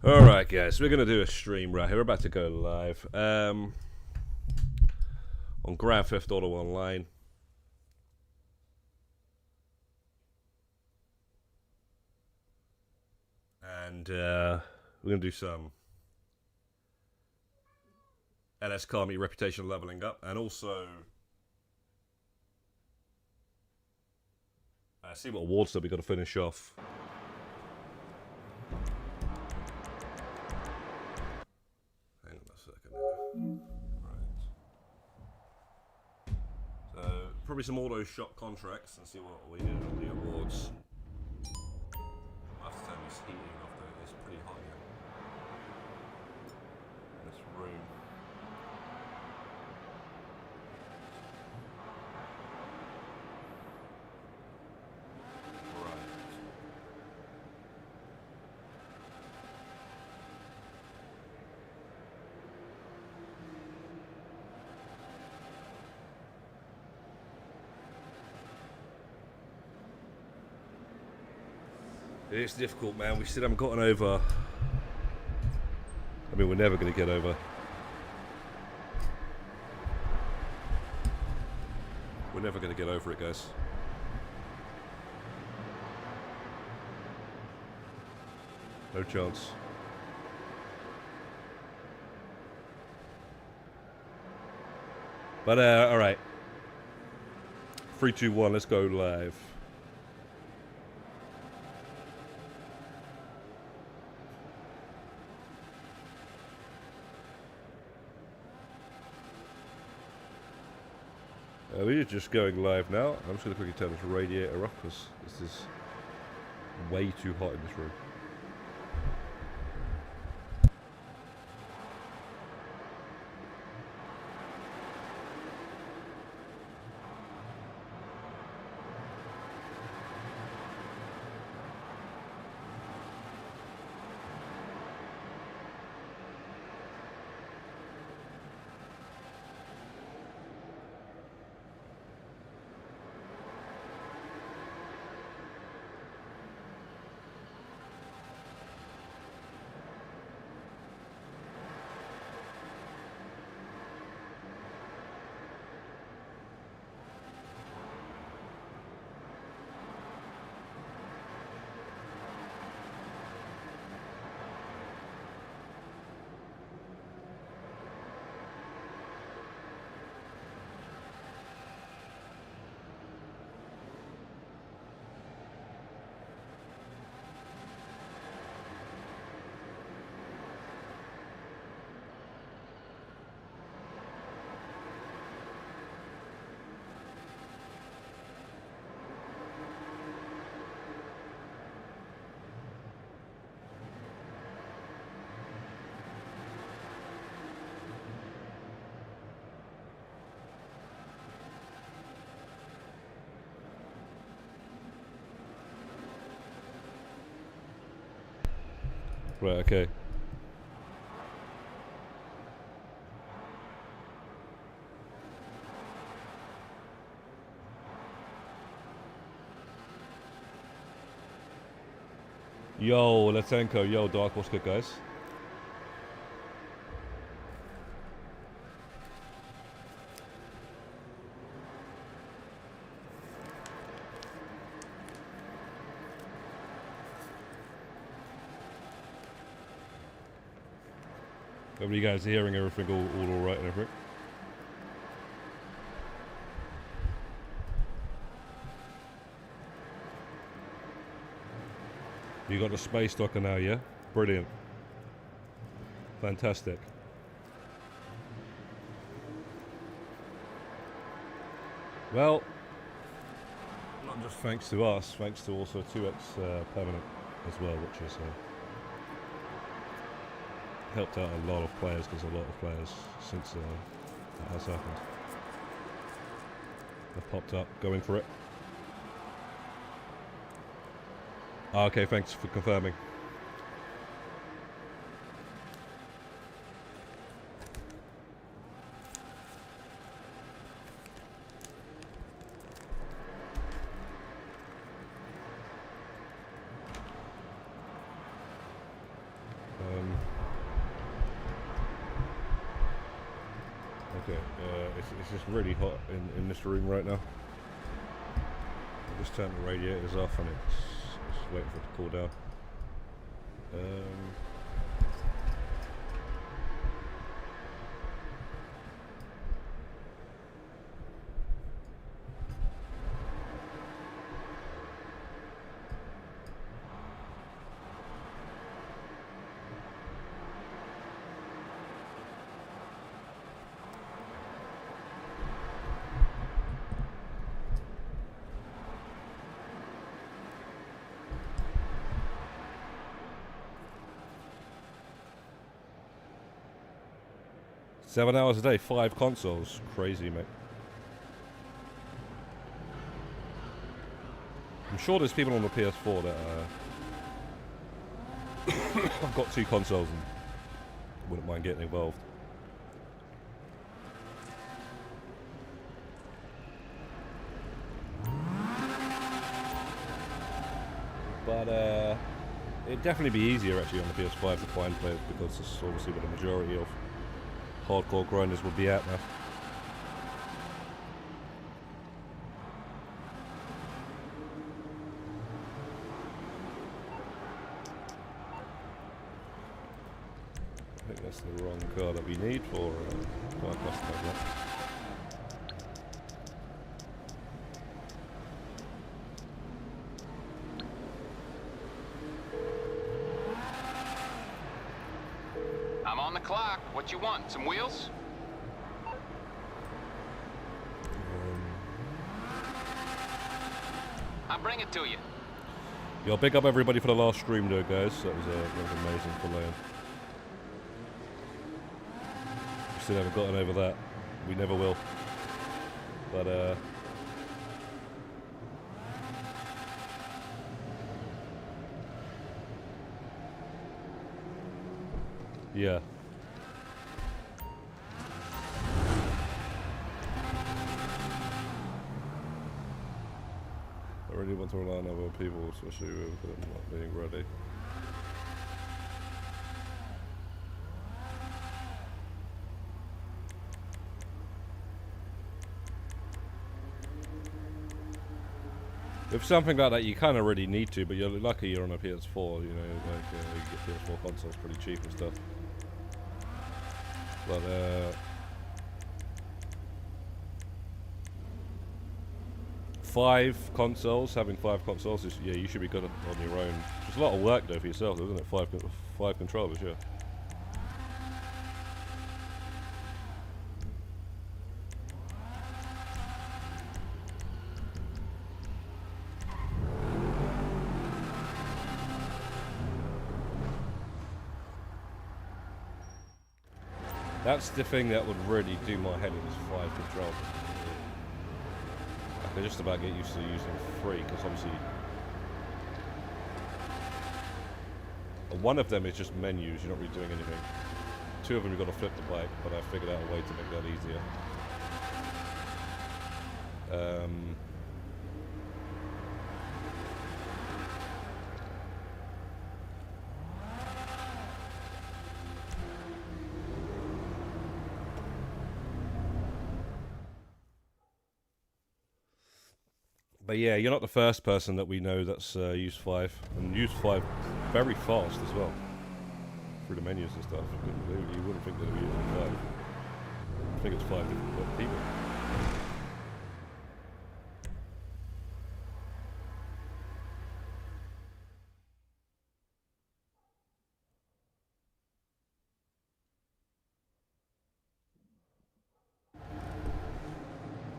Alright guys, we're going to do a stream right here. We're about to go live on Grand Theft Auto Online. And we're going to do some LSCM reputation leveling up, and also see what awards that we got to finish off. Hang on a second. Right. So probably some auto shop contracts and see what we did on the awards. I have to turn this heating off though. It's pretty hot here in this room. It's difficult, man. We still haven't gotten over. I mean, we're never going to get over. We're never going to get over it, guys. No chance. But, alright. 3, 2, 1, let's go live. We're just going live now. I'm just going to quickly turn this radiator off because this is way too hot in this room. Right, okay. Yo, Letenko, yo, Dark, what's good, guys? Hopefully you guys are hearing everything all right and everything. You got the space docker now, yeah? Brilliant. Fantastic. Well, not just thanks to us, thanks to also 2X Permanent as well, which is helped out a lot of players, because a lot of players since that has happened have popped up going for it. Okay, thanks for confirming. Okay, it's just really hot in this room right now. I just turned the radiators off and it's waiting for it to cool down. 7 hours a day, 5 consoles. Crazy, mate. I'm sure there's people on the PS4 that I've got 2 consoles and wouldn't mind getting involved. But it'd definitely be easier actually on the PS5 to find players because it's obviously where the majority of hardcore grinders would be at now. I think that's the wrong car that we need for our customer. I'm on the clock. What you want? Some wheels? I'll bring it to you. Yo, big up everybody for the last stream though, guys. That was amazing for Lion. We still haven't gotten over that. We never will. But yeah. I really want to rely on other people, especially with them not being ready. With something like that, you kind of really need to, but you're lucky you're on a PS4, you know, like you get PS4 consoles pretty cheap and stuff. But 5 consoles, having 5 consoles is, yeah, you should be good on your own. It's a lot of work though for yourself, isn't it? 5 controllers, yeah. That's the thing that would really do my head in is 5 controllers. I can just about get used to using 3 because obviously one of them is just menus, you're not really doing anything. 2 of them you've got to flip the bike, but I figured out a way to make that easier. But yeah, you're not the first person that we know that's used 5, and used 5 very fast as well, through the menus and stuff. You wouldn't think they'd be using 5. I think it's 5 different people.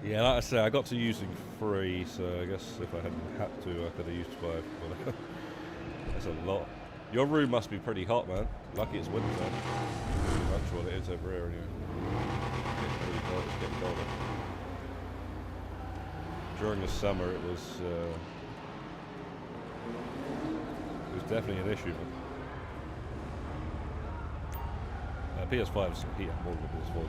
Yeah, like I say, I got to using 3, so I guess if I hadn't had to, I could have used 5, but that's a lot. Your room must be pretty hot, man. Lucky it's winter time. That's what it is over here anyway. It's really cold, it's getting colder. During the summer it was definitely an issue, but PS5's heat more than the PS4.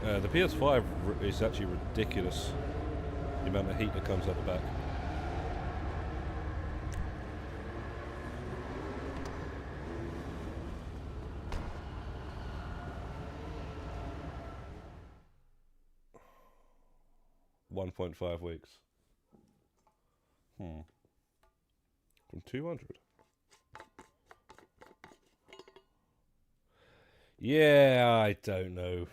The PS5 is actually ridiculous, the amount of heat that comes out the back. 1.5 weeks. From 200. Yeah, I don't know.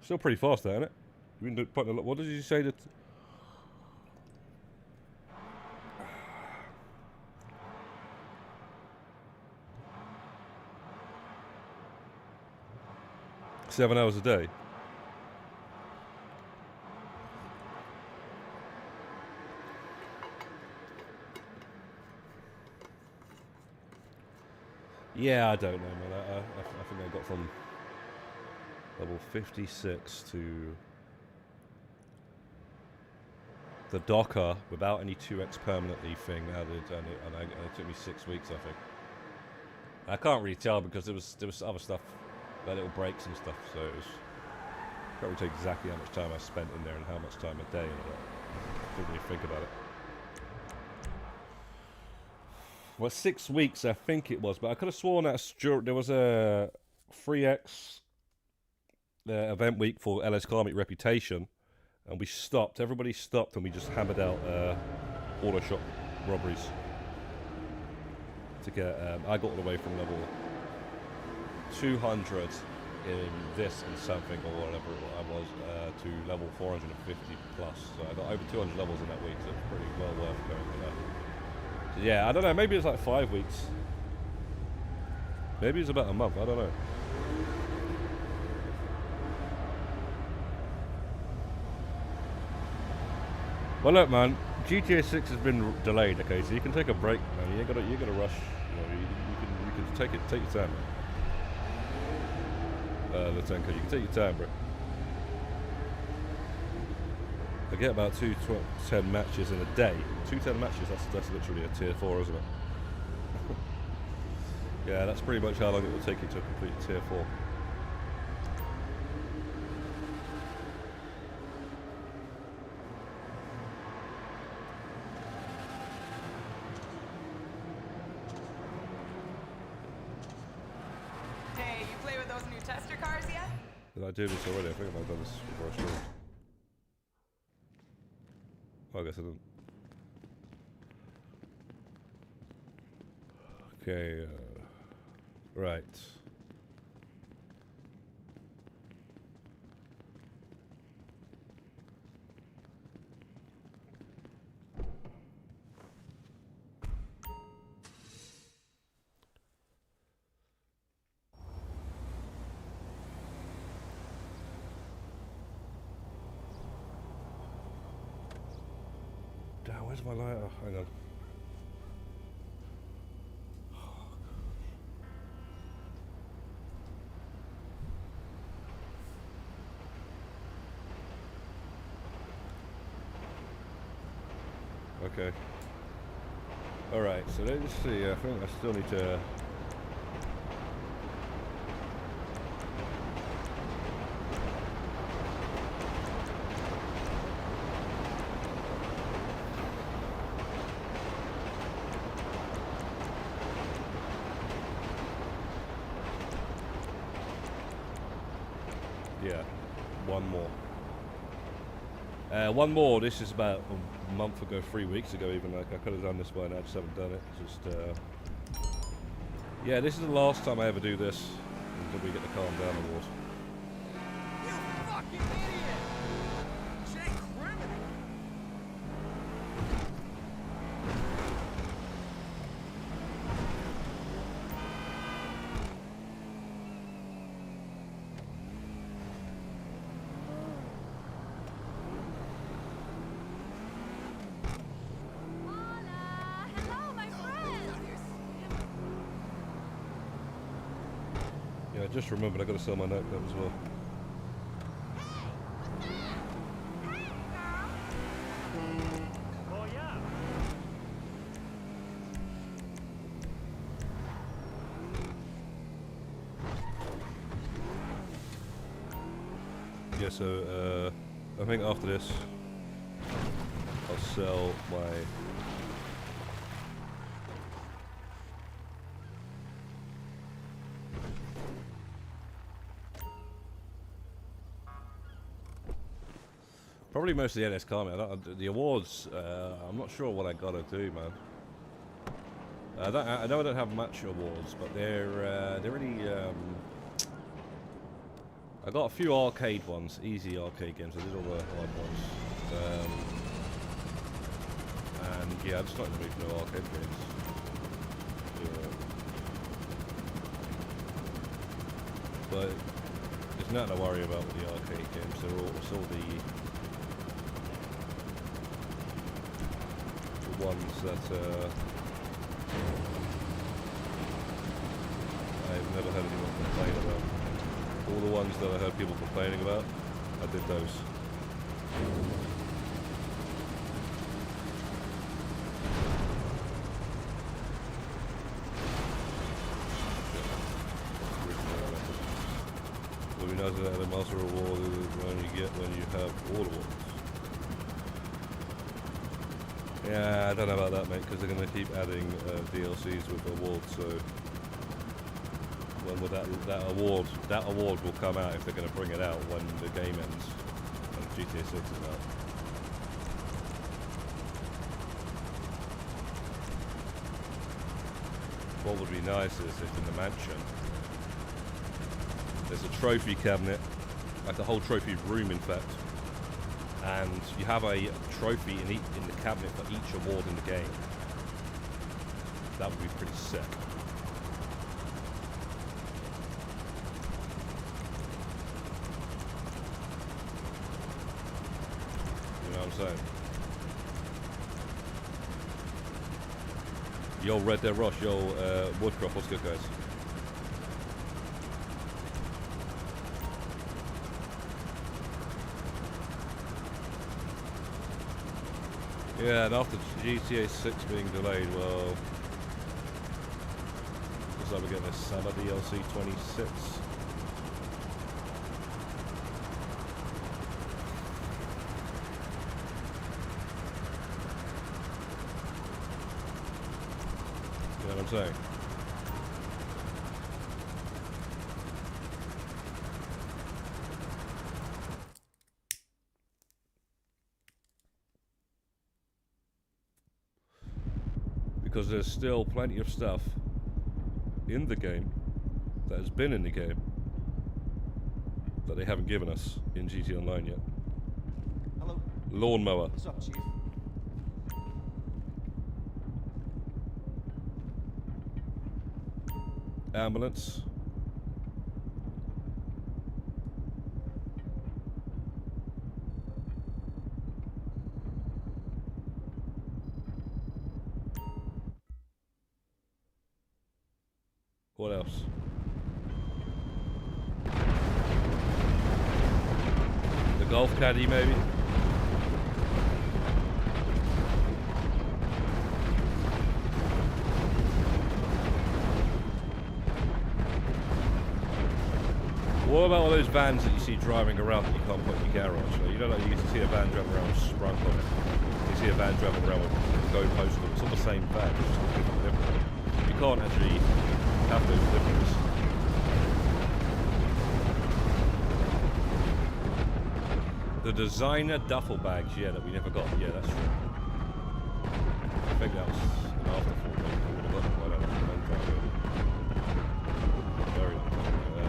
Still pretty fast there, isn't it? You've been putting a lot. What did you say that? Seven hours a day. Yeah, I don't know, man. I think I got from level 56 to the Docker without any 2x permanently thing added, and it took me 6 weeks, I think. I can't really tell because there was other stuff, like little breaks and stuff, so it was. I can't really tell exactly how much time I spent in there and how much time a day and all that. Didn't really think about it. Well, 6 weeks, I think it was, but I could have sworn that there was a 3x event week for LSCM Reputation, and we stopped. Everybody stopped, and we just hammered out auto shop robberies to get. I got all the way from level 200 in this and something or whatever I was to level 450 plus. So I got over 200 levels in that week, so it's pretty well worth going for that. Yeah, I don't know, maybe it's like 5 weeks. Maybe it's about a month, I don't know. Well look man, GTA 6 has been delayed, okay, so you can take a break, man. You ain't gotta rush. You know, you can take your time. Lieutenant, you can take your time, bro. I get about 10 matches in a day. 10 matches, that's literally a tier 4, isn't it? Yeah, that's pretty much how long it will take you to complete tier 4. Hey, you play with those new tester cars yet? Did I do this already? I think I've done this before I streamed. Oh, I guess I didn't. Okay, right. Damn, where's my lighter? Hang on. Okay. Alright, so let's see. I think I still need to. Yeah, one more. One more. This is about a month ago, 3 weeks ago even. Like I could have done this by now, I just haven't done it. It's just yeah, this is the last time I ever do this until we get the calm down award. You fucking idiot! Jay criminal! Yeah, I just remembered I got to sell my nightclub as well. Oh yeah. Yeah, so I think after this I'll sell my Probably mostly LSCM. The awards, I'm not sure what I gotta do, man. I know I don't have much awards, but they're really. I got a few arcade ones, easy arcade games. I did all the hard ones, and yeah, I'm just not in the mood for no arcade games. But there's nothing to worry about with the arcade games. It's all the ones that I've never heard anyone complain about. All the ones that I heard people complaining about, I did those. What we know is that the Master Award is one you get when you have all awards. Yeah, I don't know about that, mate, because they're going to keep adding DLCs with awards, so when will that award will come out if they're going to bring it out when the game ends and GTA 6 is out. What would be nice is if in the mansion there's a trophy cabinet, like a whole trophy room in fact, and you have a trophy in the cabinet for each award in the game. That would be pretty sick. You know what I'm saying? Yo, Red Dead Rush, yo, Woodcroft, what's good, guys? Yeah, and after GTA 6 being delayed, well, looks like we're getting a summer DLC 26. You know what I'm saying? Because there's still plenty of stuff in the game that has been in the game that they haven't given us in GT Online yet. Hello. Lawnmower. What's up, Chief? Ambulance. What else? The golf caddy, maybe? What about all those vans that you see driving around that you can't put in your garage? You know, like you used to see a van driving around with sprunk on it. You see a van driving around with go postal. It's all the same van, it's just different. You can't actually have those differences. The designer duffel bags, yeah, that we never got. Yeah, that's true. I think that was an afterthought. Maybe we would have got them. I don't know. A long time ago. Very long time ago.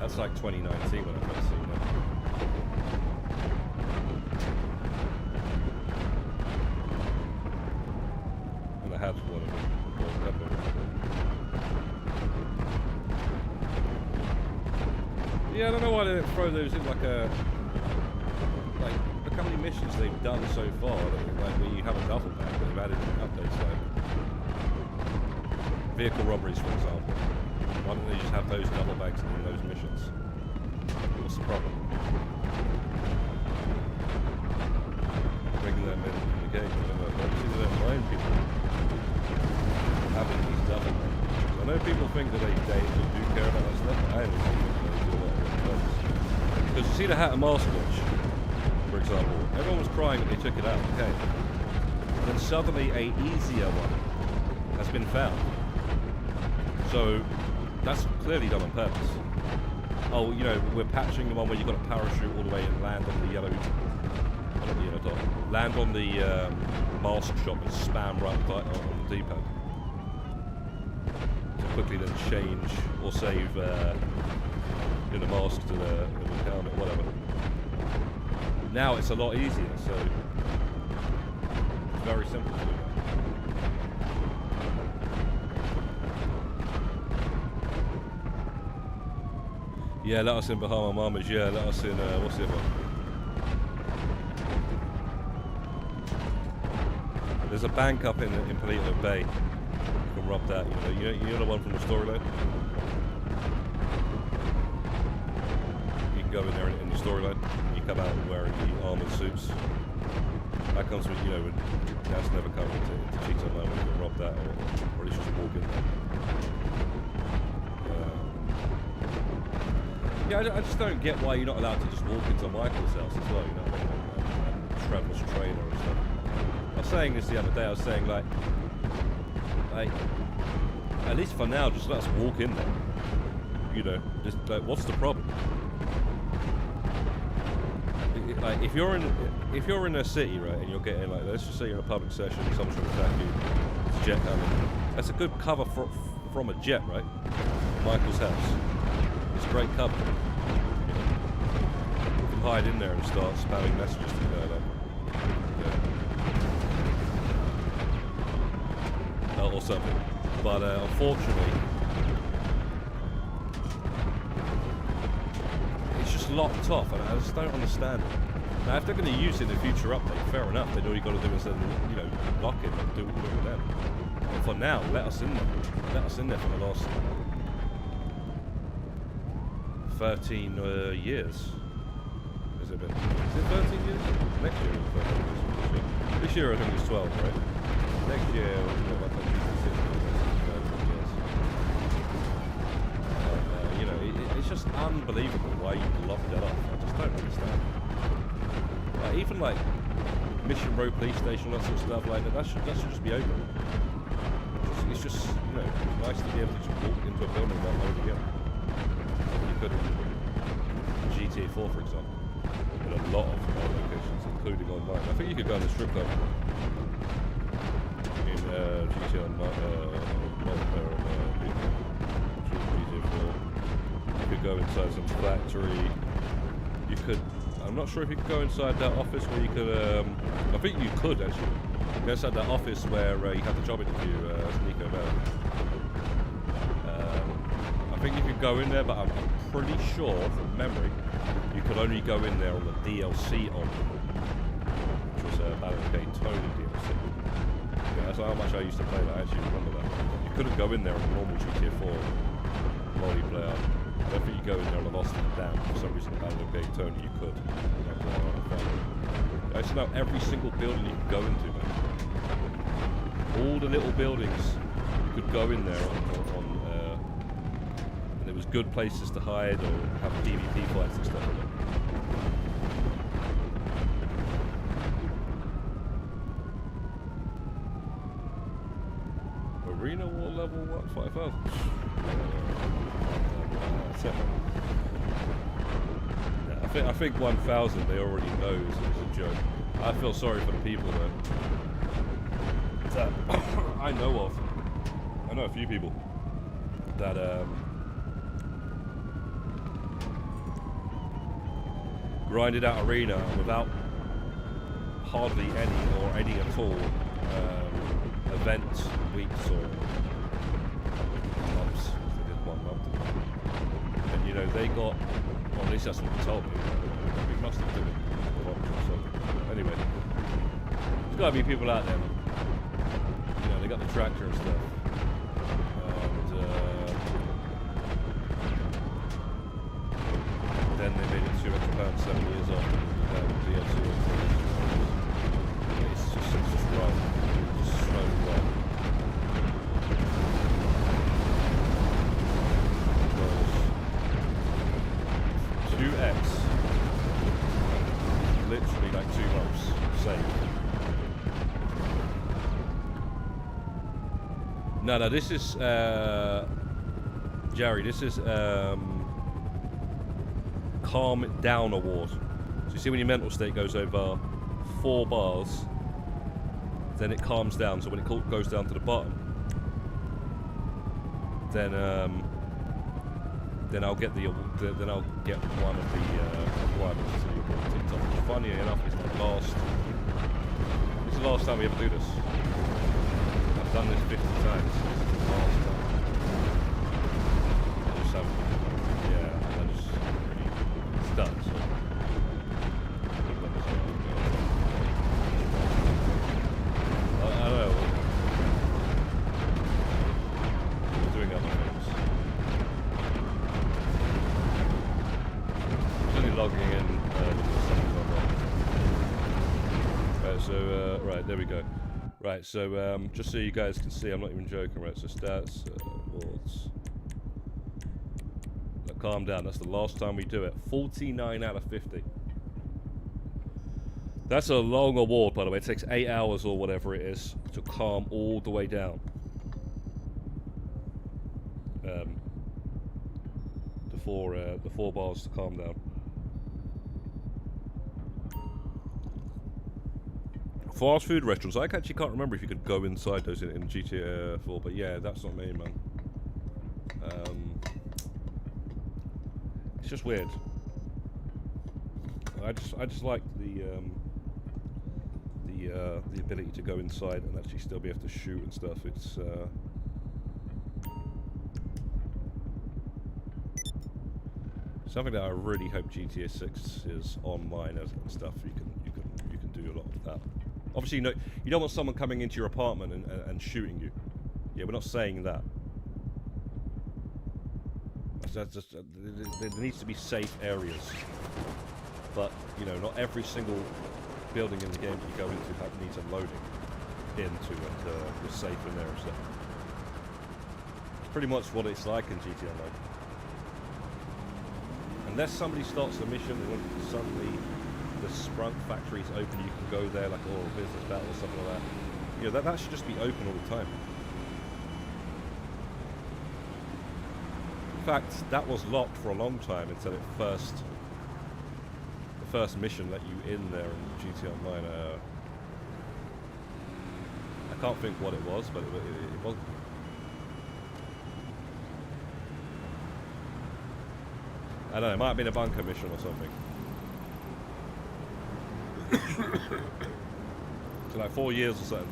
That's like 2019 when I first seen that. And I had one of them. Yeah, I don't know why they didn't throw those in like a... Like, look how many missions they've done so far, like where you have a duffel bag, but they've added updates like... Vehicle robberies, for example. Why don't they just have those duffel bags in those missions? What's the problem? Bringing them in the game, obviously they don't mind people having these duffel bags. I know people think that they do care about that stuff, but I don't think they do a lot of it. Because you see the Hat and Mask glitch, for example, everyone was crying that they took it out, okay. And then suddenly a easier one has been found. So that's clearly done on purpose. oh, you know, we're patching the one where you've got to parachute all the way and land on the yellow, not the yellow dot, land on the mask shop and spam right on the D-pad. To quickly then change or save in the mask to the helmet, whatever. Now it's a lot easier, so it's very simple to do that. Yeah, let us in Bahama Mamas. Yeah, let us in, what's the other one? There's a bank up in Palito Bay. You can rob that, you know the one from the storyline? You can go in there in the storyline. You come out wearing the armored suits. That comes with, when that's never come into Cheats Online when you can rob that or at least just walk in there. Yeah, I just don't get why you're not allowed to just walk into Michael's house as well, Trevor's trainer and stuff. I was saying this the other day, I was saying like, at least for now, just let us walk in there. Just like, what's the problem? Like, if you're in a city, right, and you're getting like, let's just say you're in a public session, someone's trying to attack you, it's a jet coming. That's a good cover from a jet, right? Michael's house. It's great cover. You can hide in there and start spamming messages to her, or something. But unfortunately, it's just locked off, and I just don't understand it. Now, if they're going to use it in a future update, fair enough. Then all you got to do is then, lock it and do it with them. But for now, let us in there. Let us in there for the last 13 years. Has it been? Is it 13 years? Next year is 13 years. This year I think it's 12, right? Next year we'll be about 13 years. It's just unbelievable why you lock that off. I just don't understand. Even like Mission Row Police Station, that sort of stuff like that should just be open. It's just nice to be able to just walk into a building without loading again. You could in GTA 4, for example, in a lot of locations, including online. I think you could go in the strip club in GTA multiplayer on GTA 4. You could go inside some factory. You could. I'm not sure if you could go inside that office where you could. I think you could actually go inside that office where you had the job interview as Nico Bell. I think you could go in there, but I'm pretty sure from memory you could only go in there on the DLC on, which was Balance Gate Tony DLC. Yeah, that's how much I used to play that. I actually remember that. You couldn't go in there on the normal GTA 4 multiplayer. I don't think you go in there on the Lost and Damned. For some reason, Balance Gate Tony you could. I used to know every single building you could go into, man. All the little buildings you could go in there on and there was good places to hide or have PvP fights and stuff like that. Arena War level what? 5,000. I think 1,000 they already know is a joke. I feel sorry for the people though. That I know of. I know a few people that grinded out arena without hardly any or any at all event weeks or months. They did 1 month, and they got. Well, at least that's what they told me. We must have done it. So, anyway, there's got to be people out there. They got the tractor and stuff. And then they made it £200 7 years after the DLC. It's just wrong. It's just so wrong. 2x. Literally like 2 months saved. No, this is Jerry. This is calm it down award. So you see when your mental state goes over 4 bars, then it calms down. So when it goes down to the bottom, then I'll get one of the requirements to TikTok. Funny enough, it's the last time we ever do this. I've done this 50 times. This is the last time. I just haven't. Yeah, I just really. It's done. So. I don't know. We're doing other things. I'm only logging in. Right, there we go. Right, so just so you guys can see, I'm not even joking, right? So stats, awards. Now, calm down, that's the last time we do it. 49 out of 50. That's a long award, by the way. It takes 8 hours or whatever it is to calm all the way down. The four bars to calm down. Fast food restaurants. I actually can't remember if you could go inside those in GTA 4, but yeah, that's not me, man. It's just weird. I just like the ability to go inside and actually still be able to shoot and stuff. It's something that I really hope GTA 6 is online and stuff. You can do a lot of that. Obviously, you don't want someone coming into your apartment and shooting you. Yeah, we're not saying that. That's just, there needs to be safe areas. But, you know, not every single building in the game that you go into needs unloading into and you're safe in there and stuff. It's pretty much what it's like in GTA Online. Unless somebody starts a mission and then suddenly the Sprunk factory is open, you can go there like a business battle or something like that. You know, that should just be open all the time. In fact, that was locked for a long time until the first mission let you in there in GTA Online. I can't think what it was, but it wasn't. I don't know, it might have been a bunker mission or something. So like 4 years or something.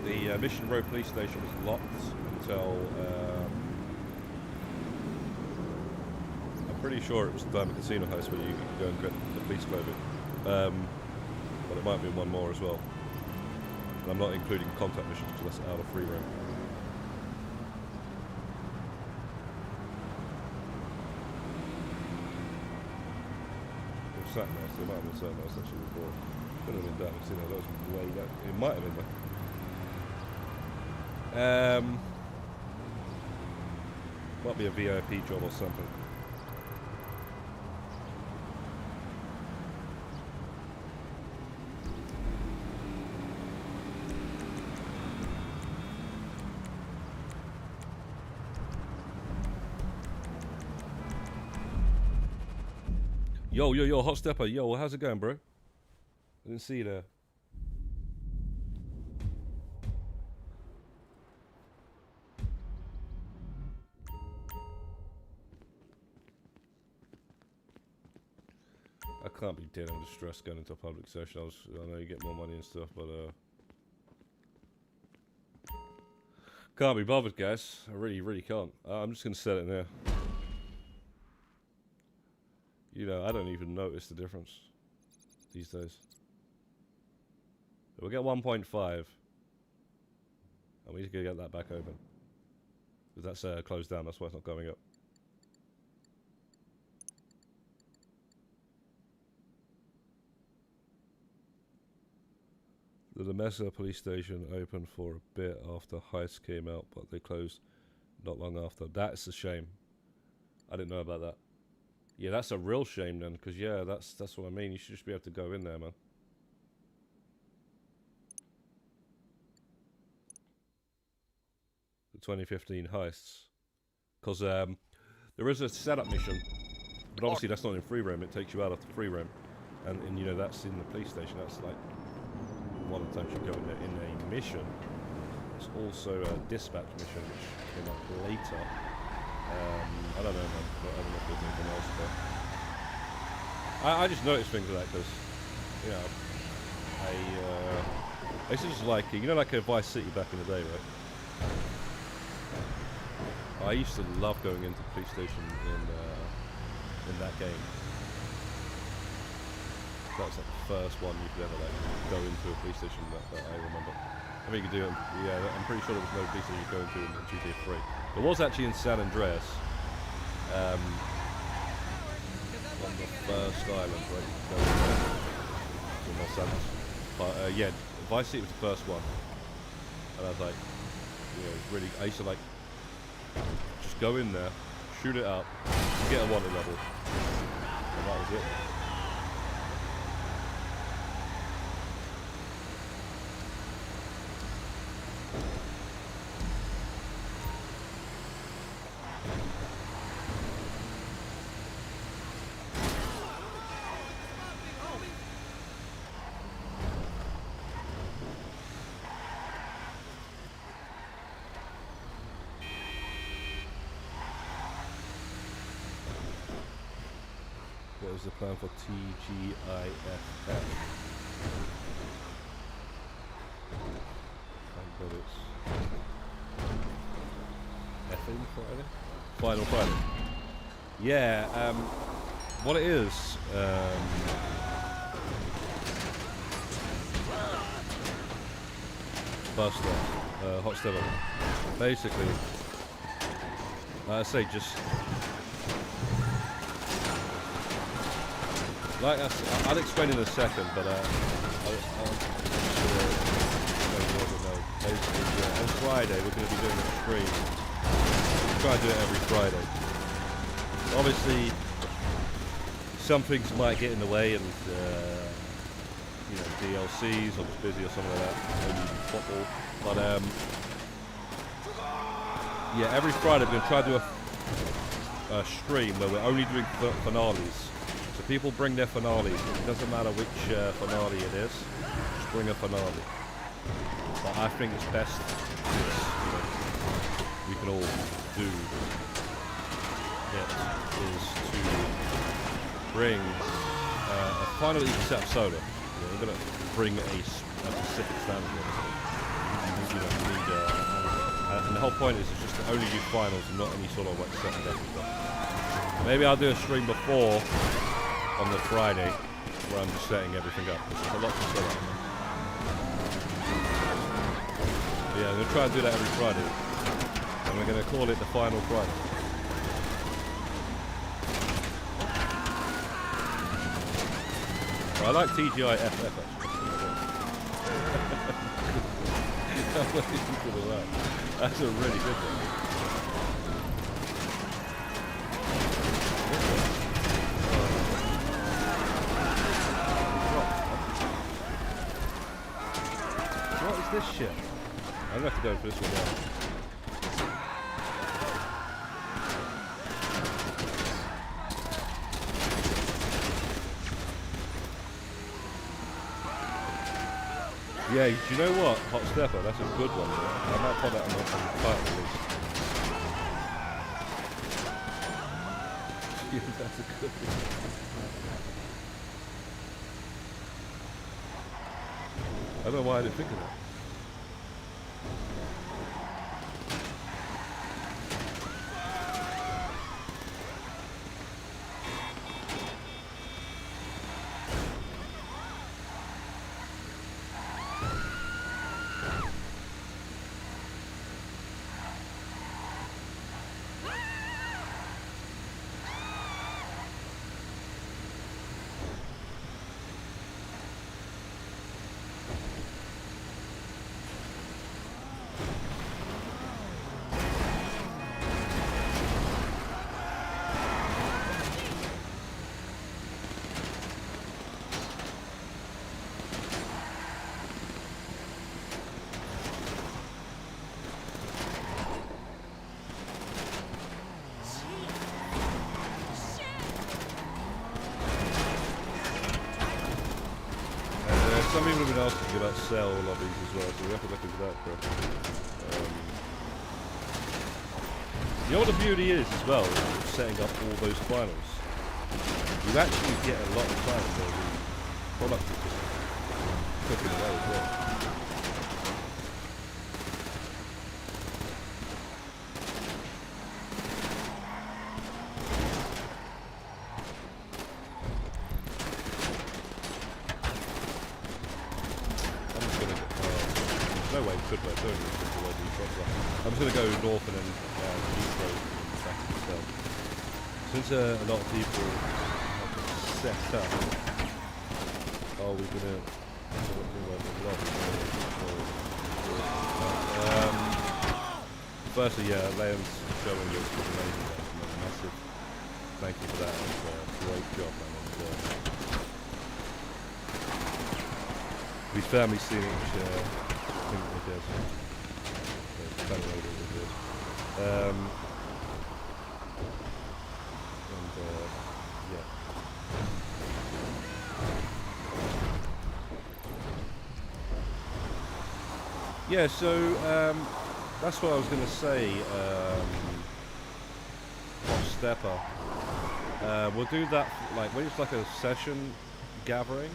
The Mission Row police station was locked until I'm pretty sure it was the Diamond Casino Heist where you could go and get the police clothing. But it might be one more as well. And I'm not including contact missions because that's out of Freeroam. Sat there, so it might have been something else actually before. Could have been done, you know, that was way back. It might have been there. Might be a VIP job or something. Yo, Hot Stepper. Yo, how's it going, bro? I didn't see you there. I can't be dead under stress going into a public session. I know you get more money and stuff, but can't be bothered, guys. I really can't. I'm just gonna set it now. You know, I don't even notice the difference these days. We'll get 1.5. And we need to get that back open. Because that's closed down, that's why it's not going up. The Mesa police station opened for a bit after Heists came out, but they closed not long after. That's a shame. I didn't know about that. Yeah, that's a real shame then, because yeah, that's what I mean. You should just be able to go in there, man. The 2015 Heists. because there is a setup mission, but obviously that's not in Freeroam. It takes you out of the Freeroam, and you know that's in the police station. That's like one of the times you go in a mission. It's also a dispatch mission, which came up later. I don't know, man. I don't know if there's anything else, but I just noticed things like that because, you know, I used to just like, you know, like a Vice City back in the day, right? I used to love going into the police station in that game. That was like the first one you could ever like go into a police station that I remember. I think you could do it. Yeah, I'm pretty sure there was no police station you could go into in GTA 3. There was actually in San Andreas. On the first island, right? In Los Santos. But yeah, Vice City was the first one, and I was like, you know, really. I used to like just go in there, shoot it up, get a wanted level, and that was it. What was the plan for TGIFF? But it's effing Friday? Final Friday. Yeah, what it is, first off, hot step. Basically, like I say, just like I'll explain in a second, but basically, on Friday we're going to be doing a stream. We try to do it every Friday. Obviously, some things might get in the way, and you know, DLCs, or just busy or something like that, maybe football. But yeah, every Friday we're going to try to do a stream where we're only doing finales. So people bring their finales. It doesn't matter which finale it is. Just bring a finale. But I think it's best if, you know, we can all do it is to bring a finale you can set up solo. You know, we're going to bring a specific standard. You know, you need, and the whole point is it's just to only do finals and not any sort of like set and stuff. Maybe I'll do a stream before on the Friday where I'm just setting everything up. There's a lot to set up. But yeah, I'm going to try and do that every Friday. And we're going to call it the Final Friday. Well, I like TGIFF actually. That's a really good one. What is this shit? I'm going to have to go for this one now. Yeah, do you know what? Hot Stepper, that's a good one. I might put that on the title at least. Yeah, that's a good one. I don't know why I didn't think of that. people have been asking about sell lobbies as well, so we have to look into that, bro. You know what the beauty is as well, of setting up all those finals? You actually get a lot of time where the product is just cooking away as well. I'm just going to go north and then east road and back to the south. Since a lot of people have set up, we're going to firstly, yeah, Leon's showing looks amazing. That's massive. Thank you for that. It's a great job, man. And, we family seen it, which I think it does. Yeah, so that's what I was going to say. Hot stepper. We'll do that like when it's like a session gathering.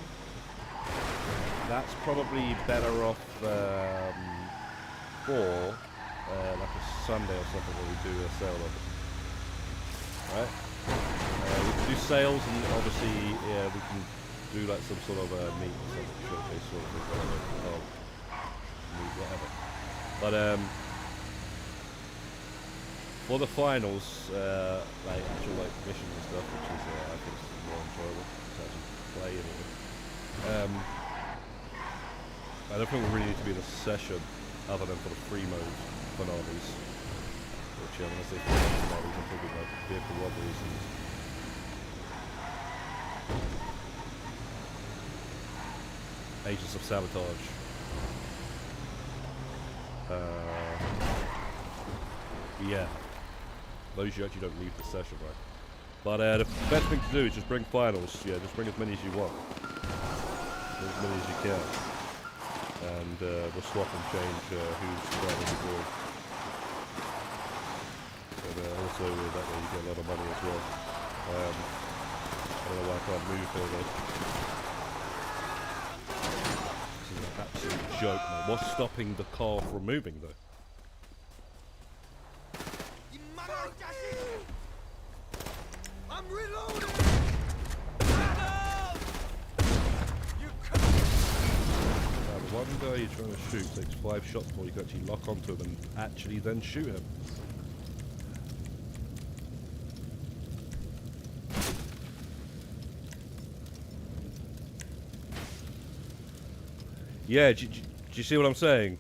That's probably better off for like a Sunday or something where we do a sale of it. Right? We can do sales and obviously we can do like some sort of meet or something, showcase sort of whatever. Whatever. But for the finals, like actual like missions and stuff, which is I think is more enjoyable to actually play anyway. I don't think we really need to be in a session other than for the free mode finales. Which when I say free mode finales, I'm talking about vehicle robberies and Agents of Sabotage. Yeah, those you actually don't leave the session, right? But the best thing to do is just bring finals. Yeah, just bring as many as you want, as many as you can, and we'll swap and change who's starting the board. And also that way you get a lot of money as well. I don't know why I can't move here though. This is an absolute joke, man. What's stopping the car from moving though? I'm reloading! Now the one guy you're trying to shoot takes 5 shots before you can actually lock onto him and actually then shoot him. Yeah, do you see what I'm saying?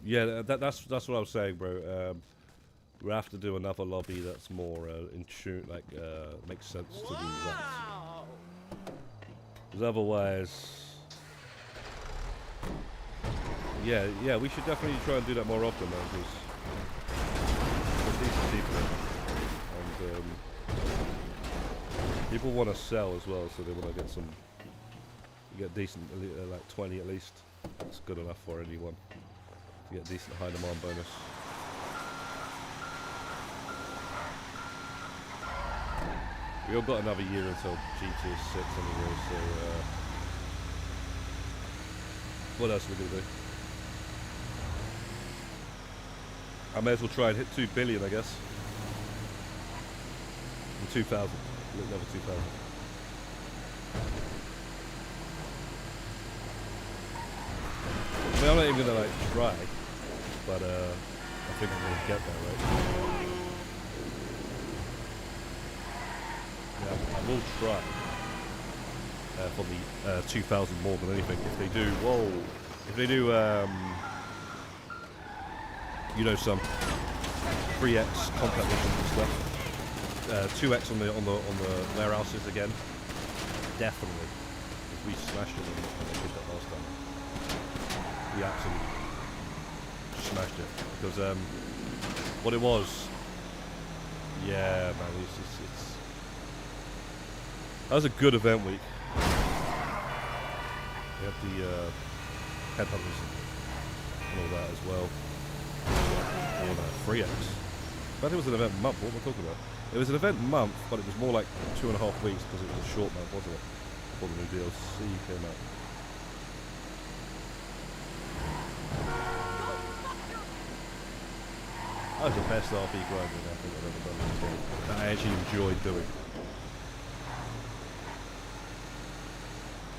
Yeah, that's what I was saying, bro. We have to do another lobby that's more in tune, like makes sense to do that. Because otherwise, yeah, we should definitely try and do that more often, man. Because there's decent people, and people want to sell as well, so they want to get some. You get decent, like 20 at least. That's good enough for anyone to get decent high demand bonus. We all got another year until GTA 6 anyway, so what else are we gonna do? I may as well try and hit 2 billion, I guess. In 2000, level 2000. I mean, I'm not even gonna like try, but I think I'm gonna get there, right? Yeah, I will try for the 2000 more than anything. If they do, you know, some 3x combat missions and stuff, 2x on the warehouses again, definitely. Because we smashed it when they did that last time. We absolutely smashed it because what it was, yeah, man, it's that was a good event week. They had the headhunters and all that as well. All that free apps. But it was an event month. What am I talking about? It was an event month, but it was more like 2.5 weeks because it was a short month, wasn't it? Before the new DLC came out. That was the best RP grinding I think I've ever done in this game. That I actually enjoyed doing.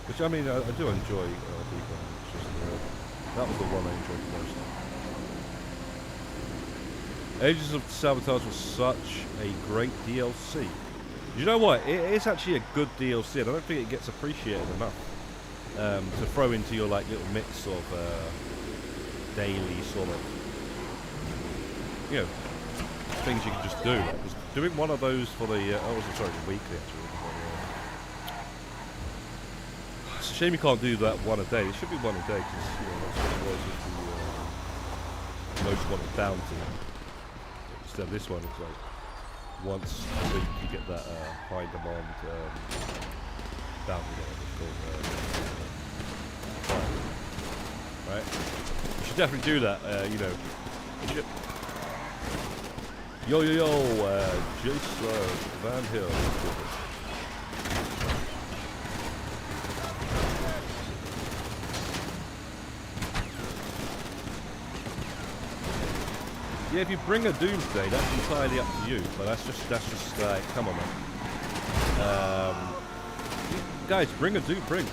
Which I mean, I do enjoy RP grinding. It's just that was the one I enjoyed the most. Agents of Sabotage was such a great DLC. You know what? It's actually a good DLC. I don't think it gets appreciated enough to throw into your like little mix of daily sort of, you know, things you can just do. Like, was doing one of those for the weekly actually. It's a shame you can't do that one a day. It should be one a day because you know that's what it was with the most wanted down to. Instead of this one, it's like once a week you get that high demand bounty, whatever it's called. Right? You should definitely do that. You know. Yo, Jason Van Hill. Yeah, if you bring a Doomsday, that's entirely up to you. But that's just like, come on, man. Guys, bring a Doom, bring.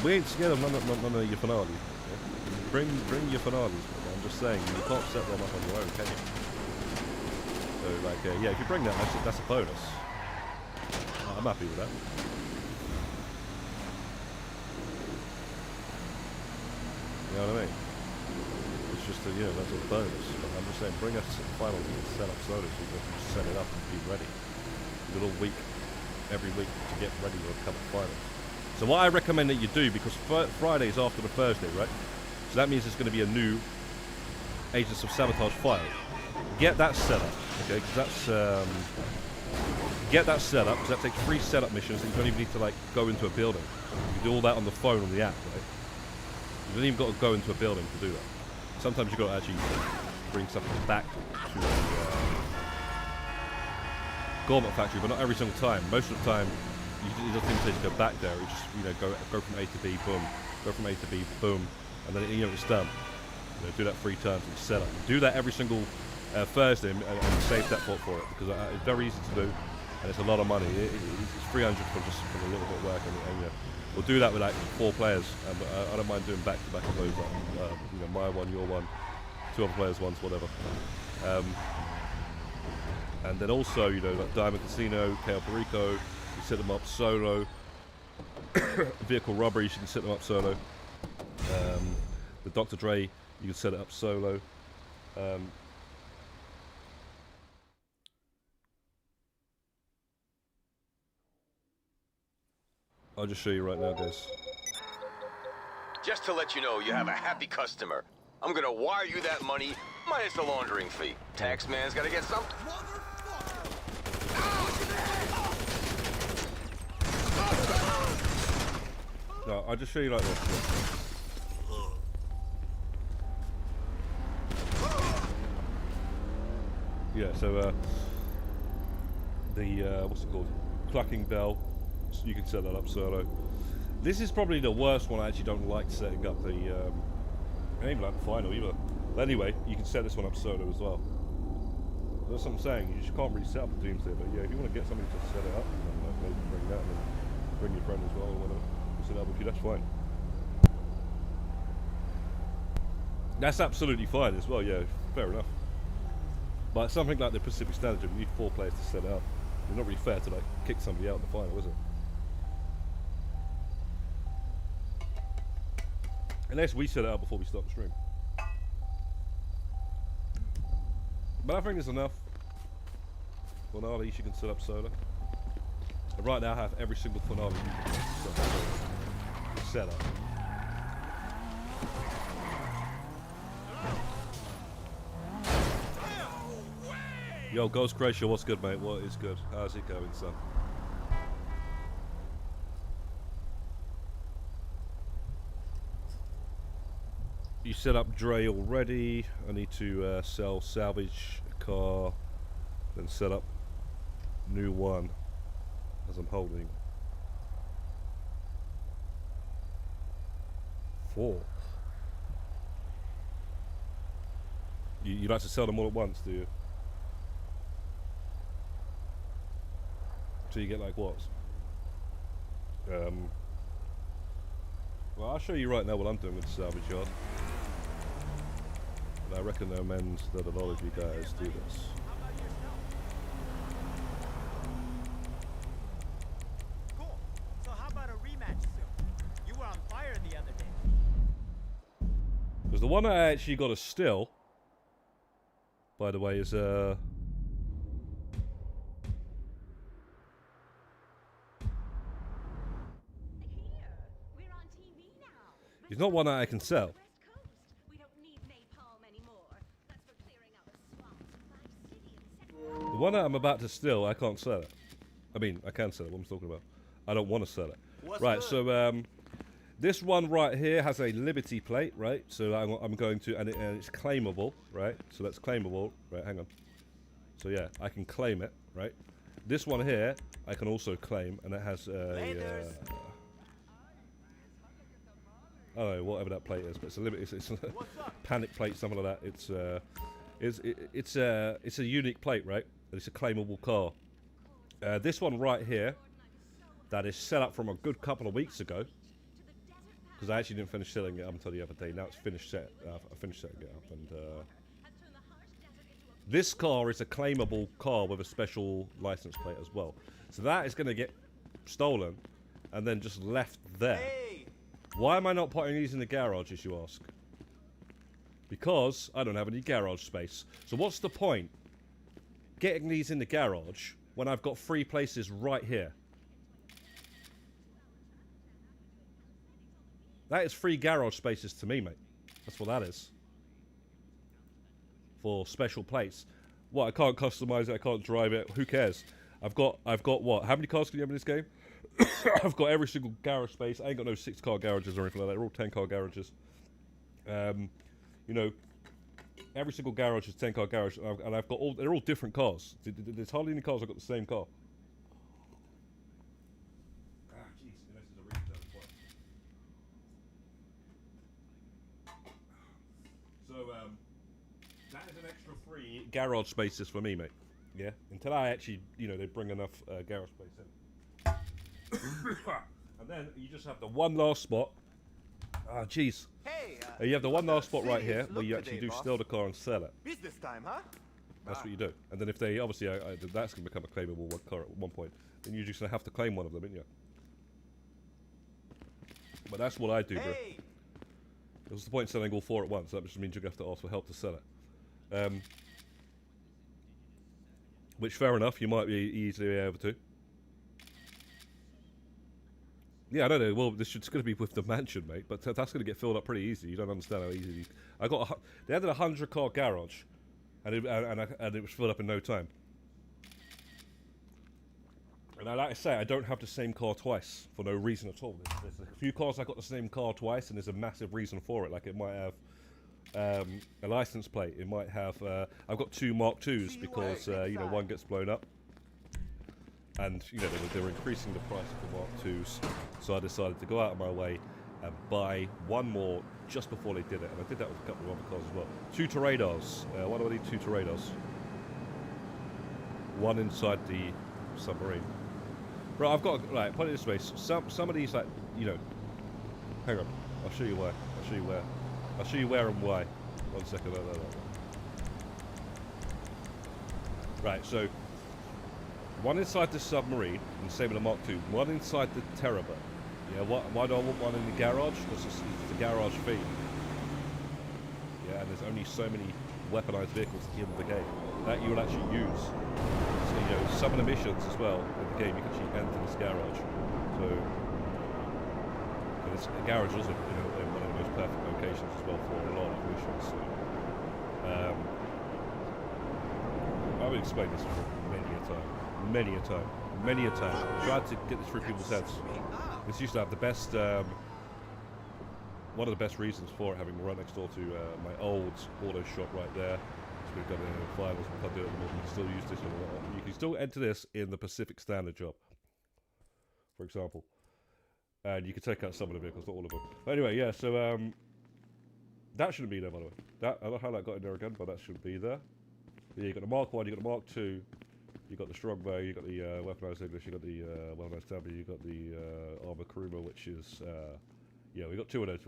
We ain't scared of none of your finales. Yeah? Bring your finales. I'm just saying, you can't set them up on your own, can you? So, like, yeah, if you bring that, that's a bonus. I'm happy with that. You know what I mean? It's just a, you know, that's a bonus. But I'm just saying, bring us to the finals and set up slowly so you can set it up and be ready. A little week, every week to get ready for a couple of finals. So what I recommend that you do, because Friday is after the Thursday, right? So that means there's going to be a new Agents of Sabotage file. Get that set up, okay? Because that's get that set up because that takes 3 setup missions. And you don't even need to like go into a building. You can do all that on the phone on the app, right? You don't even got to go into a building to do that. Sometimes you got to actually bring something back to the Gauntlet factory, but not every single time. Most of the time, you don't think to go back there. You just go from A to B, boom, go from A to B, boom, and then it's done. You know, do that 3 times and set up. Do that every single Thursday and save that for it because it's very easy to do and it's a lot of money. It's 300 for just a little bit of work and we'll do that with like 4 players. I don't mind doing back-to-back of those, like, my one, your one, 2 other players once, whatever. And then also, like Diamond Casino, KL Perico, you set them up solo. Vehicle robberies, you can set them up solo. The Dr. Dre, you can set it up solo. I'll just show you right now, guys. Just to let you know, you have a happy customer. I'm gonna wire you that money minus the laundering fee. Tax man's gotta get some. No, I'll just show you like this. Yeah, so what's it called? Clucking bell. So you can set that up solo. This is probably the worst one. I actually don't like setting up the. I don't even like the final either. But anyway, you can set this one up solo as well. That's what I'm saying. You just can't really set up a Doomsday, but yeah, if you want to get somebody to set it up, then maybe bring that and then bring your friend as well or whatever. Set it up with you. That's fine. That's absolutely fine as well. Yeah, fair enough. But something like the Pacific Standard, you need 4 players to set it up. It's not really fair to like kick somebody out in the final, is it? Unless we set it up before we start the stream. But I think there's enough. Finale you can set up solo. And right now I have every single finale you can set up. Yo, Ghost Crusher, what's good, mate? What is good? How's it going, son? set up Dre already. I need to sell salvage a car, then set up new one as I'm holding 4. You like to sell them all at once, do you? So you get like what? Well, I'll show you right now what I'm doing with the salvage yard. And I recommend that a lot of you guys do this. Cool. So how about a rematch soon? You were on fire the other day. Because the one I actually got a still, by the way, is it's not one that I can sell. The one that I'm about to steal, I can't sell it. I mean, I can sell it. What I'm talking about. I don't want to sell it. Right. So this one right here has a Liberty plate, right? So I'm going to, and it's claimable, right? So that's claimable, right? Hang on. So yeah, I can claim it, right? This one here, I can also claim, and it has a. I don't know, whatever that plate is, but it's a limit. It's a panic plate, something like that. It's a unique plate, right? It's a claimable car. This one right here, that is set up from a good couple of weeks ago, because I actually didn't finish selling it up until the other day. Now it's finished set. I finished setting it up, and this car is a claimable car with a special license plate as well. So that is going to get stolen, and then just left there. Hey. Why am I not putting these in the garage, as you ask? Because I don't have any garage space. So what's the point getting these in the garage when I've got 3 places right here? That is 3 garage spaces to me, mate. That's what that is. For special plates. What, I can't customize it, I can't drive it, who cares? I've got what? How many cars can you have in this game? I've got every single garage space. I ain't got no 6-car garages or anything like that. They're all 10-car garages. You know, every single garage is 10-car garage, and I've got all. They're all different cars. There's hardly any cars I've got the same car. Ah, jeez, this is a really dumb point. So that is an extra 3 garage spaces for me, mate. Yeah, until I actually, they bring enough garage space in. And then you just have the one last spot. Ah, jeez. Hey, You have the one last spot right here where you actually do steal the car and sell it. Business time, huh? That's what you do. And then if they, obviously, that's going to become a claimable one car at one point, then you're just going to have to claim one of them, isn't you? But that's what I do, bro. Hey. What's the point in selling all 4 at once? That just means you're going to have to ask for help to sell it. Which, fair enough, you might be easily able to. Yeah, I don't know. Well, it's going to be with the mansion, mate. But that's going to get filled up pretty easy. You don't understand how easy. They had a 100-car garage, and it was filled up in no time. And like I say, I don't have the same car twice for no reason at all. There's a few cars I got the same car twice, and there's a massive reason for it. Like it might have a license plate. It might have. I've got 2 Mark IIs because one gets blown up. And they were increasing the price of the Mark IIs, so I decided to go out of my way and buy one more just before they did it. And I did that with a couple of other cars as well. 2 Toredos. Why do I need 2 Toredos? One inside the submarine. Right, I've got put it this way. Some of these hang on. I'll show you where. I'll show you where and why. 1 second. No. Right, so. One inside the submarine, and the same with the Mark II. One inside the Terrorboat. Yeah, why do I want one in the garage? Because it's a garage fee. Yeah, and there's only so many weaponized vehicles in the game that you will actually use. So, some of the missions as well in the game, you can actually enter this garage. So, and the garage is also in one of the most perfect locations as well for a lot of missions. So, I will explain this many a time. Many a time. Tried to get this through people's heads. This used to have the best one of the best reasons for it having right next door to my old auto shop right there. So we've got a finals. We can't do it anymore. You can still use this. You can still enter this in the Pacific Standard job, for example. And you can take out some of the vehicles, not all of them. But anyway, yeah. So that shouldn't be there, by the way. That I don't know how that got in there again, but that should be there. Yeah, you got the Mark 1, you got the Mark 2, you got the Strongbow, you got the weaponized English, you got the weaponized Tabby, you got the Armor Kuruma, which is yeah, we got 2 of those.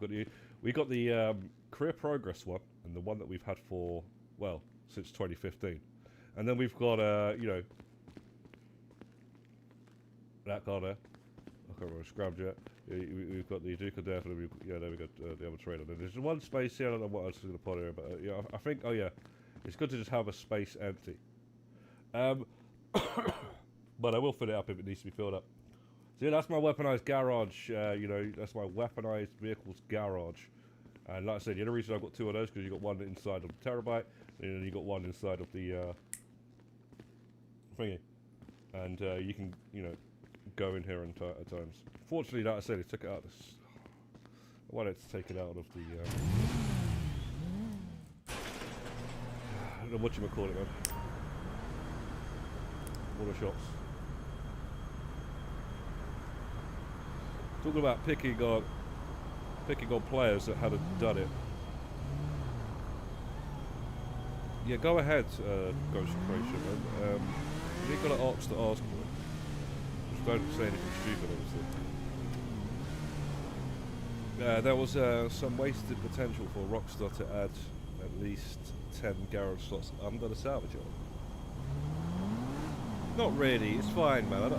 We got the Career Progress one, and the one that we've had for, well, since 2015. And then we've got you know, that car there. I can't remember, Scramjet. We've got the Duke of Death, and yeah, there we got the other trainer. There's one space here. I don't know what else is going to put here, but yeah, I think. Oh yeah, it's good to just have a space empty. But I will fill it up if it needs to be filled up. So yeah, that's my weaponized garage. You know, that's my weaponized vehicles garage. And like I said, the only reason I've got 2 of those because you got one inside of the Terabyte, and then you got one inside of the thingy. And you can, you know, go in here at times. Fortunately, like I said, it took it out. I wanted to take it out of the. I don't know what you call it, man. Auto shops. Talking about picking on players that hadn't done it. Yeah, go ahead, Ghost Creation, man. You ain't got to ask to ask for it. Just don't say anything stupid, obviously. There was some wasted potential for Rockstar to add at least 10 garage slots under the salvage yard. Not really, it's fine, man.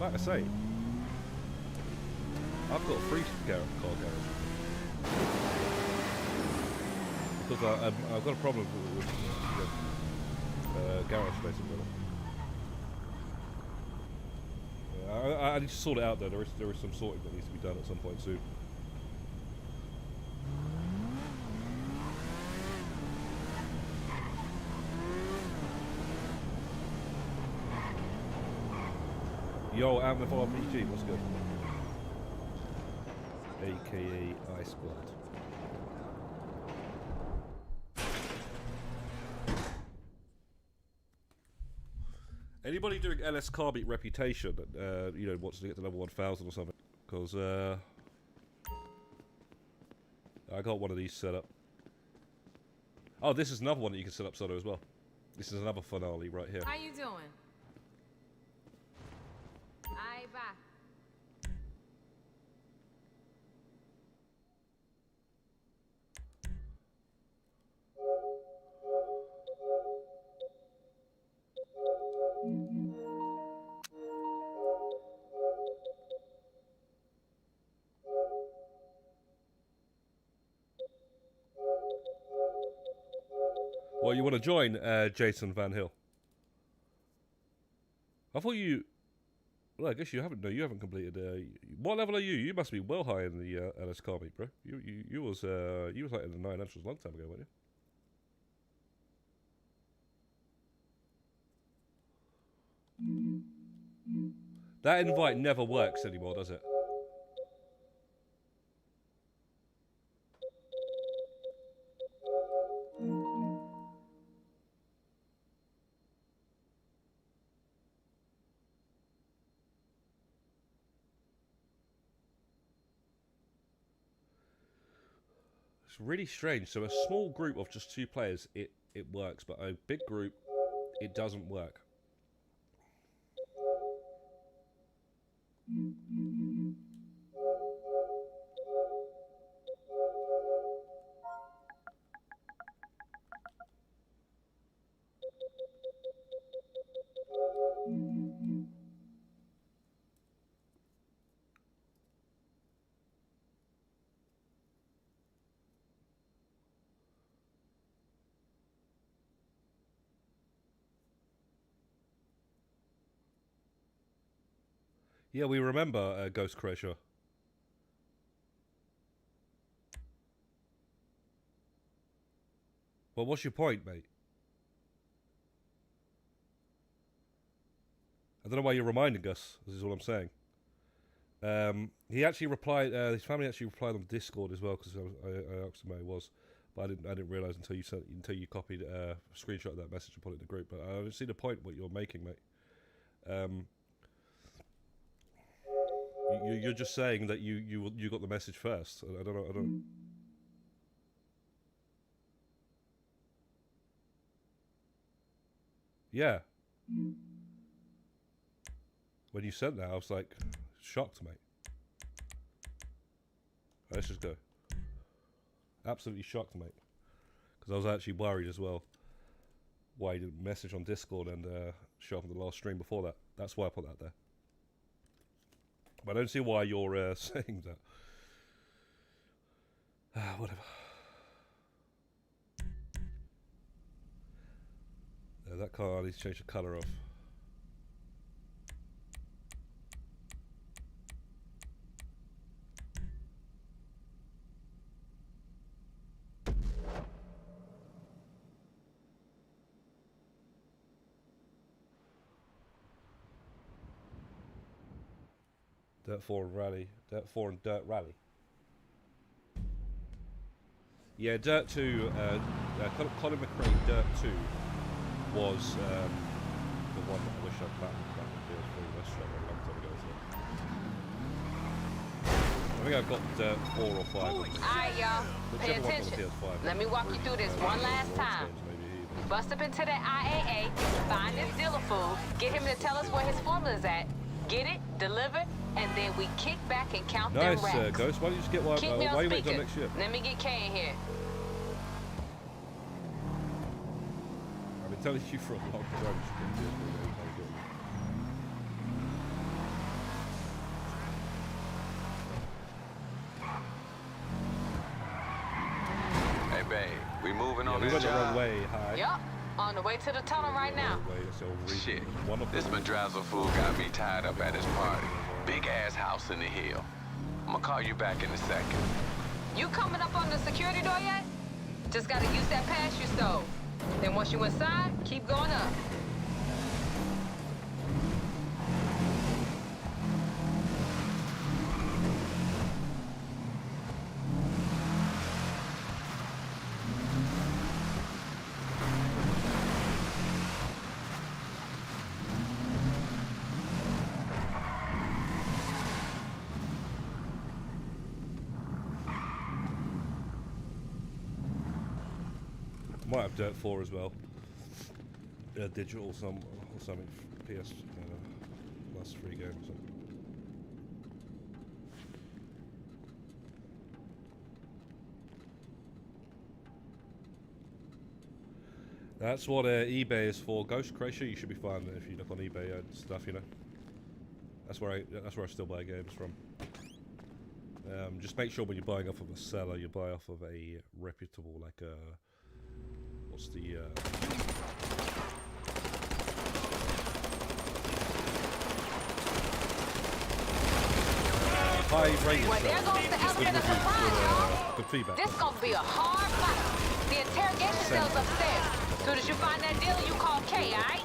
Like I say, I've got a free car garage. Because I've got a problem with garage space in the I need to sort it out though. There is some sorting that needs to be done at some point soon. Yo, Amif RPG, what's good? AKA Ice Blood. Anybody doing LS Carbite reputation that you know, wants to get to level 1000 or something? Because I got one of these set up. Oh, this is another one that you can set up solo as well. This is another finale right here. How you doing? Aye, bye. Well, you want to join Jason Van Hill? I thought you. Well, I guess you haven't. No, you haven't completed. What level are you? You must be well high in the LS Carbite, bro. You was like in the 900s a long time ago, weren't you? That invite never works anymore, does it? It's really strange. So a small group of just 2 players, it works, but a big group, it doesn't work. Yeah, we remember Ghost Croatia. Well, what's your point, mate? I don't know why you're reminding us. This is all I'm saying. He actually replied. His family actually replied on Discord as well because I asked him where he was, but I didn't realize until you copied a screenshot of that message and put it in the group. But I don't see the point what you're making, mate. You're just saying that you got the message first. I don't know. Yeah. When you said that, I was like shocked, mate. Let's just go. Absolutely shocked, mate. Because I was actually worried as well why you didn't message on Discord and show up on the last stream before that. That's why I put that there. But I don't see why you're saying that. Whatever. That car needs to change the colour of. Dirt 4 and Rally. Dirt 4 and Dirt Rally. Yeah, Dirt 2, Colin McRae Dirt 2 was the one that I wish I'd back in PS3. Let's show a long time ago, isn't it? I think I've got Dirt 4 or 5. Alright, y'all. Pay attention. Let me walk you through this one last time. Bust up into the IAA, find this dealer fool, get him to tell us where his formula's at, get it, deliver, and then we kick back and count them racks. Nice, Ghost. Why don't you just get one? Keep me on why you wait till speaker. next year? Let me get Kay in here. I've been telling you for a long time. Hey, babe, we moving on We this went the wrong job? way. Hi. Yup, on the way to the tunnel right now. Shit, this Madrazo fool got me tied up at his party. Big ass house in the hill. I'm gonna call you back in a second. You coming up on the security door yet? Just gotta use that pass you stole. Then once you inside, keep going up. Might have Dirt 4 as well. Digital or something. PS plus free game or something. That's what eBay is for. Ghost Crusher, you should be fine if you look on eBay and stuff, you know. That's where I still buy games from. Just make sure when you're buying off of a seller, you buy off of a reputable, like what's the high rated Well, there goes the element of surprise, y'all. good feedback. This gonna be a hard fight. The interrogation cell's upstairs. Soon as you find that dealer, you call Kay, alright?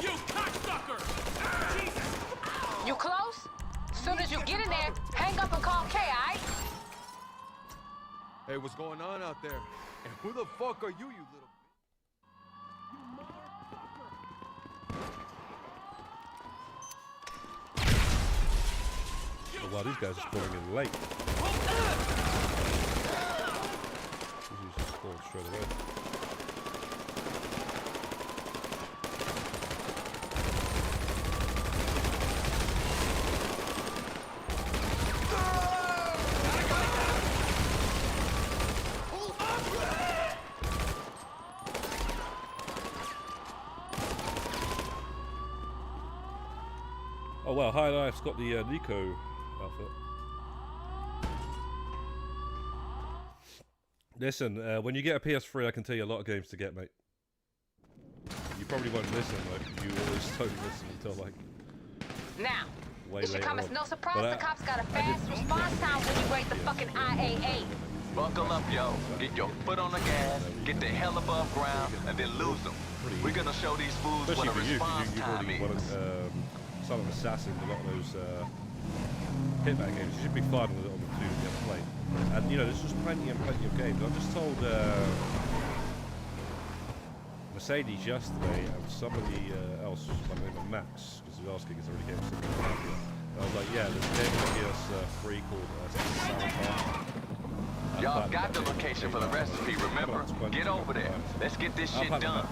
You cocksucker! Jesus! You close? Soon as you get in there, hang up and call Kay, alright? Hey, what's going on out there? And who the fuck are you little... Oh, wow, these guys are scoring in late. These just scoring straight away. Oh wow, High Life's got the Nico outfit. Listen, when you get a PS3, I can tell you a lot of games to get, mate. You probably won't listen, like, you always don't listen until, like, Now, way it should later come as on. no surprise But the cops got a fast response time when you break the fucking IAA. Buckle up, yo. Get your foot on the gas, get the hell above ground, and then lose them. pretty We're easy. gonna show these fools what Especially a for you, response because you've time already is. Son of Assassin, a lot of those hitman games. You should be fine with it on the 2 you ever played. And you know, there's just plenty and plenty of games. I just told Mercedes yesterday and somebody else, my name was Max, because he was asking is there any games that are happy. And I was like, yeah, there's a game on PS3 called Y'all got the location for the recipe, remember? Get over there. Let's get this shit done.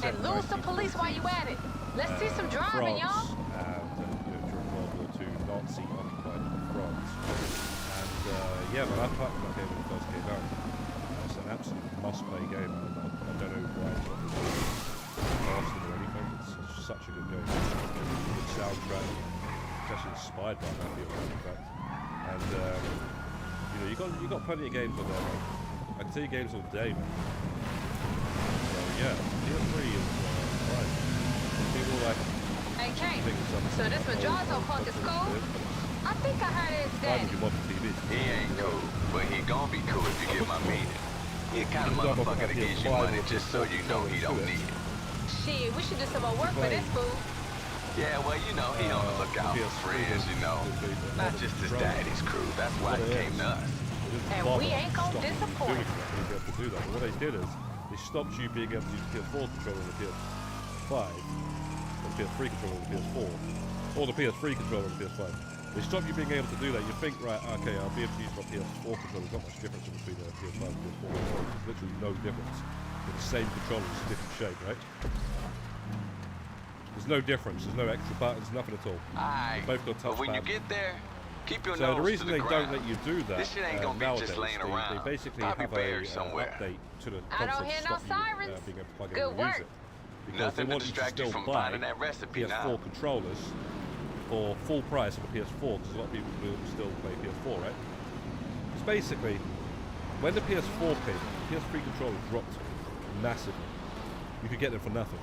And lose some police while you at it. Let's see some driving, y'all. And you know, during World War II, Nazi occupied France. And yeah, but I played that game when it first came out. It's an absolute must-play game. I don't know why it's not Austin or anything. It's such a good game. Good soundtrack. It's actually inspired by that film, in fact. And you know, you got plenty of games on there, man. I can tell you games all day, man. So yeah, PS3 is fine. People like. Hey, Kay, so this Madrazo punk is cool? I think I heard it's Why daddy. would you want the TV? He ain't cool, but he gon' be cool if you get my meaning. He the kind of motherfucker that gives you money just so you know he don't need it. Shit, we should do some more work for this fool. Yeah, well, you know, he on the lookout for friends, you know. Not just his daddy's crew. That's why he came to us. And we ain't gonna disappoint. To do that. But what they did is they stopped you being able to use the PS4 controller on the PS5, or the PS3 controller on the PS4, or the PS3 controller on the PS5. They stopped you being able to do that. You think, right, okay, I'll be able to use my PS4 controller. There's not much difference between the PS5 and PS4 controller. There's literally no difference. They're the same controller, just a different shape, right? There's no difference. There's no extra buttons, nothing at all. Alright, Both got but when you touchpad. get there, keep your So nose the reason to the they ground. don't let you do that This shit ain't gonna be nowadays, just laying they around. basically Probably have buried a somewhere. update to the I don't console hear to no stop sirens. you being able to plug in Good and use work. it. Because Nothing they to want distract you you to from still buy finding that recipe PS4 now. controllers for full price of a PS4, because a lot of people will still play PS4, right? Because basically, when the PS4 came, the PS3 controller dropped massively. You could get them for nothing.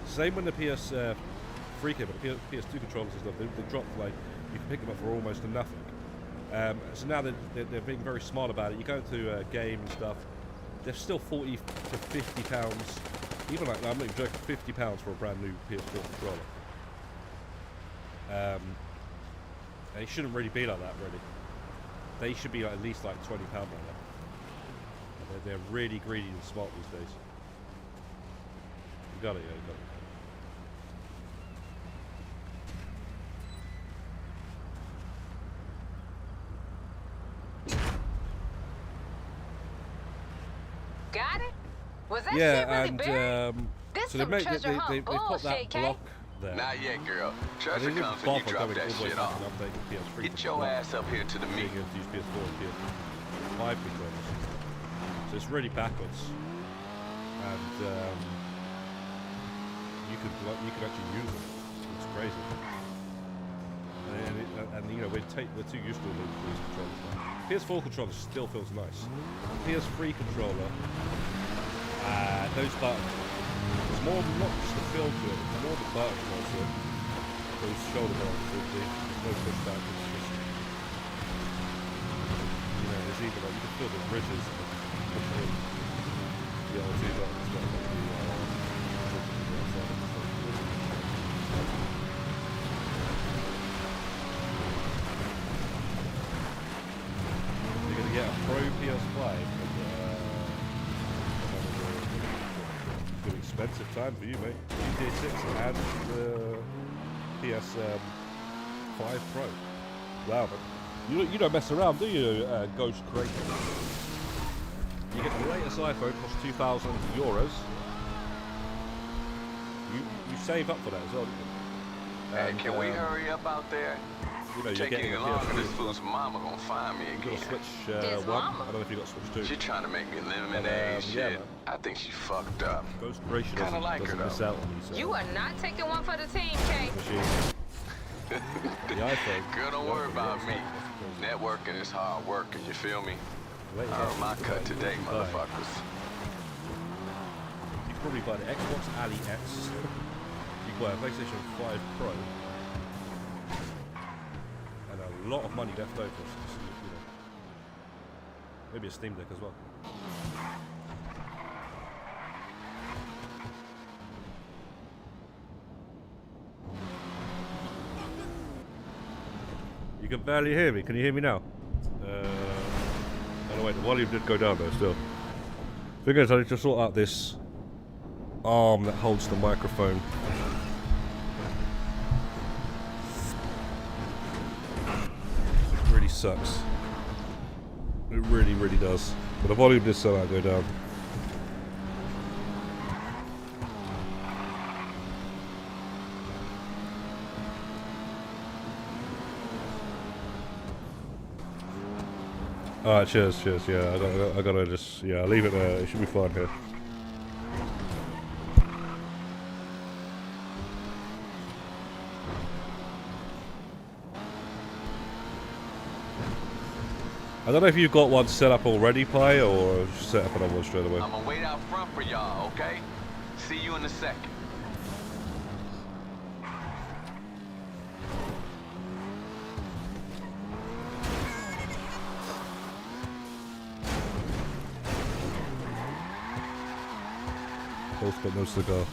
Same when the PS3 came, but the PS2 controllers and stuff, they dropped like, you can pick them up for almost nothing. So now they're being very smart about it. You go into a game and stuff, they're still 40 to 50 pounds. Even like, I'm not even joking, 50 pounds for a brand new PS4 controller. And it shouldn't really be like that, really. They should be like at least like £20 like that. They're really greedy and smart these days. You got it, yeah, you got it. Got it? Was that Yeah, shit really and buried? This so they some make treasure hunt they put bullshit, that Kay. block there. Not yet, girl. They Treasure didn't comes when you bother drop going that all the way shit back off. and updating PS3 Get to your block ass up here to the being meet. able to use PS4 and PS5 controllers. So it's really backwards. And you could actually use it. It's crazy. And you know, we're too used to these controllers now. PS4 controller still feels nice. PS3 controller, those buttons. It's more not just the feel to it, it's more the buttons also. Those shoulder buttons, there's no pushback, it's just, you know, there's even like, you can feel the ridges of pushing in the L2 buttons, but like the you're going to get a Pro PS5 and good expensive time for you, mate. GTA 6 and the PS5 Pro. Wow, man. You don't mess around, do you, Ghost Creator? You get the latest iPhone, costs €2,000. You save up for that as well, don't you? Hey, And, can we hurry up out there? You know, you're Taking getting it a long, PS3 this as fool's mama gonna find me You've got again. a Switch His 1. mama? I don't know if you got Switch 2. She trying to make me lemonade yeah, shit. man. I think she fucked up. Ghost Creation Kinda doesn't, like her, doesn't miss though. out on these. You are not taking one for the team, Kay. Machines. The iPhone. Girl, don't the worry iPhone, about yeah, me. it's crazy. Networking is hard working, you feel me? The latest I earned my iPhone cut you today, can buy. motherfuckers. You can probably buy the Xbox Ali X. You can buy a PlayStation 5 Pro. And a lot of money left over. So just, you know, maybe a Steam Deck as well. can barely hear me. Can you hear me now? Oh no, wait, the volume did go down though still. Thing is, I need to sort out this arm that holds the microphone. It really sucks. It really, really does. But the volume did somehow go down. Alright, cheers. Yeah, I gotta just, yeah, I'll leave it there. It should be fine here. I don't know if you've got one set up already, Pi, or just set up another one straight away. I'm gonna wait out front for y'all, okay? See you in a second. Both but no cigar.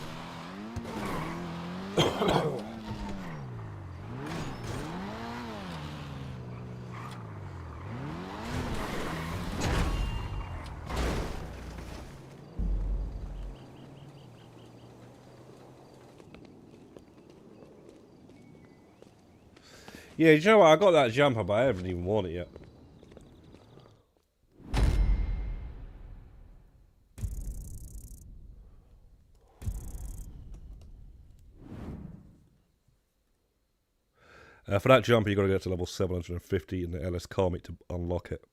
Yeah, you know what? I got that jumper, but I haven't even worn it yet. For that jumper, you got to get to level 750 in the LSCM to unlock it.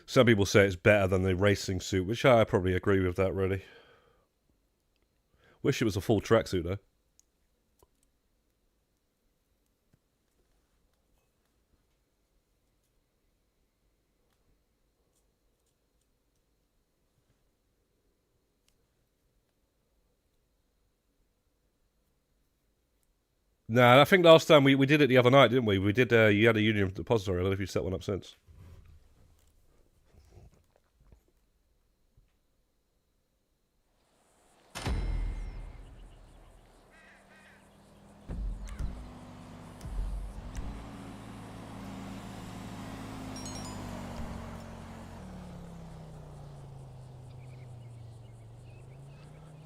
Some people say it's better than the racing suit, which I probably agree with that, really. Wish it was a full tracksuit, though. Nah, I think last time we did it the other night, didn't we? We did, you had a Union depository. I don't know if you set one up since.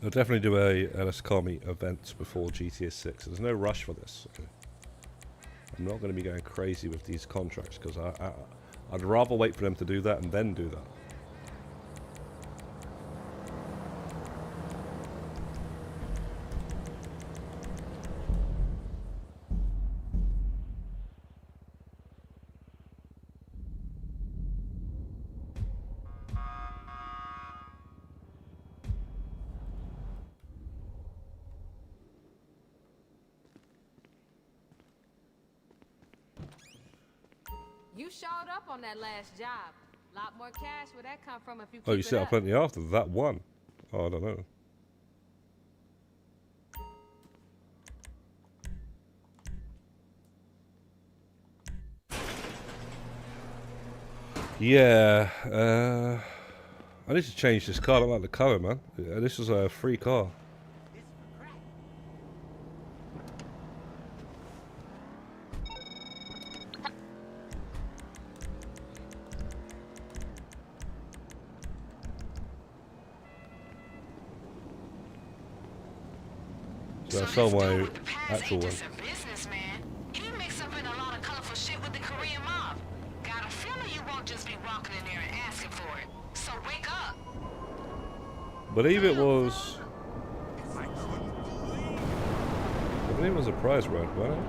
I'll definitely do a LSCM event before GTA 6. There's no rush for this. Okay. I'm not going to be going crazy with these contracts because I'd rather wait for them to do that and then do that. You showed up on that last job. A lot more cash where that come from if you keep Oh, you set up plenty after that one? Oh, I don't know. Yeah, I need to change this car. I don't like the colour, man. This is a free car. So I sold my actual one. He mixed up in a lot of colorful shit with the Korean mob. Got a feeling you won't just be walking in there and asking for it. So wake up. Believe it was. I believe it was a prize round, wasn't it?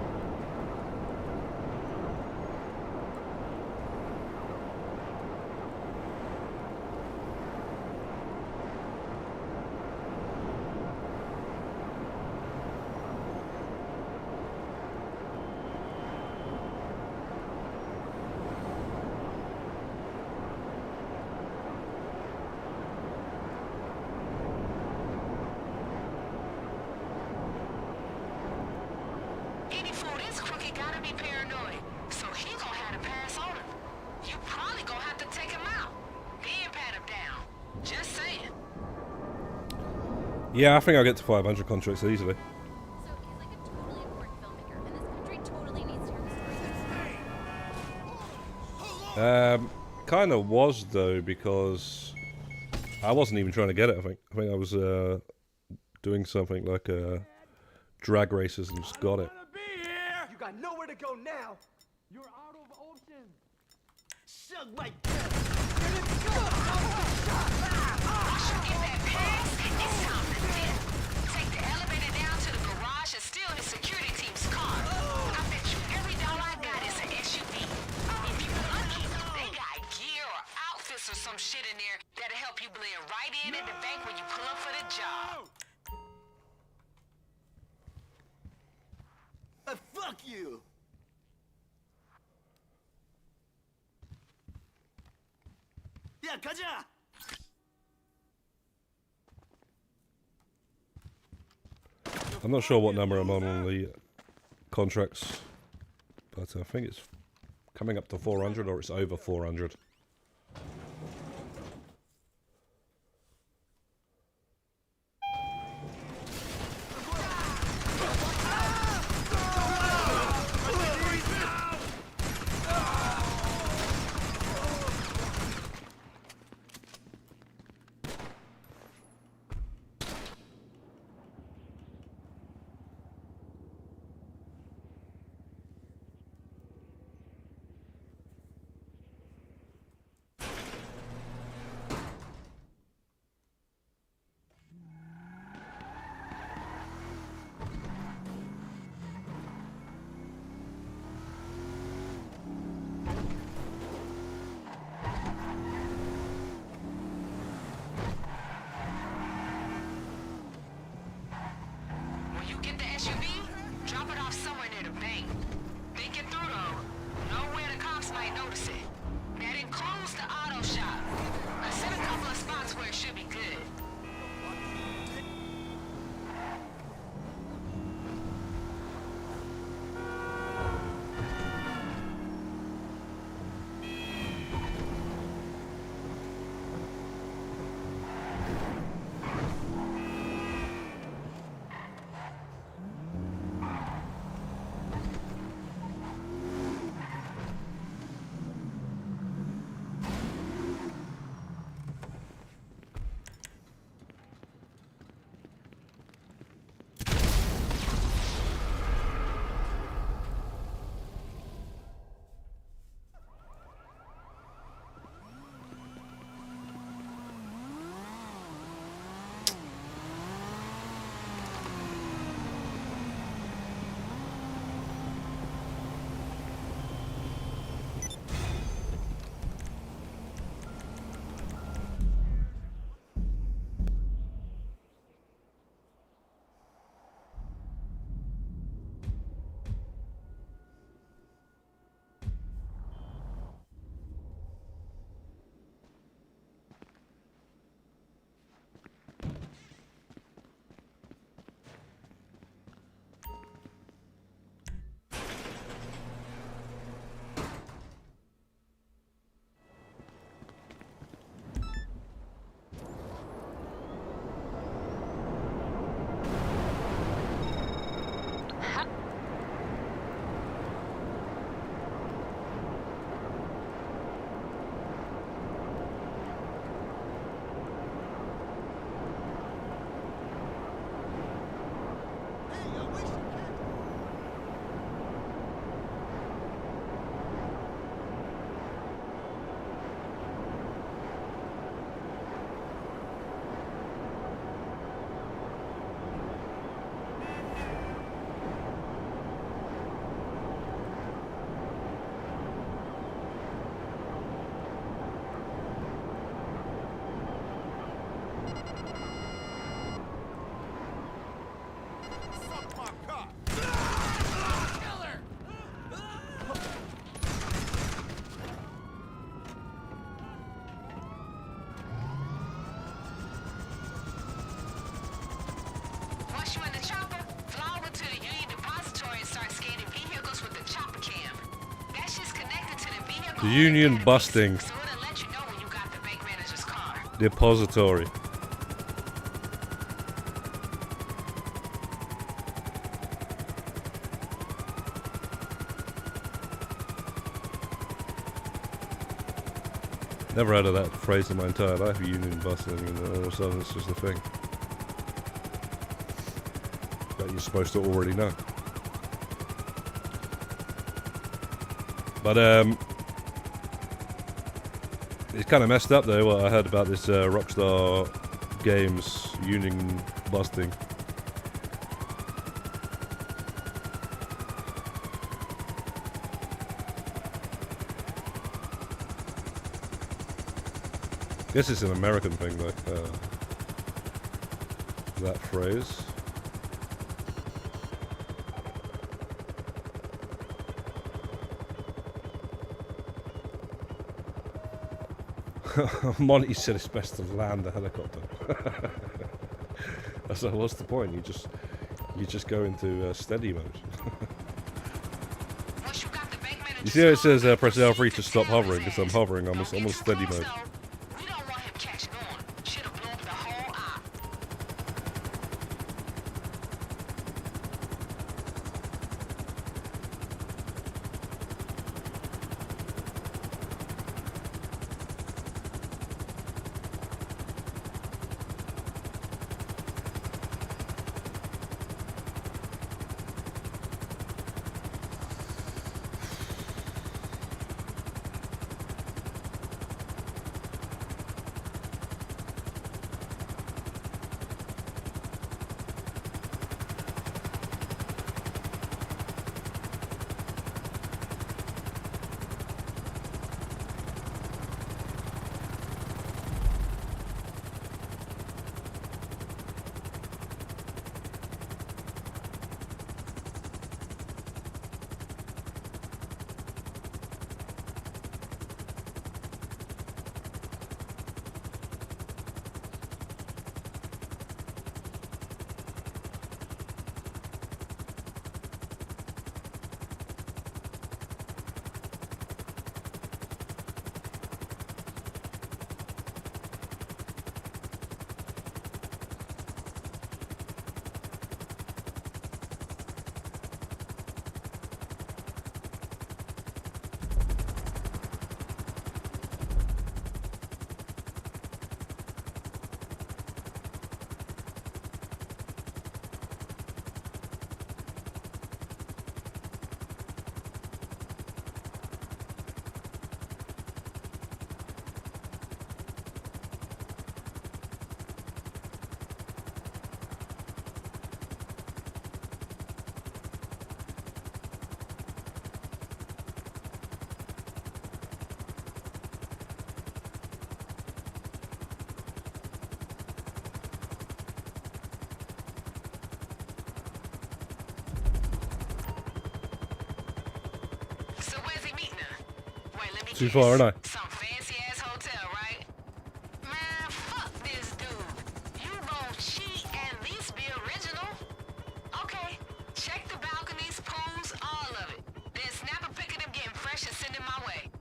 Yeah, I think I'll get to 500 contracts easily. Kind of was though, because I wasn't even trying to get it. I think I was doing something like drag races and just got it. You got nowhere to go now. You're out of options. Shug my death. Once you get that pass, it's time to dip. Take the elevator down to the garage and steal his security team's car. I bet you every dollar I got is an SUV. If you're lucky, they got gear or outfits or some shit in there that'll help you blend right in at the bank when you pull up for the job. Fuck you. Yeah, Gazza. I'm not sure what number I'm on the contracts, but I think it's coming up to 400 or it's over 400. The Union Busting Depository. Never heard of that phrase in my entire life, union busting, and all of a sudden it's just a thing that you're supposed to already know. But it's kind of messed up though, what I heard about this Rockstar Games union busting. I guess it's an American thing, like that phrase. Monty said it's best to land the helicopter. I said, what's the point? You just go into steady mode. You see how it says press L3 to stop hovering? Because I'm hovering, I'm on steady mode. Too far, aren't I? Some fancy ass hotel, right? Man, fuck this dude. You gon' cheat and at least be original? Okay, check the balconies, pools, all of it. Then snap a pic of them getting fresh and send it my way.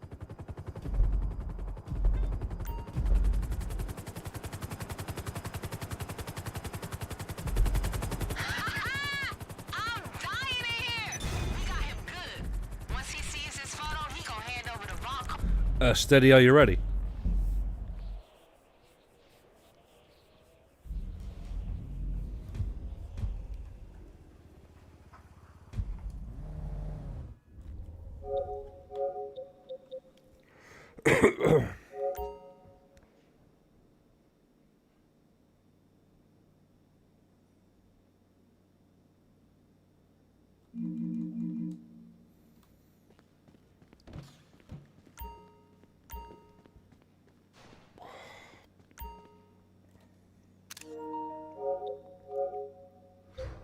I'm dying in here. We got him good. Once he sees his photo, he gon' hand over the vault. Steady, are you ready?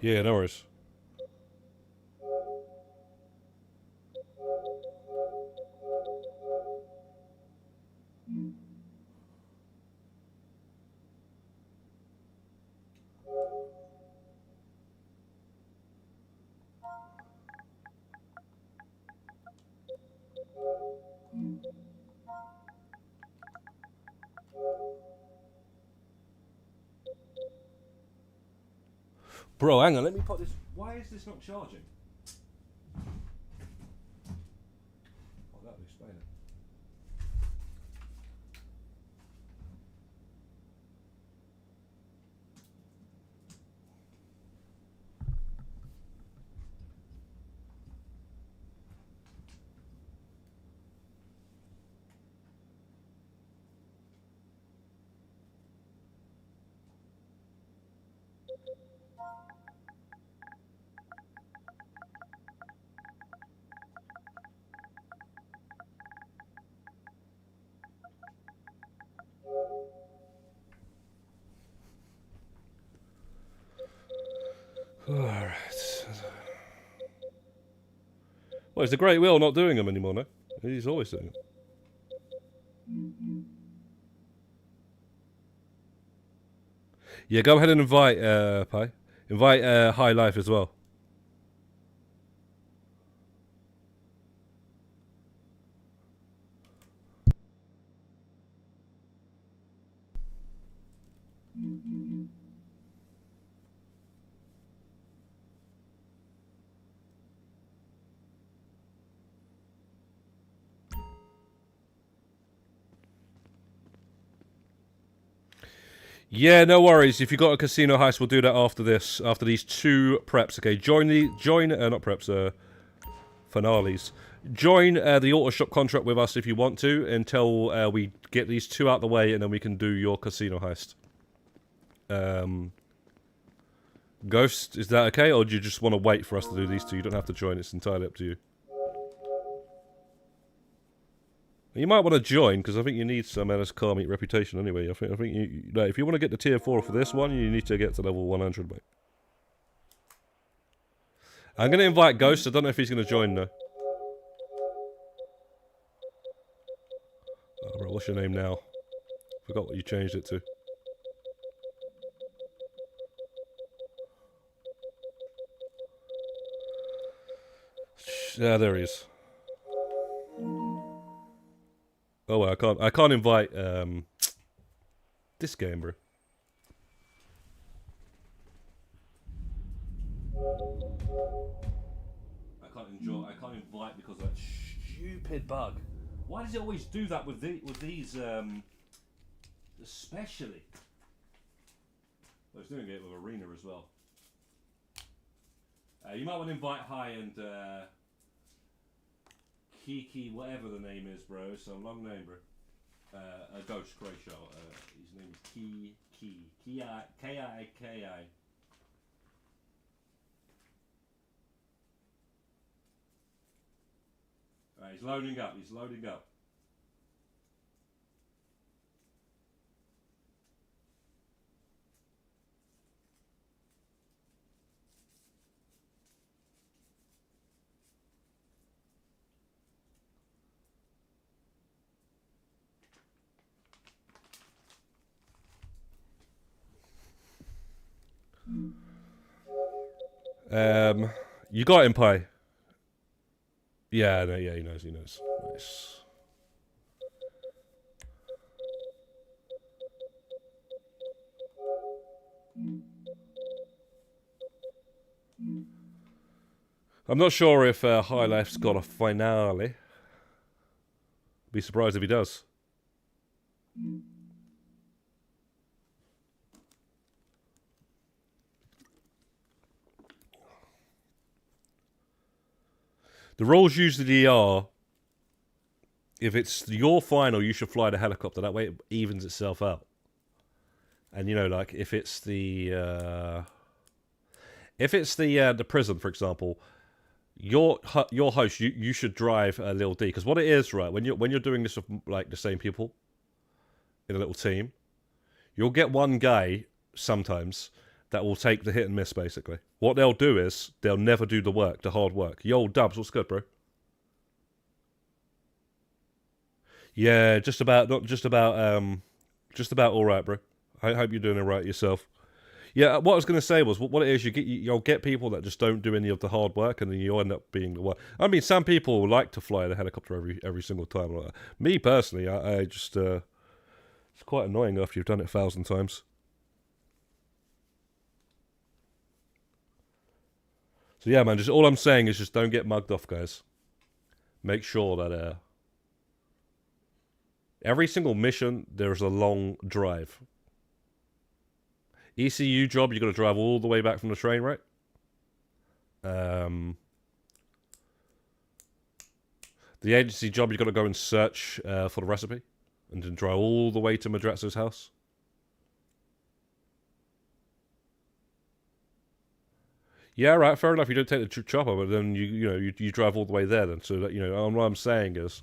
Yeah, no worries. Bro, hang on, let me put this. Why is this not charging? Oh, that'll explain it. Well, it's the Great Wheel not doing them anymore, no? He's always doing them. Yeah, go ahead and invite, Pi. Invite High Life as well. Yeah, no worries. If you got a casino heist, we'll do that after this. After these 2 preps, okay? Not preps, finales. Join the auto shop contract with us if you want to until we get these 2 out the way, and then we can do your casino heist. Ghost, is that okay, or do you just want to wait for us to do these 2? You don't have to join. It's entirely up to you. You might want to join, because I think you need some LS meet reputation anyway. I think you, like, if you want to get the tier 4 for this one, you need to get to level 100, mate. I'm going to invite Ghost. I don't know if he's going to join, though. Oh, bro, what's your name now? Forgot what you changed it to. Yeah, there he is. Oh well, I can't invite this game, bro. I can't invite because of that stupid bug. Why does it always do that with these especially? I was doing it with Arena as well. You might want to invite High and Kiki, whatever the name is, bro. It's a long name, bro. A Ghost Croatia. His name is K-I-K-I. Alright, he's loading up. He's loading up. You got him, Pi. Yeah, no, yeah, he knows. Nice. I'm not sure if High Life's got a finale. Be surprised if he does. The rules usually are, if it's your final, you should fly the helicopter. That way it evens itself out. And you know, like if it's the prison, for example, your host, you should drive a little D, because what it is, right, when you're doing this with like the same people in a little team, you'll get one guy sometimes that will take the hit and miss, basically. What they'll do is, they'll never do the work, the hard work. Yo, Dubs, what's good, bro? Yeah, just about alright, bro. I hope you're doing it right yourself. Yeah, what I was going to say was, what it is, you'll get people that just don't do any of the hard work, and then you end up being the one. I mean, some people like to fly the helicopter every single time. Me, personally, I just... it's quite annoying after you've done it 1,000 times. So yeah, man, just all I'm saying is just don't get mugged off, guys. Make sure that every single mission, there's a long drive. ECU job, you got to drive all the way back from the train, right? The agency job, you got to go and search for the recipe, and then drive all the way to Madrazo's house. Yeah, right, fair enough. You don't take the chopper, but then you drive all the way there. Then, so that what I'm saying is,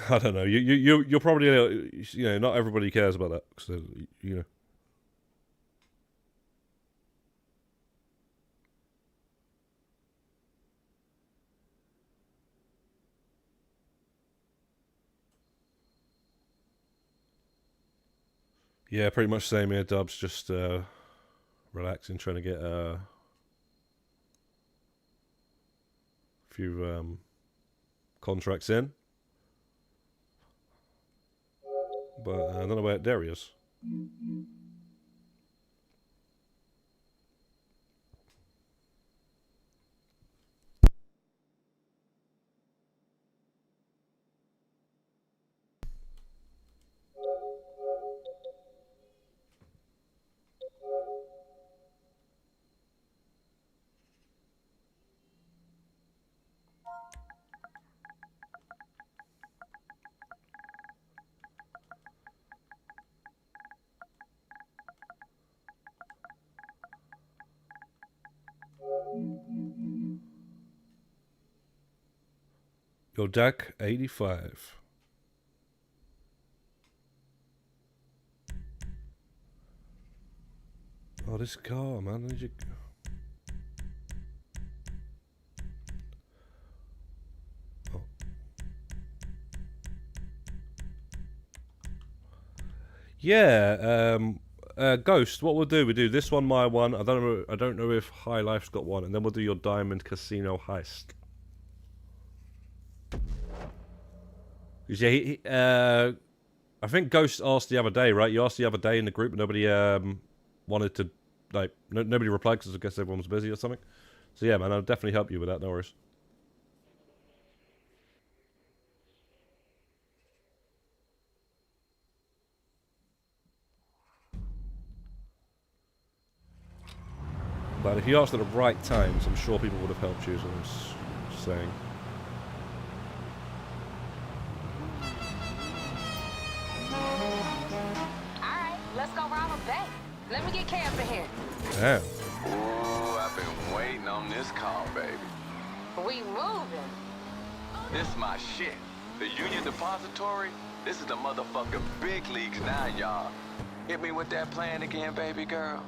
I don't know. You're probably not everybody cares about that. So, Yeah, pretty much same here, Dubs. Just relaxing, trying to get a few contracts in. But I don't know where there he is. Your deck 85. Oh, this car, man. Did you... Oh. Yeah, Ghost, what we'll do, we do this one, my one. I don't know if High Life's got one, and then we'll do your Diamond Casino Heist. Yeah, I think Ghost asked the other day, right? You asked the other day in the group, but nobody wanted to, like, nobody replied because I guess everyone was busy or something. So yeah, man, I'll definitely help you with that, no worries. But if you asked at the right times, I'm sure people would have helped you, as I was saying. Let's go round the bank. Let me get Kay up in here. Damn. Ooh, I've been waiting on this call, baby. We moving. This my shit. The Union Depository, this is the motherfucking big leagues now, y'all. Hit me with that plan again, baby girl.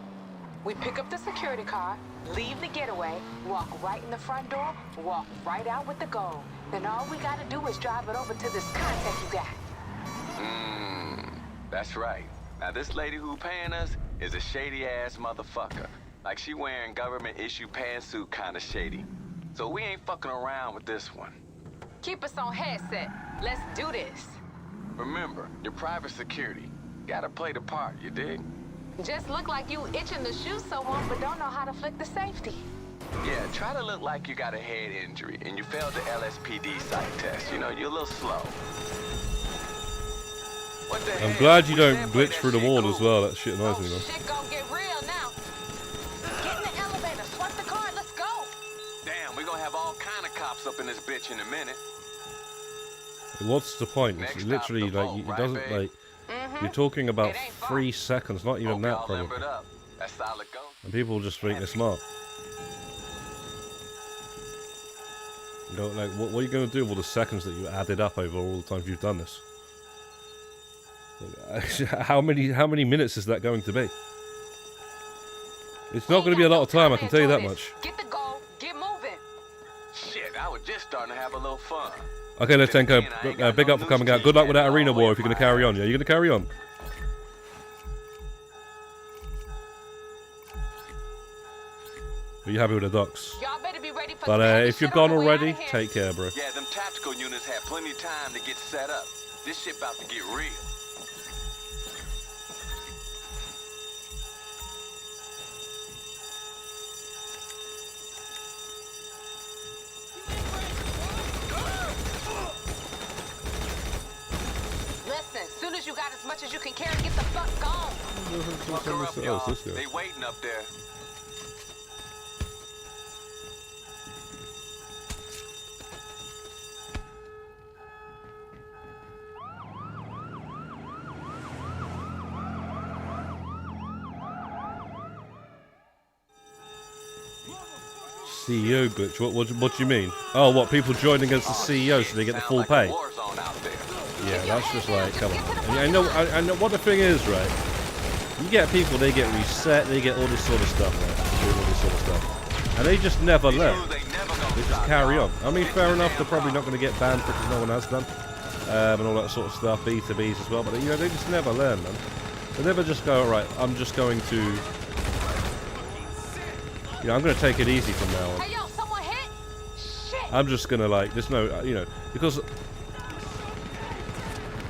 We pick up the security car, leave the getaway, walk right in the front door, walk right out with the gold. Then all we gotta do is drive it over to this contact you got. That's right. Now this lady who paying us is a shady-ass motherfucker. Like she wearing government-issue pantsuit kinda shady. So we ain't fucking around with this one. Keep us on headset. Let's do this. Remember, your private security. Gotta play the part, you dig? Just look like you itching to shoot someone but don't know how to flick the safety. Yeah, try to look like you got a head injury and you failed the LSPD psych test. You know, you're a little slow. What the hell? I'm glad you don't glitch through the wall as well. That shit annoys me, man. Shit gonna get real now. Get in the elevator, swipe the card, let's go. Damn, we're gonna have all kind of cops up in this bitch in a minute. What's the point? It's literally like it doesn't like. You're talking about 3 seconds, not even that probably. That's solid go. And people just think they're smart. You know, like what are you going to do with all the seconds that you added up over all the times you've done this? How many minutes is that going to be? It's not going to be a lot of time, I can tell you that much. Get the goal, get moving. Shit, I was just starting to have a little fun. Okay, let's go. Big up for coming out. Good luck with that arena war if you're going to carry on. Yeah, you're going to carry on. Are you happy with the docks? Y'all better be ready for but if you're gone already, take care, bro. Yeah, them tactical units had plenty of time to get set up. This shit about to get real. As soon as you got as much as you can carry, get the fuck gone. Fuck her up, y'all. They waiting up there. CEO glitch. What do you mean? Oh, what, people join against the CEO so they get the full pay? Yeah, that's just like, come on. And I know what the thing is, right? You get people, they get reset, they get all this sort of stuff, right? Doing all this sort of stuff. And they just never learn. They just carry on. I mean, fair enough, they're probably not going to get banned because no one has done. And all that sort of stuff, B2Bs as well. But, you know, they just never learn, man. They never just go, right, I'm just going to... You know, I'm going to take it easy from now on. Hey, yo, someone hit? Shit. I'm just going to, like, there's no, you know, because...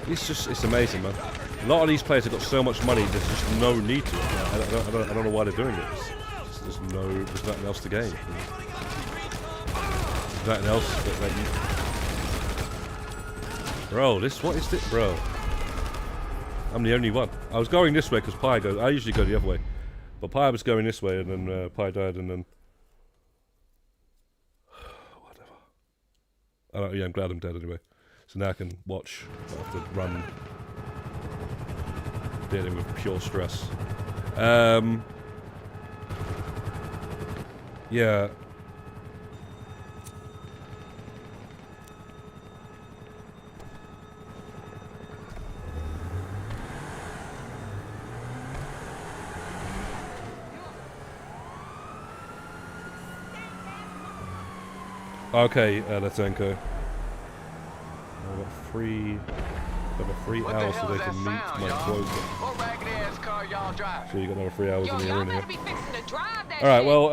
It's amazing, man. A lot of these players have got so much money, there's just no need to. I don't know why they're doing it. There's nothing else to gain. There's nothing else that you... Bro, what is this, bro? I'm the only one. I was going this way because Pi goes. I usually go the other way, but Pi was going this way, and then Pi died, and then whatever. Yeah, I'm glad I'm dead anyway. So now I can watch. I don't have to run, dealing with pure stress. Yeah. Okay, Latenko. I've got 3 hours so they can meet my quota. What ragged ass car y'all drive? So you got another 3 hours in the arena here. Be fixing to drive that Alright, shit. well,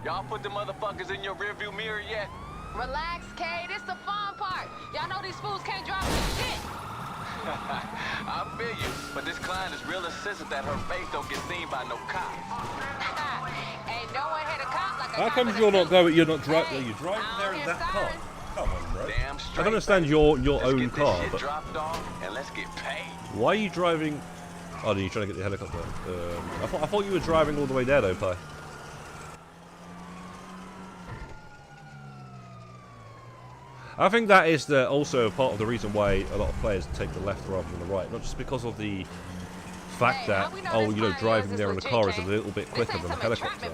Y'all put the motherfuckers in your rearview mirror yet? Relax, Kay. This the fun part. Y'all know these fools can't drive for shit. I feel you, but this client is real insistent that her face don't get seen by no cops. Ain't no one hit a cop like a how cop come in you're a not suit. going? You're not driving. Hey, You're driving I there don't in hear that car. sirens. Come on, bro. Damn straight. I can understand your Let's own get car, this shit but dropped off and let's get paid. why are you driving? Oh, no, you're trying to get the helicopter. I thought you were driving all the way there, though, Pi. I think that is also part of the reason why a lot of players take the left rather than the right. Not just because of the fact that, driving there in the car is a little bit quicker than the helicopter.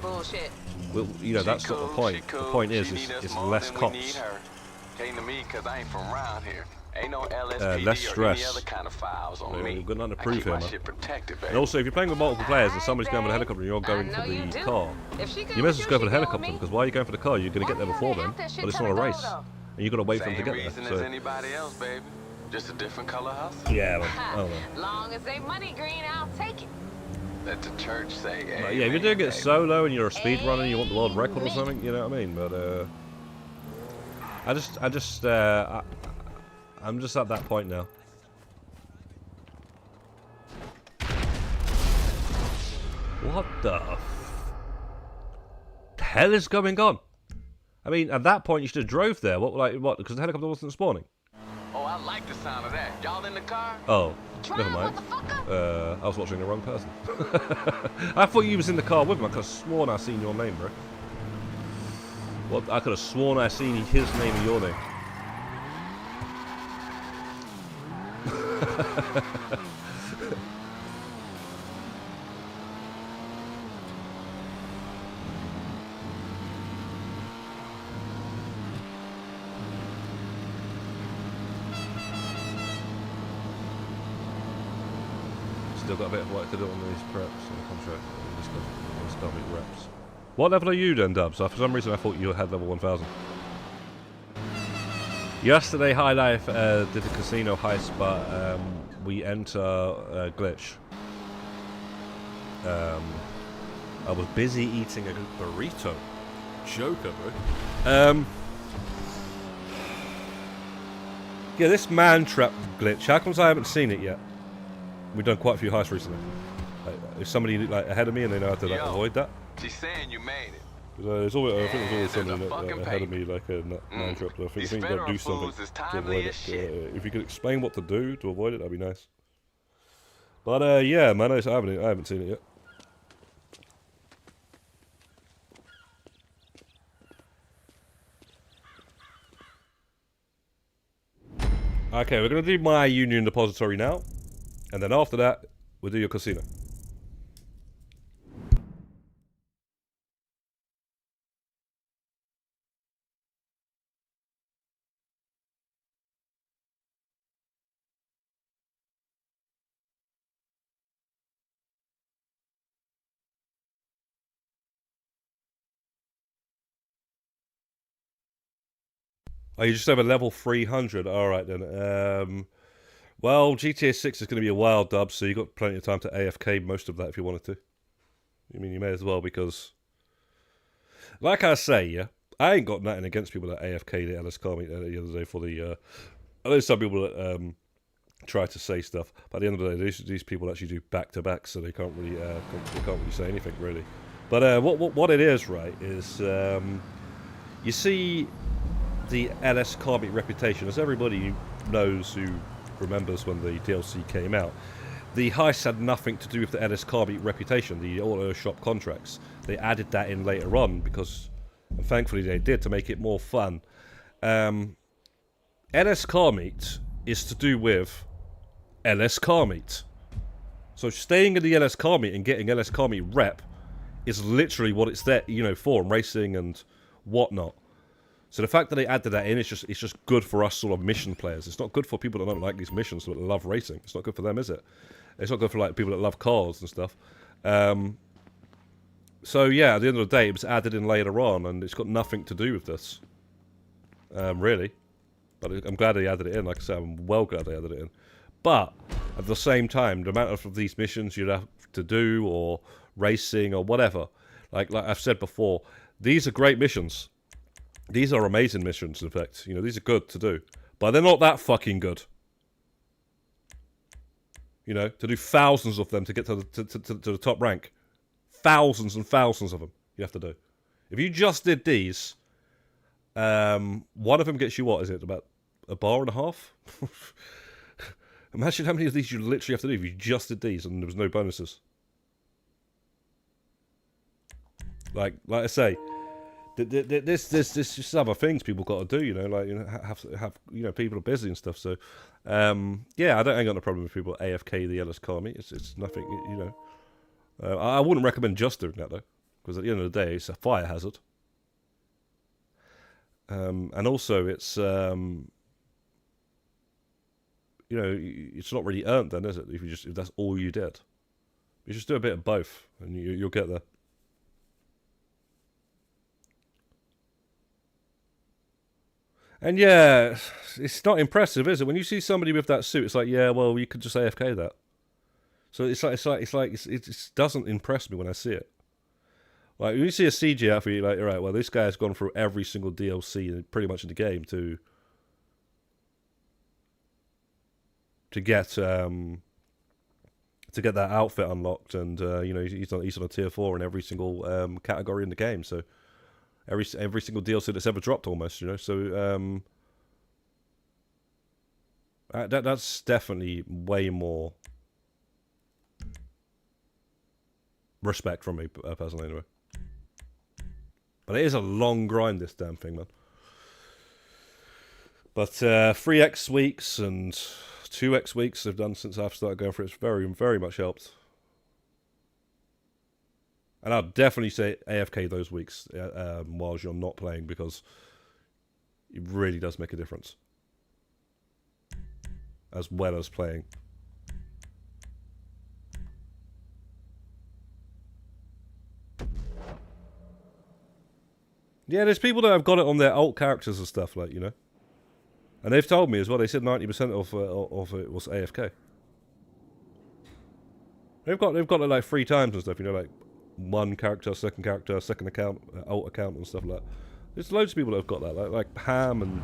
Well, you know, that's not the point. The point is it's less cops. Came to me because I ain't from around here. Ain't no LSPD less or stress. any other kind of files on Yeah, me. you've got nothing to I prove keep here, my man. shit protected, baby. And also, if you're playing with multiple players and somebody's going for the helicopter and you're going for the car, you may as well go for the helicopter, because why are you going for the car? You're going to get there before them, but it's not a race. And you've got to wait for them to Same get reason there. as So. anybody else, baby. Just a different color hustle. Yeah, well, I don't know. Long as they money green, I'll take it. Let the church say, hey, But yeah, if you're doing it solo and you're a speedrunner and you want the world record or something, you know what I mean? But I'm just at that point now. What the hell is going on? I mean, at that point you should have drove there. What? Because the helicopter wasn't spawning. Oh, I like the sound of that. Y'all in the car? Oh, never mind. I was watching the wrong person. I thought you was in the car with him. I could have sworn I seen your name, bro. Well, I could have sworn I seen his name and your name. Still got a bit of work to do on these preps and the contract. Just got me reps. What level are you then, Dubs? For some reason I thought you had level 1000. Yesterday, High Life did a casino heist, but we enter glitch. I was busy eating a burrito. Joker, bro. Yeah, this man trap glitch. How comes I haven't seen it yet? We've done quite a few heists recently. Like, is somebody like ahead of me and they know how to like avoid that? She's saying you made it. There's always, I think there's always Yeah, there's a somebody fucking ahead of me, like a man trap. I think These you've got to do federal something fools is to timely avoid as it. shit. If you could explain what to do to avoid it, that'd be nice. But yeah, man, I haven't seen it yet. Okay, we're going to do my Union Depository now. And then after that, we'll do your casino. Oh, you just have a level 300. All right then. Well, GTA 6 is going to be a wild dub, so you got plenty of time to AFK most of that if you wanted to. I mean, you may as well because, like I say, yeah, I ain't got nothing against people that AFK the LSCM the other day for the. I know some people that try to say stuff, but at the end of the day, these people actually do back to back, so they can't really say anything really. But what it is, right, is you see the LSCM reputation, as everybody knows who remembers when the DLC came out. The Heists had nothing to do with the LSCM reputation, the auto shop contracts. They added that in later on because, and thankfully they did, to make it more fun. LSCM is to do with LSCM. So staying in the LSCM and getting LSCM rep is literally what it's there, you know, for racing and whatnot. So the fact that they added that in is just good for us sort of mission players. It's not good for people that don't like these missions but love racing. It's not good for them, is it? It's not good for like people that love cars and stuff. So yeah, at the end of the day, it was added in later on, and it's got nothing to do with this, really. But I'm glad they added it in. Like I said, I'm well glad they added it in. But at the same time, the amount of these missions you'd have to do, or racing, or whatever, like I've said before, these are great missions. These are amazing missions, in fact. You know, these are good to do. But they're not that fucking good. You know, to do thousands of them to get to the top rank. Thousands and thousands of them you have to do. If you just did these, one of them gets you, what is it, about a bar and a half? Imagine how many of these you literally have to do if you just did these and there was no bonuses. Like I say, there's just other things people got to do, you know, like, you know, have you know, people are busy and stuff. So, yeah, I ain't got no problem with people AFK the LSCM. It's nothing, you know. I wouldn't recommend just doing that though, because at the end of the day, it's a fire hazard. And also, it's you know, it's not really earned then, is it? If that's all you did, you just do a bit of both, and you'll get there. And yeah, it's not impressive, is it? When you see somebody with that suit, it's like, yeah, well, you could just AFK that. So it doesn't impress me when I see it. Like, when you see a CG outfit, you're like, all right, well, this guy's gone through every single DLC pretty much in the game to get that outfit unlocked, and you know, he's on a tier 4 in every single category in the game. So every single DLC that's ever dropped, almost, you know. So that's definitely way more respect from me personally, anyway. But it is a long grind, this damn thing, man. But 3x weeks and 2x weeks I've done since I've started going for it. It's very, very much helped. And I'd definitely say AFK those weeks whilst you're not playing, because it really does make a difference. As well as playing. Yeah, there's people that have got it on their alt characters and stuff, like, you know. And they've told me as well, they said 90% of it was AFK. They've got it like 3 times and stuff, you know, like one character, second account, alt account and stuff like that. There's loads of people that have got that, like Ham and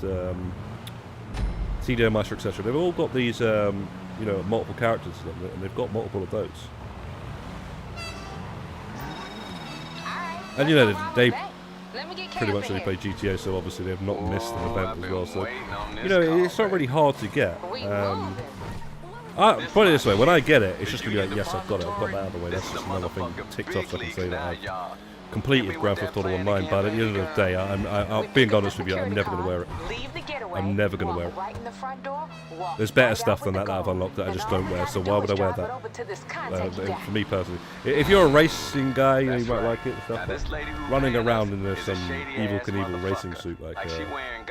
TDO Master, etc. They've all got these, you know, multiple characters, and they've got multiple of those. And you know, they pretty much only play GTA, so obviously they've not missed an event as well. So, you know, it's not really hard to get. Put it this way, when I get it, it's just going to be like, yes, I've got it, I've got that out of the way. That's just another thing ticked off, so I can say that I've completed Grand Theft Auto Online. But at the end of the day, I'm being honest with you, I'm never going to wear it. I'm never going to wear it. There's better stuff than that I've unlocked that I just don't wear, so why would I wear that? For me personally. If you're a racing guy, you know, you might like it and stuff, but running around in some Evel Knievel racing suit, like,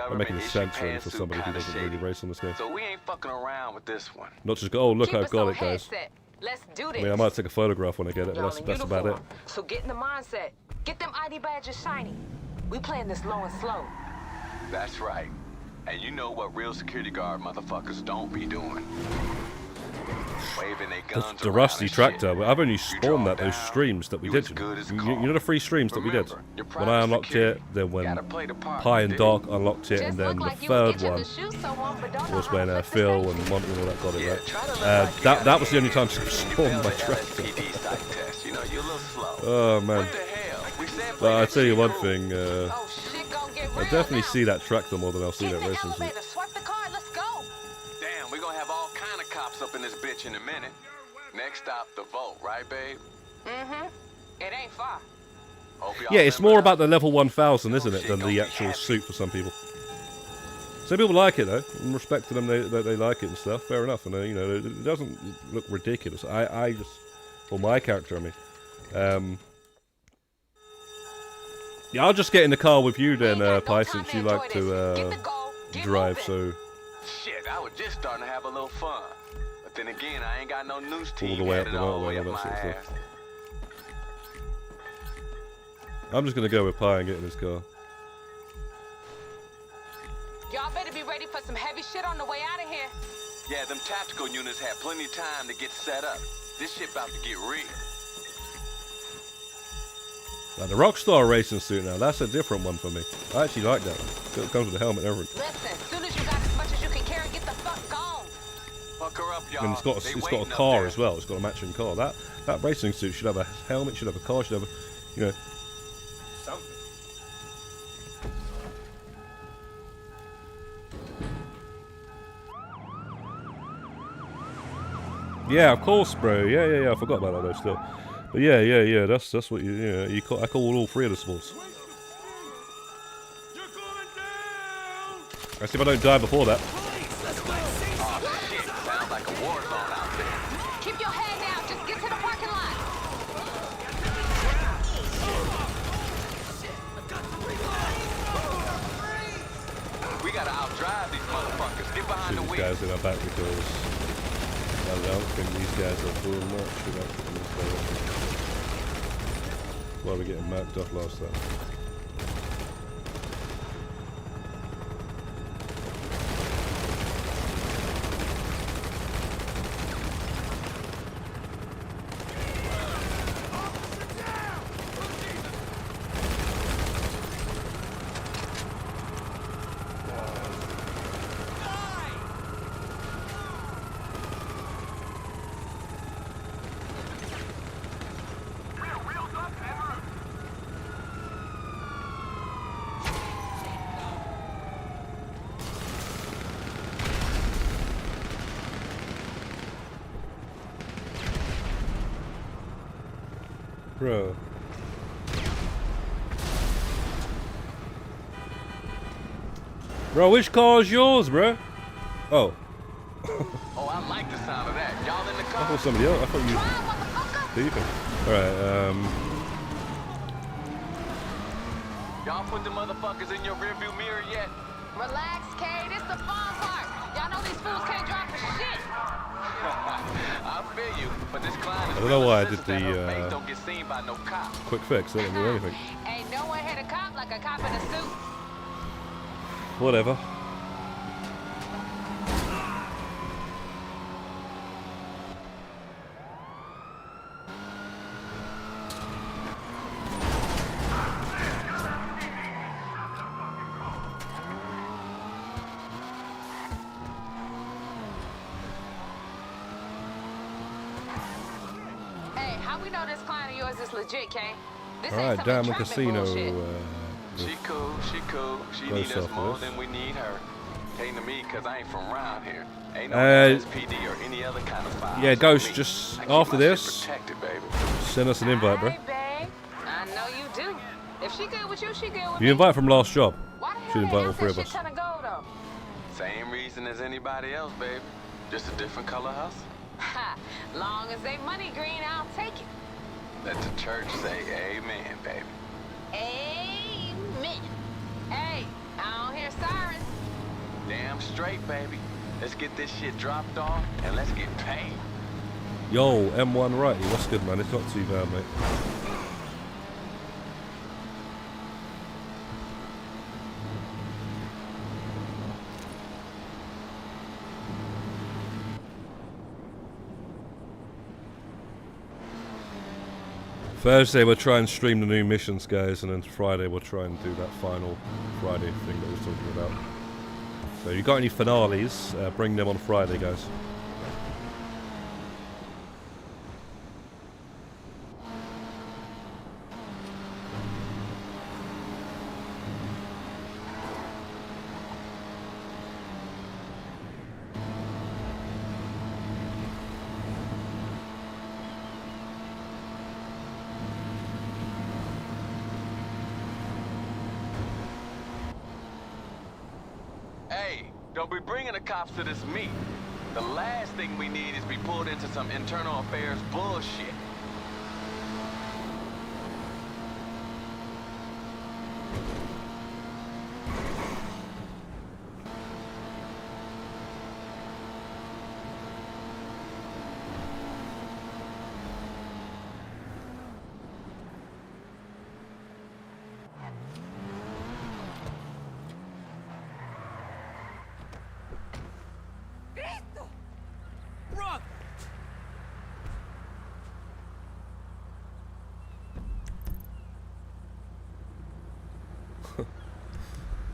I'm making a sense really for somebody who doesn't really race on this game. So we ain't fucking around with this one. Not just go, oh, look, I've got it, guys. Let's do this. I mean, I might take a photograph when I get it, but that's about it. So get in the mindset. Get them ID badges shiny. We playing this low and slow. That's right. And you know what real security guard motherfuckers don't be doing. Waving their guns The around rusty and tractor. shit. I've only You spawned draw that those down, streams that we you did. as good as You gold. know the free streams that we did. Remember, you're When I private unlocked security. it, then when Gotta play the part, Pie and dig? Dark unlocked it, Just and then look the like you were third itching one to shoot someone, but don't know was how to when flip the Phil station. and Monty and all that got it Yeah, right. try to look like you That got was the only time I you spawned my failed tractor. LSPD psych test. You know, you're a little slow. Oh man. What the hell? We said But I play tell you that one shit thing, Oh, shit gon' get I real definitely now. see that tractor more than I'll see Get that in the racing suit. elevator, swipe the card, let's go. Damn, we're gonna have all kind of cops up in this bitch in a minute. Next stop, the vote, right, babe? Mm-hmm. It ain't far. Hope y'all Yeah, it's remember more that. about the level 1000, isn't it, Shit than gonna the be actual happy. suit for some people. Some people like it though. In respect to them, they like it and stuff. Fair enough, and you know, it doesn't look ridiculous. I just, for my character, I mean, yeah, I'll just get in the car with you then, Pi, since you like to drive. So Shit, I was just starting to have a little fun. But then again, I ain't got no news all team the way up headed the all the motorway way and up all my that sort of ass. stuff. I'm just gonna go with Pi and get in his car. Y'all better be ready for some heavy shit on the way out of here. Yeah, them tactical units had plenty of time to get set up. This shit about to get real. Now, the Rockstar racing suit now, that's a different one for me. I actually like that. It comes with a helmet and everything. Listen, soon as you got as much as you can carry, get the fuck gone. Fuck her up, y'all. And it's got They a waiting up car there. as well. It's got a matching car. That racing suit should have a helmet, should have a car, should have a, you know, something. Yeah, of course, bro. Yeah. I forgot about that though. Still, but yeah. That's what I call all three of the sports. You're going down! Let's see if I don't die before that. Oh, shit. Sounds like a war zone out there. Keep your head down, just get to the parking lot. We gotta outdrive these motherfuckers. Get behind the These wheel. guys in our back because I don't think these guys are doing much without in this direction. Why are we getting marked off last time? Bro. Bro, which car is yours, bro? Oh, Oh, I like the sound of that. Y'all in the I car? thought somebody else. I thought you Drive, motherfucker. thieving. Alright, Y'all put the motherfuckers in your rearview mirror yet? Relax, Kate, it's the fun part. Y'all know these fools can't drive for shit. I feel you, but this client is I don't know why I real did insistent that the, her face don't get seen by no cop. quick fix, they didn't do anything. Ain't no one hit a cop like a cop in a suit. Whatever. Hey, how we know this client of yours is legit, Kane? This ain't Alright, some Diamond entrapment Casino. bullshit. She cool, she cool. She Go need us south more of this. than we need her. Came to me because I ain't from around here. Ain't no Uh, LSPD or any other kind of file. yeah, Ghost, Me. just I keep after my shit this, protected, baby. send us an invite, bro. Aye, babe. I know you do. If she good with you, she good with You me. invite from last job. Why the hell Should they invite all have three that of shit us. ton of gold, though? Same reason as anybody else, baby. Just a different color house. Ha! Long as they money green, I'll take it. Let the church say amen, baby. Amen. Hey, I don't hear sirens. Damn straight, baby. Let's get this shit dropped off and let's get paid. Yo, M1 righty, what's good, man? It's not too bad, mate. Thursday we'll try and stream the new missions, guys, and then Friday we'll try and do that final Friday thing that we was talking about. So you got any finales, bring them on Friday, guys. Don't be bringing the cops to this meet. The last thing we need is be pulled into some internal affairs bullshit.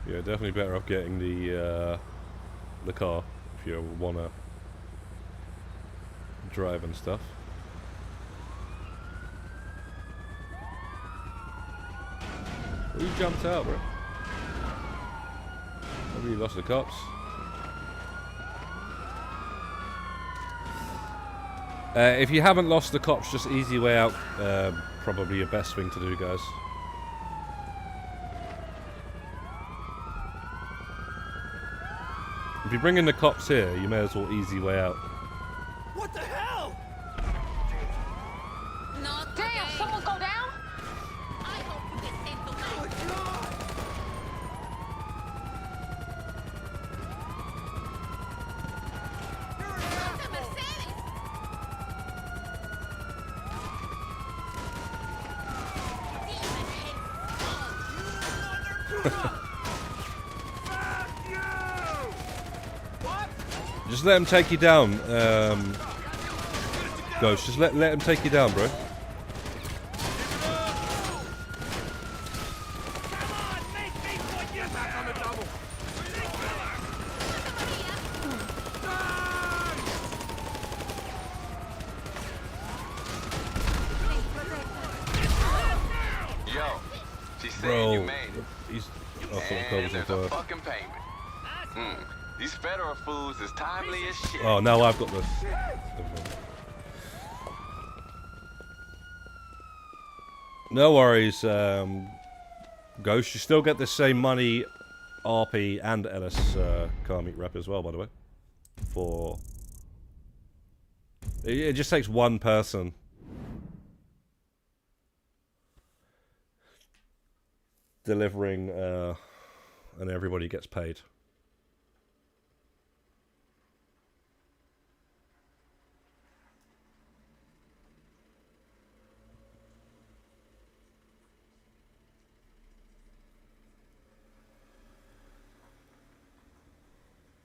Yeah, definitely better off getting the car if you wanna drive and stuff. Well, you jumped out, bro. Maybe you lost the cops. If you haven't lost the cops, just easy way out. Probably your best thing to do, guys. If you bring in the cops here, you may as well easy way out. What the hell? Damn, someone go down? I hope you get sent to Oh, God. Just let him take you down, Ghost. Just let him take you down, bro. Yo, she said Bro, you made it. he's. And there's a fucking payment. These federal foods is timely as shit. Oh, now I've got this. No worries, Ghost. You still get the same money, RP and LS car meet rep as well, by the way. For it just takes one person. Delivering, and everybody gets paid.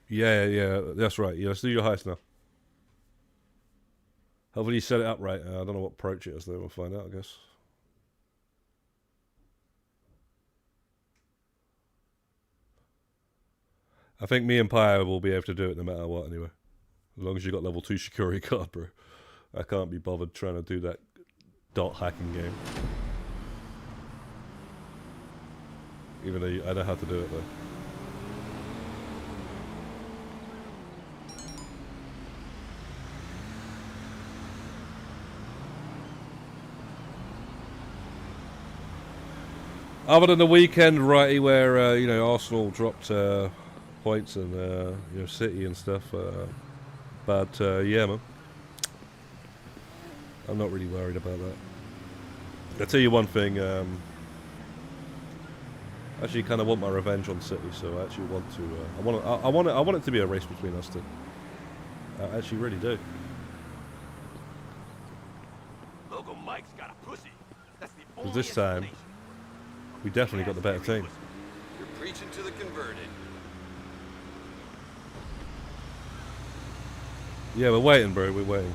Yeah, that's right. Yeah, let's do your heist now. Hopefully you set it up right. I don't know what approach it is, though. We'll find out, I guess. I think me and Pyre will be able to do it no matter what, anyway. As long as you got level 2 security card, bro. I can't be bothered trying to do that dot hacking game. Even though I know how to do it, though. Other than the weekend, righty, where you know, Arsenal dropped points and you know, City and stuff, but yeah, man, I'm not really worried about that. I'll tell you one thing. I actually kind of want my revenge on City, so I actually want to. I want it to be a race between us two. I actually really do. Local Mike's got a pussy. That's the Because only this time, we definitely got the better team. You're preaching to the converted. Yeah, we're waiting, bro. We're waiting.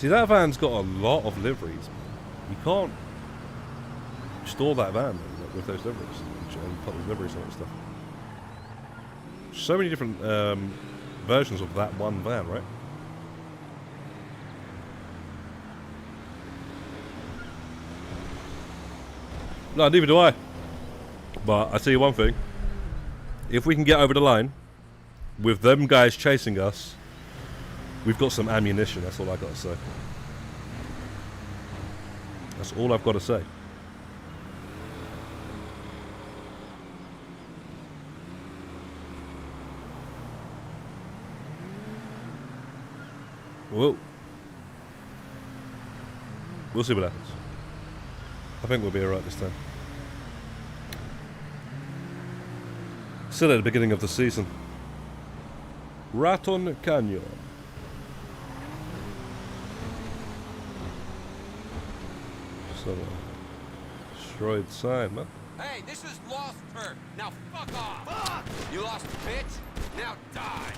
See, that van's got a lot of liveries. You can't store that van with those liveries and put the liveries on and stuff. So many different versions of that one van, right? No, neither do I. But I tell you one thing. If we can get over the line with them guys chasing us, we've got some ammunition. That's all I got to say. That's all I've got to say. Whoa. We'll see what happens. I think we'll be alright this time. Still at the beginning of the season. Raton Canyon. So, destroyed sign, man. Hey, this is lost turf. Now fuck off. Fuck! You lost, bitch. Now die.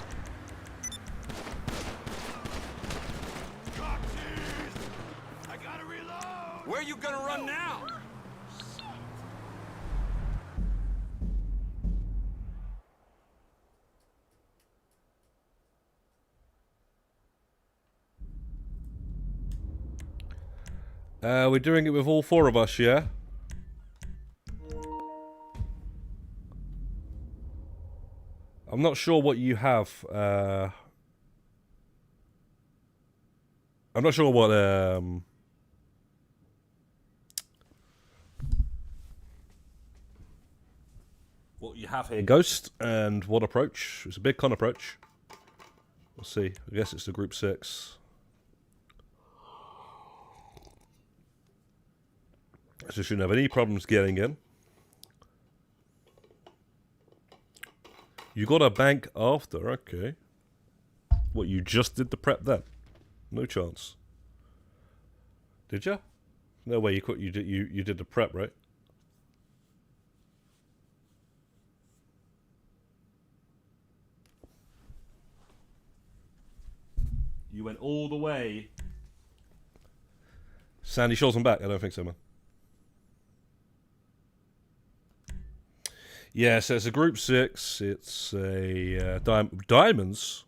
I gotta reload. Where you gonna run now? We're doing it with all four of us, yeah? I'm not sure what you have. I'm not sure what you have here, Ghost, and what approach. It's a big con approach. We'll see. I guess it's the group 6. So shouldn't have any problems getting in. You got a bank after, okay. What, you just did the prep then? No chance. Did you? No way. You did the prep, right? You went all the way. Sandy Shores and back. I don't think so, man. Yeah, so it's a group 6. It's a diamonds.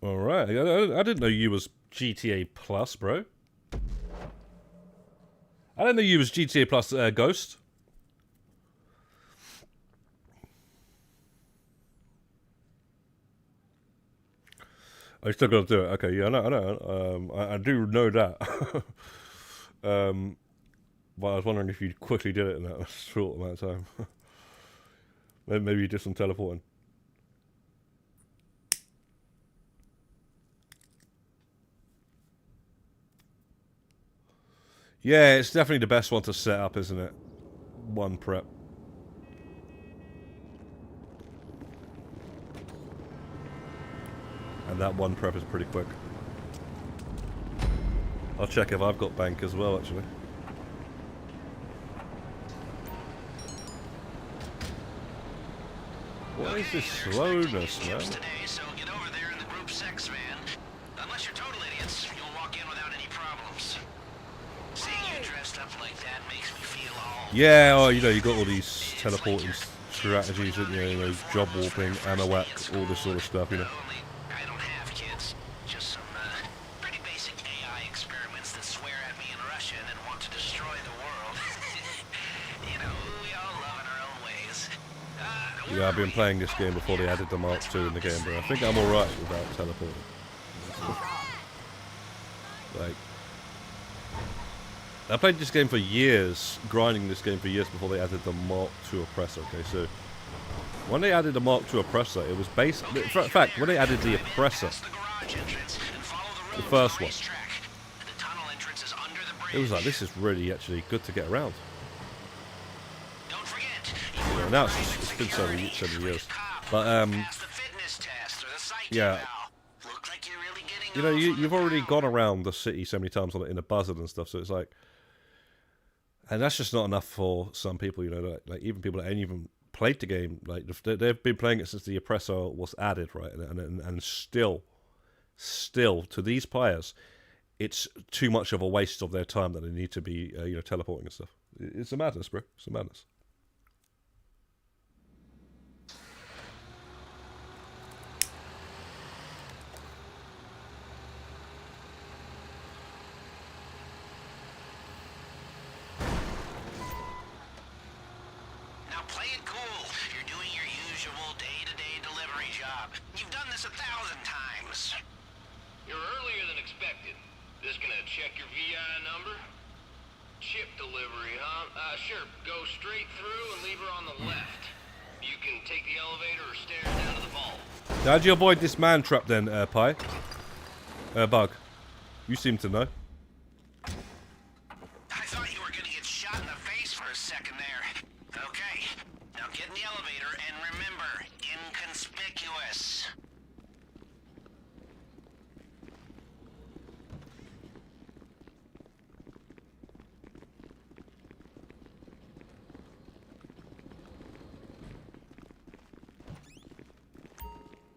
All right. I didn't know you was GTA Plus, bro. I didn't know you was GTA Plus, Ghost. I still got to do it. Okay, yeah, I know. I do know that. But I was wondering if you quickly did it in that short amount of time. Maybe you did some teleporting. Yeah, it's definitely the best one to set up, isn't it? One prep. And that one prep is pretty quick. I'll check if I've got bank as well, actually. What is this slowness, man? Today, so get over there in the group 6 van. Unless you're total idiots, you'll walk in without any problems. Seeing you dressed up like that makes me feel all... Yeah, oh, you know, you got all these teleporting strategies, didn't you? You know, job warping, ammo whack, all this sort of stuff, you know. I don't have kids. Just some pretty basic AI experiments that swear at me in Russia and then want to destroy the world. You know, we all love in our own ways. Yeah, I've been playing this game before they added the Mark II in the game, but I think I'm alright without teleporting. Like, I played this game for years, grinding this game for years before they added the Mark II oppressor, okay, so when they added the Mark II oppressor, it was based, in fact, when they added the oppressor, the first one, it was like, this is really actually good to get around. You know, now it's been so many years, but yeah, you know, you've already gone around the city so many times in a buzzard and stuff, so it's like, and that's just not enough for some people, you know, like even people that ain't even played the game, like they've been playing it since the oppressor was added, right, and still still, to these players, it's too much of a waste of their time that they need to be, teleporting and stuff. It's a madness, bro. It's a madness. Play it cool. You're doing your usual day-to-day delivery job. You've done this 1,000 times. You're earlier than expected. Just gonna check your VI number? Chip delivery, huh? Sure. Go straight through and leave her on the left. You can take the elevator or stairs down to the vault. How'd you avoid this man trap then, Pi? Bug. You seem to know. I thought you were gonna get shot in the face for a second there. Okay, now get in the elevator and remember, inconspicuous.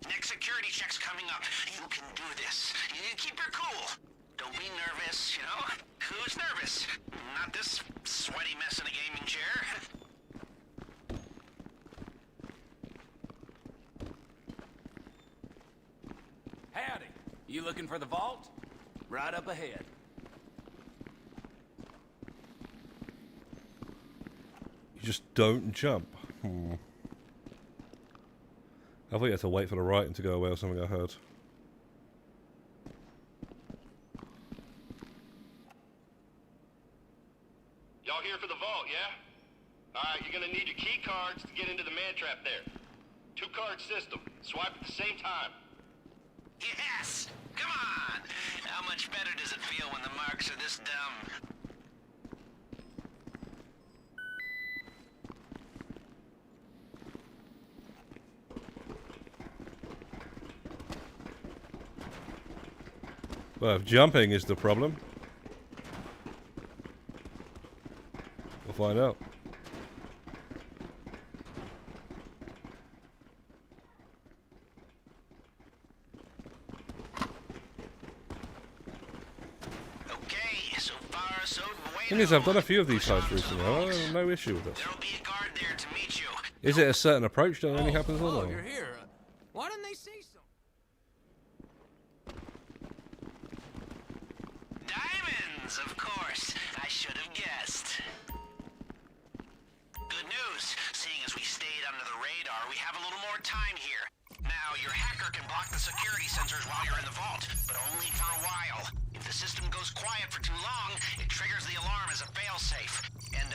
Next security check's coming up. You can do this. You keep her cool. Don't be nervous, you know? Who's nervous? Not this sweaty mess in a gaming chair. Howdy. You looking for the vault? Right up ahead. You just don't jump. I thought you had to wait for the writing to go away or something I heard. Y'all here for the vault, yeah? Alright, you're gonna need your key cards to get into the man trap there. 2-card system. Swipe at the same time. Yes! Come on! How much better does it feel when the marks are this dumb? Well, if jumping is the problem, we'll find out. Okay, so far so Thing is, I've done a few of these sites recently. I have no issue with this. There'll be a guard there to meet you. Is it a certain approach that only happens on? Oh, Or? you're here. Why didn't they say so? Diamonds, of course. I should have guessed. Good news. Seeing as we stayed under the radar, we have a little more time here. Now, your hacker can block the security sensors while you're in the vault, but only for a while. If the system goes quiet for too long, it triggers the alarm as a failsafe. And,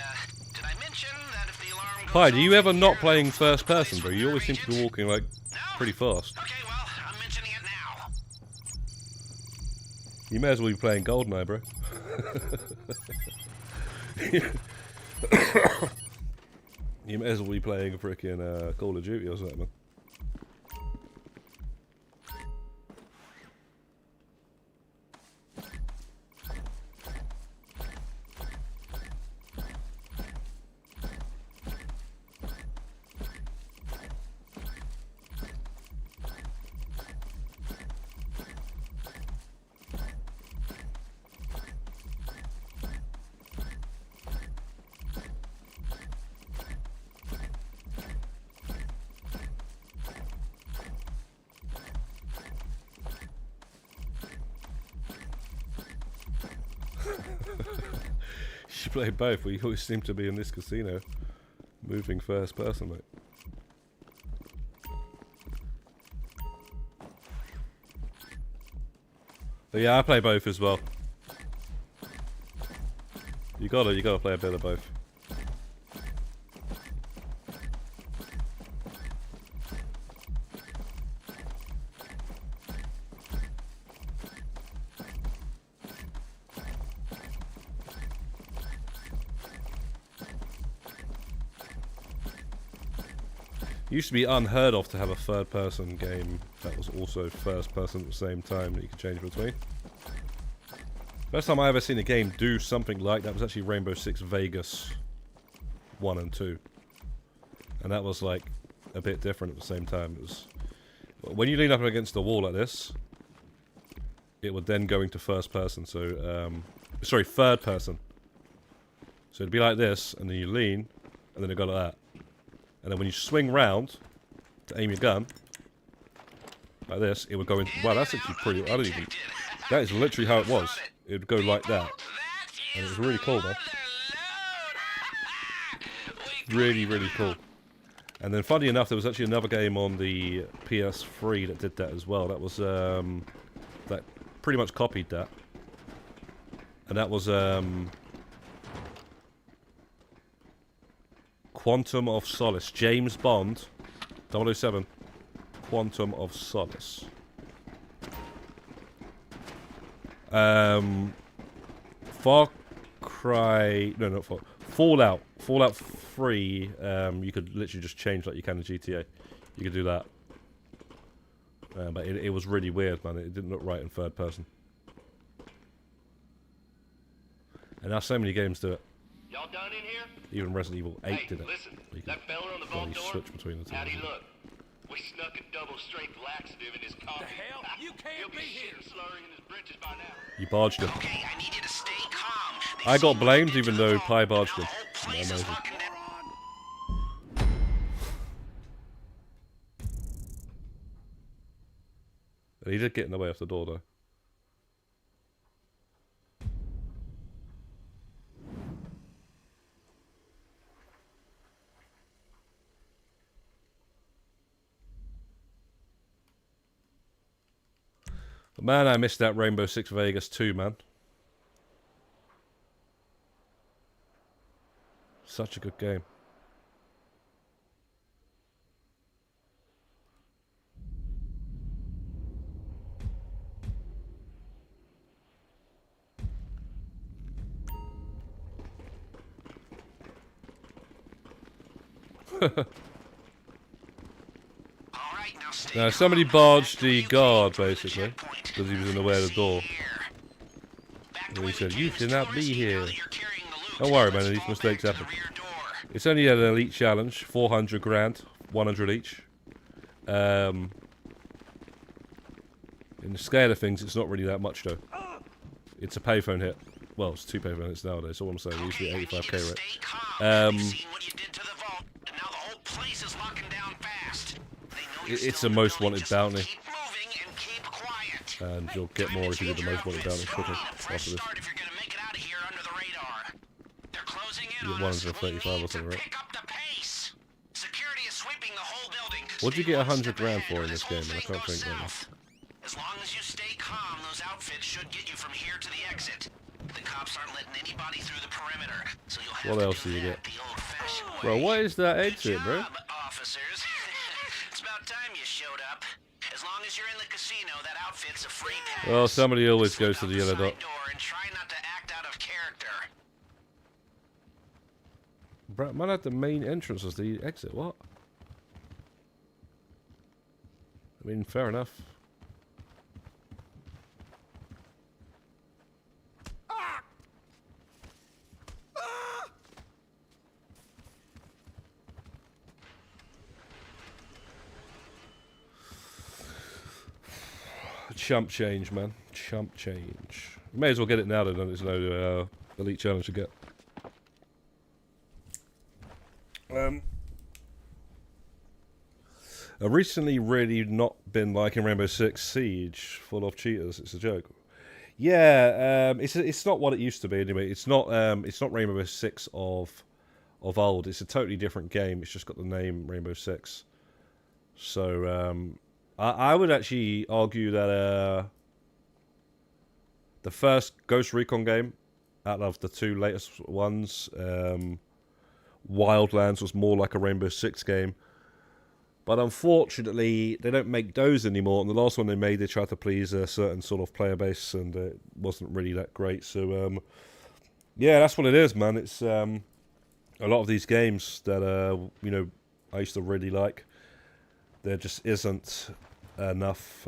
did I mention that if the alarm goes Hi, do you off, ever not you're playing in first place person, bro? with You always nerve seem to be agent? walking, like, No? pretty fast. Okay, well, I'm mentioning it now. You may as well be playing GoldenEye, bro. You may as well be playing freaking Call of Duty or something, man. You play both, but you always seem to be in this casino moving first person, mate. But yeah, I play both as well. You gotta play a bit of both. It used to be unheard of to have a third-person game that was also first-person at the same time that you could change between. First time I ever seen a game do something like that was actually Rainbow Six Vegas 1 and 2. And that was like a bit different at the same time. It was when you lean up against the wall like this, it would then go into first person. So, sorry, third person. So it'd be like this, and then you lean, and then it go like that. And then when you swing round to aim your gun, like this, it would go into... Wow, that's actually pretty... I don't even... That is literally how it was. It would go like that. And it was really cool, man. Really, really cool. And then, funny enough, there was actually another game on the PS3 that did that as well. That was, that pretty much copied that. And that was, Quantum of Solace. James Bond, 007, Quantum of Solace. Far Cry... No, not Far... Fallout. Fallout 3, you could literally just change like you can in GTA. You could do that. But it was really weird, man. It didn't look right in third person. And now so many games do it. Y'all done in here? Even Resident Evil 8 did it. Listen, You that fella on the vault door? switch between the two. How'd he look? We snuck a double-strength laxative in his coffee. The hell? You can't He'll be here. slurring in his britches by now. You barged him. Okay, I need you to stay calm. I got blamed even though Pi barged him. Amazing. He did get in the way off the door though. But man, I missed that Rainbow Six Vegas too, man. Such a good game. Now, somebody barged the guard, basically, because he was in the way of the door. And he said, "You should not be here." Don't worry, man, these mistakes happen. It's only an elite challenge, 400 grand, 100 each. In the scale of things, it's not really that much, though. It's a payphone hit. Well, it's 2 payphone hits nowadays, so what I'm saying, usually 85k rate. It's a most wanted bounty. And you'll get more if you do the most wanted bounty quickly after this. You get 135 or something, right? What'd you get 100 grand for in this game? And I can't think right now. As long as you stay calm, those outfits should get you from here to the exit. The cops aren't letting anybody through the perimeter, so you'll have what else do you get? Bro, what is that exit, bro? Officers. It's about time you showed up. As long as you're in the casino, that outfit's a free pass. Well, somebody always goes to the yellow dot. And try not to act out of character. Bro, man, at the main entrance was the exit. What? I mean, fair enough. Chump change, man. Chump change. You may as well get it now, then there's no elite challenge to get. I've recently really not been liking Rainbow Six Siege, full of cheaters. It's a joke. Yeah, it's not what it used to be anyway. It's not Rainbow Six of old. It's a totally different game. It's just got the name Rainbow Six. So I would actually argue that the first Ghost Recon game out of the 2 latest ones, Wildlands was more like a Rainbow Six game. But unfortunately, they don't make those anymore. And the last one they made, they tried to please a certain sort of player base, and it wasn't really that great. So, yeah, that's what it is, man. It's a lot of these games that, I used to really like. There just isn't enough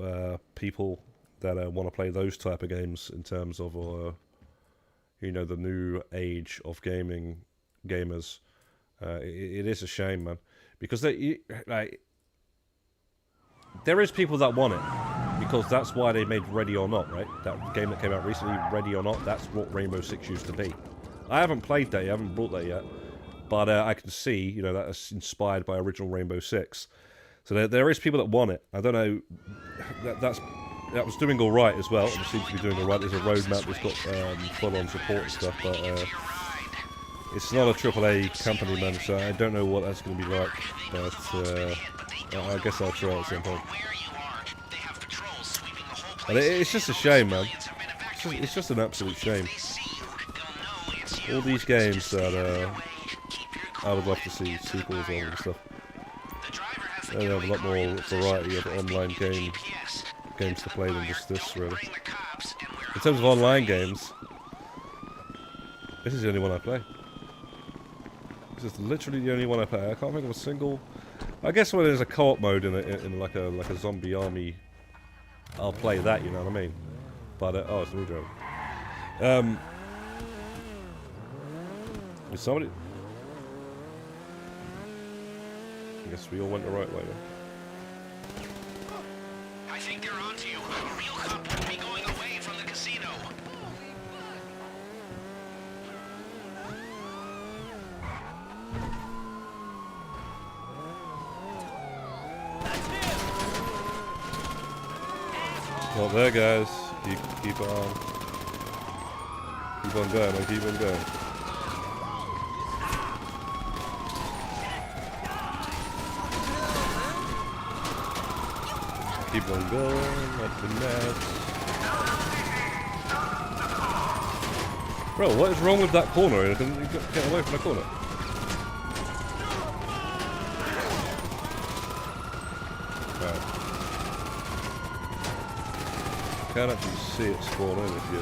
people that want to play those type of games in terms of, the new age of gamers. It is a shame, man. Because there is people that want it. because that's why they made Ready or Not, right? That game that came out recently, Ready or Not, that's what Rainbow Six used to be. I haven't played that, I haven't brought that yet, but I can see, you know, that is inspired by original Rainbow Six. So there is people that want it. I don't know, that was doing all right as well, and it seems to be doing all right. There's a roadmap that's got full-on support and stuff, but it's not a AAA company, man, so I don't know what that's going to be like, but I guess I'll try it at some point. And it's just a shame, man. It's just an absolute shame. All these games that I would love to see sequels on and stuff. They have a lot more variety of online games to play than just this, really. In terms of online games, this is the only one I play. This is literally the only one I play. I can't think of a single. I guess when there's a co-op mode in like a zombie army, I'll play that. You know what I mean? But oh, it's a new drone. Is somebody? I guess we all went the right way then. I think they're onto you. A real cop wouldn't be going away from the casino. Not there, guys. Keep on. Keep on going, man. Keep on going. Keep on going, up the net. Bro, what is wrong with that corner? You get away from the corner. Right. You can't actually see it spawn in if you...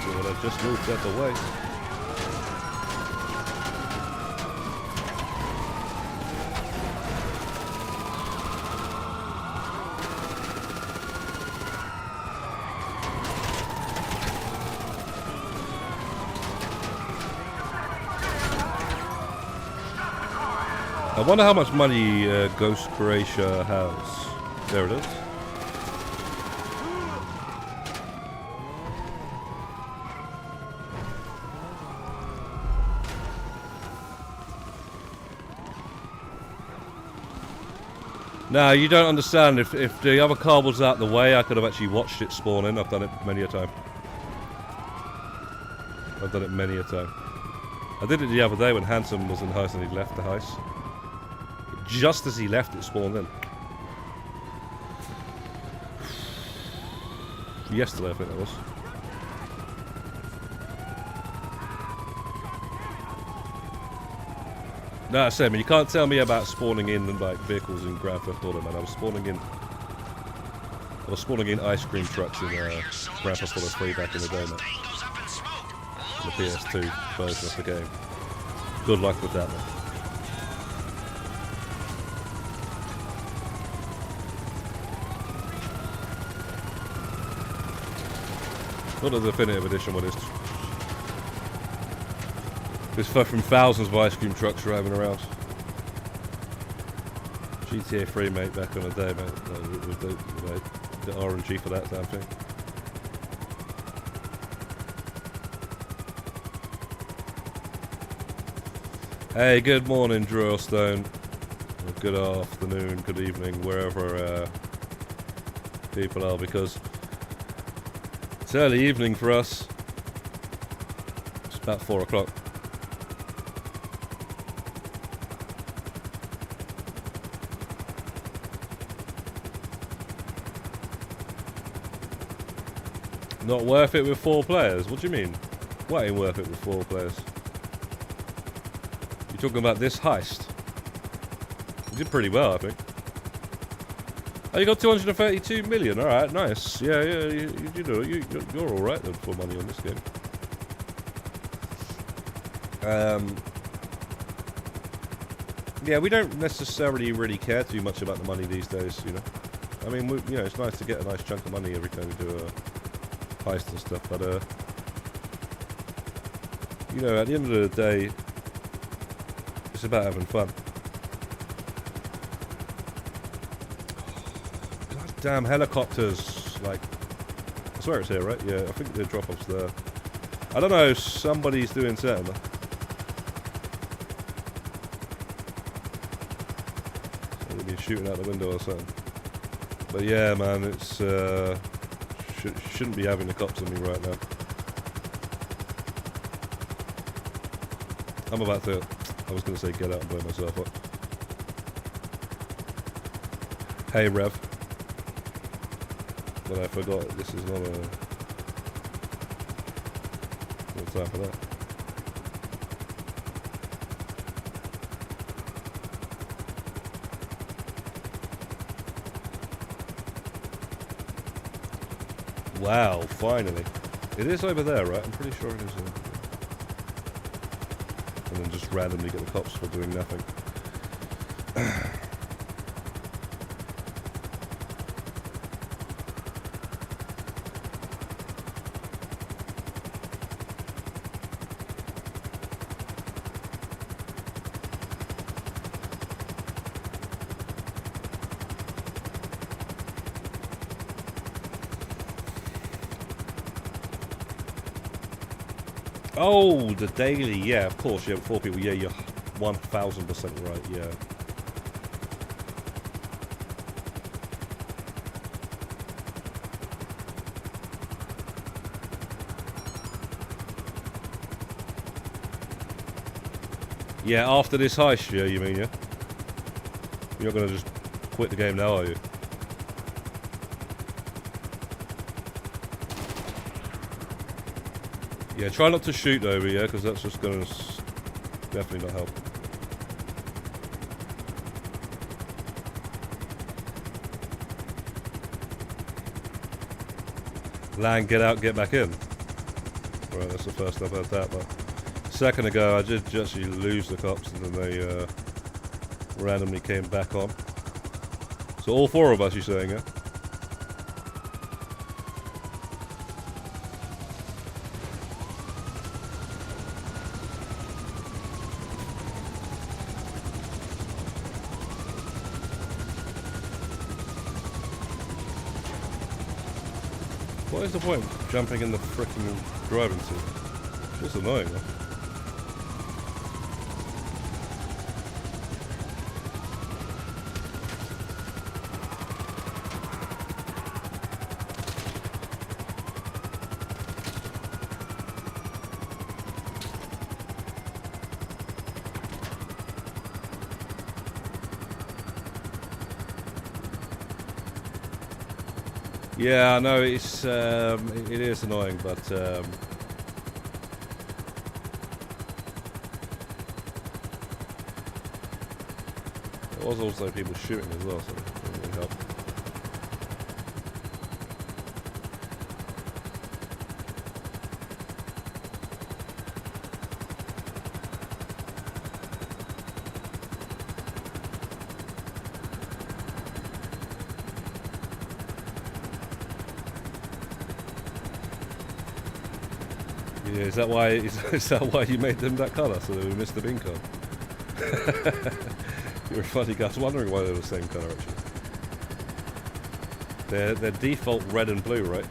So I just moved that away. I wonder how much money Ghost Croatia has. There it is. Now, you don't understand. If the other car was out the way, I could have actually watched it spawn in. I've done it many a time. I've done it many a time. I did it the other day when Handsome was in the heist and he left the heist. Just as he left, it spawned in. Yesterday, I think that was. No, Sam, you can't tell me about spawning in like vehicles in Grand Theft Auto, man. I was spawning in ice cream trucks in Grand Theft Auto 3 back in the day, man. On the PS2 version of the game. Good luck with that, man. Not the definitive edition, what is there's fucking thousands of ice cream trucks driving around. GTA 3, mate, back on the day, mate, with the RNG for that damn thing. Hey, good morning, Drillstone. Good afternoon, good evening, wherever people are, because it's early evening for us. It's about 4 o'clock. Not worth it with 4 players? What do you mean? What ain't worth it with 4 players? You talking about this heist? You did pretty well, I think. Oh, you got 232 million. All right, nice. Yeah, you know, you're all right then for money on this game. Yeah, we don't necessarily really care too much about the money these days, you know. I mean, you know, it's nice to get a nice chunk of money every time we do a heist and stuff, but you know, at the end of the day, it's about having fun. Damn helicopters. Like, I swear it's here, right? Yeah, I think the drop-off's there. I don't know, somebody's doing something. Somebody shooting out the window or something. But yeah, man, it's shouldn't be having the cops on me right now. I'm about to, I was going to say get out and blow myself up. Hey, Rev. But I forgot, this is not a... no time for that. Wow, finally. It is over there, right? I'm pretty sure it is over there. And then just randomly get the cops for doing nothing. Oh, the daily, yeah, of course, yeah, 4 people, yeah, you're 1000% right, yeah. Yeah, after this heist, yeah, you mean, yeah? You're not gonna just quit the game now, are you? Yeah, try not to shoot over, yeah, because that's just going to definitely not help. Land, get out, get back in. Right, that's the first I've heard that, but a second ago I did actually lose the cops and then they randomly came back on. So all 4 of us, you're saying, yeah? What is the point of jumping in the frickin' driving seat? It's just annoying, though. Yeah, I know it's it is annoying, but there was also people shooting as well, so it didn't really help. Yeah, is that why you made them that colour, so they were Mr. Bean colour? You're a funny guy. I was wondering why they're the same colour actually. They're default red and blue, right?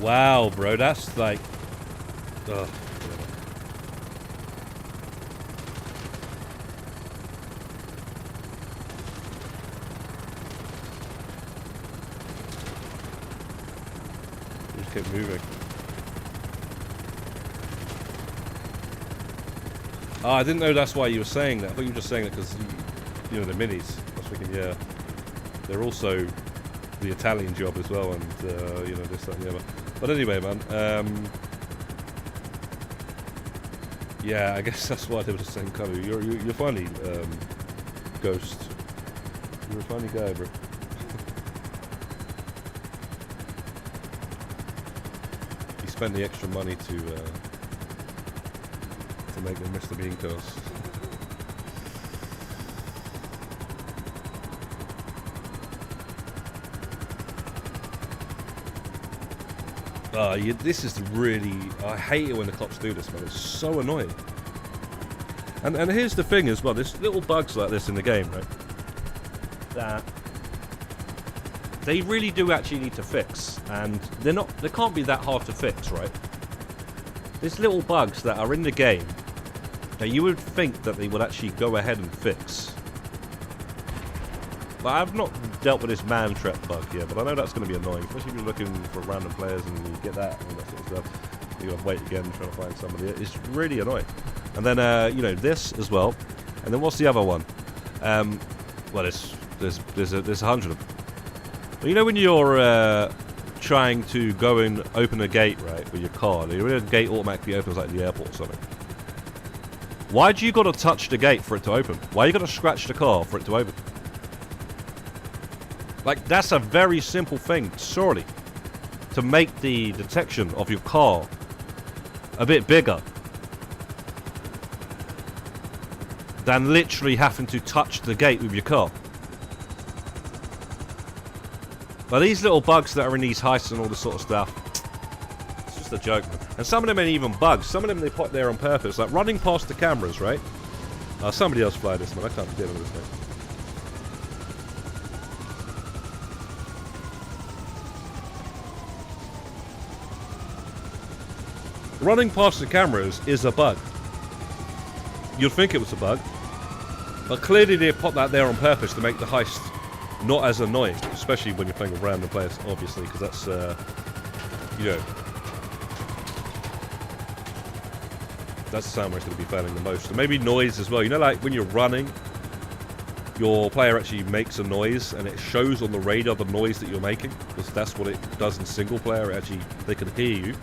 Wow, bro, that's like... Ugh. Just keep moving. Oh, I didn't know that's why you were saying that. I thought you were just saying that because, you know, the minis. I was thinking, yeah, they're also the Italian job as well, and, you know, this, that, and the other. But anyway, man, yeah, I guess that's why they were the same colour. You're funny, Ghost. You're a funny guy, bro. spent the extra money to make them Mr. Bean cars. This is really... I hate it when the cops do this, man. It's so annoying. And here's the thing as well. There's little bugs like this in the game, right? That they really do actually need to fix. And they can't be that hard to fix, right? There's little bugs that are in the game that you would think that they would actually go ahead and fix. But I've not dealt with this man trap bug yet, but I know that's going to be annoying, especially if you're looking for random players and you get that and all that sort of stuff. You got to wait again trying to find somebody. It's really annoying. And then you know, this as well. And then what's the other one? Well, there's 100 of them. But you know when you're trying to go and open a gate, right, with your car, the gate automatically opens like the airport or something. Why do you got to touch the gate for it to open? Why you got to scratch the car for it to open? Like, that's a very simple thing, surely, to make the detection of your car a bit bigger than literally having to touch the gate with your car. But these little bugs that are in these heists and all this sort of stuff, it's just a joke, man. And some of them ain't even bugs. Some of them they put there on purpose, like running past the cameras, right? Somebody else fly this, man. I can't be dealing with this, man. Running past the cameras is a bug. You'd think it was a bug, but clearly they put that there on purpose to make the heist not as annoying, especially when you're playing with random players, obviously, because that's, you know, that's the sound where it's going to be failing the most. And maybe noise as well. You know, like when you're running, your player actually makes a noise, and it shows on the radar the noise that you're making, because that's what it does in single player. It actually, they can hear you.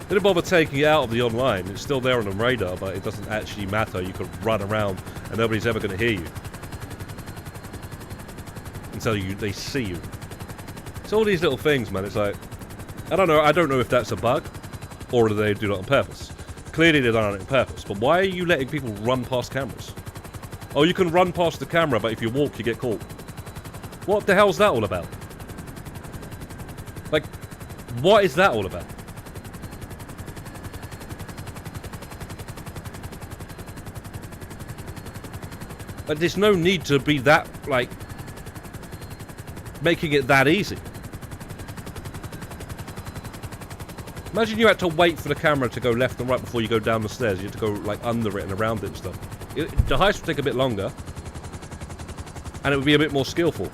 They don't bother taking it out of the online. It's still there on the radar, but it doesn't actually matter. You can run around and nobody's ever going to hear you until they see you. It's all these little things, man. It's like, I don't know if that's a bug or do they do it on purpose. Clearly they've done it on purpose, but why are you letting people run past cameras? Oh, you can run past the camera, but if you walk, you get caught. What the hell's that all about? Like, what is that all about? Like, there's no need to be that, like, making it that easy. Imagine you had to wait for the camera to go left and right before you go down the stairs. You had to go, like, under it and around it and stuff. The heist would take a bit longer, and it would be a bit more skillful.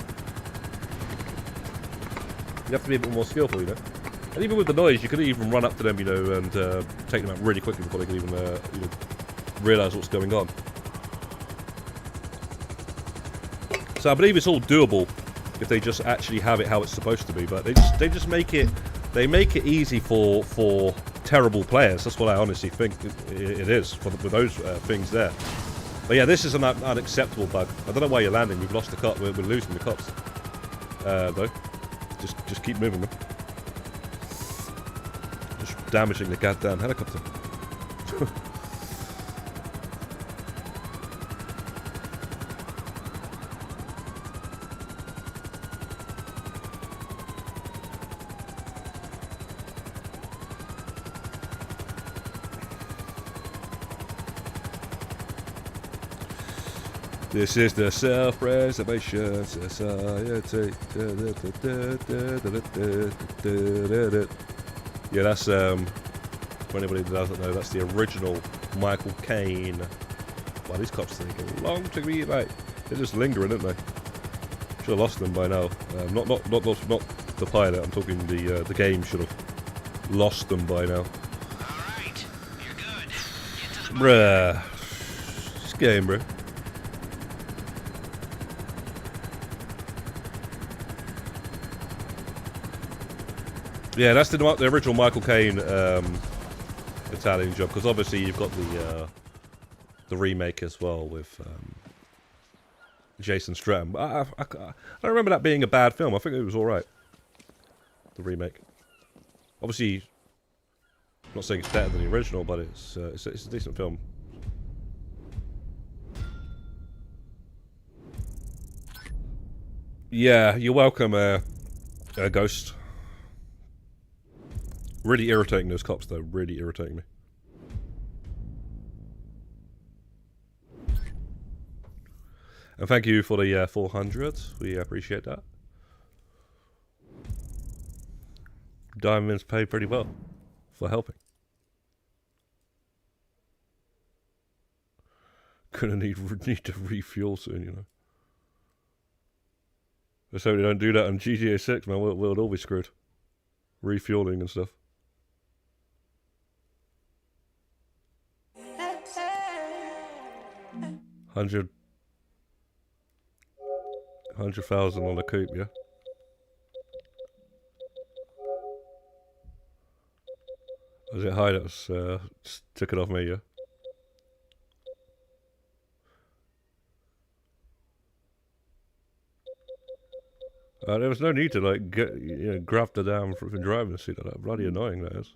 You have to be a bit more skillful, you know. And even with the noise, you could even run up to them, you know, and take them out really quickly before they could even, you know, realise what's going on. So I believe it's all doable if they just actually have it how it's supposed to be. But they just make it easy for terrible players. That's what I honestly think it is with those things there. But yeah, this is an unacceptable bug. I don't know why you're landing. We've lost the cop. We're losing the cops. Though, just keep moving them. Just damaging the goddamn helicopter. This is the Self-Preservation Society. Yeah, that's, for anybody that doesn't know, that's the original Michael Caine. Wow, these cops are taking long to be, mate. They're just lingering, aren't they? Should have lost them by now. Not the pilot, I'm talking the game should have lost them by now. Alright, you're good. Get to the Bruh. This game, bro. Yeah, that's the original Michael Caine Italian job, because obviously you've got the remake as well with Jason Statham. I don't remember that being a bad film. I think it was all right. The remake. Obviously, not saying it's better than the original, but it's a decent film. Yeah, you're welcome, Ghost. Really irritating, those cops, though. Really irritating me. And thank you for the 400. We appreciate that. Diamonds pay pretty well for helping. Gonna need to refuel soon, you know. Let's hope they don't do that on GTA 6, man. We'll all be screwed. Refueling and stuff. $100,000 on a coupe, yeah. Was it high? That was just took it off me, yeah. There was no need to like grab the damn freaking driving seat like that. Bloody annoying that is.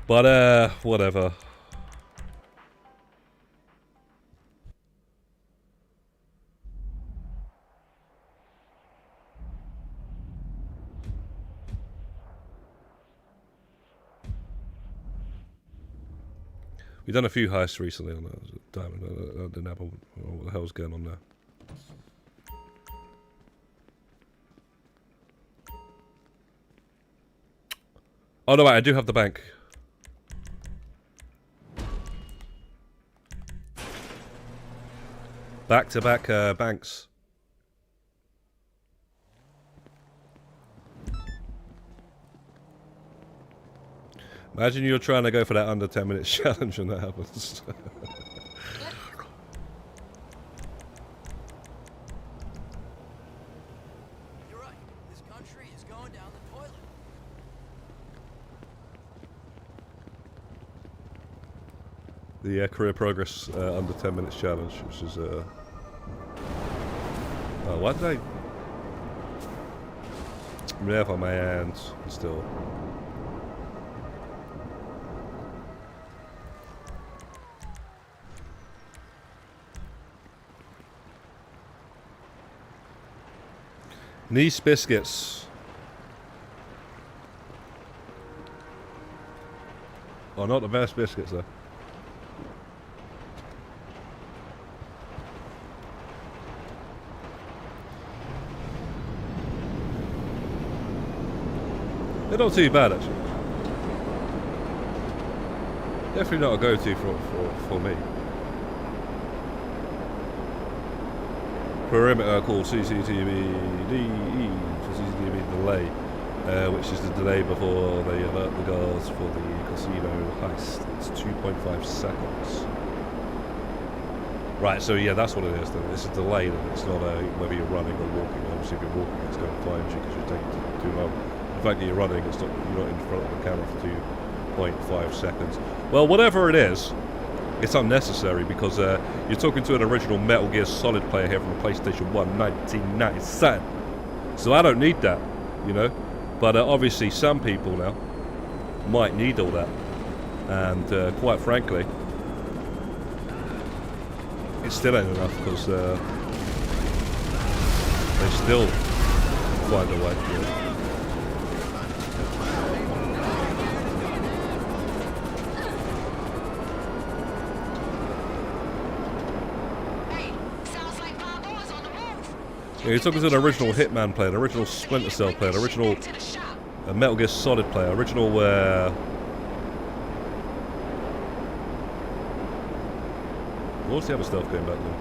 But whatever. We've done a few heists recently on that diamond. I didn't have what the hell's going on there. Oh no, wait, I do have the bank. Back-to-back banks. Imagine you're trying to go for that under 10 minutes challenge and that happens. You're right. This country is going down the toilet. The career progress under 10 minutes challenge, which is why did I have on my hands still? Nice biscuits. Oh, not the best biscuits though. They're not too bad actually. Definitely not a go-to for me. Perimeter called CCTV DE for CCTV delay, which is the delay before they alert the guards for the casino heist. It's 2.5 seconds. Right, so yeah, that's what it is then. It's a delay then. It's not whether you're running or walking. Obviously if you're walking it's going to find you because you're taking too long. The fact that you're running, you're not in front of the camera for 2.5 seconds. Well, whatever it is, it's unnecessary because you're talking to an original Metal Gear Solid player here from the PlayStation 1, 1997. So I don't need that, you know. But obviously some people now might need all that. And quite frankly, it still ain't enough because they still find a way, you know. Yeah, you're talking to an original Hitman player, an original Splinter Cell player, an original Metal Gear Solid player, original what was the other stuff going back then?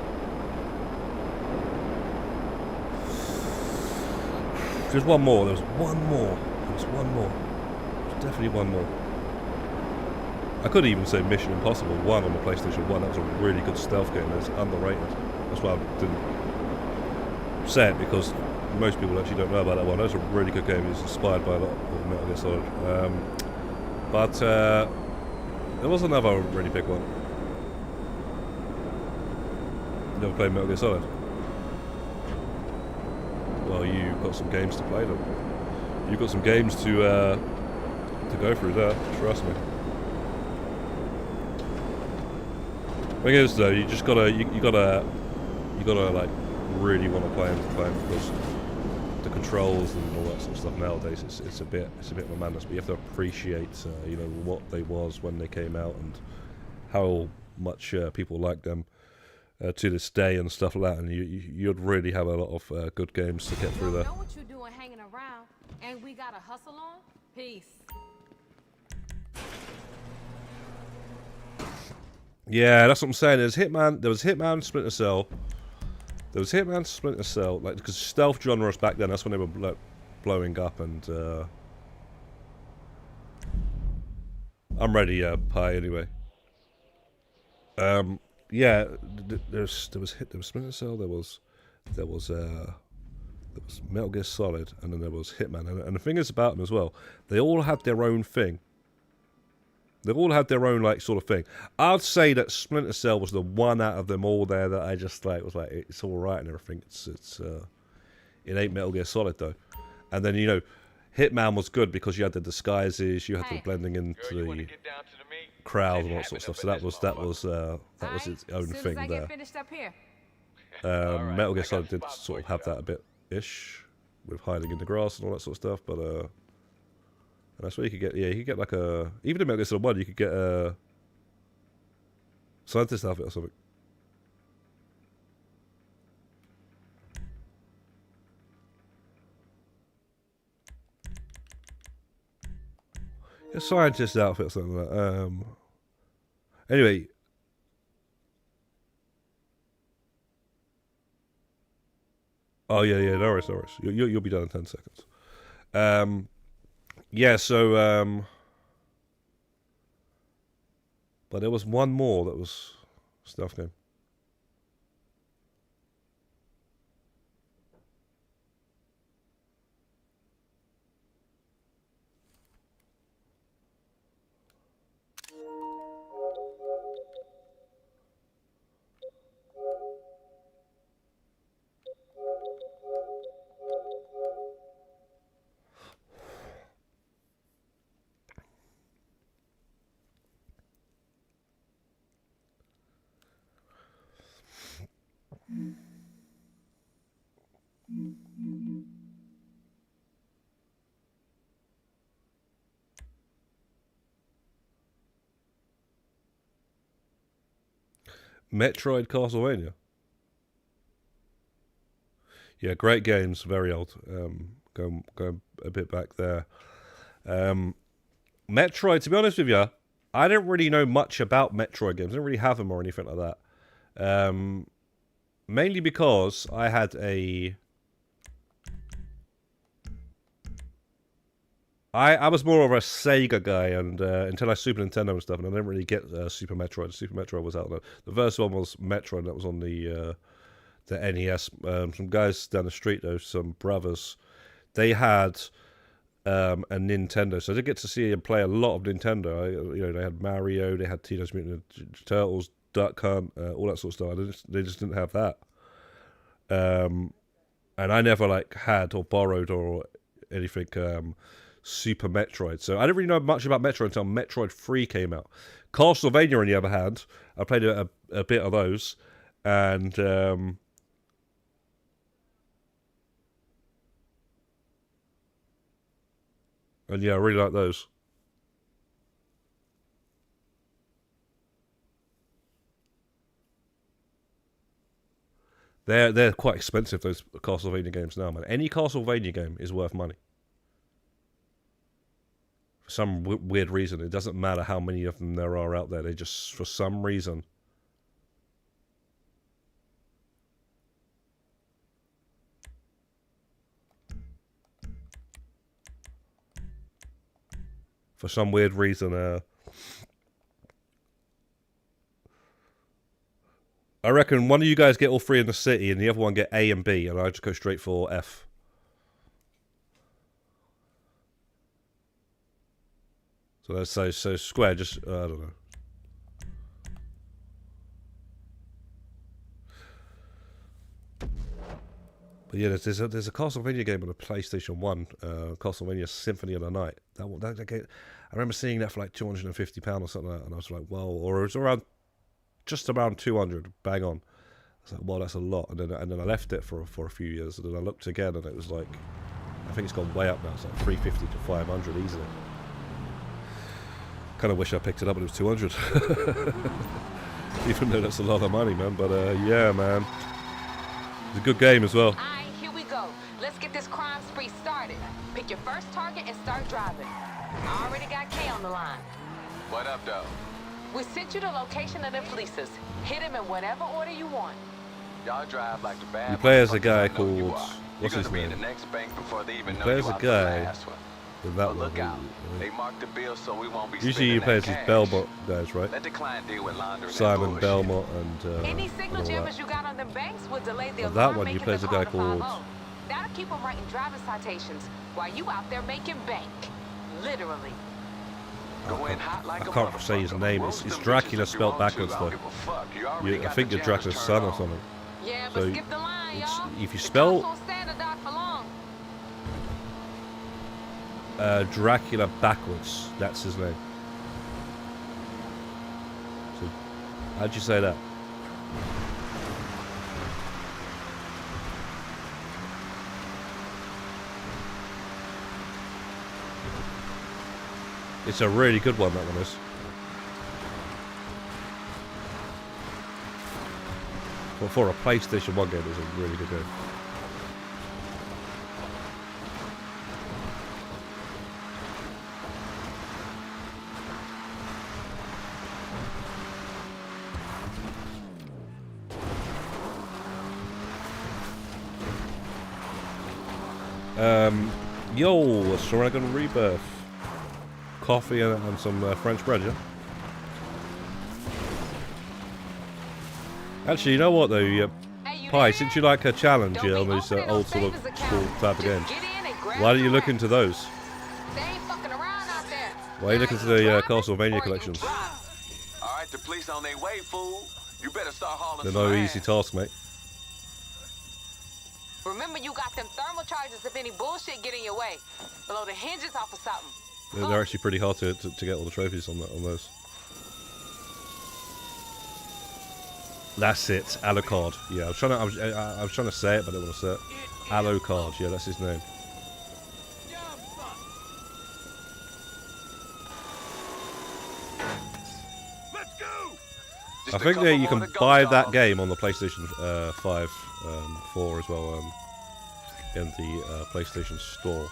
There's one more, there was one more. There's definitely one more. I could even say Mission Impossible 1 on the PlayStation 1, that was a really good stealth game, it's underrated. That's why I didn't say it, because most people actually don't know about that one. That was a really good game. It's inspired by a lot of Metal Gear Solid. But there was another really big one. You never played Metal Gear Solid? Well, you've got some games to play them. You've got some games to go through there, trust me. Thing is though, you just gotta like really want to play them because the controls and all that sort of stuff nowadays it's a bit of a madness. But you have to appreciate you know what they was when they came out and how much people like them to this day and stuff like that. And you'd really have a lot of good games to get through there. Know what you're doing hanging around, and we got a hustle on. Peace. Yeah, that's what I'm saying. There was Hitman, Splinter Cell. Like, because stealth genres back then, that's when they were blowing up, and I'm ready, Pie, anyway. Yeah, there was Splinter Cell, there was Metal Gear Solid, and then there was Hitman, and the thing is about them as well, they all had their own thing. They all had their own like sort of thing. I'd say that Splinter Cell was the one out of them all there that I just like was like it's all right and everything. It ain't Metal Gear Solid though. And then you know, Hitman was good because you had the disguises, you had the blending into the crowd and all that sort of stuff. So that was its own thing there. Metal Gear Solid did sort of have that a bit ish with hiding in the grass and all that sort of stuff, but and that's where you could get, you could get like even in Metal Gear Solid 1, you could get a scientist outfit or something. A scientist outfit or something like that. Anyway. Oh, yeah, no worries. You'll be done in 10 seconds. Yeah, so, but there was one more that was stealth game. Metroid Castlevania. Yeah, great games, very old. Going a bit back there. Metroid, to be honest with you, I don't really know much about Metroid games. I don't really have them or anything like that. Mainly because I had I was more of a Sega guy, and until I Super Nintendo and stuff, and I didn't really get Super Metroid. Super Metroid was out there. The first one was Metroid, that was on the NES. Some guys down the street, though, some brothers, they had a Nintendo, so I did get to see and play a lot of Nintendo. You know, they had Mario, they had Teenage Mutant Ninja Turtles, Duck Hunt, all that sort of stuff. They just didn't have that. And I never like had or borrowed or anything Super Metroid. So I didn't really know much about Metroid until Metroid 3 came out. Castlevania, on the other hand, I played a bit of those, and yeah, I really like those. They're quite expensive, those Castlevania games now, man. Any Castlevania game is worth money. For some weird reason, it doesn't matter how many of them there are out there. They just, for some reason, I reckon one of you guys get all three in the city and the other one get A and B, and I just go straight for F. So let's say, so Square just, I don't know. But yeah, there's a Castlevania game on the PlayStation 1, Castlevania Symphony of the Night. That game, I remember seeing that for like £250 or something like that, and I was like, well, or it was just around 200, bang on. I was like, well, that's a lot. And then I left it for a few years, and then I looked again, and it was like, I think it's gone way up now. It's like 350 to 500 easily. Kind of wish I picked it up when it was 200. Even though that's a lot of money, man. But yeah, man. It's a good game as well. Alright, here we go. Let's get this crime spree started. Pick your first target and start driving. I already got K on the line. What up, though? We sent you the location of the polices. Hit him in whatever order you want. Y'all drive like the bad. You play as a guy motherfuckers I know called... you are. What's You're his gonna be in name? the next bank before they even You know play you as a out the guy last one. with that But one. look out. They marked the bill so we won't be Usually you spending play as that these cash. Belmont guys, right? Let the client deal with laundering Simon and bullshit. Belmont and Any signal all that. jammers you got on them banks will delay the Well, alarm that one, you making play the as a call guy to called- 50. That'll keep them writing driver citations while you out there making bank. Literally. Go in hot like I a can't say his motherfucker. name. Roast It's them Dracula bitches if you spelled want to. backwards, I though. don't give a fuck. You already I got think the you're jammers Dracula's turned son or on. something. Yeah, but So skip the line, it's- y'all. if you The spell- cops won't stand a dock for long. Dracula backwards. That's his name. So, how'd you say that? It's a really good one, that one is. Well, for a PlayStation 1 game, it's a really good game. Yo, Sorragon Rebirth. Coffee and some French bread, yeah? Actually, you know what though, Hey, you Pi, there? since you like a challenge, Don't yeah, be on these opening no old sort of savings school account. type of Just games, get in and grab why don't you your look ass. into those? They ain't fucking around out there. Why are you looking into the Either Castlevania drive or you collections? drive. All right, the police on their way, fool. You better start hauling They're some no ass. easy task, mate. Remember, you got them thermal charges if any bullshit get in your way. Blow the hinges off of something. They're actually pretty hard to get all the trophies on those. That's it, Alucard. Yeah, I was trying to say it, but I didn't want to say it. Alucard, yeah, that's his name. I think that you can buy that game on the PlayStation 5, 4 as well, in the PlayStation Store.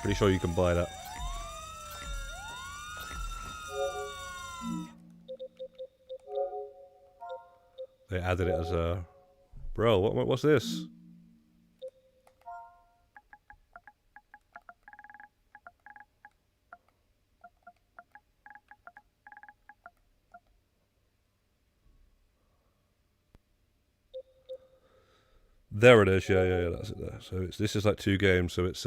Pretty sure you can buy that. They added it as a... Bro, what's this? There it is, yeah, that's it there. So this is like two games, so it's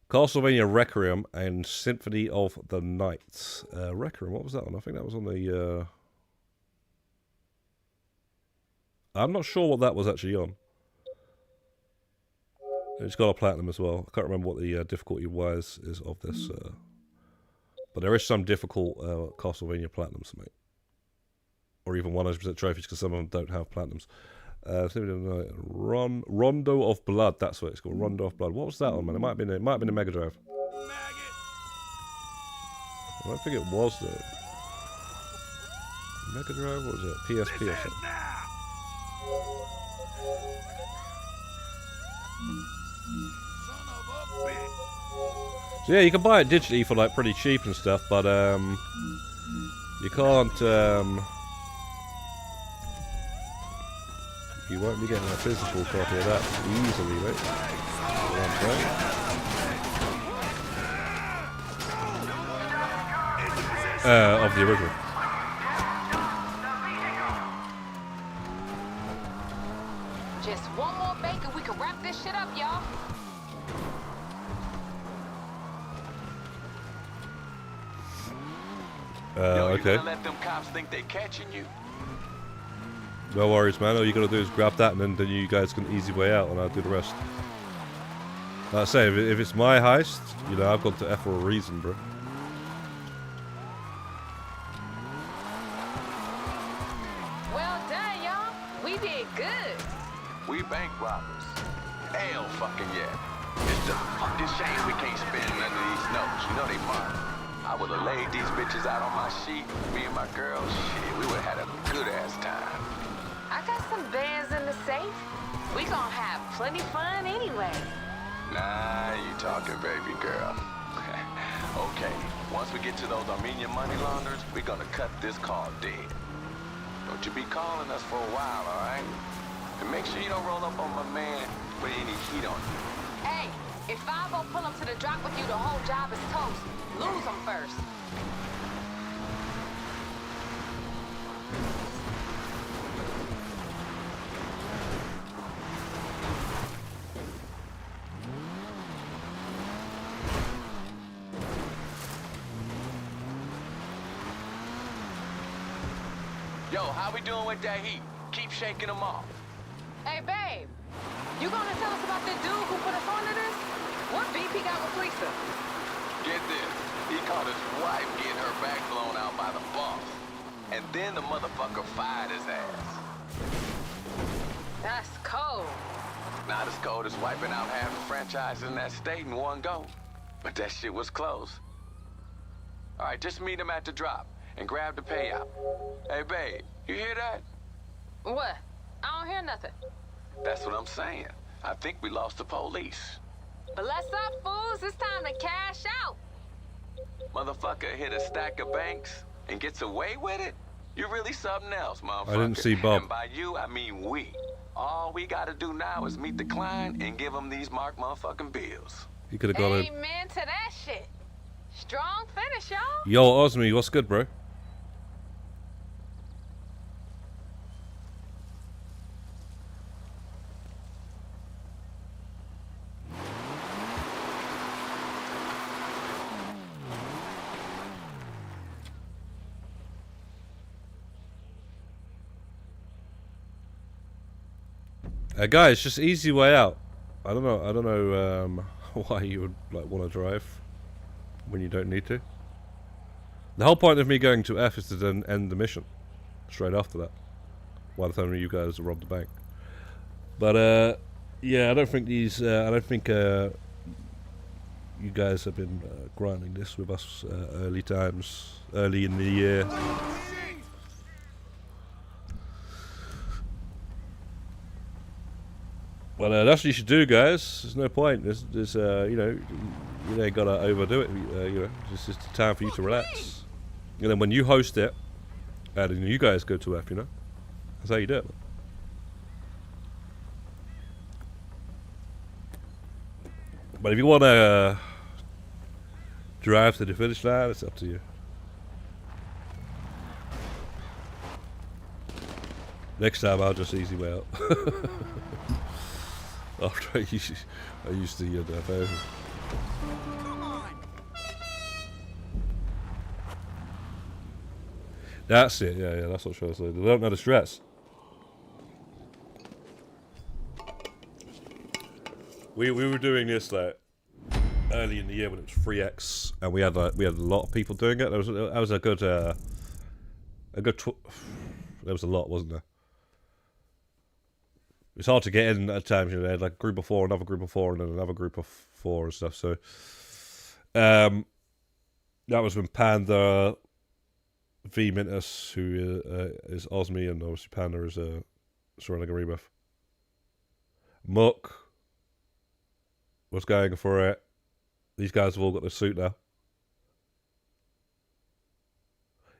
Castlevania Requiem and Symphony of the Night. Requiem, what was that one? I think that was on the... I'm not sure what that was actually on. It's got a platinum as well. I can't remember what the difficulty was is of this. But there is some difficult Castlevania platinums, mate. Or even 100% trophies, because some of them don't have platinums. Rondo of Blood, that's what it's called. Rondo of Blood. What was that on, man? It might have been a Mega Drive. I don't think it was though. Mega Drive, what was it? PSP or something. So yeah, you can buy it digitally for like pretty cheap and stuff, but you can't you won't be getting a physical copy of that easily, mate. You know what I'm saying? Of the original. Just one more bank and we can wrap this shit up, y'all. Yo, you Okay. gonna let them cops think they catching you? No worries, man. All you gotta do is grab that, and then you guys can easy way out, and I'll do the rest. Like I say, if it's my heist, you know, I've gone to F for a reason, bro. Well done, y'all. We did good. We bank robbers. Hell fucking yeah. It's just a fucking shame we can't spend none of these notes. You know they mine. I would have laid these bitches out on my sheet. Me and my girl, shit, we would have had a good ass time. I got some bands in the safe. We gonna have plenty fun anyway. Nah, you talking, baby girl. Okay, once we get to those Armenian money launderers, we're gonna cut this call dead. Don't you be calling us for a while, all right? And make sure you don't roll up on my man with any heat on you. Hey, if 5-0 pull up to the drop with you, the whole job is toast. Lose them first. Yo, how we doing with that heat? Keep shaking them off. Hey, babe, you gonna tell us about the dude who put us onto this? What beef he got with Lisa? Get this. He caught his wife getting her back blown out by the boss. And then the motherfucker fired his ass. That's cold. Not as cold as wiping out half the franchise in that state in one go. But that shit was close. All right, just meet him at the drop and grab the payout. Hey, babe, you hear that? What? I don't hear nothing. That's what I'm saying. I think we lost the police. Bless up, fools. It's time to cash out. Motherfucker hit a stack of banks and gets away with it? You're really something else, motherfucker. I didn't see Bob. And by you, I mean we. All we gotta do now is meet the client and give him these marked motherfucking bills. You could have got it. Amen to that shit. Strong finish, y'all. Yo, Osmi, what's good, bro? Guys, just easy way out. I don't know why you would like want to drive when you don't need to. The whole point of me going to F is to then end the mission straight after that. By the time you guys rob the bank. But yeah, I don't think you guys have been grinding this with us early in the year. Well, that's what you should do, guys. There's no point. There's you know, you ain't gotta overdo it. You know, it's just time for you to relax. And then when you host it, then you guys go to F. You know, that's how you do it. But if you wanna drive to the finish line, it's up to you. Next time, I'll just easy way out. After I used to get that over. That's it, yeah, that's what I was saying. They don't know the stress. We were doing this like early in the year when it was 3X, and we had a lot of people doing it. There was a good there was a lot, wasn't there? It's hard to get in at times, you know. They had like a group of 4, another group of 4, and then another group of 4 and stuff. So, that was when Panda, V Mintus, who is Osmi, and obviously Panda is surrounding a rebuff. Muck was going for it. These guys have all got the suit now.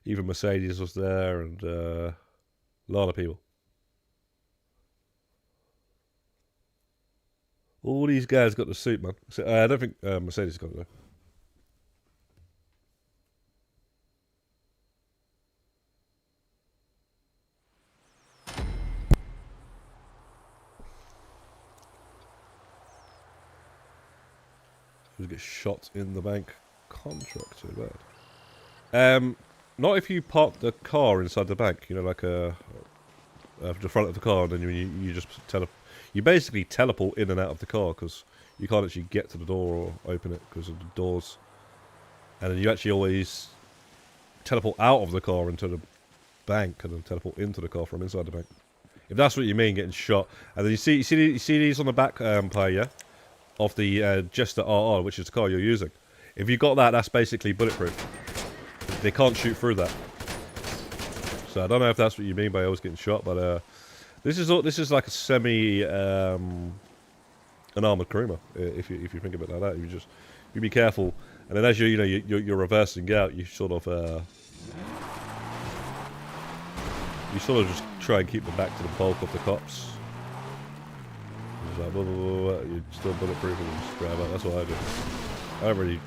Even Mercedes was there, and a lot of people. All these guys got the suit, man. So, I don't think Mercedes got it, though. Who gets shot in the bank? Contract, too bad. Not if you park the car inside the bank, you know, like a the front of the car, and then you just you basically teleport in and out of the car because you can't actually get to the door or open it because of the doors. And then you actually always teleport out of the car into the bank and then teleport into the car from inside the bank. If that's what you mean, getting shot. And then you see these on the back part, yeah, of the Jester RR, which is the car you're using. If you got that, that's basically bulletproof. They can't shoot through that. So I don't know if that's what you mean by always getting shot, but this is like a semi an armored Kuruma. If you think of it like that, you be careful, and then as you're reversing out, you sort of just try and keep them back to the bulk of the cops. It's like, blah, blah, blah, blah. You're still bulletproof and you just grab out. That's what I do.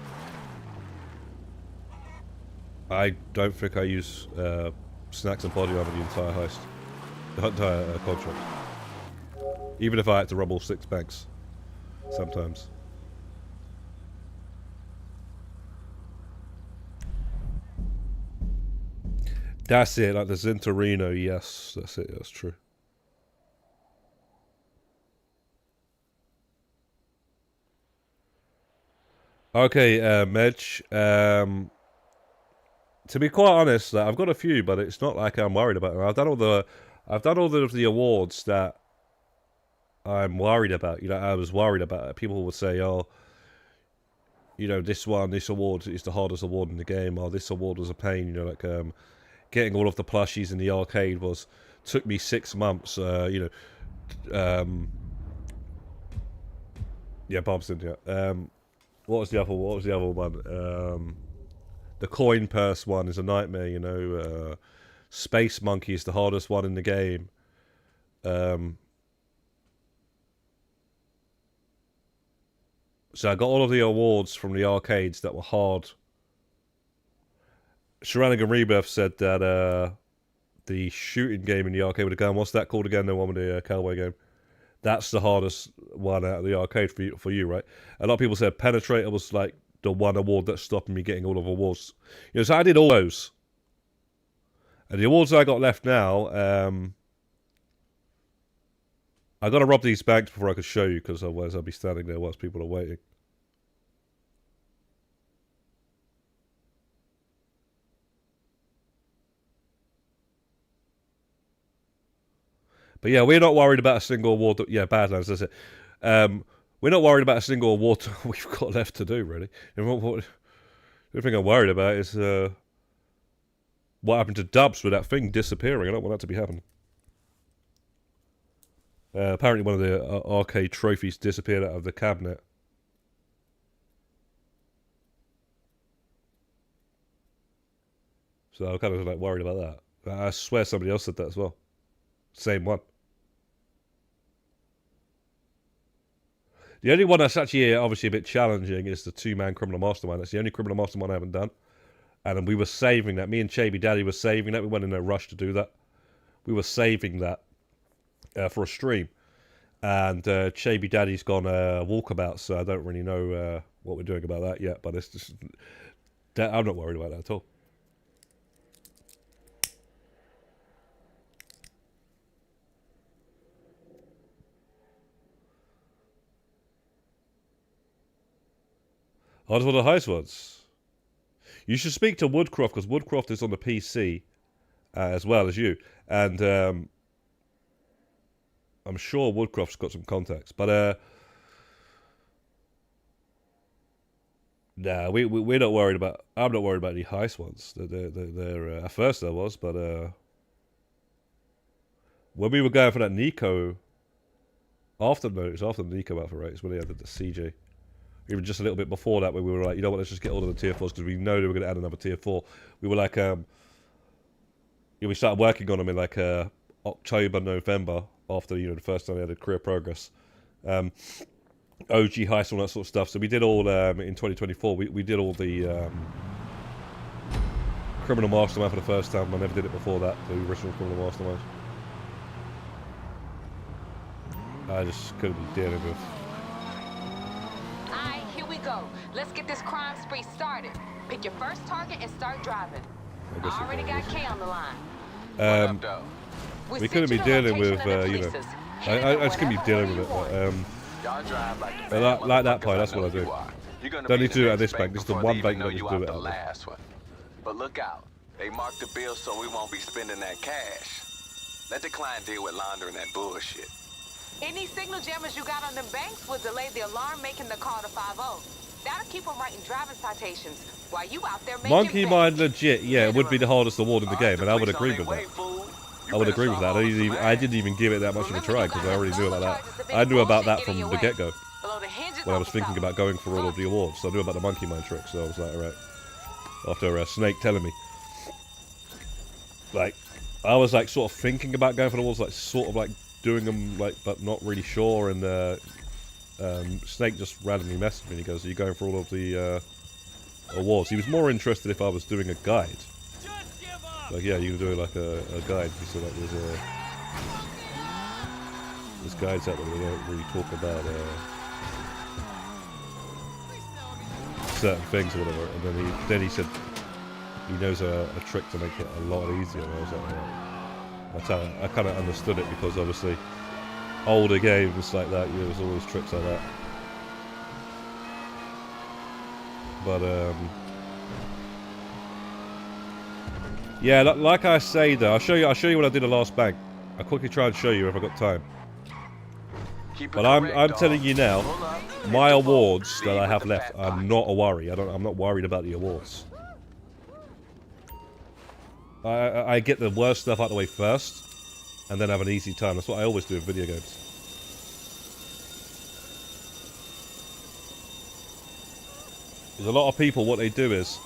I don't think I use snacks and body armor the entire heist. The entire contract. Even if I had to rob all 6 banks. Sometimes. That's it, like the Zintorino, yes. That's it, that's true. Okay, Medj. To be quite honest, I've got a few, but it's not like I'm worried about them. I've done all the awards that I'm worried about. I was worried about it. People would say, "Oh, this award is the hardest award in the game. Or this award was a pain." Getting all of the plushies in the arcade took me 6 months. Yeah, Bobson. Yeah. What was the other one? The coin purse one is a nightmare. Space Monkey is the hardest one in the game. So I got all of the awards from the arcades that were hard. Sharanigan Rebirth said that the shooting game in the arcade with the gun, what's that called again? The one with the cowboy game. That's the hardest one out of the arcade for you, right? A lot of people said Penetrator was like the one award that stopped me getting all of the awards. So I did all those. And the awards I got left now, I got to rob these banks before I could show you, because otherwise I'll be standing there whilst people are waiting. But yeah, we're not worried about a single award. Yeah, Badlands, that's it. We're not worried about a single award we've got left to do, really. The thing I'm worried about is what happened to Dubs with that thing disappearing. I don't want that to be happening. Apparently one of the arcade trophies disappeared out of the cabinet. So I'm kind of like worried about that. I swear somebody else said that as well. Same one. The only one that's actually obviously a bit challenging is the 2-man Criminal Mastermind. That's the only Criminal Mastermind I haven't done. And we were saving that. Me and Chaby Daddy were saving that. We went in a rush to do that. We were saving that for a stream. And Chaby Daddy's gone walkabout, so I don't really know what we're doing about that yet. But it's just... I'm not worried about that at all. Oh, that's one of the heist ones. You should speak to Woodcroft, because Woodcroft is on the PC as well as you. And I'm sure Woodcroft's got some contacts. But nah, we're not worried about... I'm not worried about any heist ones. They're at first I was, but when we were going for that Nico... After the Nico Alpha race, when they added the CJ... Even just a little bit before that, when we were like, you know what, let's just get all of the tier 4s, because we know they were going to add another tier 4. We were like, we started working on them in like October, November, after the first time we had a career progress. OG Heist, all that sort of stuff. So we did all in 2024. We did all the Criminal Mastermind for the first time. I never did it before that. The original Criminal Mastermind. I just couldn't be dealing with. Go. Let's get this crime spree started. Pick your first target and start driving. I already got K on the line. What up, though? We We sent couldn't be you the dealing with, location of the you know. polices. I Handle just couldn't be whatever dealing with order it. you want. Y'all drive like the But bad like that part, motherfuckers that's I what I know do. you are. You're gonna Don't be need in to do it the at this next bank. Just the before they one even bank know that just you do off it the at. last one. But look out. They marked the bill so we won't be spending that cash. Let the client deal with laundering that bullshit. Any signal jammers you got on them banks will delay the alarm making the call to 5-0. That'll keep them writing driving citations while you out there making Monkey bank. Mind legit, yeah, it would be the hardest award in the game, and I would police on agree their with way, that. fool. You I would better agree with start that. hauling some I ass. didn't even give it that much of a Remember, try you because got I already enough knew about gun that. charges if any I knew about bullshit that get in from your the way. get-go Below the hinges when I on was the thinking south. about going for all of the awards. So I knew about the Monkey Mind trick, so I was like, alright. After Snake telling me. Like, I was like sort of thinking about going for the awards, like sort of like doing them, like, but not really sure, and Snake just randomly messaged me and he goes, are you going for all of the awards? He was more interested if I was doing a guide. Like, yeah, you can do like a guide. He said like there's guides out there that don't really talk about certain things or whatever, and then he said he knows a trick to make it a lot easier, and I was like, yeah. I kind of understood it because obviously older games like that, you know, there's always tricks like that. But yeah, like I say though, I'll show you what I did the last bank. I'll quickly try and show you if I got time. But I'm telling you now, my awards that I have left are not a worry. I'm not worried about the awards. I get the worst stuff out of the way first, and then have an easy time. That's what I always do in video games. There's a lot of people, what they do is,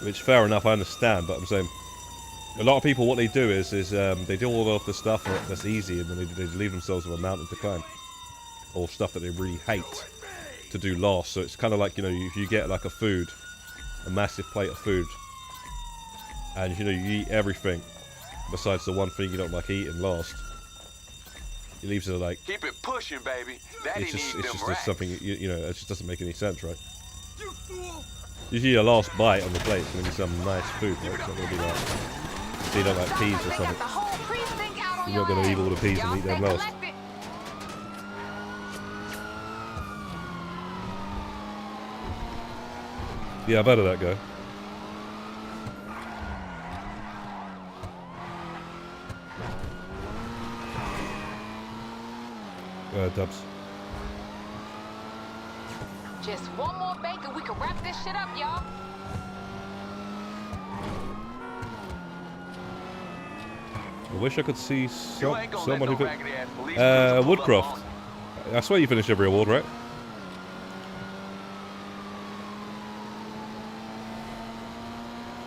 which fair enough, I understand, but I'm saying, a lot of people, what they do is they do all of the stuff that's easy, and then they leave themselves with a mountain to climb, or stuff that they really hate to do last. So it's kind of like, you know, if you get like a massive plate of food, and you know you eat everything besides the one thing you don't like eating last, it leaves it like, keep it pushing, baby. Daddy it's just needs them just racks. something, you know, it just doesn't make any sense, right? Usually your last bite on the plate is going to be some nice food, right? It's not going to be like, so you don't like peas or something. You're not going to leave all the peas and eat them last. Yeah, I better that go. Dubs. Just one more bank and we can wrap this shit up, y'all. I wish I could see someone who could. Woodcroft. Woodcroft. I swear you finished every award, right?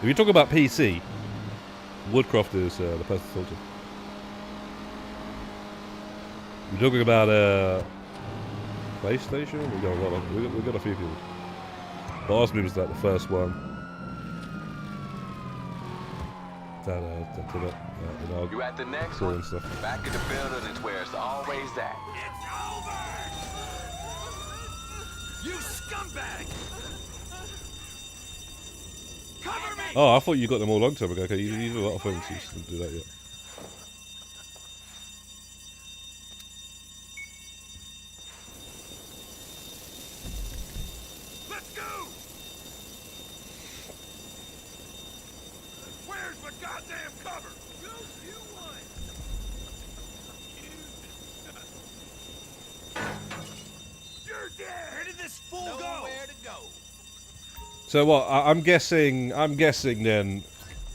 If you talk about PC, Woodcroft is the person to talk to. You're talking about PlayStation? We got a lot of, we got a few people. But Osby was like the first one. You at the next crew one? and stuff. Back in the building is where it's always at. It's over! You scumbag! Cover me! Oh, I thought you got them all a long time ago. Okay, you do a lot of things. You just didn't do that yet. Let's go! Where's my goddamn cover? You one! You're dead! Where did this fool go? Nowhere to go. So what? I'm guessing then,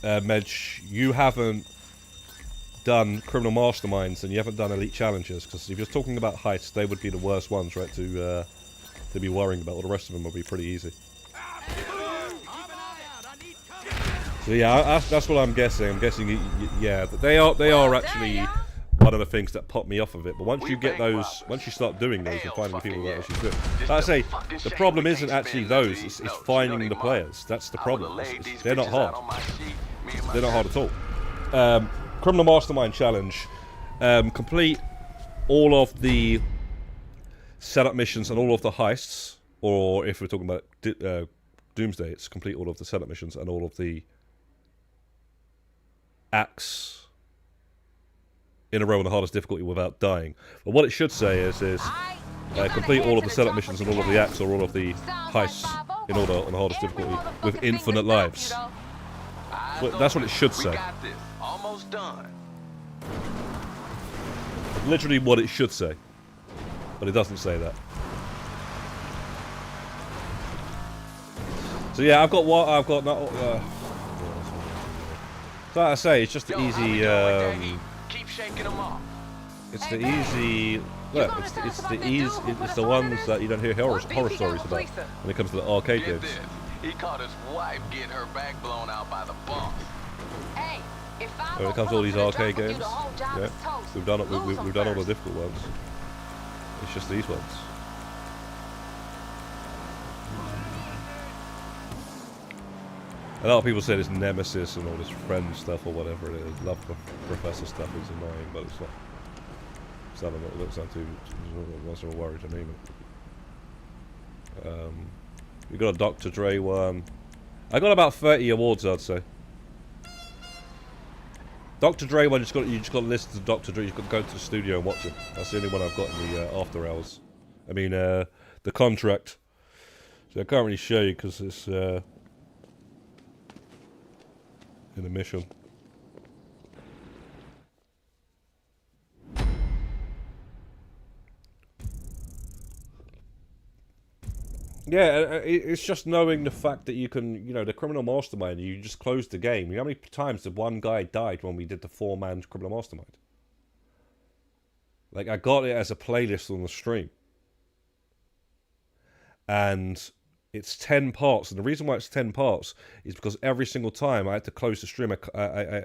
Medj, you haven't done Criminal Masterminds and you haven't done Elite Challenges, because if you're talking about heists, they would be the worst ones, right? To be worrying about. All the rest of them will be pretty easy. So yeah, that's what I'm guessing. I'm guessing, yeah, they are actually one of the things that pop me off of it. But once you get those, once you start doing those and finding the people that actually do it, like I say, the problem isn't actually those. It's finding the players. That's the problem. They're not hard. They're not hard at all. Criminal Mastermind Challenge. Complete all of the setup missions and all of the heists, or if we're talking about Doomsday, it's complete all of the setup missions and all of the acts in a row on the hardest difficulty without dying. But what it should say is complete all of the setup missions and all of the acts or all of the heists in order on the hardest difficulty with infinite lives. Well, that's what it should say. We got this. Almost done. Literally what it should say. But it doesn't say that. So yeah, I've got what I've got. Not, so like I say, it's just the easy. Keep shaking them off. It's the easy. Look, it's the easy. It's the ones that you don't hear horror stories about when it comes to the arcade games. He caught his wife getting her back blown out by the boss. Hey, When it comes to all these arcade games, yeah, we've done all the difficult ones. It's just these ones. A lot of people say this Nemesis and all this friend stuff or whatever it is. Love Professor stuff is annoying, but it's not. It's not what it looks like too. It's not a worry to me. We got a Dr. Dre one. I got about 30 awards, I'd say. Dr. Dre one, you just got to listen to Dr. Dre. You've got to go to the studio and watch it. That's the only one I've got in the after hours. I mean, the contract. So I can't really show you because it's in a mission. Yeah, it's just knowing the fact that you can, you know, the criminal mastermind, you just closed the game. You know how many times did one guy died when we did the 4-man criminal mastermind? Like, I got it as a playlist on the stream. And it's 10 parts. And the reason why it's 10 parts is because every single time I had to close the stream, I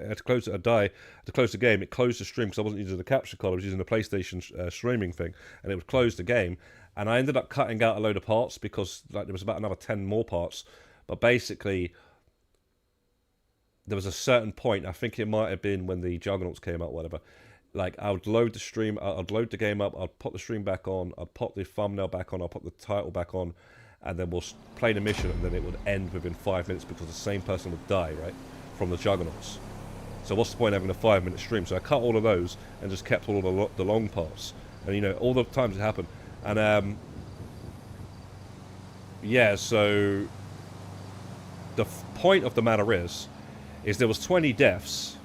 had to close it, I had to close the game. It closed the stream because I wasn't using the capture card, I was using the PlayStation streaming thing. And it would close the game. And I ended up cutting out a load of parts because like there was about another 10 more parts. But basically, there was a certain point, I think it might have been when the Juggernauts came out, whatever. Like, I would load the stream, I'd load the game up, I'd put the stream back on, I'd put the thumbnail back on, I'd put the title back on, and then we'll play the mission, and then it would end within 5 minutes because the same person would die, right, from the Juggernauts. So what's the point of having a 5-minute stream? So I cut all of those and just kept all of the long parts. And, you know, all the times it happened. And, yeah, so the point of the matter is there was 20 deaths,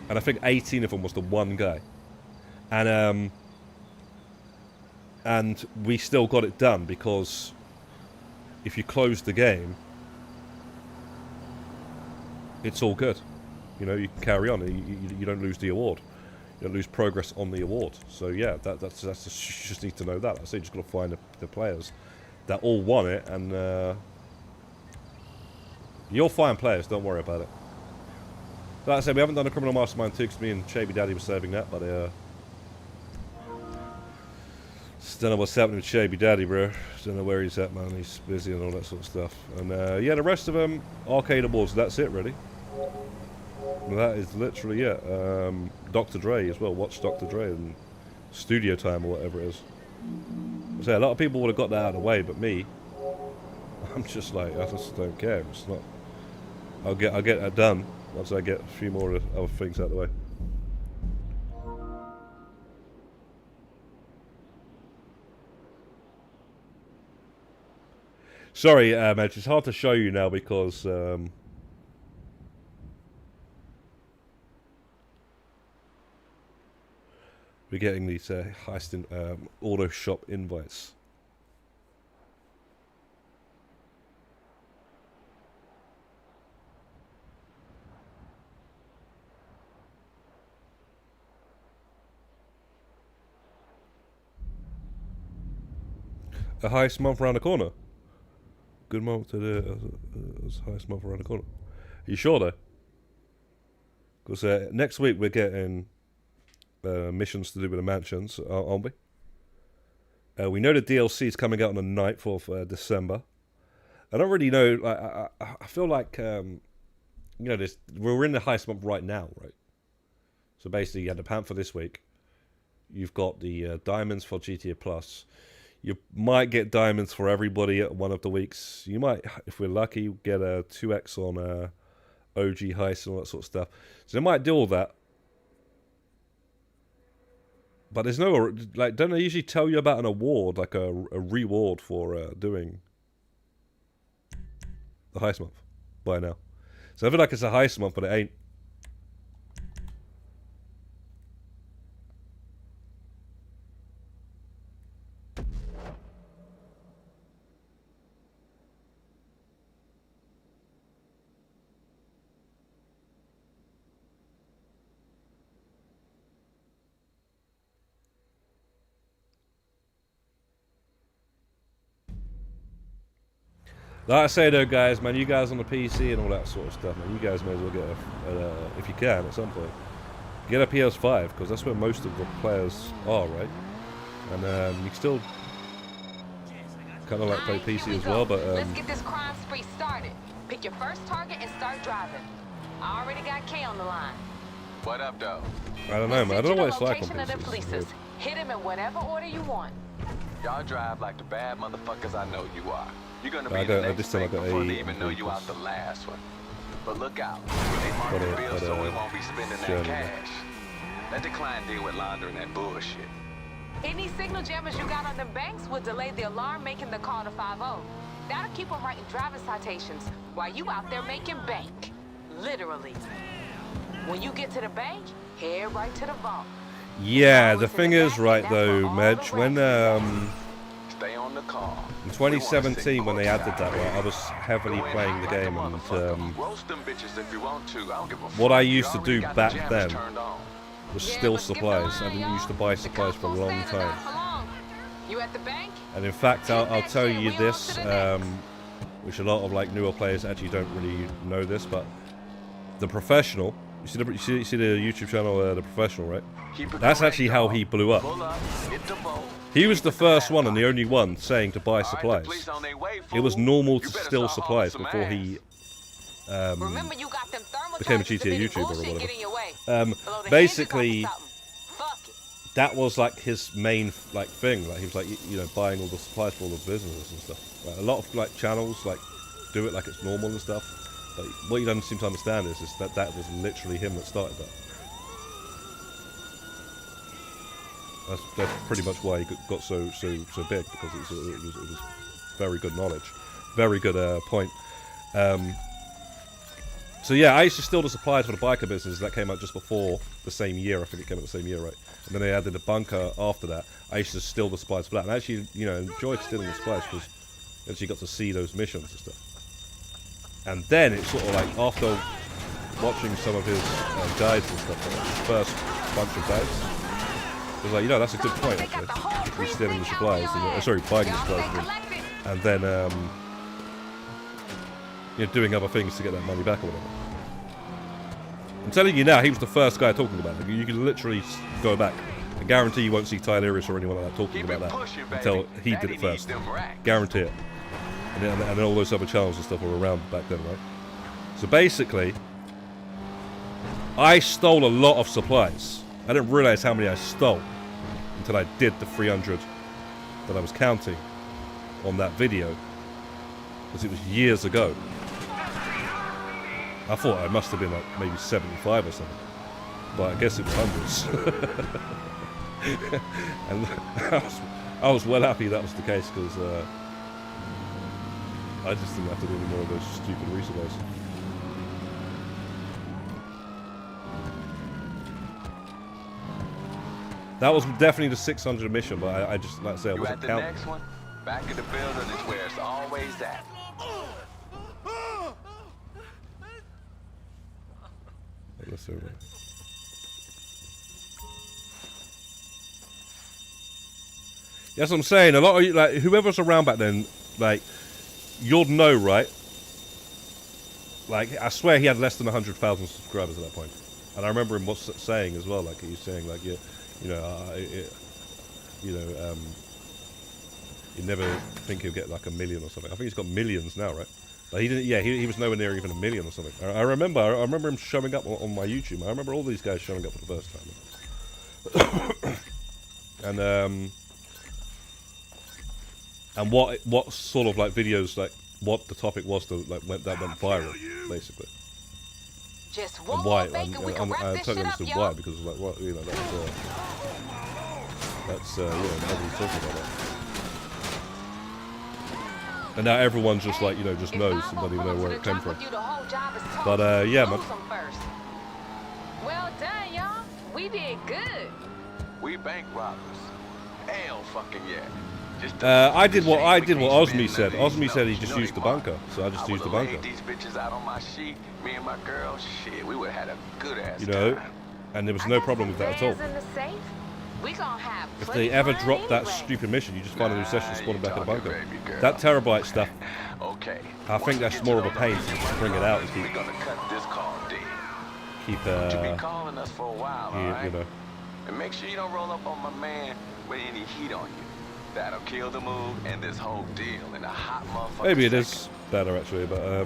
and I think 18 of them was the one guy. And we still got it done because if you close the game, it's all good. You know, you can carry on. You don't lose the award. You don't lose progress on the award. So yeah, that's just, you just need to know that. I say you just got to find the players that all won it, and you'll find players. Don't worry about it. Like I said, we haven't done a Criminal Mastermind 2 because me and Shabby Daddy were serving that, but just don't know what's happening with Shabby Daddy, bro. Don't know where he's at, man. He's busy and all that sort of stuff. And yeah, the rest of them, arcade awards. That's it, really. That is literally it. Dr. Dre as well. Watch Dr. Dre and Studio Time or whatever it is. I say a lot of people would have got that out of the way, but me, I'm just like, I just don't care. It's not. I'll get that done once I get a few more other things out of the way. Sorry, Madge, it's hard to show you now because we're getting these heist auto shop invites. A heist month around the corner. Good month to the heist month around the corner. Are you sure though? Because next week we're getting missions to do with the mansions, aren't we? We know the DLC is coming out on the 9th of December. I don't really know. I feel like you know, we're in the heist month right now, right? So basically, you had the Panther this week. You've got the diamonds for GTA Plus. You might get diamonds for everybody at one of the weeks. You might, if we're lucky, get a 2x on OG Heist and all that sort of stuff. So they might do all that. But there's no, like, don't they usually tell you about an award, like a reward for doing the heist month by now? So I feel like it's a heist month, but it ain't. Like I say though, guys, man, you guys on the PC and all that sort of stuff, man, you guys may as well get if you can at some point, get a PS5, because that's where most of the players are, right? And you can still kind of like play PC as well, but let's get this crime spree started. Pick your first target and start driving. I already got K on the line. What up, though? I don't know, man. I don't know what it's like on PC. Hit him in whatever order you want. Y'all drive like the bad motherfuckers I know you are. You're gonna be the next thing before they even know you out the last one. But look out. They mark the bill so we won't be spending that cash. Let the client deal with laundering that bullshit. Any signal jammers you got on the banks will delay the alarm making the call to 5-0. That'll keep them writing driving citations while you out there making bank. Literally. When you get to the bank, head right to the vault. Yeah, the thing is, right though, Medj, when Stay on the call. in 2017 when they added that, right, I was heavily playing the game, and what I used to do back then was steal supplies. I didn't used to buy supplies for a long time. And in fact, I'll tell you this, which a lot of like newer players actually don't really know this, but the Professional, you see the YouTube channel, The Professional, right? That's actually how he blew up. He was the first one and the only one saying to buy supplies. It was normal to steal supplies before he became a GTA YouTuber or whatever. Basically, that was like his main like thing. Like he was like, you know, buying all the supplies for all the businesses and stuff. Like, a lot of like channels like do it like it's normal and stuff. But what you don't seem to understand is that that was literally him that started that. That's pretty much why he got so big, because it was very good knowledge, very good point. So yeah, I used to steal the supplies for the biker business that came out just before the same year. I think it came out the same year, right? And then they added the bunker after that. I used to steal the supplies for that, and I actually, you know, enjoyed stealing the supplies because I actually got to see those missions and stuff. And then it's sort of like after watching some of his guides and stuff, like the first bunch of guides. It was like, you know, that's a good point, actually. He's stealing the supplies, and, sorry, buying the supplies, and then, you know, doing other things to get that money back or whatever. I'm telling you now, he was the first guy talking about it. You can literally go back. I guarantee you won't see Tylerius or anyone like that talking about that until he did it first. Guarantee it. And then all those other channels and stuff were around back then, right? So basically, I stole a lot of supplies. I didn't realize how many I stole until I did the 300 that I was counting on that video, because it was years ago. I thought I must have been like maybe 75 or something, but I guess it was hundreds. And I was well happy that was the case, because I just didn't have to do any more of those stupid resupplies. That was definitely the 600 mission, but I just, like I say, I wasn't counting. Next one? Back in the building is where it's always at. Let's see. That's what I'm saying. A lot of you, like, whoever's around back then, like, you'll know, right? Like, I swear he had less than 100,000 subscribers at that point. And I remember him saying as well, like, he was saying, like, yeah, you never think he'll get like 1 million or something. I think he's got millions now, right? But he didn't. Yeah, he was nowhere near even 1 million or something. I remember him showing up on my YouTube. I remember all these guys showing up for the first time. And what sort of like videos, like what the topic was that like went viral, basically. Just and why? I totally understood why, because like, what, you know, that was That's yeah, nobody's talking about that. And now everyone's just like, you know, just knows and doesn't even know where it came from. But yeah, man. Well done, y'all. We did good. We bank robbers. Hell fucking yeah. I did what Osme said. Osme said he just used the bunker, so I just used the bunker. These bitches out on my sheet, me and my girl, shit, we would have had a good ass you know, and there was no problem with that at all. If they ever drop that stupid mission, you just find a new session, spawn it back in the bunker. That terabyte stuff, I think that's more of a pain to bring it out and keep calling us for a while, you know. And make sure you don't roll up on my man with any heat on you. That'll kill the move and this whole deal in a hot motherfucker. Maybe it is better actually, but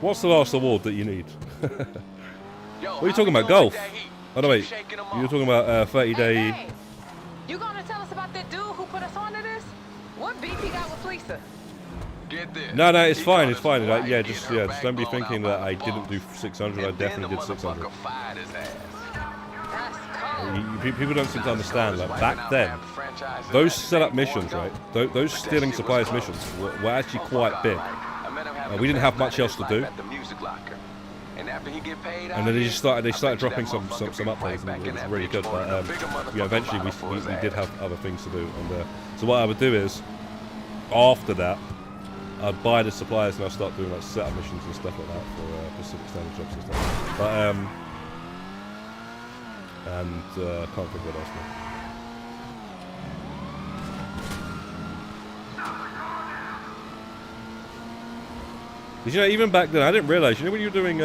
what's the last award that you need? What are you talking about? Golf? Oh no, wait. You're talking about 30-day. Hey, you gonna tell us about that dude who put us onto this? What beef he got with Lisa? No, it's fine. It's fine. Like, yeah, just don't be thinking that I didn't do 600. I definitely did 600. People don't seem to understand. Like back then, those setup missions, right? Those stealing supplies missions were actually quite big. We didn't have much else to do. And then they started dropping some updates, and it was really good. But yeah, eventually we did have other things to do. And so what I would do is, after that, I'd buy the supplies and I'd start doing like setup missions and stuff like that for Pacific Standard jobs and stuff. But can't think what else now. Because, you know, even back then, I didn't realise, you know, when you were doing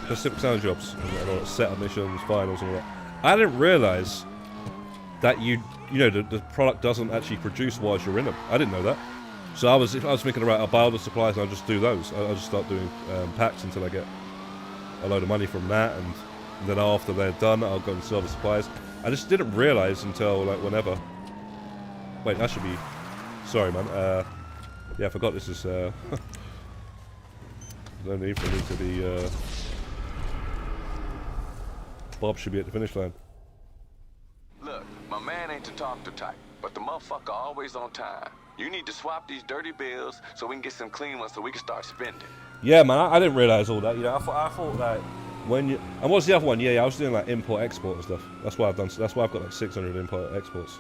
Pacific Standard jobs, and all that setup missions, finals and all that, I didn't realise that you know, the product doesn't actually produce whilst you're in them. I didn't know that. So I was thinking, right, I'll buy all the supplies and I'll just do those. I'll just start doing packs until I get a load of money from that, and then after they're done, I'll go and sell the supplies. I just didn't realise until, like, whenever. Wait, that should be... Sorry, man. Yeah, I forgot this is... no need for me to be... Bob should be at the finish line. Look, my man ain't the talker type, but the motherfucker always on time. You need to swap these dirty bills so we can get some clean ones so we can start spending. Yeah, man, I didn't realise all that. You know, I thought that when you... And what's the other one? Yeah, I was doing like import-export and stuff. That's why I've done... That's why I've got like 600 import-exports.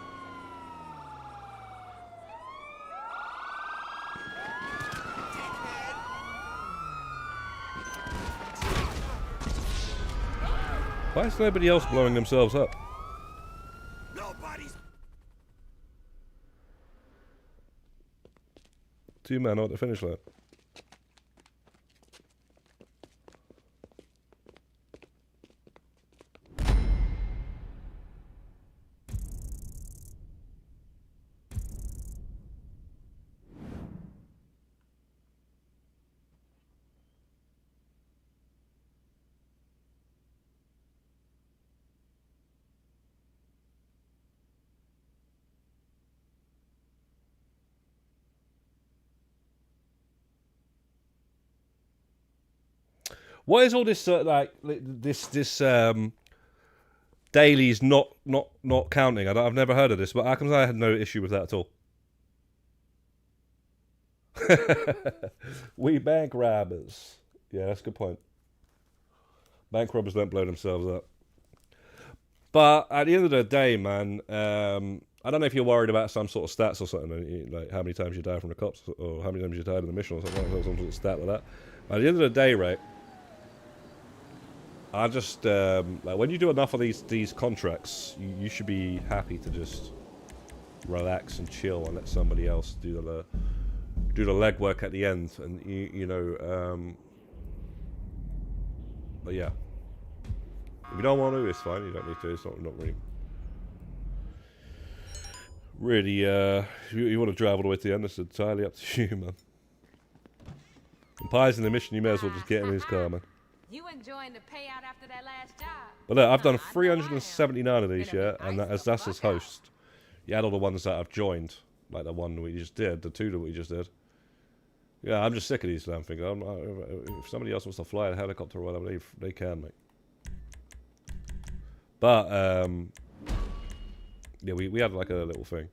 Why is nobody else blowing themselves up? Two men at the finish line. What is all this like this dailies not counting? I've never heard of this, but how come I had no issue with that at all? We bank robbers. Yeah, that's a good point. Bank robbers don't blow themselves up. But at the end of the day, man, I don't know if you're worried about some sort of stats or something, like how many times you die from the cops, or how many times you died in the mission, or something, some sort of stat like that. But at the end of the day, right, I just like when you do enough of these contracts, you should be happy to just relax and chill and let somebody else do the legwork at the end, and you know. But yeah, if you don't want to, it's fine. You don't need to. It's not really. You want to drive all the way to the end? It's entirely up to you, man. And Pie's in the mission. You may as well just get in his car, man. You enjoying the payout after that last job? But look, I've done 379 of these, yeah, and that's as host. You add all the ones that I've joined. like the one we just did, the 2 that we just did. Yeah, I'm just sick of these damn things. If somebody else wants to fly a helicopter or whatever, they can, mate. But yeah, we had like a little thing.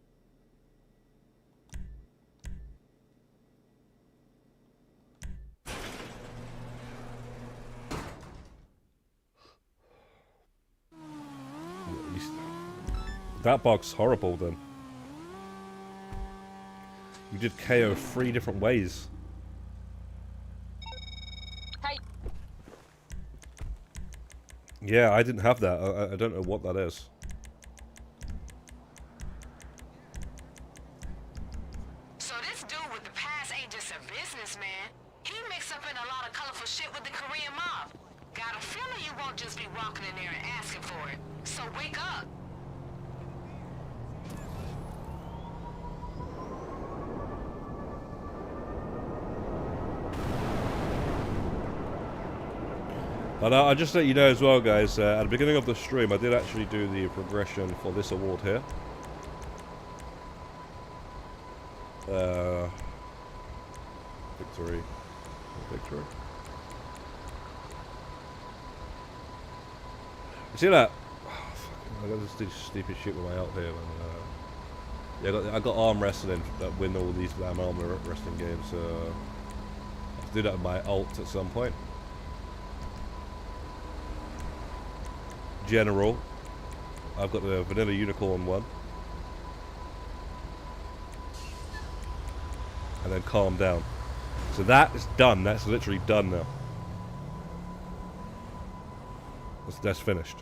That bug's horrible then. You did KO 3 different ways. Hey. Yeah, I didn't have that. I don't know what that is. So this dude with the past ain't just a businessman. He mixed up in a lot of colorful shit with the Korean mob. Got a feeling you won't just be walking in there and asking for it. So wake up. And I'll just let you know as well, guys, at the beginning of the stream, I did actually do the progression for this award here. Victory. Victory. You see that? Oh, I got this stupid shit with my out here. And, yeah, I got arm wrestling that win all these damn arm wrestling games. I have to do that with my alt at some point. General. I've got the vanilla unicorn one. And then calm down. So that is done. That's literally done now. That's finished.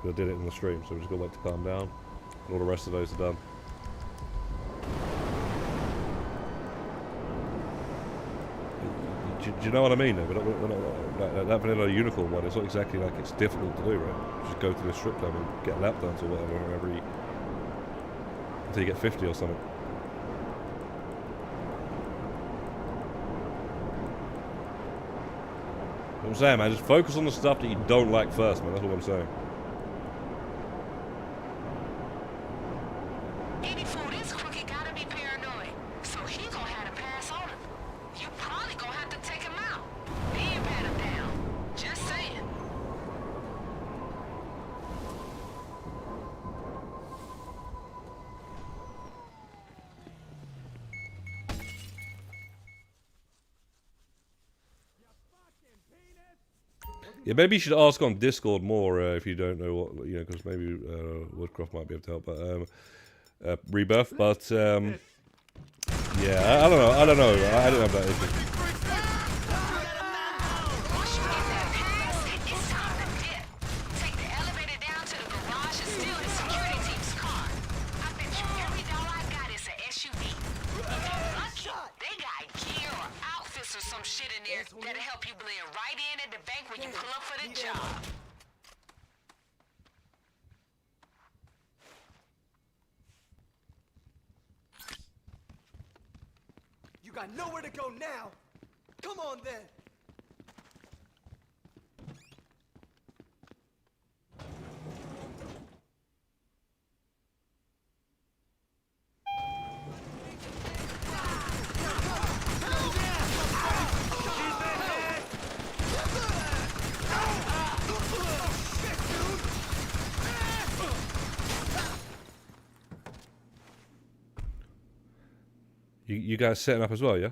I did it in the stream, so we just got to wait to calm down. And all the rest of those are done. Do you know what I mean? Though? That vanilla unicorn one, it's not exactly like it's difficult to do, right? Just go to the strip club and get lap dance or whatever until you get 50 or something. What I'm saying, man, just focus on the stuff that you don't like first, man. That's what I'm saying. Yeah, maybe you should ask on Discord more if you don't know what, you know, because maybe Woodcroft might be able to help. But Rebirth, but yeah, I don't know. I don't have that issue. That'll help you blend right in at the bank when you pull up for the job. You got nowhere to go now. Come on then. You guys setting up as well, yeah?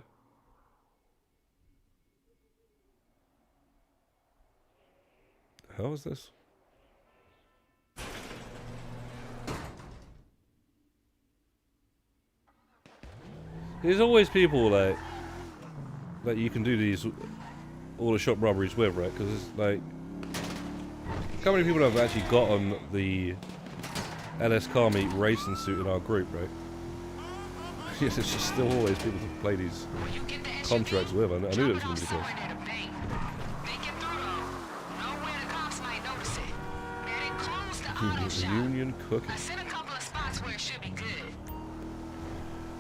The hell is this? There's always people like that you can do these all the shop robberies with, right? Because it's like, how many people have actually gotten the LS car meet racing suit in our group, right? Yes, it's just still always people to play these contracts with. I knew it was going to be the case. Union cooking.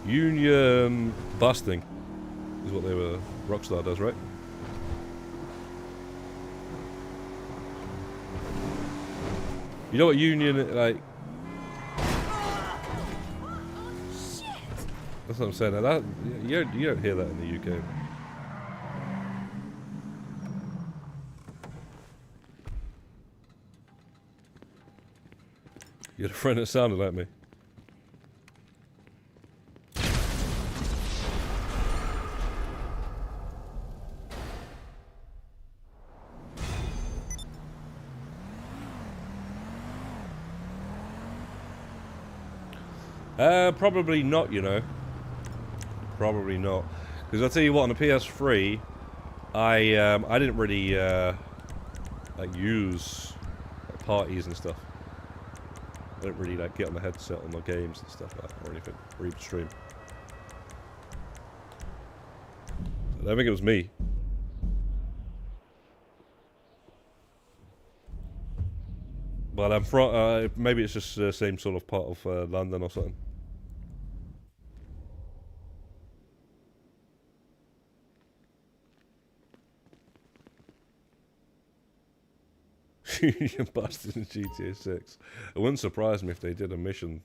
Union busting is what they were. Rockstar does, right? You know what union like? That's what I'm saying. That you don't hear that in the UK. You had a friend that sounded like me. Probably not, you know. Probably not. Because I'll tell you what, on the PS3, I didn't really like use like, parties and stuff. I didn't really like get on the headset on the games and stuff like that or anything, or even stream. I don't think it was me. But I'm from, maybe it's just the same sort of part of London or something. You busted in GTA 6. It wouldn't surprise me if they did a mission.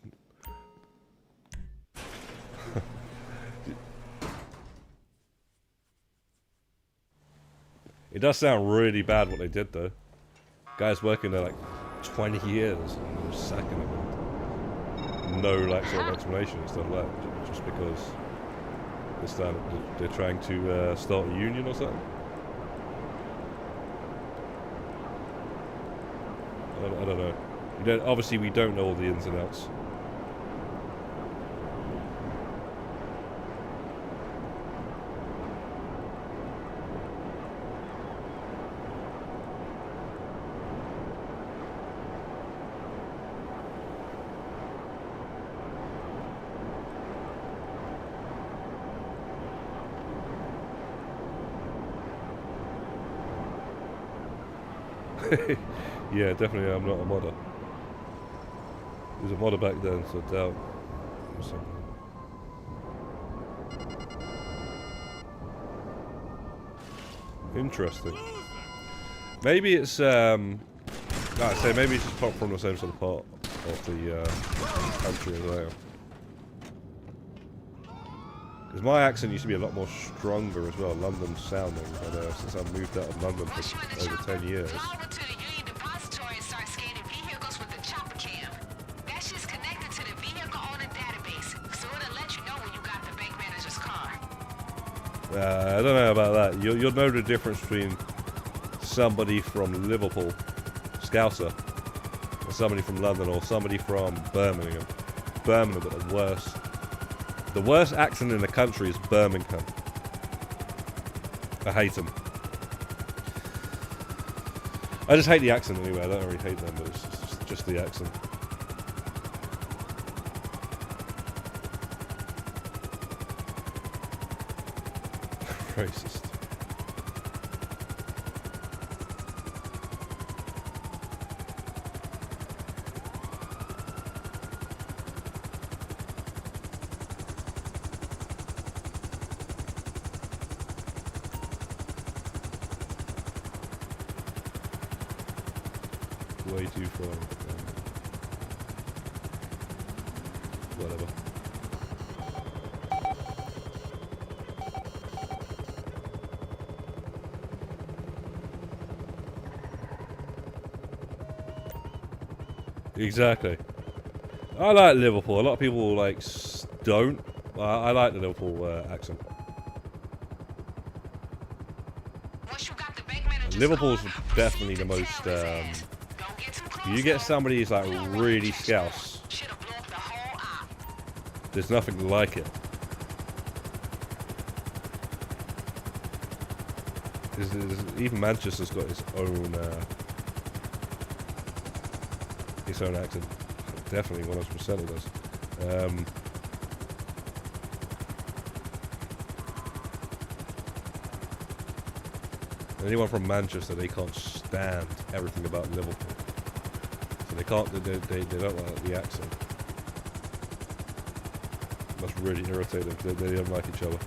It does sound really bad what they did though. Guys working there like 20 years and they're just sacking him. No like sort of explanation and stuff like that. Just because they're trying to start a union or something. I don't know. Obviously, we don't know all the ins and outs. Yeah, definitely I'm not a modder. He was a modder back then, so I doubt. Interesting. Maybe it's like I say, maybe it's just from the same sort of part of the country as I am. Because my accent used to be a lot more stronger as well, London sounding, but since I've moved out of London for over 10 years. I don't know about that. You'll know the difference between somebody from Liverpool, Scouser, and somebody from London, or somebody from Birmingham. Birmingham got the worst accent in the country is Birmingham. I hate them. I just hate the accent anyway. I don't really hate them, but it's just the accent. Racist. Way too far. Whatever. Exactly. I like Liverpool. A lot of people like don't. I like the Liverpool accent. Liverpool's definitely the most. You get somebody who's like really scouse. There's nothing like it. Even Manchester's got its own accent. Definitely 100% it does. Anyone from Manchester, they can't stand everything about Liverpool. So they don't like the accent. That's really irritating. They don't like each other.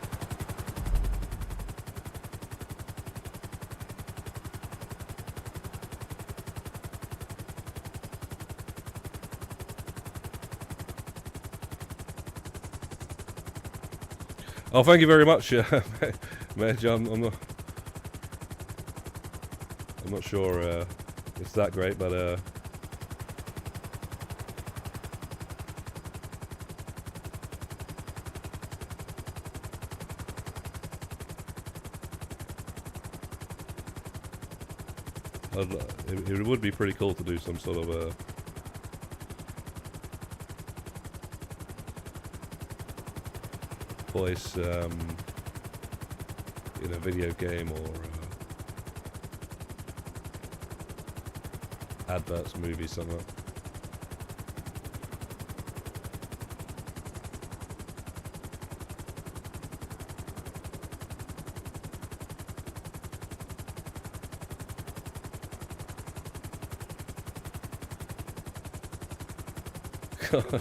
Oh, thank you very much, Mayor John. I'm not sure it's that great, but it would be pretty cool to do some sort of voice in a video game or adverts, movies, something.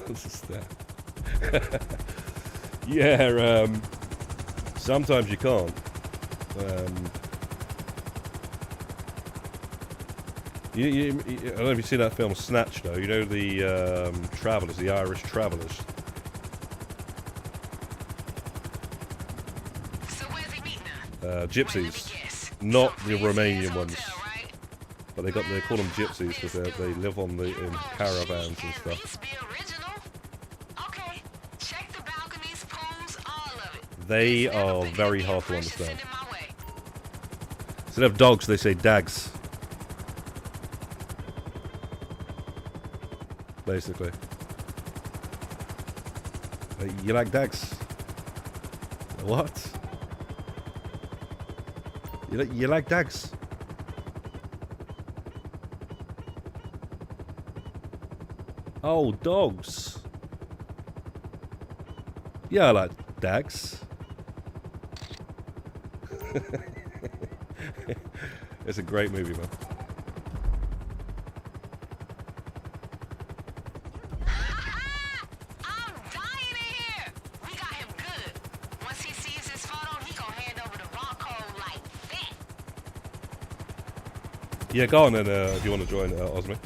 This is that. Yeah, sometimes you can't. I don't know if you've seen that film Snatch, though. You know the Travellers, the Irish Travellers. So where's he meeting her? Gypsies, not the Romanian ones. But they call them gypsies because they live on in caravans and stuff. They are very hard to understand. Instead of dogs, they say dags. Basically. You like dags? What? You like dags? Oh, dogs. Yeah, I like dags. It's a great movie, man. I'm dying in here. We got him good. Once he sees his photo, he gonna hand over the raw code like that. Yeah, go on then if you want to join Osme.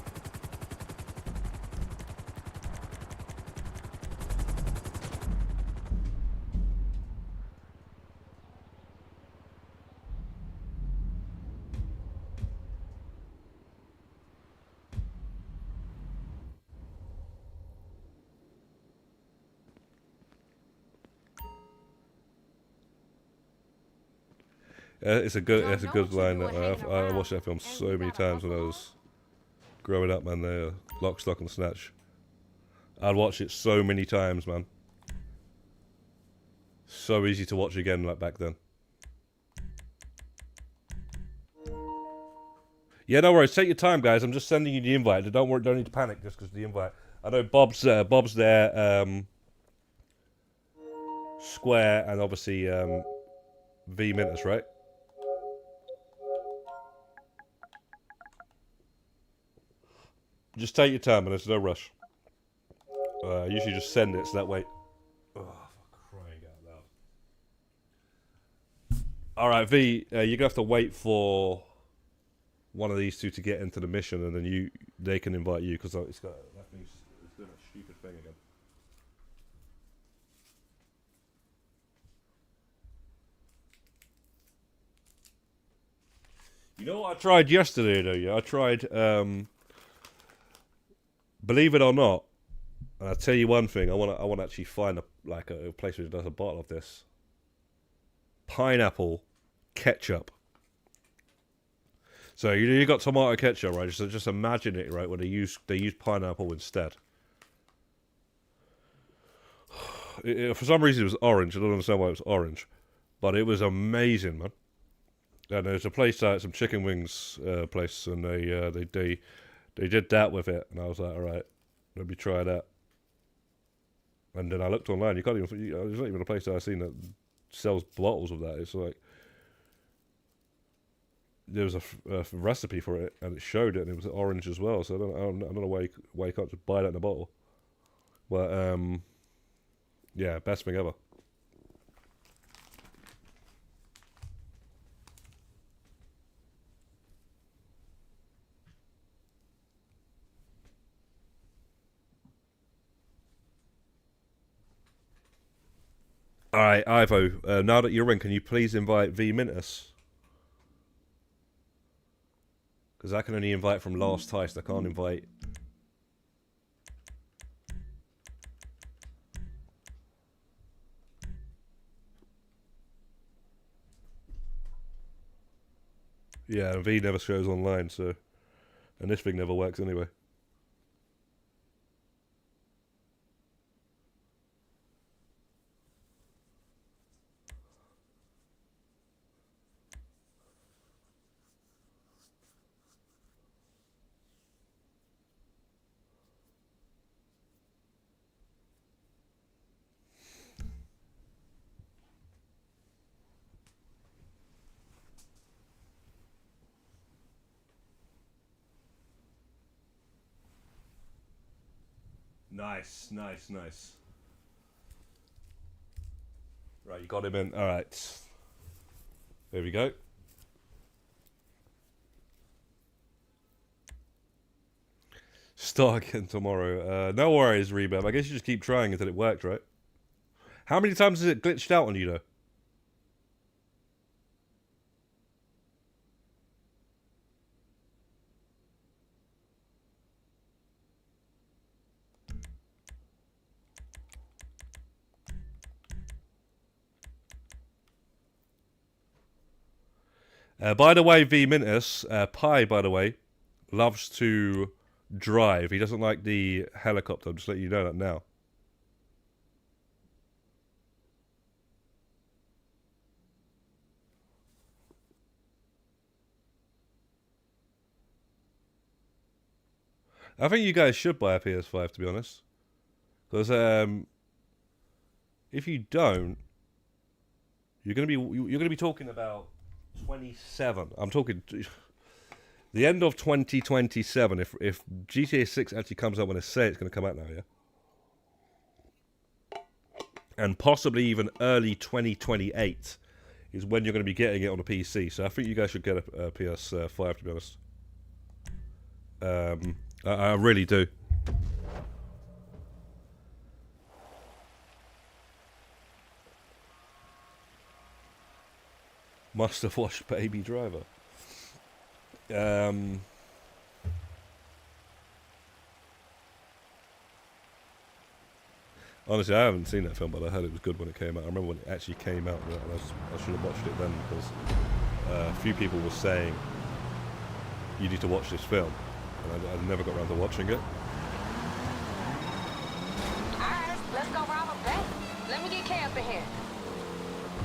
It's a good line. I watched that film so many times when I was growing up, man. The Lock, Stock and Snatch. I'd watch it so many times, man. So easy to watch again, like back then. Yeah, no worries. Take your time, guys. I'm just sending you the invite. Don't worry. Don't need to panic just because of the invite. I know Bob's there. Square and obviously V Mintus, right? Just take your time, and there's no rush. Usually just send it, so that way... Oh, for crying out loud. Alright, V, you're going to have to wait for one of these two to get into the mission, and then they can invite you, because that thing's doing a stupid thing again. You know what I tried yesterday, though? Yeah, I tried... believe it or not, and I'll tell you one thing, I want to actually find a place which does a bottle of this. Pineapple ketchup. So you got tomato ketchup, right? So just imagine it, right, when they use pineapple instead. For some reason it was orange. I don't understand why it was orange, but it was amazing, man. And there's a place some chicken wings place, and they did that with it, and I was like, all right, let me try that. And then I looked online. You can't even. There's not even a place that I've seen that sells bottles of that. It's like there was a recipe for it, and it showed it, and it was orange as well. So I don't know why you can't just buy that in a bottle. But yeah, best thing ever. All right, Ivo. Now that you're in, can you please invite V Mintus? Because I can only invite from last heist. I can't invite. Yeah, and V never shows online, so... And this thing never works anyway. Nice, nice, nice. Right, you got him in. All right. There we go. Start again tomorrow. No worries, Rebab. I guess you just keep trying until it worked, right? How many times has it glitched out on you, though? By the way, V Mintus, Pi, by the way, loves to drive. He doesn't like the helicopter. I'm just letting you know that now. I think you guys should buy a PS5, to be honest. Because if you don't, you're gonna be talking about 27. I'm talking the end of 2027. If GTA 6 actually comes out when they say it's going to come out now, yeah, and possibly even early 2028 is when you're going to be getting it on a PC. So I think you guys should get a PS5, to be honest. I really do. Must have watched Baby Driver. Honestly, I haven't seen that film, but I heard it was good when it came out. I remember when it actually came out, and I should have watched it then, because a few people were saying you need to watch this film, and I never got around to watching it. Alright, let's go rob a bank. Let me get K up in here.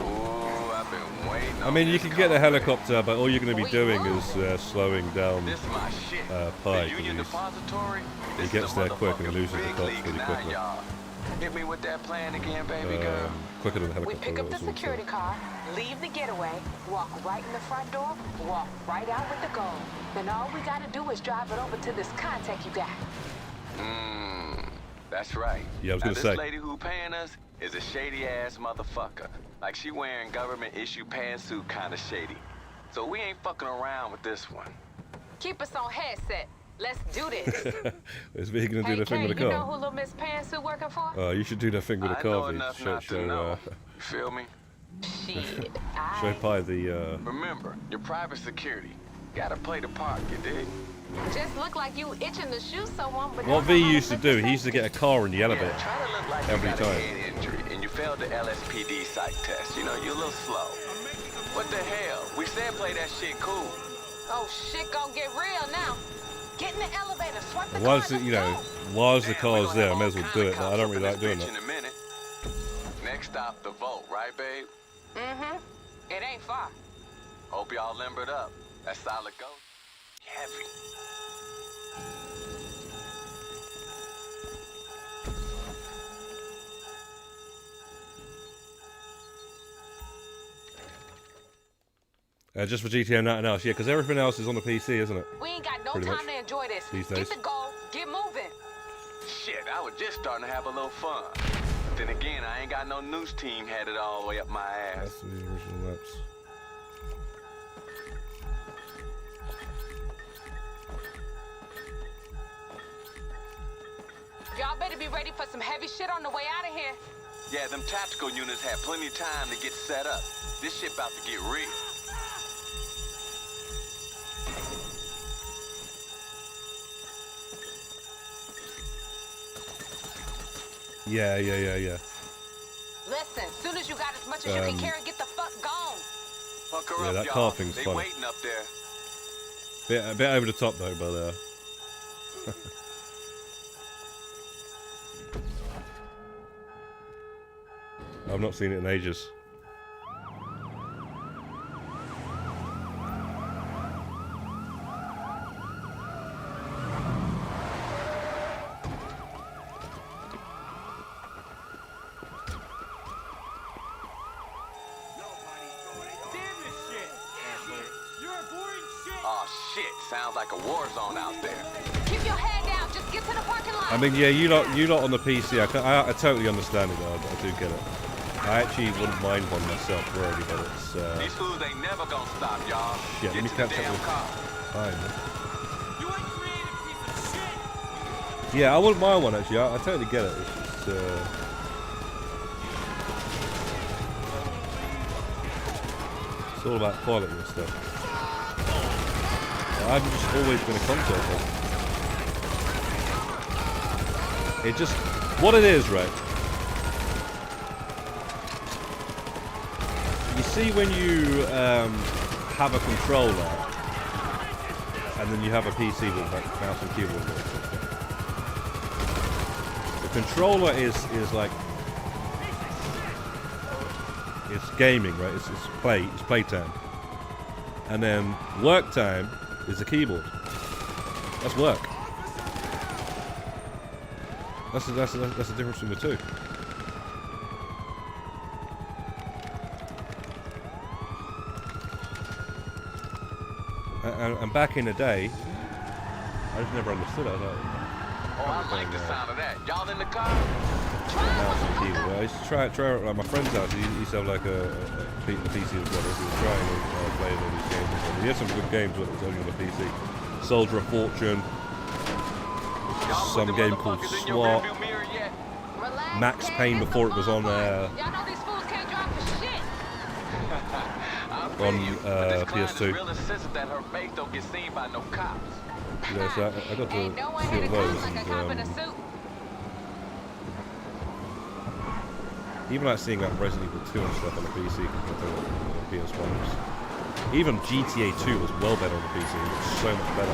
Ooh, I've been waiting. I mean, you can get a helicopter, but all you're going to be doing is slowing down This my shit. Pi, The Union because Depository. he gets there quick and loses the cops pretty quickly. Hit me with that plan again, baby girl. Quicker than the We helicopter. pick up the was also. security car, leave the getaway, walk right in the front door, walk right out with the gold. Then all we gotta do is drive it over to this contact you got. That's right. Yeah, I was now, gonna say. this lady who paying us is a shady ass motherfucker. Like she wearing government issue pantsuit kind of shady. So we ain't fucking around with this one. Keep us on headset. Let's do this. Is he going to do Hey, the thing Kay, with the you know car? who Little Miss Pantsuit working for? You should do the thing with the I car. know V. enough not to know. You feel me? Shit. Show Pi the. Remember, your private security. Gotta play the part, you dig? Just look like you itching to shoot someone, but What don't V know how used to flip do, the he used to get a car in the elevator. Yeah, try to look like Every you got time. a head injury and you failed the LSPD psych test. You know, you're a little slow. What the hell? We said play that shit cool. Oh, shit gonna get real now. Get in the elevator, swipe the car, Whilst let's you know, go. whilst the Damn, we car's gonna there, I have may as all well kind do of it, but I cops don't up really in like this doing bitch that. in a minute. Next stop, the vote, right, babe? Mm-hmm. It ain't far. Hope y'all limbered up. That solid go. Heavy. Just for GTA and nothing else, yeah, because everything else is on the PC, isn't it? We ain't got no Pretty time much. to enjoy this. These Get days. the goal, get moving. Shit, I was just starting to have a little fun. Then again, I ain't got no news team headed all the way up my ass. That's the original maps. Y'all better be ready for some heavy shit on the way out of here. Yeah, them tactical units had plenty of time to get set up. This shit about to get real. Yeah. Listen, as soon as you got as much as you can carry, get the fuck gone. Fuck her Yeah, up, that y'all. car thing's They funny. waiting up there. A bit over the top though, but I've not seen it in ages. Oh shit, sounds like a war zone out there. Keep your head down. Just get to the parking lot. I mean, yeah, you lot on the PC. I totally understand it though. I do get it. I actually wouldn't mind one myself, really, but it's. These fools ain't never gonna stop, y'all. Shit, let me Get to the catch up damn with. car. Fine. You uncreative piece of shit! Yeah, I wouldn't mind one actually. I totally get it. It's just. It's all about quality and stuff. I've just always been a console fan. It just, what it is, right? You see when you have a controller, and then you have a PC with like mouse and keyboard. The controller is like, it's gaming, right? It's playtime, and then work time is the keyboard. That's work. That's the difference between the two. And back in the day, I just never understood it. I was like, Oh, I like the sound of that. Y'all in the car? mouse and keyboard. I used to try like my friend's house. He used to have like a PC as well. He was trying to play all these games. He had some good games when it was only on the PC. Soldier of Fortune. Some game called SWAT. Relax, Max Kay, Payne it's before the it was fun on part. Y'all know these fools can't drive for shit. on This client is PS2. real insistent that her face don't get seen by no cops. Yeah, so I got to Ain't no one see here to all come those. like a cop in a And, suit. even like seeing like Resident Evil 2 and stuff on the PC compared to the PS1. Even GTA 2 was well better on the PC. It was so much better.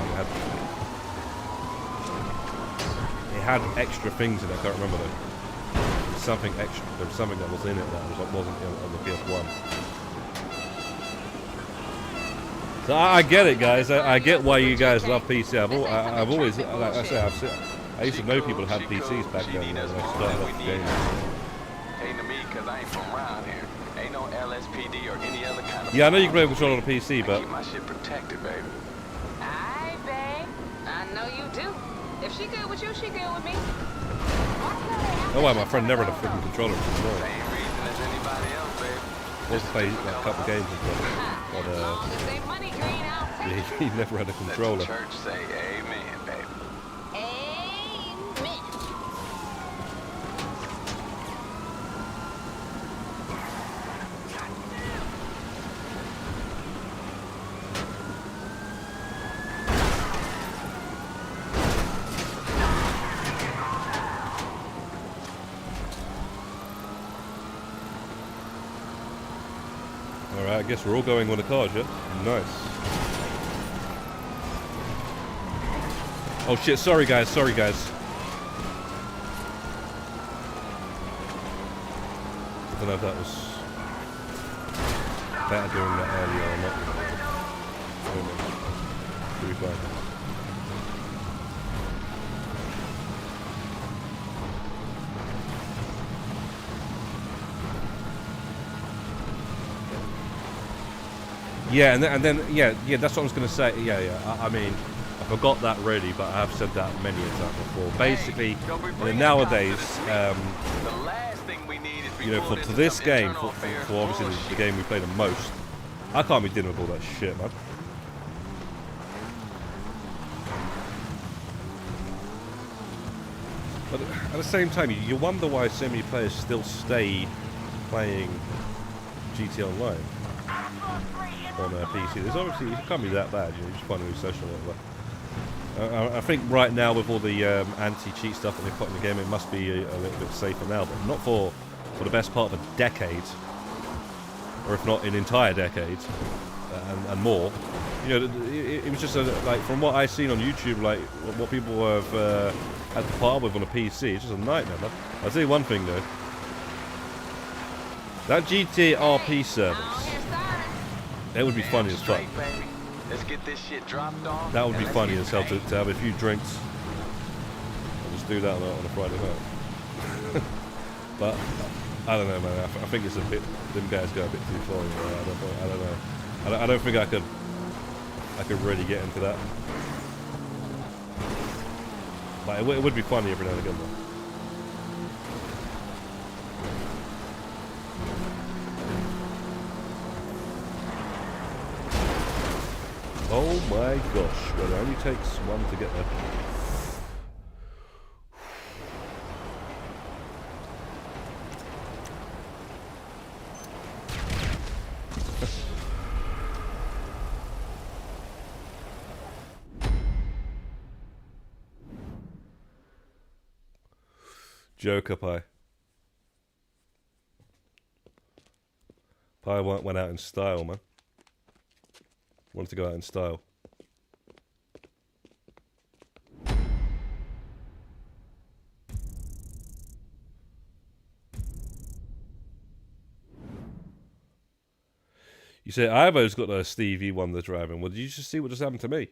It had extra things in it. I can't remember though. There was something extra. There was something that was in it that wasn't on the PS1. So I get it, guys. I get why you guys love PC. I've always, like I say, I used to know people who had PCs back then when I started off the game. Ain't to me because I ain't from around here. Ain't no LSPD or any other kind of. Yeah, I know you can play control on a PC, I but keep my shit protected, baby. Aye, babe. I know you do. If she good with you, she good with me. oh wow, my friend never had a freaking controller. Same reason as anybody else, baby. Was to play like, a couple of games as well, but As long as they money green, I'll take yeah, he never had a Let the controller. church say amen, baby. it. Amen. Alright, I guess we're all going on the cars, yeah? Nice. Oh shit, sorry guys. I don't know if that was better doing that earlier or not. I don't know. Should be fine. Yeah, and then yeah, that's what I was going to say. Yeah. I mean, I forgot that really, but I have said that many a time before. Basically, nowadays, The last thing we need is you know, for this game, for obviously the game we play the most, I can't be dealing with all that shit, man. But at the same time, you wonder why so many players still stay playing GT Online on a PC. There's obviously, it can't be that bad, you know, you just find a new session or whatever. I think right now with all the anti-cheat stuff that they put in the game, it must be a little bit safer now, but not for the best part of a decade, or if not an entire decade, and more. You know, it was just like, from what I've seen on YouTube, like what people have had to part with on a PC, it's just a nightmare. Man. I'll tell you one thing though, that GTRP service, it would be funny as fuck. Let's get this shit dropped off. That would be funny as hell to have a few drinks and just do that on a Friday night. But I don't know, man. I think it's a bit. Them guys go a bit too far. I don't know. I don't think I could really get into that. But it would be funny every now and again, though. Oh my gosh, well, it only takes one to get there. Joker Pie. Pie went out in style, man. Wanted to go out in style. You say Ivo's got a Stevie Wonder driving. Well, did you just see what just happened to me?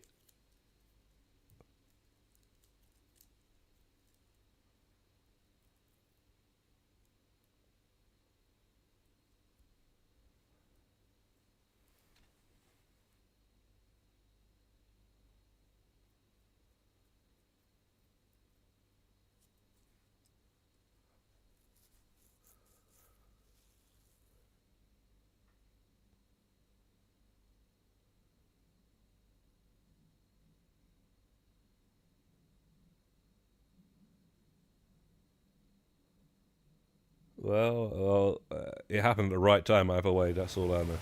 Well, it happened at the right time either way, that's all I know.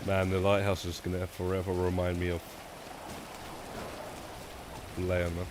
Man, the lighthouse is going to forever remind me of Leon, man.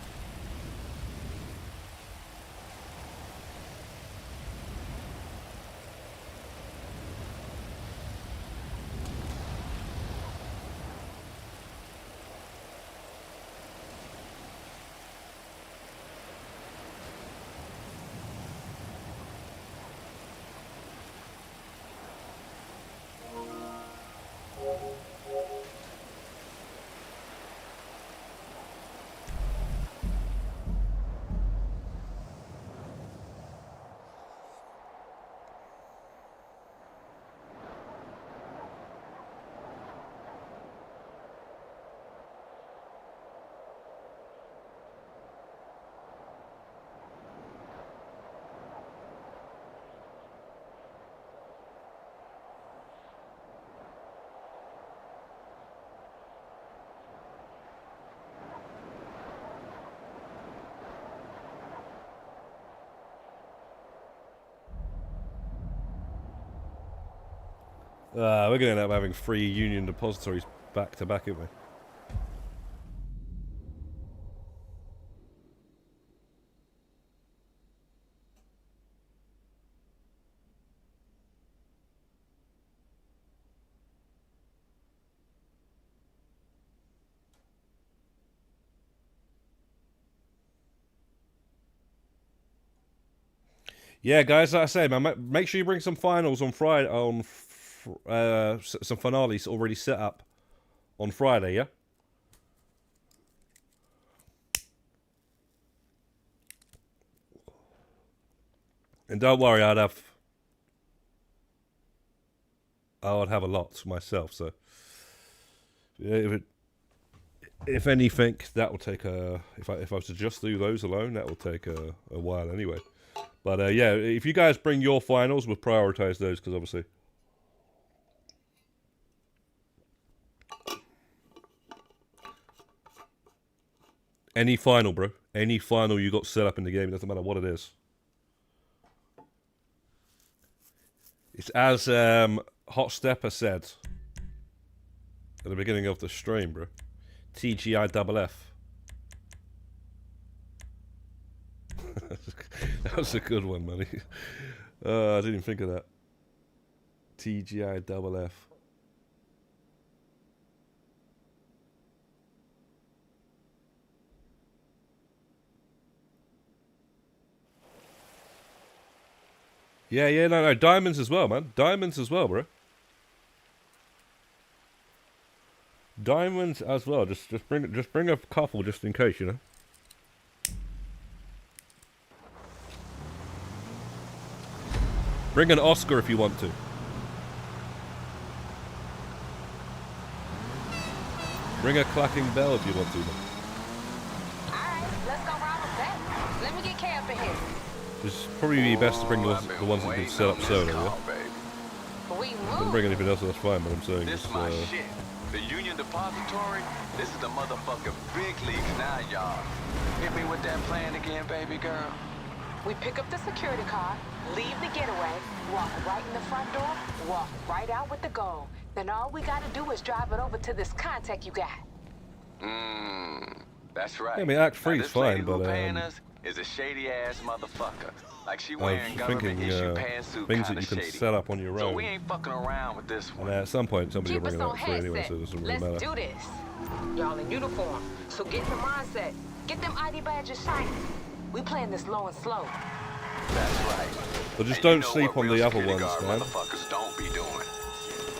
We're going to end up having 3 Union depositories back to back, aren't we? Yeah, guys, like I say, man, make sure you bring some finals on Friday. Some finales already set up on Friday, yeah? And don't worry, I would have a lot myself, so if if anything, that will take a. If I was to just do those alone, that will take a while anyway. But yeah, if you guys bring your finals, we'll prioritize those because obviously. Any final, bro. Any final you got set up in the game, it doesn't matter what it is. It's as Hot Stepper said at the beginning of the stream, bro. TGIFF. That was a good one, man. I didn't even think of that. TGIFF. Yeah, no, diamonds as well, man. Diamonds as well, bro. Diamonds as well. Just bring a couple just in case, you know. Bring an Oscar if you want to. Bring a clacking bell if you want to, man. Alright, let's go round with that. Let me get Kay up in here. It's probably best to bring the ones that can set up solo, yeah? Don't bring anything else, that's fine, but I'm saying This just, my shit. The Union Depository, this is the motherfucking big leagues now, y'all. Hit me with that plan again, baby girl. We pick up the security car, leave the getaway, walk right in the front door, walk right out with the gold. Then all we gotta do is drive it over to this contact you got. That's right. Yeah, I mean, Act Now, 3's this fine, lady who but, paying us is a shady ass motherfucker. Like she I wearing was government thinking issue pantsuit things that kinda you can shady. set up on your So own. we ain't fucking around with this one. And at some point, somebody will Keep us bring it on up for anyway, headset. so it doesn't really Let's matter. do this. Y'all in uniform, so get in the mindset. Get them ID badges shiny. We playing this low and slow. That's right. But just And don't you know sleep what on the real other security ones, guard man. Motherfuckers don't be doing.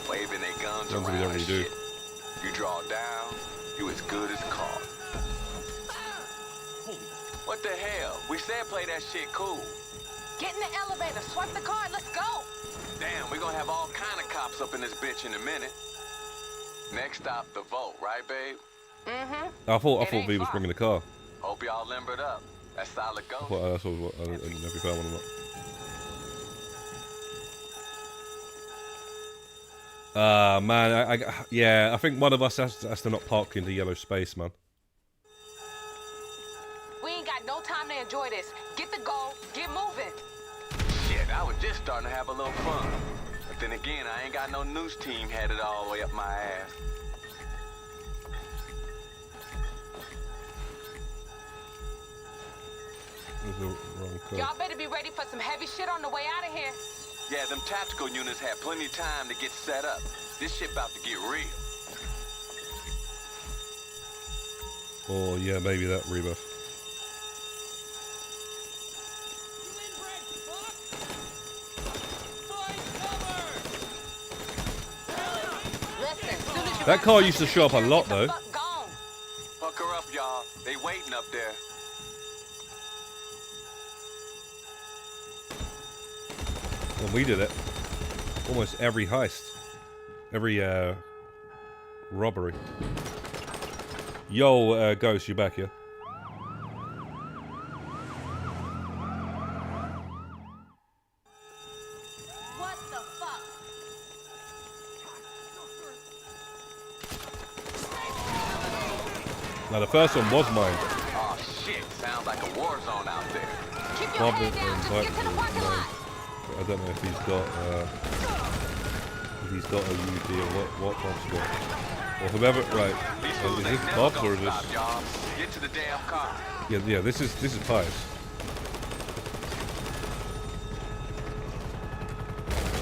Waving their guns Ones we around already and do. shit. You draw down, you as good as caught. What the hell? We said play that shit cool. Get in the elevator, swipe the card, let's go. Damn, we gonna have all kind of cops up in this bitch in a minute. Next stop, the vote, right, babe? I thought It ain't V was far. bringing the car. Hope y'all limbered up. That's solid go. I thought that's what I didn't know if you found one or not. Man, yeah, I think one of us has to not park in the yellow space, man. We ain't got no time to enjoy this. Get the goal, get moving. Shit, I was just starting to have a little fun. But then again, I ain't got no news team headed all the way up my ass. This is the wrong car. Y'all better be ready for some heavy shit on the way out of here. Yeah, them tactical units had plenty of time to get set up. This shit about to get real. Or yeah, maybe that rebuff. Listen, soon as you That car used to show up a lot, get the though. fuck gone. Fuck her up, y'all. They waiting up there. Well, we did it. Almost every heist. Every robbery. Yo, Ghost, you back here? What the fuck? Now the first one was mine. Oh shit, sounds like a war zone out there. Keep your Bob head down, just get to the parking lot. I don't know if he's got a UD or what Bob's got. Or whoever, right? These Is fools this ain't never Bob's or gonna is this? stop, y'all. Get to the damn car. Yeah, this is Pius.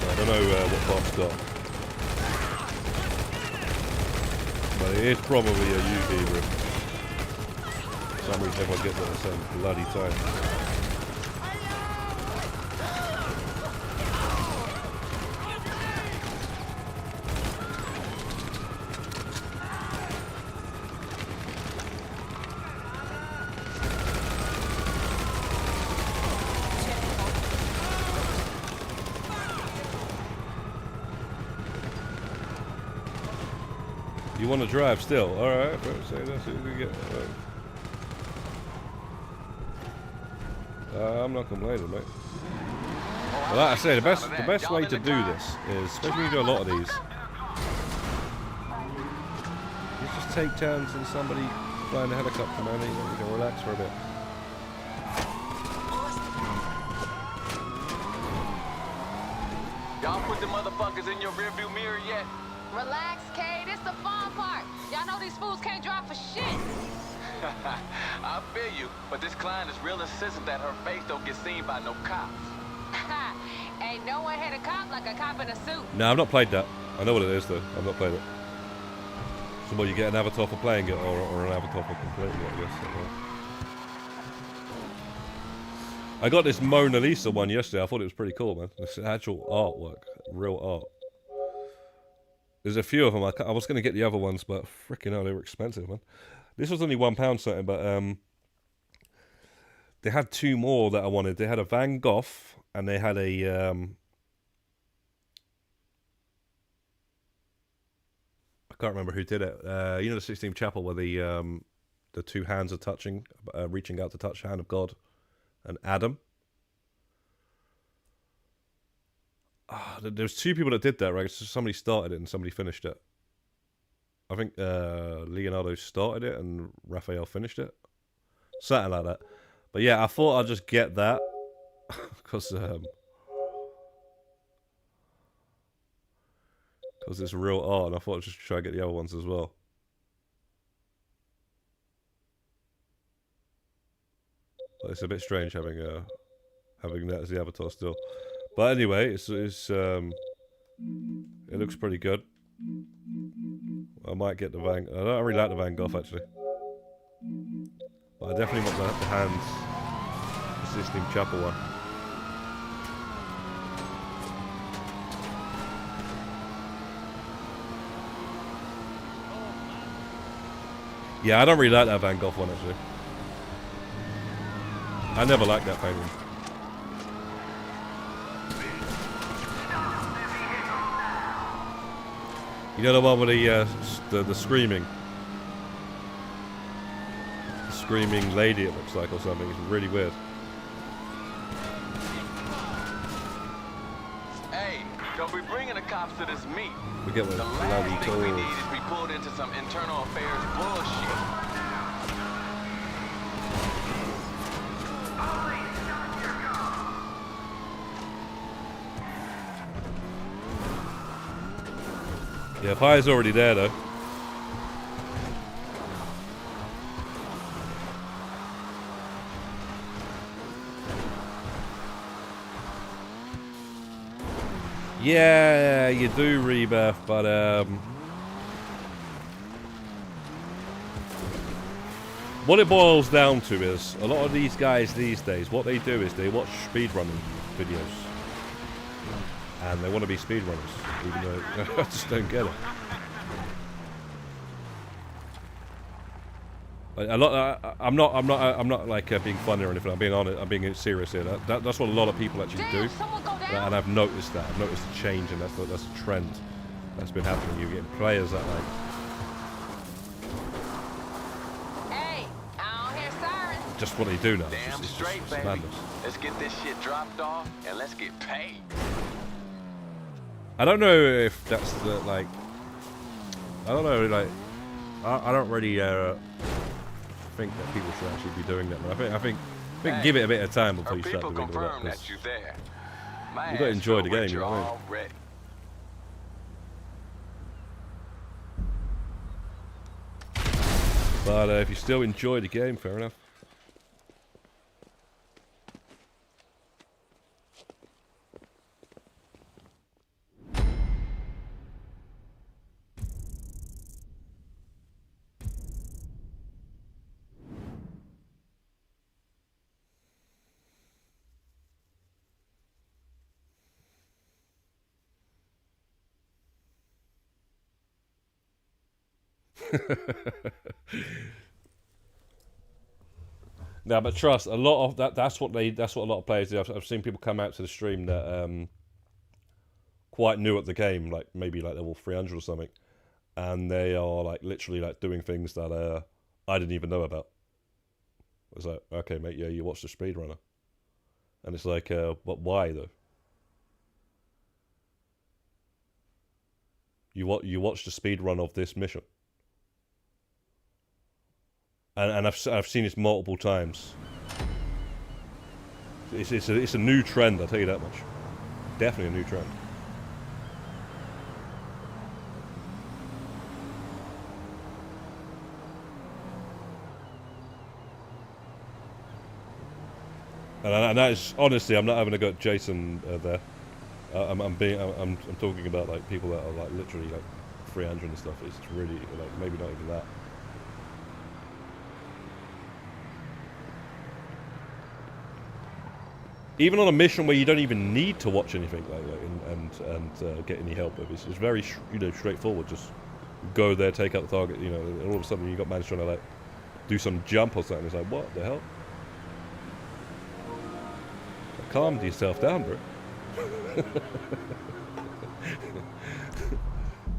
I don't know what Bob's got. But it is probably a UD, bro. For some reason everyone gets it at the same bloody time. You want to drive still? All right. Say that's what we get. I'm not complaining, mate. But like I say, the best way to do this is, especially when you do a lot of these, is just take turns and somebody flying the helicopter, man. You can relax for a bit. Y'all put the motherfuckers in your rearview mirror yet? Relax, Kate. It's the fun part. Y'all know these fools can't drive for shit. I feel you, but this client is real insistent that her face don't get seen by no cops. Ain't no one hit a cop like a cop in a suit. No, I've not played that. I know what it is, though. I've not played it. So what, you get an avatar for playing it, or an avatar for completing it, I guess. I got this Mona Lisa one yesterday. I thought it was pretty cool, man. It's actual artwork. Real art. There's a few of them. I was going to get the other ones, but freaking hell, they were expensive, man. This was only £1 something, but they had two more that I wanted. They had a Van Gogh, and they had a I can't remember who did it. You know the Sistine Chapel where the two hands are touching, reaching out to touch the hand of God and Adam. There's two people that did that, right? So somebody started it and somebody finished it. I think Leonardo started it and Raphael finished it. Something like that. But yeah, I thought I'd just get that. Because it's real art, and I thought I'd just try to get the other ones as well. But it's a bit strange having that as the avatar still. But anyway, it looks pretty good. I might get the Van. I don't really like the Van Gogh actually, but I definitely want the hands, the Sistine Chapel one. Yeah, I don't really like that Van Gogh one actually. I never liked that painting. You know the one with the screaming lady, it looks like, or something. It's really weird. Hey, don't be bringing the cops to this meet. Forget what The it's last bloody thing we called. need is be pulled into some internal affairs bullshit. Yeah, Pi's already there though. Yeah, you do, Rebirth, but what it boils down to is a lot of these guys these days, what they do is they watch speedrunning videos. And they want to be speedrunners, even though I just don't get it. I'm not like being funny or anything. I'm being honest. I'm being serious here. That's what a lot of people actually do, and I've noticed that. I've noticed a change, and that's a trend that's been happening. You're getting players that like. Hey, I don't hear sirens. Just what they do now. Damn straight, baby. Madness. Let's get this shit dropped off and let's get paid. I don't know if that's the like. I don't know, like. I don't really think that people should actually be doing that. But I think hey, give it a bit of time before you start doing all that. That you're there. You got to enjoy the game, you know what I mean? But if you still enjoy the game, fair enough. No, but trust, a lot of that's what a lot of players do. I've seen people come out to the stream that quite new at the game, like maybe like level 300 or something, and they are like literally like doing things that I didn't even know about. It's like, okay, mate, yeah, you watched the speedrunner, and it's like, but why though? You watched the speedrun of this mission, and I've seen this multiple times. It's a new trend, I'll tell you that much. Definitely a new trend. And that is honestly, I'm not having a go at Jason there. I'm talking about like people that are like literally like 300 and stuff. It's really like maybe not even that. Even on a mission where you don't even need to watch anything and get any help with, it's very straightforward. Just go there, take out the target, and all of a sudden you got man trying to like do some jump or something. It's like, what the hell? Calm yourself down, bro.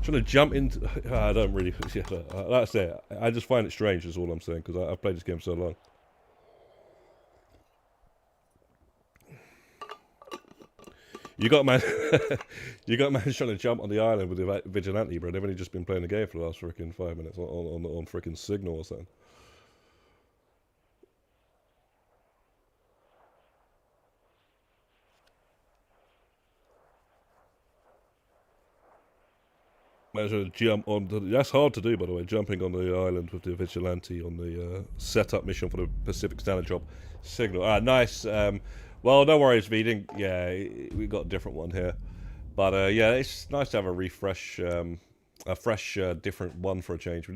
Trying to jump into... I don't really... Yeah, like I say, I just find it strange is all I'm saying, because I've played this game so long. You got man trying to jump on the island with the vigilante, bro. They've only just been playing the game for the last freaking 5 minutes on freaking Signal or something. Measure jump on. That's hard to do, by the way. Jumping on the island with the vigilante on the setup mission for the Pacific Standard Job Signal. Ah, nice. Well, no worries, V. We got a different one here, but yeah, it's nice to have a refresh, a fresh, different one for a change.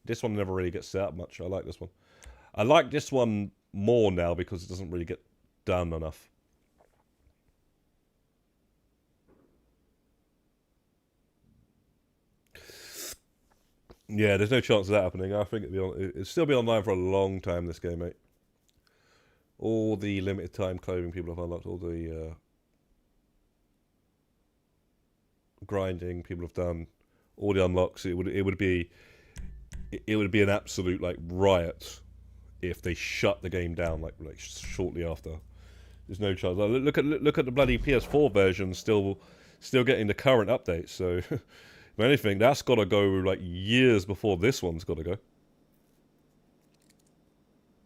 This one never really gets set up much. I like this one. I like this one more now because it doesn't really get done enough. Yeah, there's no chance of that happening. I think it'll still be online for a long time, this game, mate. All the limited time clothing people have unlocked, all the grinding people have done, all the unlocks. It would be an absolute like riot if they shut the game down like shortly after. There's no chance. Look at the bloody PS4 version still getting the current updates. So. If anything, that's got to go like years before this one's got to go.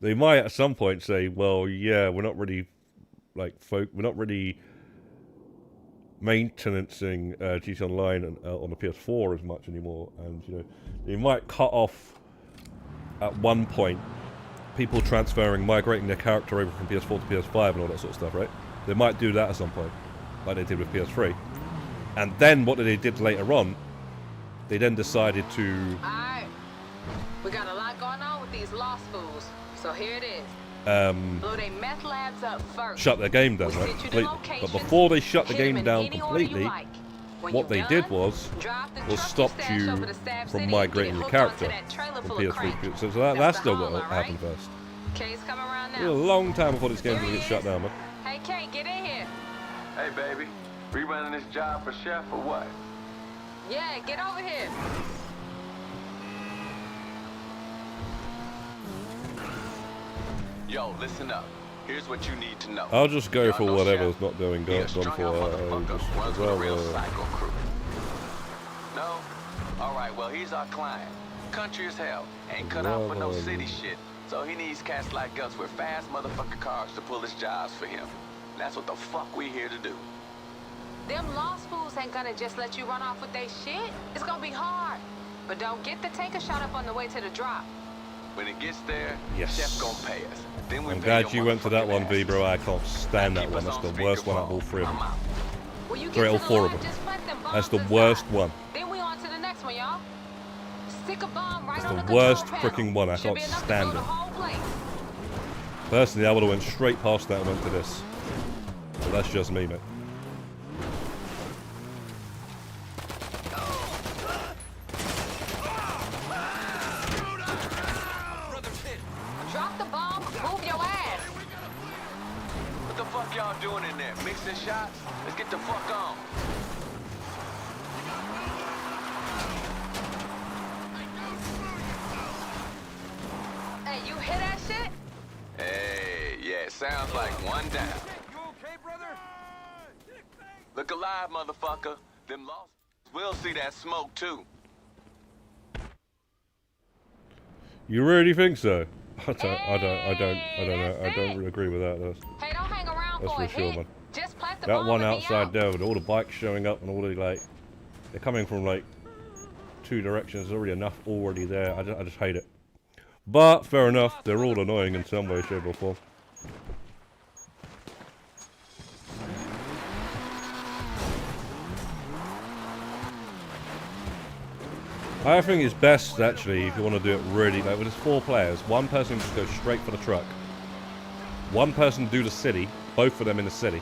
They might at some point say, "Well, yeah, we're not really maintaining GT Online on the PS4 as much anymore," and they might cut off at one point people migrating their character over from PS4 to PS5 and all that sort of stuff, right? They might do that at some point, like they did with PS3, and then what they did later on. They then decided to... Alright. We got a lot going on with these lost fools. So here it is. Blow they meth labs up first. Shut their game down, right? Completely. But before they shut the game down completely, what they did was stopped you from migrating your character from PS3. So that's still got to happen first. Kay's coming around now. It's a long time before this game's going to get shut down, man. Hey, Kay, get in here. Hey, baby. Rerunning this job for Chef or what? Yeah, get over here. Yo, listen up. Here's what you need to know. I'll just go for whatever's Chef. not gone for. Runs with a real psycho crew. No? Alright, well, he's our client. Country as hell. Ain't cut out for no city shit. So he needs cats like us with fast motherfucking cars to pull his jobs for him. And that's what the fuck we here to do. Them lost fools ain't gonna just let you run off with their shit. It's gonna be hard. But don't get the tanker shot up on the way to the drop. When it gets there, yes. Chef gonna pay us. Then we I'm glad you went to that one, V, bro. I can't stand that one. That's the worst one out of all three of them. Sorry, all four of them. That's the worst one. Then we on to the next one, y'all. Stick a bomb right on the worst freaking one. I can't stand it. Personally, I would have went straight past that and went to this. But that's just me, mate. Drop the bomb, move your ass. What the fuck y'all doing in there? Mixing shots? Let's get the fuck on. Sounds like one down. You okay, brother? Look alive, motherfucker. Them lost will see that smoke too. You really think so? I don't know. I don't really agree with that. Hey, don't hang around That's for a for sure, hit. man. Just plant the That bomb one and be outside out. there with all the bikes showing up and all the like, they're coming from like 2 directions. There's already enough already there. I just hate it. But fair enough. They're all annoying in some way, shape, or form. I think it's best actually if you want to do it really like when it's 4 players. One person just goes straight for the truck. One person do the city, both of them in the city,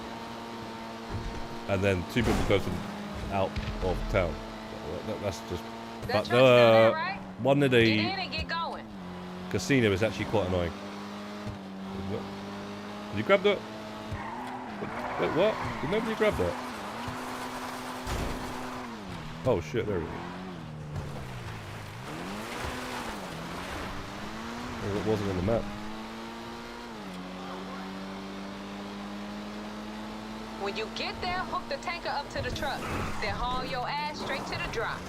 and then 2 people go out of town. That's just. That But truck's still there, right? one of Get the in and get going. casino is actually quite annoying. Did you grab that? Wait, what? Did nobody grab that? Oh shit! There we go. Well, it wasn't on the map. When you get there, hook the tanker up to the truck. Then haul your ass straight to the drop.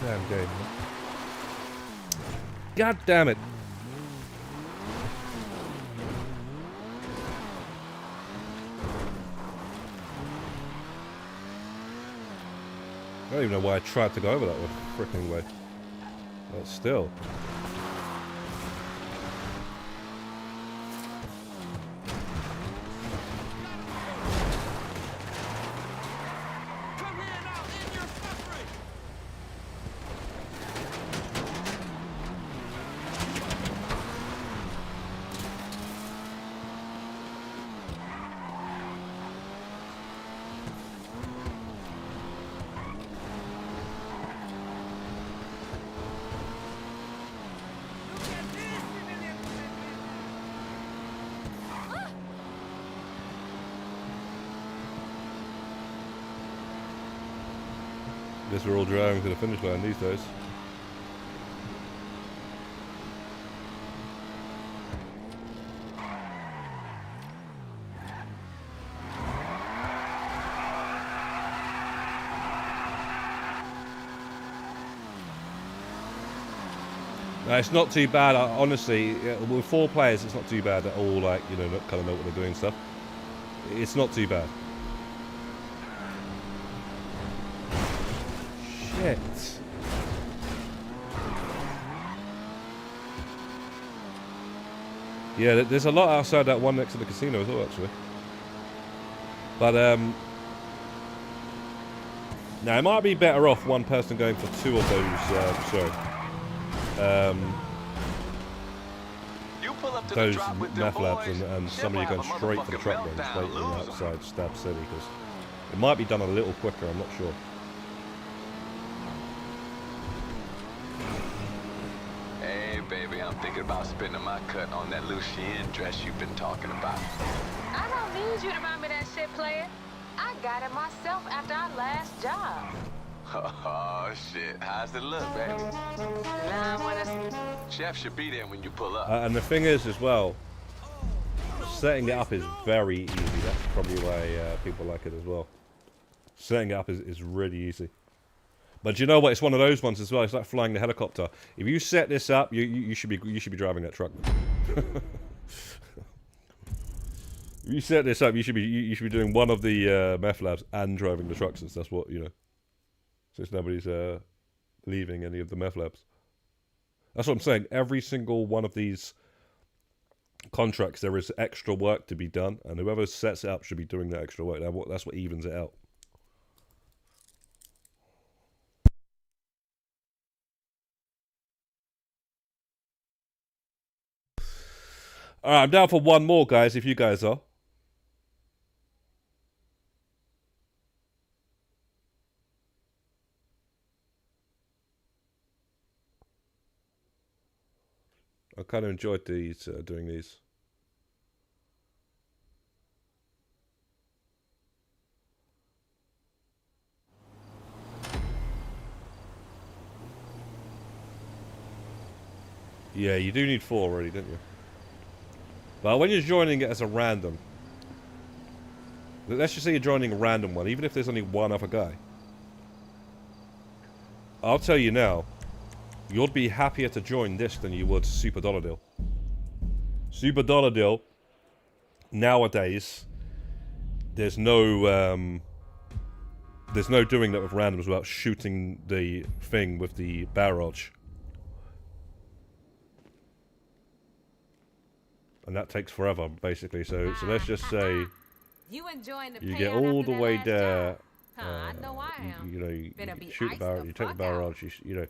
Damn game, man. God damn it. I don't even know why I tried to go over that one freaking way. But still. Come here now, in your country! Guess we're all driving to the finish line these days. No, it's not too bad. Honestly, with 4 players, it's not too bad at all. Like, you know, kind of know what they're doing and stuff. It's not too bad. Shit. Yeah, there's a lot outside that one next to the casino as well, actually. But now it might be better off one person going for 2 of those. You pull up to Those the drop with them meth labs boys, and shit somebody will going have a straight for the motherfucking truck range, meltdown, straight in loser. outside Stab City, because it might be done a little quicker. I'm not sure. Hey, baby, I'm thinking about spending my cut on that Lucien dress you've been talking about. I don't need you to buy me that shit, player. I got it myself after our last job. Oh, shit. How's it look, baby? Nah, I wanna... Chef should be there when you pull up. And the thing is, as well, setting it up is very easy. That's probably why people like it as well. Setting it up is really easy. But you know what? It's one of those ones as well. It's like flying the helicopter. If you set this up, you should be driving that truck. If you set this up, you should be doing one of the meth labs and driving the truck, since that's what, you know. Since nobody's leaving any of the meth labs. That's what I'm saying. Every single one of these contracts, there is extra work to be done, and whoever sets it up should be doing that extra work. That's what evens it out. All right, I'm down for one more, guys, if you guys are. I kind of enjoyed these, doing these. Yeah, you do need 4 already, don't you? But when you're joining it as a random, let's just say you're joining a random one, even if there's only one other guy. I'll tell you now, you'd be happier to join this than you would Super Dollar Deal. Super Dollar Deal, nowadays, there's no doing that with randoms without shooting the thing with the barrage. And that takes forever, basically. So let's just say you enjoying the you get all the way there. I know I am. You know, you shoot the barrage, you take the barrage. You know,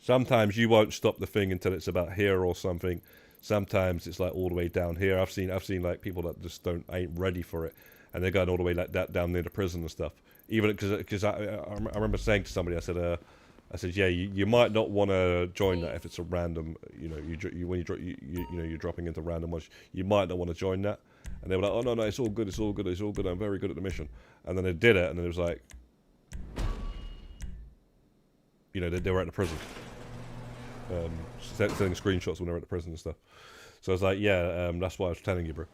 sometimes you won't stop the thing until it's about here or something. Sometimes it's like all the way down here. I've seen like people that just ain't ready for it, and they're going all the way like that down near the prison and stuff. Even because I remember saying to somebody, I said, yeah, you might not want to join that if it's a random. You know, when you're dropping into random ones, you might not want to join that. And they were like, oh no, it's all good, it's all good, it's all good. I'm very good at the mission. And then they did it, and then it was like, you know, they were at the prison, sending screenshots when they were at the prison and stuff. So I was like, yeah, that's why I was telling you, bro.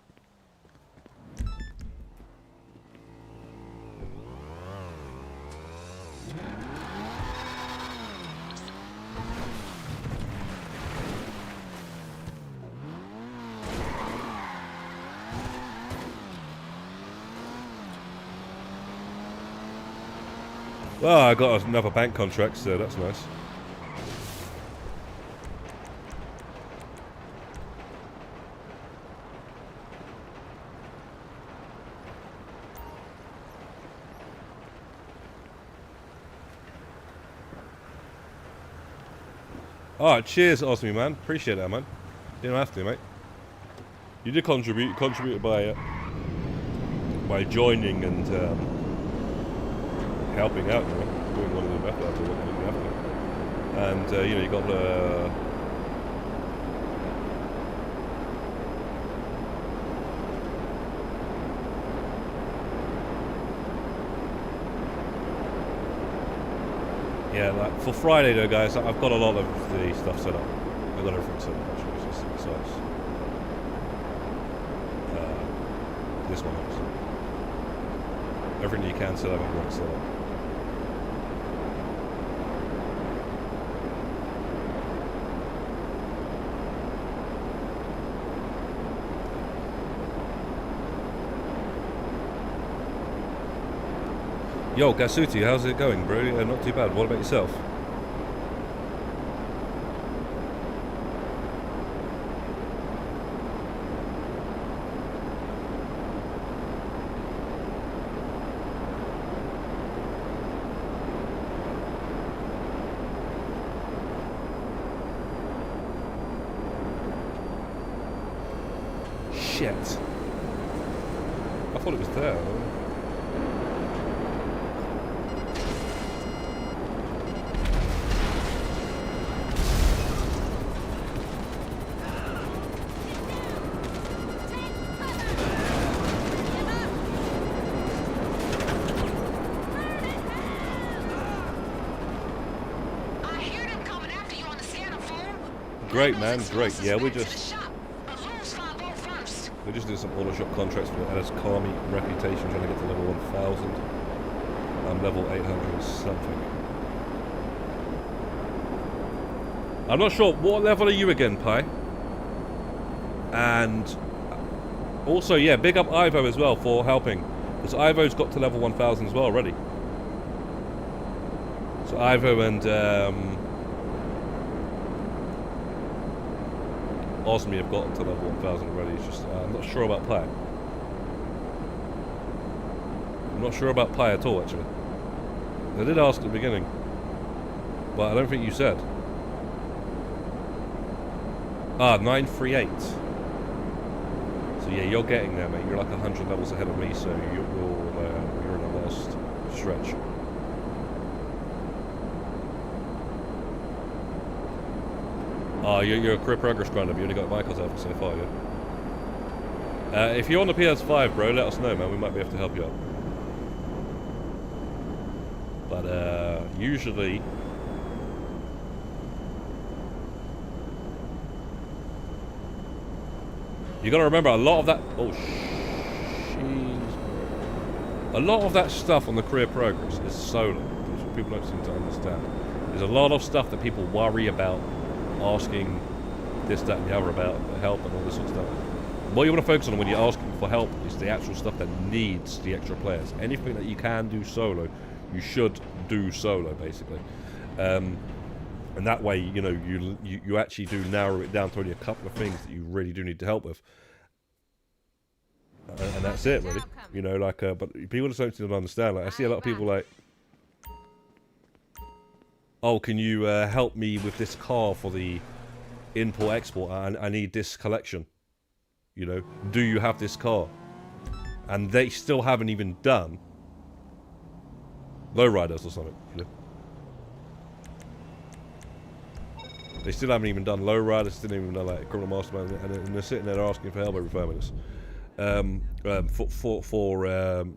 Well, I got another bank contract, so that's nice. Alright, cheers, Osmi, man. Appreciate that, man. You don't have to, mate. You did contribute by joining and helping out, you know, doing one of the efforts or what you have to. And you know, you got the yeah, like for Friday though, guys, I've got a lot of the stuff set up. I've got everything set up actually, besides this one obviously. Everything you can set up, I've got set up. Yo, Gasuti, how's it going, bro? Not too bad. What about yourself? Shit. I thought it was there. Great, man, great. Yeah, we just did some auto shop contracts for the LSCM reputation, trying to get to level 1000. I'm level 800 something. I'm not sure, what level are you again, Pi? And also, yeah, big up Ivo as well for helping, because Ivo's got to level 1000 as well already. So Ivo and Osmi have gotten to level 1000 already. It's just I'm not sure about Pi. I'm not sure about Pi at all, actually. I did ask at the beginning, but I don't think you said. 938. So yeah, you're getting there, mate. You're like 100 levels ahead of me, so you're in the last stretch. Oh, you're a career progress grinder, but you only got Michael's out so far, yeah? If you're on the PS5, bro, let us know, man. We might be able to help you out. But, usually... You got to remember a lot of that. Oh, a lot of that stuff on the career progress is solo. That's what people don't seem to understand. There's a lot of stuff that people worry about asking this, that, and the other about help and all this sort of stuff. What you want to focus on when you're asking for help is the actual stuff that needs the extra players. Anything that you can do solo, you should do solo, basically. And that way, you know, you actually do narrow it down to only a couple of things that you really do need to help with. And that's it, really. You know, like, but people just don't seem to understand. Like, I see a lot of people like, oh, can you help me with this car for the import-export? I need this collection. You know, do you have this car? And they still haven't even done lowriders or something, you know. They still haven't even done lowriders, still haven't even done like criminal mastermind, and they're sitting there asking for help every 5 minutes. For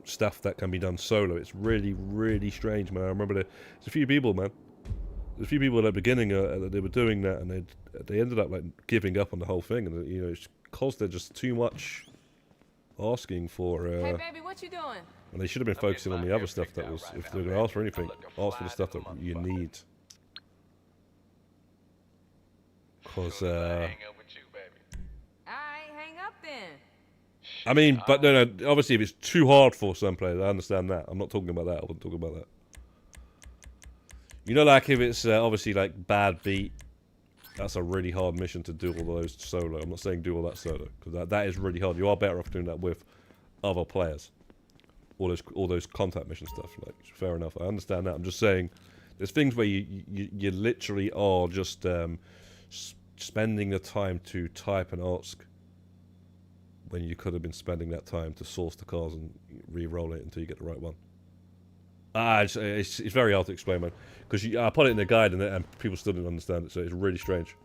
stuff that can be done solo. It's really, really strange, man. I remember there's a few people, man. There's a few people at the beginning that they were doing that, and they ended up like giving up on the whole thing, and you know, it's because they're just too much asking for. Hey baby, what you doing? And they should have been focusing on the other stuff that was, if they're going to ask for anything, ask for the stuff that you need. Because Alright, hang up then. I mean, but no, obviously if it's too hard for some players, I understand that. I'm not talking about that. I wasn't talking about that. You know, like if it's obviously like bad beat, that's a really hard mission to do all those solo. I'm not saying do all that solo, because that is really hard. You are better off doing that with other players. All those contact mission stuff. Like, fair enough. I understand that. I'm just saying, there's things where you literally are just spending the time to type and ask, when you could have been spending that time to source the cars and re-roll it until you get the right one. It's very hard to explain, man. Because I put it in the guide and people still didn't understand it, so it's really strange.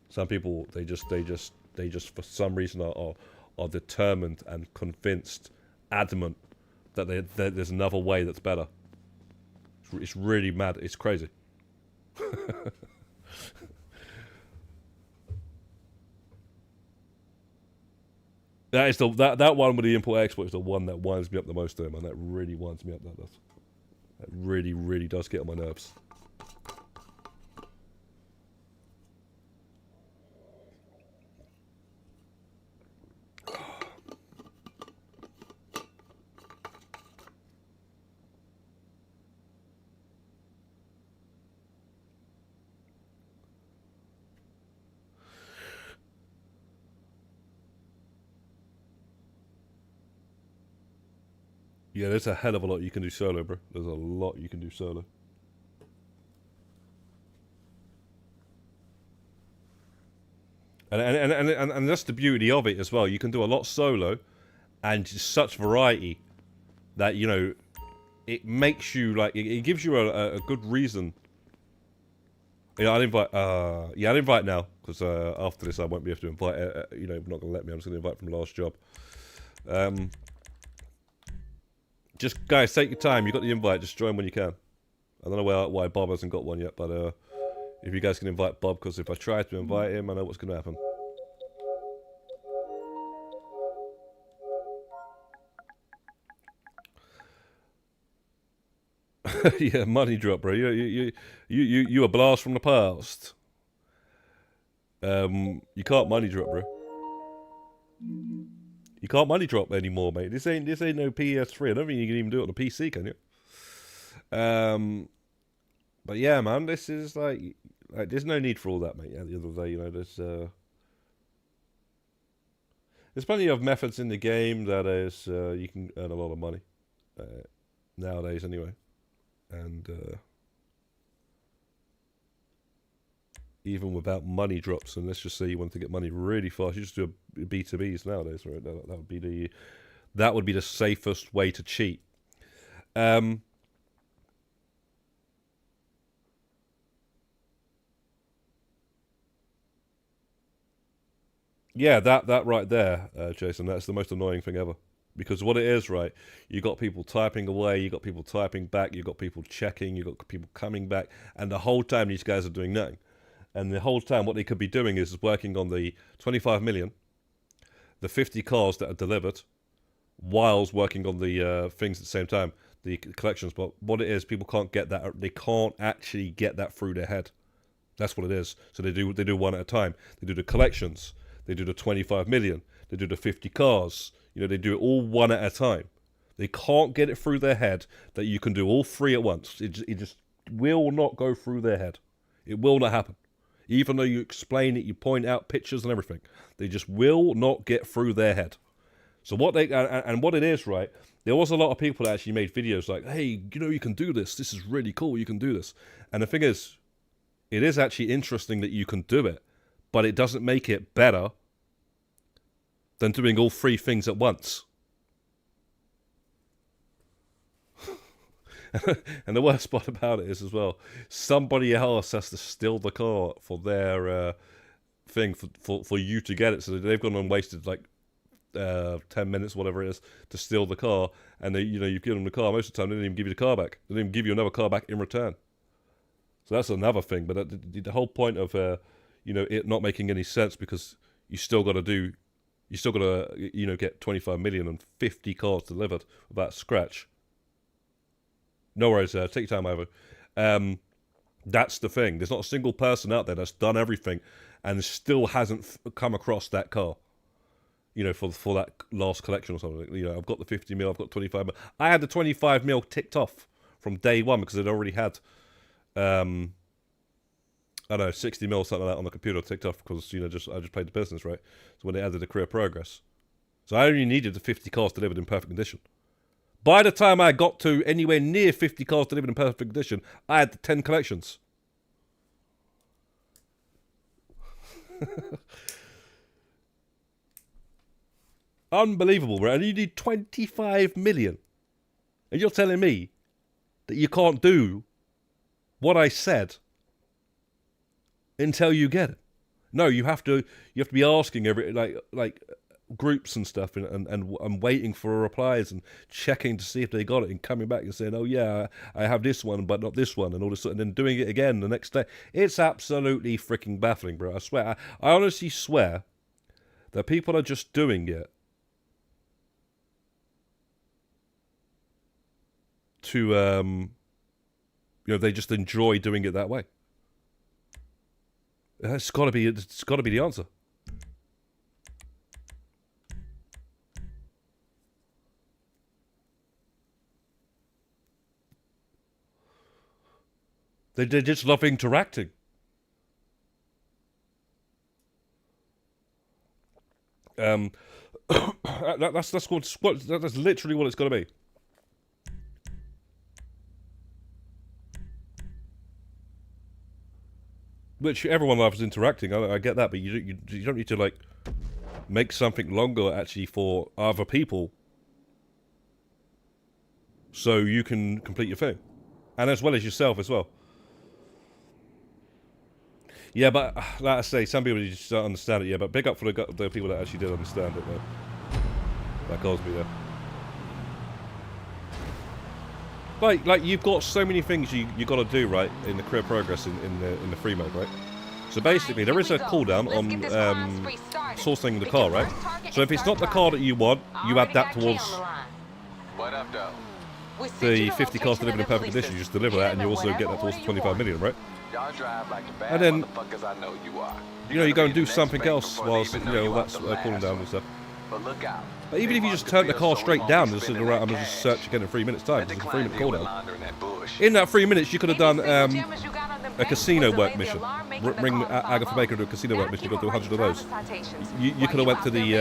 Some people they just for some reason are determined and convinced, adamant that there's another way that's better. It's really mad. It's crazy. That is that one with the import export is the one that winds me up the most, though, man. That really winds me up. That really, really does get on my nerves. Yeah, there's a hell of a lot you can do solo, bro. There's a lot you can do solo. And that's the beauty of it as well. You can do a lot solo, and just such variety that, you know, it makes you like it gives you a good reason. Yeah, I'll invite now, because after this I won't be able to invite. You know, not gonna let me. I'm just gonna invite from the last job. Just guys, take your time. You got the invite. Just join when you can. I don't know why Bob hasn't got one yet, but if you guys can invite Bob, because if I try to invite him, I know what's going to happen. Yeah, money drop, bro. You a blast from the past. You can't money drop, bro. You can't money drop anymore, mate. This ain't no PS3. I don't think you can even do it on a PC, can you? But yeah, man, this is like there's no need for all that, mate. At the end of the day, you know, there's plenty of methods in the game that is you can earn a lot of money nowadays, anyway, and even without money drops, and let's just say you want to get money really fast, you just do a B2Bs nowadays, right? That would be the safest way to cheat. Yeah, that right there, Jason, that's the most annoying thing ever. Because what it is, right, you got people typing away, you got people typing back, you got people checking, you got people coming back, and the whole time these guys are doing nothing. And the whole time what they could be doing is working on the 25 million, the 50 cars that are delivered whilst working on the things at the same time, the collections. But what it is, people can't get that. They can't actually get that through their head. That's what it is. So they do one at a time. They do the collections. They do the 25 million. They do the 50 cars. You know, they do it all one at a time. They can't get it through their head that you can do all three at once. It just will not go through their head. It will not happen. Even though you explain it, you point out pictures and everything, they just will not get through their head. So what they and what it is, right? There was a lot of people that actually made videos like, "Hey, you know, you can do this. This is really cool. You can do this." And the thing is, it is actually interesting that you can do it, but it doesn't make it better than doing all three things at once. And the worst part about it is as well, somebody else has to steal the car for their thing for you to get it. So they've gone and wasted like 10 minutes, whatever it is, to steal the car. And you give them the car. Most of the time, they didn't even give you the car back. They didn't even give you another car back in return. So that's another thing. But the whole point of it not making any sense, because you still got to get 25 million and 50 cars delivered without scratch. No worries, take your time over. That's the thing. There's not a single person out there that's done everything and still hasn't come across that car. For that last collection or something. I've got the 50 mil, I've got 25 mil. I had the 25 mil ticked off from day one because I'd already had, 60 mil or something like that on the computer ticked off because, I just played the business, right? So when they added the career progress. So I only needed the 50 cars delivered in perfect condition. By the time I got to anywhere near 50 cars delivered in perfect condition, I had 10 collections. Unbelievable, right? And you need 25 million. And you're telling me that you can't do what I said until you get it. No, you have to be asking every like groups and stuff and waiting for replies and checking to see if they got it and coming back and saying, "Oh yeah, I have this one but not this one," and all this, and then doing it again the next day. It's absolutely freaking baffling, bro. I swear. I honestly swear that people are just doing it to they just enjoy doing it that way. It's got to be the answer. They just love interacting. That's literally what it's got to be. Which everyone loves interacting. I get that, but you don't need to make something longer actually for other people, so you can complete your thing, and as well as yourself as well. Yeah, but like I say, some people just don't understand it. Yeah, but big up for the people that actually did understand it, though. That calls me there. Like you've got so many things you got to do, right, in the career progress in the free mode, right? So basically, there is a cooldown on sourcing the car, right? So if it's not the car that you want, you add that towards the 50 cars delivered in perfect condition. You just deliver that, and you also get that towards the 25 million, right? And then, you go and do something else whilst, that's cooling down and stuff. But even if you just turn the car straight down and sit around and just search again in 3 minutes time, because it's a 3 minute cooldown. In that 3 minutes, you could have done a casino work mission. Bring Agatha Baker to a casino work mission. You got to do 100 of those. You could have went to the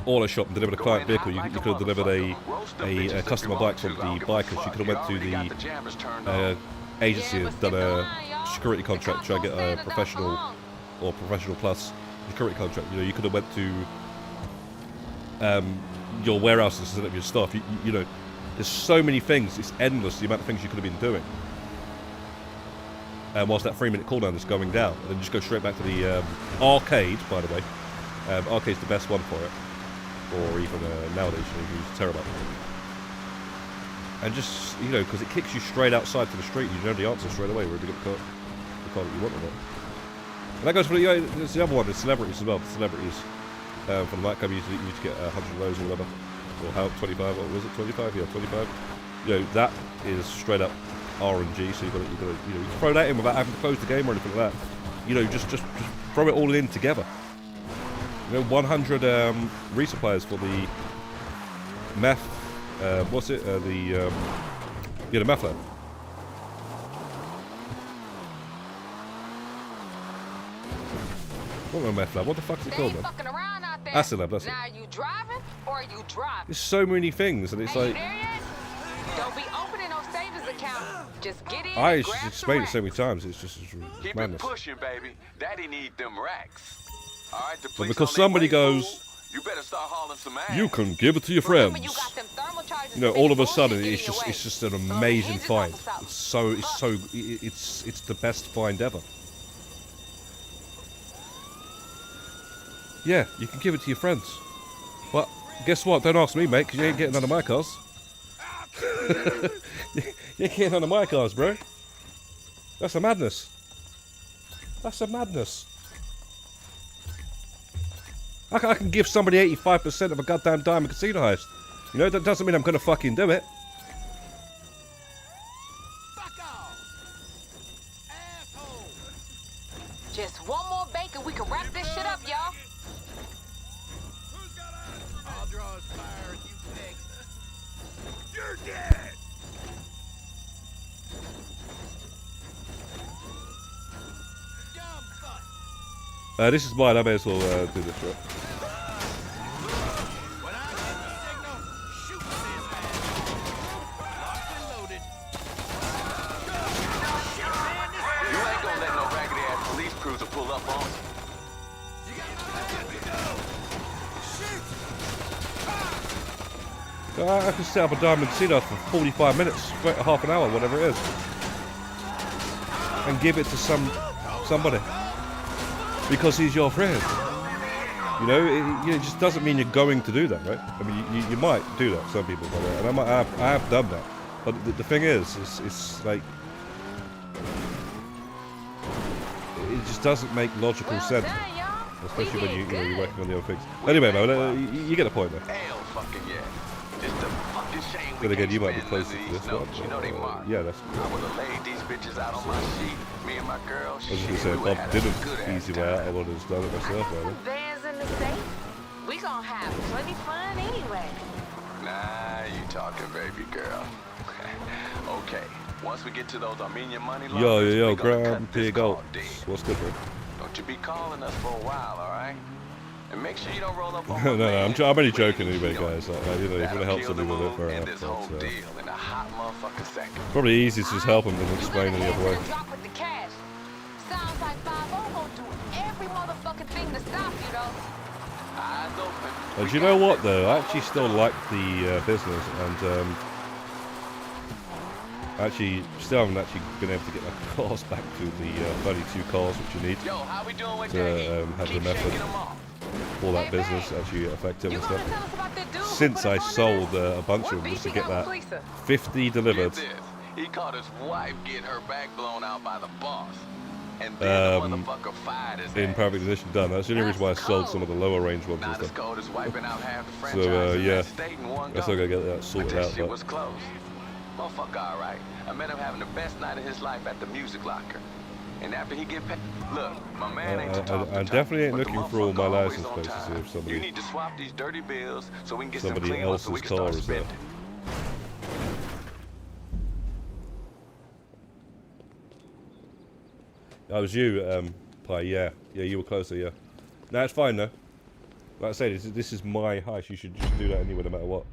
auto shop and delivered a client vehicle. You could have delivered a customer bike from the bikers. You could have went to the agency and done a security contract to try and get a professional or professional plus security contract. You could have went to your warehouse and set up your stuff. There's so many things. It's endless, the amount of things you could have been doing. And whilst that 3 minute cooldown is going down, and then just go straight back to the arcade, by the way. Arcade's the best one for it. Or even nowadays, you use Terabyte. And just, because it kicks you straight outside to the street, you know the answer straight away, whether you get the car that you want or not. And that goes for there's the other one, the celebrities as well. The celebrities for the nightclub. You used to get 100 of those or whatever, or how 25? What was it? 25? Yeah, 25. You know, that is straight up RNG. So you got to you can throw that in without having to close the game or anything like that. You know, just throw it all in together. You know, 100 resuppliers for the meth. What's it? The meth lab. What the meth lab? What the fuck is it called, man? Fucking around out there. That's the lab. That's it. Now are you driving or are you driving? There's so many things, and it's Ain't like. you there yet? Don't be opening no savings account. Just get in. I and just grab explained it some so many times. It's just Keep madness. it pushing, baby. Daddy need them racks. All right, the But police because on their somebody way, goes, fool. You better start hauling some ass. you can give it to your Remember, friends. you got them thermal charges You know, and all of a bullshit sudden, getting it's your way. just an So the amazing hinges find. off us out. It's the best find ever. Yeah, you can give it to your friends. But guess what? Don't ask me, mate, because you ain't getting none of my cars. You ain't getting none of my cars, bro. That's a madness. That's a madness. I can give somebody 85% of a goddamn diamond casino heist. You know, that doesn't mean I'm gonna fucking do it. Fuck off! Asshole! Just one more bank and we can wrap this shit up, y'all. I'll draw his fire and you peg. You're dead! Dumb fuck! This is mine. I may as well do this, right? When I get the signal, shoot his ass. Locked and loaded. You ain't gonna let no raggedy ass police cruiser pull up on you. I can set up a diamond casino for 45 minutes, half an hour, whatever it is, and give it to somebody because he's your friend. You know, it just doesn't mean you're going to do that, right? I mean, you might do that, some people, and I have done that. But the thing is, it's like it just doesn't make logical sense, Done, y'all. especially when We you're did working on the other things. Anyway, man, you get the point there. Hell fucking yeah. It's the fucking shame we Then again, can't you might be spend closer none of to these this one. notes. You know they marked. Yeah, that's. I would have laid these bitches out on my sheet. Me and my girl. I was just gonna say, if Bob didn't easy way out, I would have just done it I myself, got man. some bands in the safe. We gonna have plenty fun anyway. Nah, you talking, baby girl. Okay, once we get to those Armenian money Yo, launderers, we gonna Graham cut this Pig call Oats. dead. What's good, bro? Don't you be calling us for a while, all right? And make sure you don't roll up on No, my no, man I'm only with joking any anyway, heat on guys. you. You know, if you want That'll to help kill somebody the with it, mood fair and enough. this whole But, deal in a hot motherfucking second. probably easy to just help them than You explain gotta any other way. answer the drop with the cash. Sounds like 5-0 gonna do every motherfucking thing to stop you, though. Eyes open. Do you know what though? I actually still like the business, and actually still haven't actually been able to get my cars back to the 32 cars which you need Yo, how we doing with to that heat? have the Keep method shaking 'em off. for that Hey, business man. actually effective You and gonna stuff. tell us about that dude who Since put I us on sold to a bunch What of them just to beef get he got that with Lisa? 50 delivered. Get this. He caught his wife getting her back blown out by the boss. And then the motherfucker fired his In ass. Perfect Edition done. That's the only reason why I sold some of the lower range ones and Not as stuff. cold as wiping out half the So franchise in yeah, that state in one I still go. gotta get that But sorted that out. shit But was closed. Motherfucker, alright. I met him having the best night of his life at the music locker. And after he get paid, look, my man ain't too tough I to definitely ain't but the looking for all my motherfucker always license on plates to time. see if You somebody need to swap these dirty bills so we can get some somebody clean ones so we else's can car start is there. spending. That was you, Pi. Yeah, you were closer. Yeah, no, it's fine though. Like I say, this is my heist. You should just do that anyway, no matter what.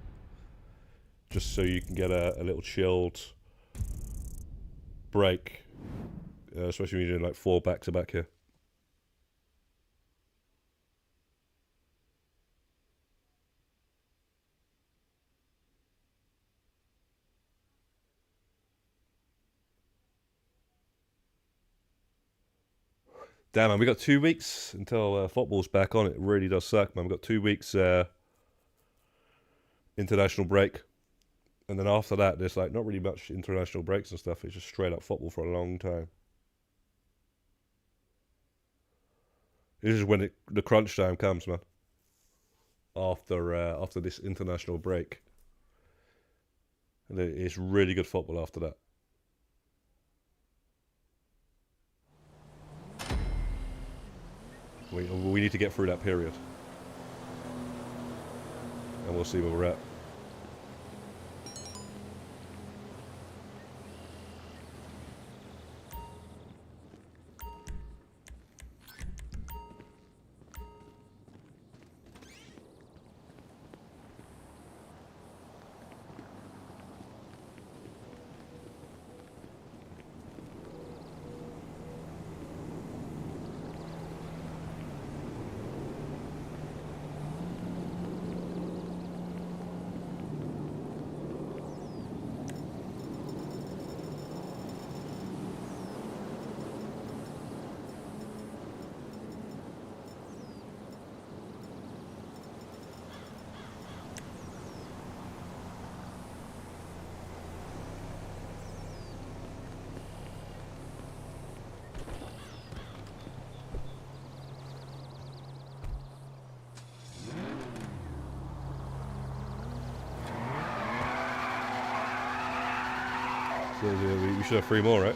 Just so you can get a little chilled break, especially when you're doing like 4 back to back here. Damn, man, we got 2 weeks until football's back on. It really does suck, man. We've got 2 weeks international break. And then after that, there's like not really much international breaks and stuff. It's just straight up football for a long time. This is when the crunch time comes, man. after this international break. And it's really good football after that. We need to get through that period. And we'll see where we're at. So we should have 3 more, right?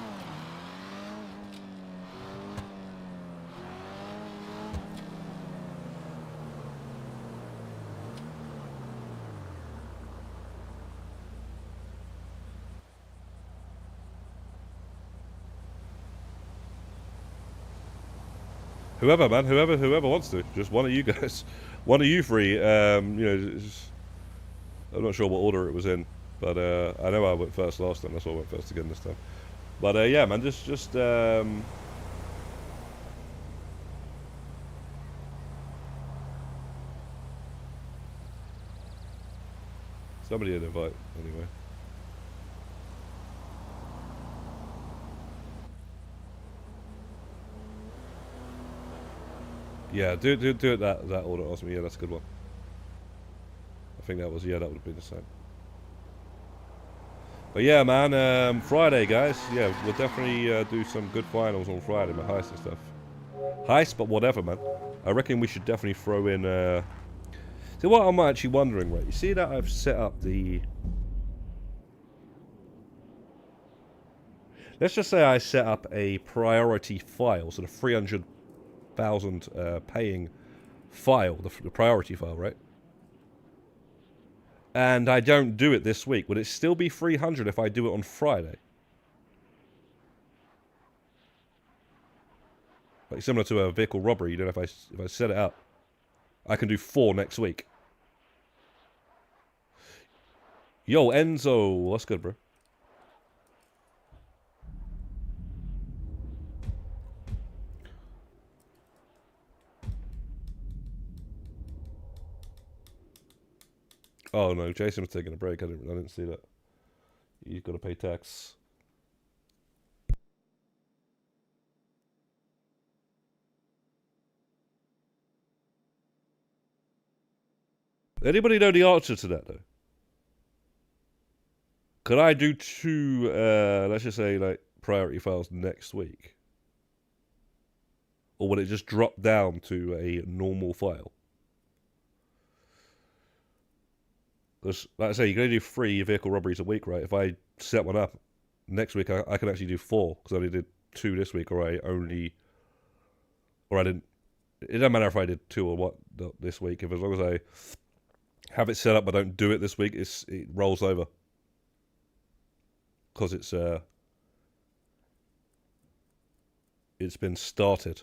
Whoever, man, whoever wants to, just one of you guys, one of you 3. You know, I'm not sure what order it was in, but I know I went first last time. That's why I went first again this time. But yeah, man, just somebody had invite anyway. Yeah, do it that order. Awesome. Yeah, that's a good one. I think that was, yeah, that would have been the same. But yeah, man, Friday, guys. Yeah, we'll definitely do some good finals on Friday, my heist and stuff. Heist, but whatever, man. I reckon we should definitely throw in. See, what I'm actually wondering, right? You see that I've set up the. Let's just say I set up a priority file, so the 300,000 paying file, the priority file, right? And I don't do it this week. Would it still be 300 if I do it on Friday? Like similar to a vehicle robbery, you know, if I set it up, I can do 4 next week. Yo, Enzo, what's good, bro? Oh no, Jason was taking a break. I didn't see that. You've got to pay tax. Anybody know the answer to that though? Could I do 2, let's just say like priority files next week? Or would it just drop down to a normal file? Because, like I say, you're going to do 3 vehicle robberies a week, right? If I set one up next week, I can actually do 4, because I only did 2 this week, or I didn't. It doesn't matter if I did 2 or what this week. If as long as I have it set up, but don't do it this week, it rolls over, because it's been started.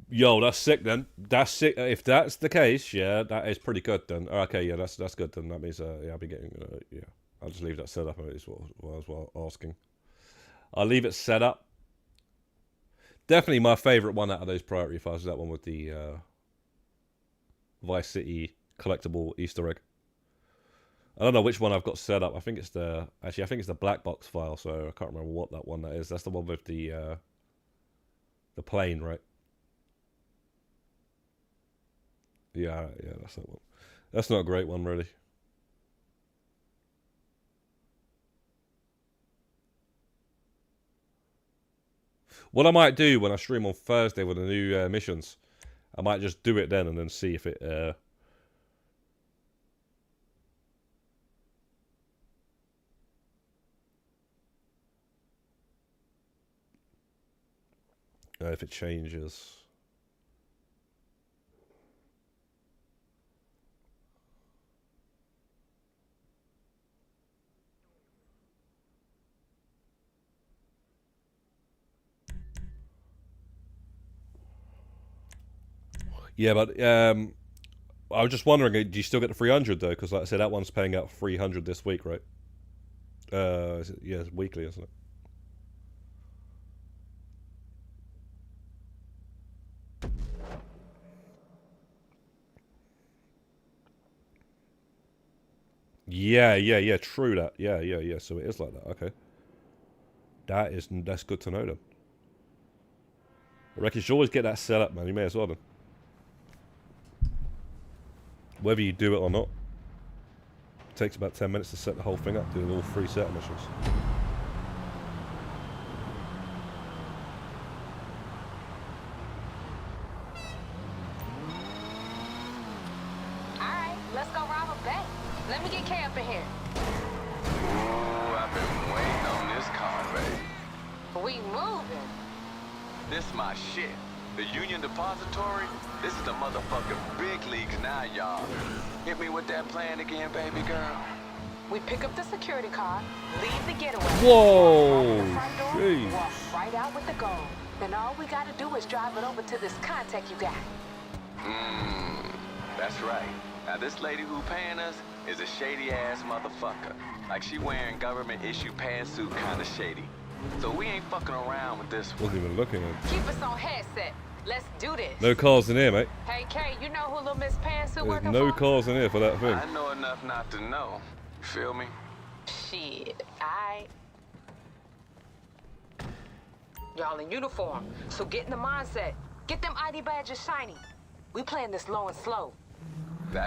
Yo, that's sick then. That's sick. If that's the case, yeah, that is pretty good then. Okay, yeah, that's good then. That means, yeah, I'll be getting, yeah. I'll just leave that set up. Is what I was asking. I'll leave it set up. Definitely my favourite one out of those priority files is that one with the Vice City collectible Easter egg. I don't know which one I've got set up. I think it's the black box file. So I can't remember what that one that is. That's the one with the plane, right? Yeah, that's that one. That's not a great one, really. What I might do when I stream on Thursday with the new missions, I might just do it then and then see if it changes. Yeah, but I was just wondering, do you still get the 300 though? Because like I said, that one's paying out 300 this week, right? Yeah, it's weekly, isn't it? Yeah, true that. Yeah, so it is like that, okay. That's good to know then. I reckon you should always get that set up, man, you may as well then. Whether you do it or not. It takes about 10 minutes to set the whole thing up, doing all 3 setup missions. Alright, let's go rob a bank. Let me get Kay up in here. Ooh, I've been waiting on this car, baby. We moving. This my shit. The Union Depository? This is the motherfucking big leagues now, y'all. Hit me with that plan again, baby girl. We pick up the security car, leave the getaway. Whoa, jeez. Walk right out with the gold. Then all we gotta do is drive it over to this contact you got. That's right. Now this lady who paying us is a shady-ass motherfucker. Like she wearing government-issue pantsuit kinda shady. So we ain't fucking around with this one. Wasn't even looking at it. Keep us on headset. Let's do this. No cars in here, mate. Hey, Kay, you know who little Miss Pantsuit working There's no for? cars in here for that thing. I know enough not to know. Feel me? Shit, y'all in uniform, so get in the mindset. Get them ID badges shiny. We playing this low and slow.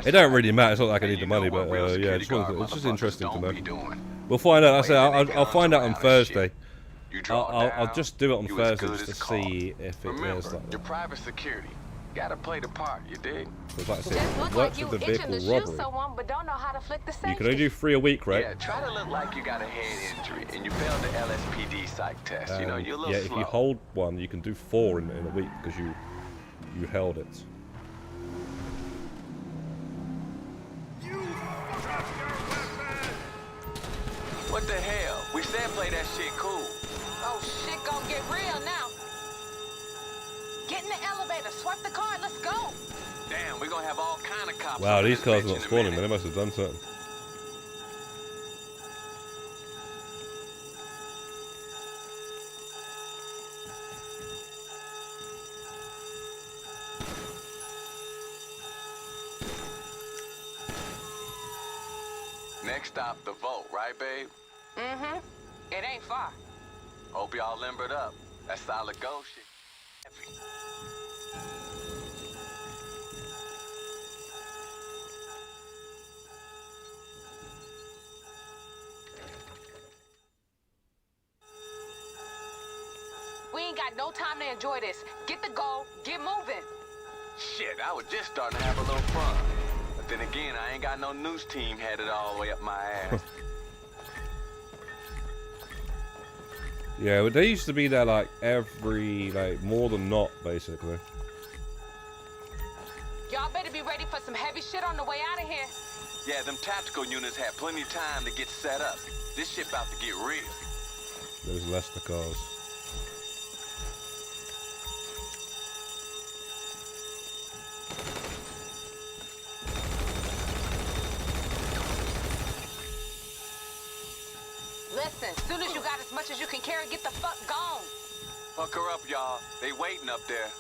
It don't really matter. It's not like I need the money, but yeah, it's just interesting to know. We'll find out. I say I'll find out on Thursday. I'll just do it on Thursday just to see if it is like your private security. Gotta play the part, you dig? Like I said, Just it look works like you with the itching to vehicle shoot robbery. someone, but don't know how to flick the safety. You can only do 3 a week, right? Yeah, try to look like you got a head injury and you failed the LSPD psych test. You know, you're a little yeah, slow. if you hold one, you can do 4 in a week because you held it. What the hell? We said play that shit cool. Oh shit, gonna get real now. Get in the elevator, swipe the card, let's go. Damn, we're gonna have all kind of cops. Wow, up in these this cars are bitch not in a spawning, man. minute. They must have done something. Next stop, the vote, right, babe? Mm-hmm. It ain't far. Hope y'all limbered up. That solid gold shit. We ain't got no time to enjoy this. Get the goal, get moving. Shit, I was just starting to have a little fun. But then again, I ain't got no news team headed all the way up my ass. Yeah, but they used to be there like more than not, basically. Y'all better be ready for some heavy shit on the way out of here. Yeah, them tactical units had plenty of time to get set up. This shit about to get real. Those Leicester cars. Listen, soon as you got as much as you can carry, get the fuck gone. Fuck her up, y'all. They waiting up there.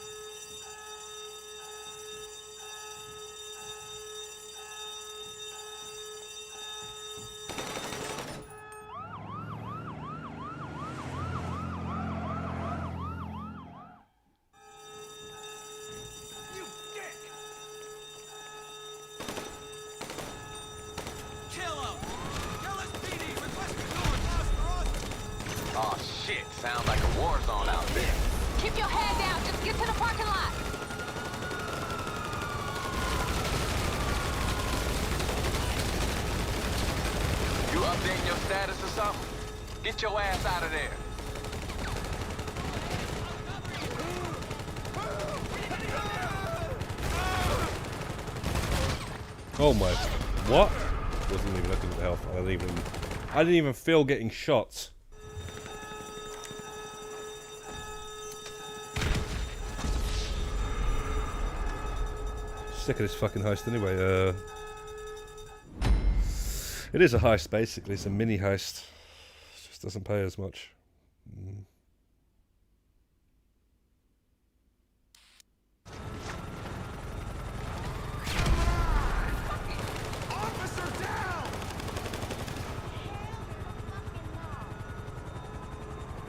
Oh shit, sounds like a war zone out there. Keep your head down. Just get to the parking lot. You updating your status or something? Get your ass out of there. Oh my, what? Wasn't even looking at the health. I didn't even feel getting shots. Sick of this fucking heist anyway. It is a heist basically. It's a mini heist. It just doesn't pay as much.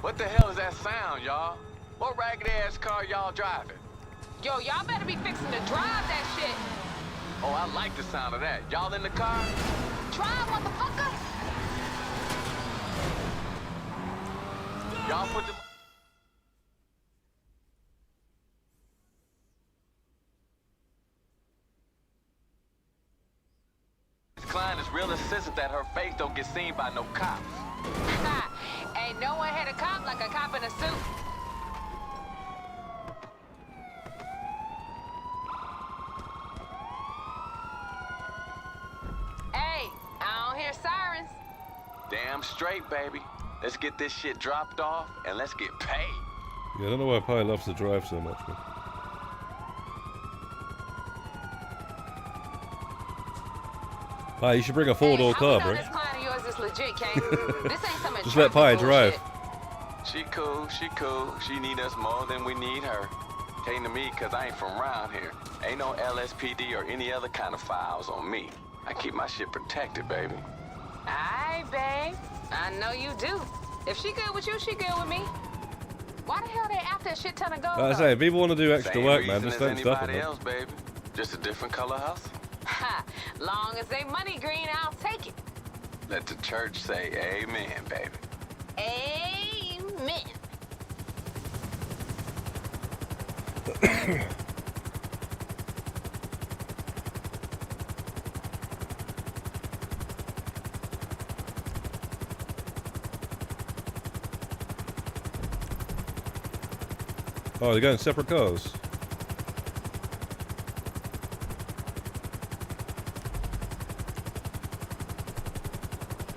What the hell is that sound, y'all? What ragged-ass car y'all driving? Yo, y'all better be fixing to drive that shit. Oh, I like the sound of that. Y'all in the car? Drive, motherfucker. Y'all put the... This client is real insistent that her face don't get seen by no cops. Ain't no one hit a cop like a cop in a suit. Hey, I don't hear sirens. Damn straight, baby. Let's get this shit dropped off and let's get paid. Yeah, I don't know why Pi loves to drive so much, man. Pi, you should bring a four-door car, bro. This client of yours is legit, Kane. This ain't some Just let Pi drive. She cool, she cool. She need us more than we need her. Came to me cause I ain't from around here. Ain't no LSPD or any other kind of files on me. I keep my shit protected, baby. Aye, babe. I know you do. If she good with you, she good with me. Why the hell they after a shit ton of gold? Like I say, if people want to do extra Same work, man, reason just as don't stuff anybody them. else, baby. Just a different color hustle. Ha! Long as they money green, I'll take it. Let the church say amen, baby. Amen. Oh, they're going separate cars.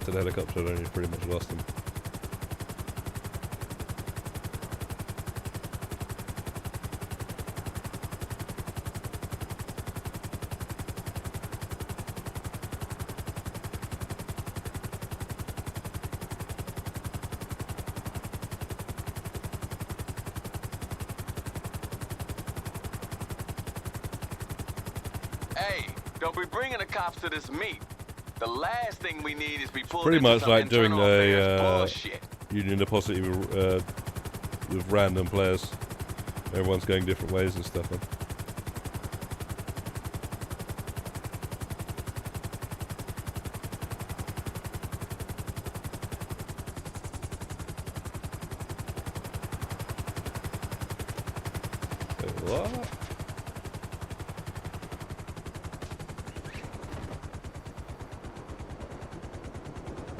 To the helicopter, then you pretty much lost them. Hey, don't be bringing the cops to this meet. The last thing we need is be pulled Pretty into much some like doing internal affairs the bullshit. union deposit with random players. Everyone's going different ways and stuff. Man. Wait, what?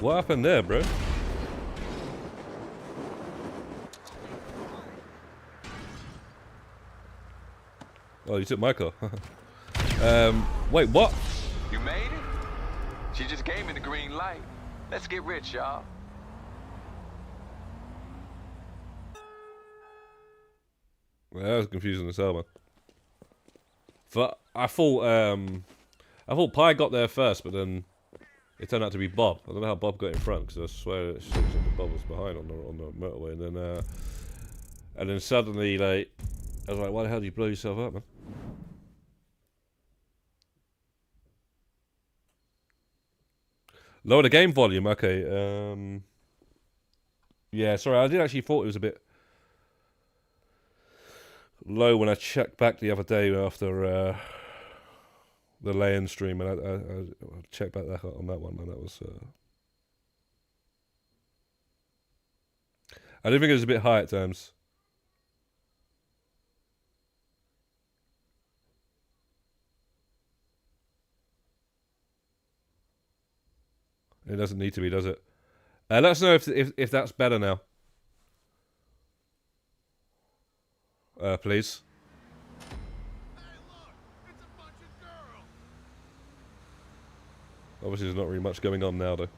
What happened there, bro? Oh, you took my car. Wait, what? You made it? She just gave me the green light. Let's get rich, y'all. Well, that was confusing as hell, man. I thought Pi got there first, but then it turned out to be Bob. I don't know how Bob got in front because I swear it shit that Bob was behind on the motorway, and then suddenly, like, I was like, why the hell did you blow yourself up, man? Lower the game volume, okay. Yeah, sorry, I did actually thought it was a bit low when I checked back the other day after the lay-in stream, and I checked back that on that one, man. That was I do think it was a bit high at times. It doesn't need to be, does it? Let us know if that's better now. Please. Obviously, there's not really much going on now, though.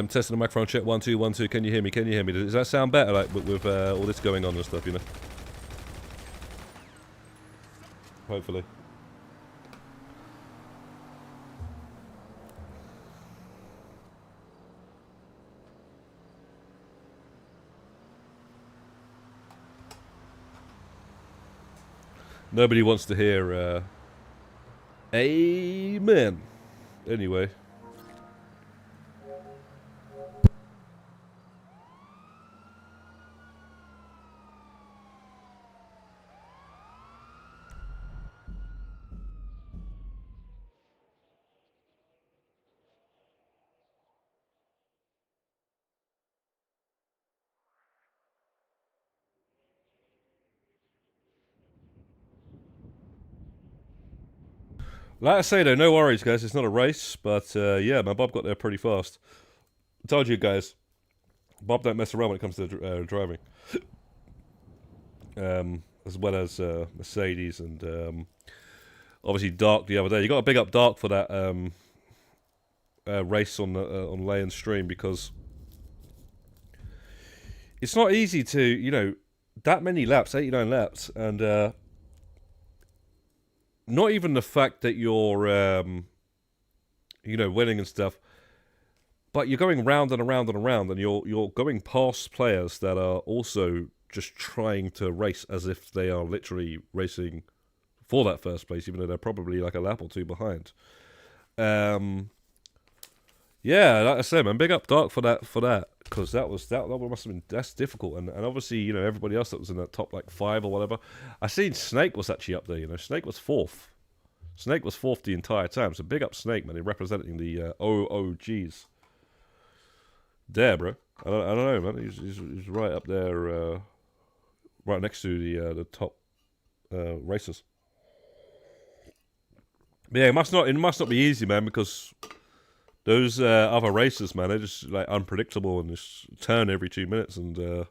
Testing the microphone check 1 2 1 2. Can you hear me? Can you hear me? Does that sound better, like with all this going on and stuff? You know. Hopefully. Nobody wants to hear amen. Anyway. Like I say though, no worries guys, it's not a race, but yeah, my Bob got there pretty fast. I told you guys, Bob don't mess around when it comes to driving. As well as Mercedes and obviously Dark the other day. You got to big up Dark for that race on Lay and Stream, because it's not easy to, you know, that many laps, 89 laps, and not even the fact that you're, you know, winning and stuff, but you're going round and around and around, and you're going past players that are also just trying to race as if they are literally racing for that first place, even though they're probably like a lap or two behind. Yeah, like I said, man, big up Dark for that, because that must have been, that's difficult, and obviously, you know, everybody else that was in that top like 5 or whatever. I seen Snake was actually up there, you know. Snake was 4th. Snake was 4th the entire time, so big up Snake, man. He's representing the OOGs. There, bro. I don't know, man. He's right up there, right next to the top racers. But yeah, it must not be easy, man, because those other racers, man, they're just like unpredictable and just turn every 2 minutes, and I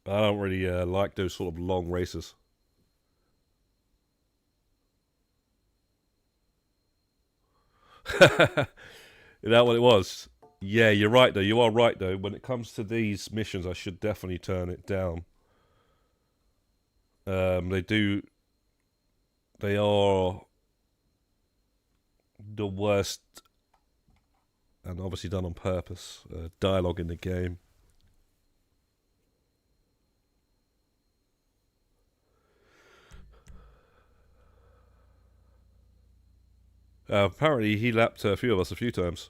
don't really like those sort of long races. Is that what it was? Yeah, you're right though. You are right though. When it comes to these missions, I should definitely turn it down. They are the worst, and obviously done on purpose. Dialogue in the game. Apparently he lapped a few of us a few times.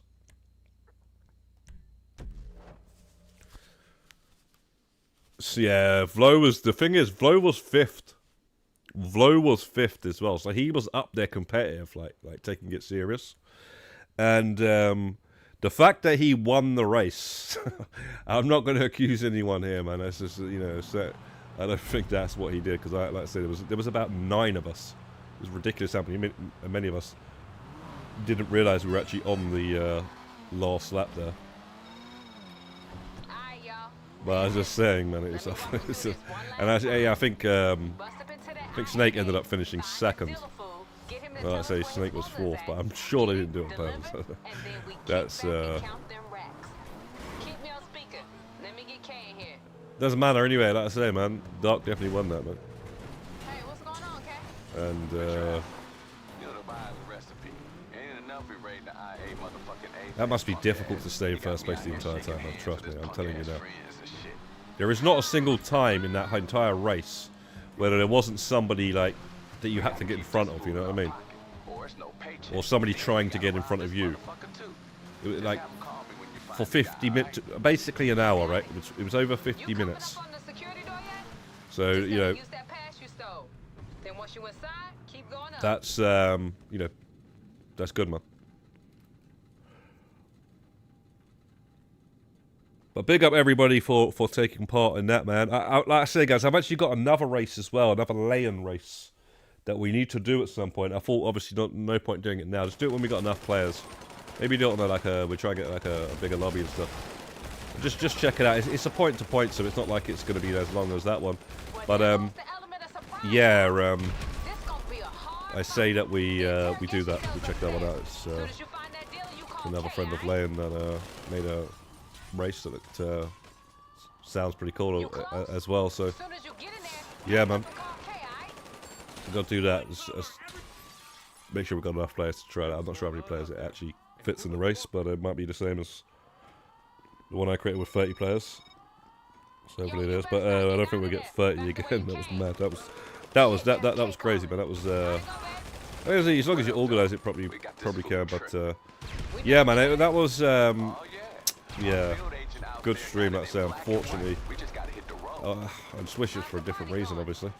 So yeah, Vlo was, the thing is, Vlo was 5th. Vlo was 5th as well, so he was up there competitive, like taking it serious. And the fact that he won the race, I'm not going to accuse anyone here, man. That's just, you know, so I don't think that's what he did, because like I said, there was about 9 of us. It was ridiculous how many of us didn't realise we were actually on the last lap there. But I was just saying, man, it was and I think Snake ended up finishing 2nd. Well, I say Snake was 4th, but I'm sure they didn't do it on purpose. That's doesn't matter anyway. Like I say, man, Dark definitely won that, man. Hey, what's going on, Kay? And that must be difficult to stay in first place the entire time, man. Trust me, I'm telling you now. There is not a single time in that entire race where there wasn't somebody like that you had to get in front of, you know what I mean? Or somebody trying to get in front of you. It was like for 50 minutes, basically an hour, right? It was over 50 minutes. So, you know, that's, you know, that's good, man. But big up everybody for taking part in that, man. Like I say, guys, I've actually got another race as well, another lay-in race that we need to do at some point. I thought, obviously, no point doing it now. Just do it when we got enough players. Maybe do it on like we try and get like a bigger lobby and stuff. Just check it out. It's a point to point, so it's not like it's going to be as long as that one. But yeah, I say that we do that. We check that one out. It's another friend of Leon that made a race that looked, sounds pretty cool as well. So yeah, man, we're gonna do that. Make sure we've got enough players to try it out. I'm not sure how many players it actually fits in the race, but it might be the same as the one I created with 30 players. So hopefully it is. But I don't think we'll get 30 again. That was mad. That was crazy, man. That was as long as you organise it properly, you probably can. But yeah, man, that was yeah, good stream. Like I say, unfortunately, I just wish it was for a different reason, obviously.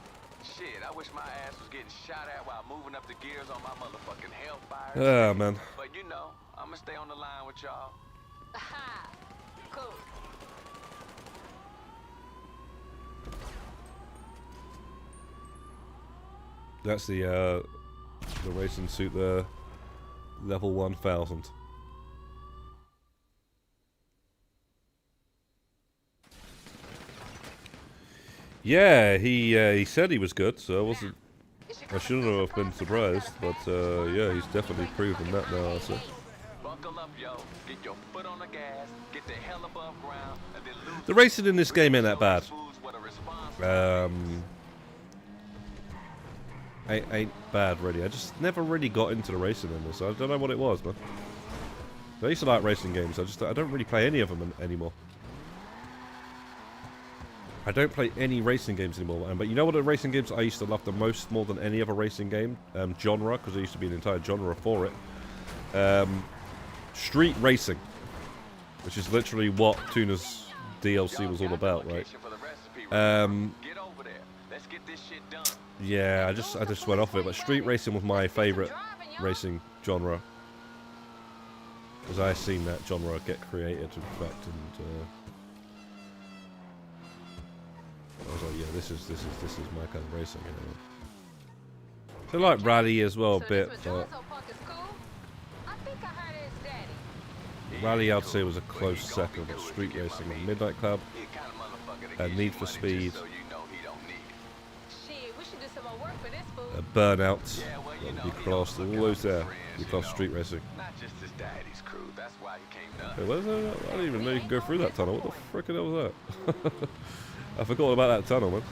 Shit, I wish my ass was getting shot at while moving up the gears on my motherfucking hellfire. Yeah, man. But you know, I'm gonna stay on the line with y'all. Cool. That's the racing suit there, level 1000. Yeah, he said he was good, so I shouldn't have been surprised, but yeah, he's definitely proven that now. So. Buckle up, yo. Get your foot on the gas, get the hell above ground, and then lose. The racing in this game ain't that bad. Ain't bad really. I just never really got into the racing in this. I don't know what it was, man. I used to like racing games. I don't really play any of them anymore. I don't play any racing games anymore, man. But you know what the racing games I used to love the most, more than any other racing game genre, because there used to be an entire genre for it. Street racing, which is literally what Tuna's DLC was all about, right? Yeah, I just went off it, but street racing was my favourite racing genre, because I seen that genre get created, in fact, and I was like, yeah, this is my kind of racing. You know? So like rally as well a bit, but rally I'd say was a close second. But street racing and Midnight Club and Need for Speed. Burnout, you classed all those there. You classed street racing. Hey, where's that? I didn't even know you could go through that tunnel. What the frickin' hell was that? I forgot about that tunnel, man.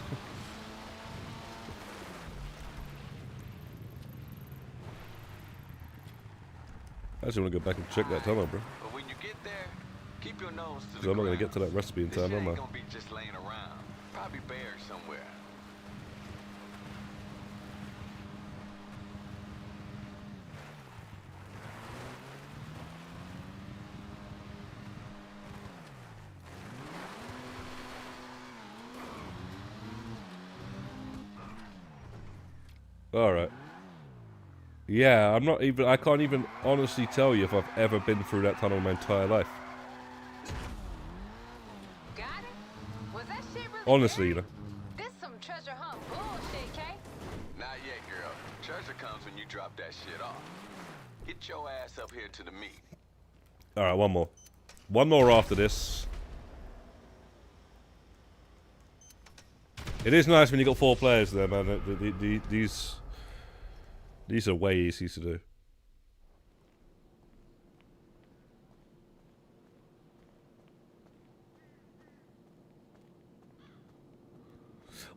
I actually want to go back and check that tunnel, bro. But when you get there, keep your nose to the Because I'm not going to get to that recipe in time, am I? Gonna be just laying around. Probably buried somewhere. Alright. Yeah, I can't even honestly tell you if I've ever been through that tunnel in my entire life. Got it? Was that shit really Honestly, you know. This some treasure hunt bullshit, Kay. Not yet, girl. Treasure comes when you drop that shit off. Get your ass up here to the meet. Alright, one more. One more after this. It is nice when you got 4 players there, man. These are way easy to do.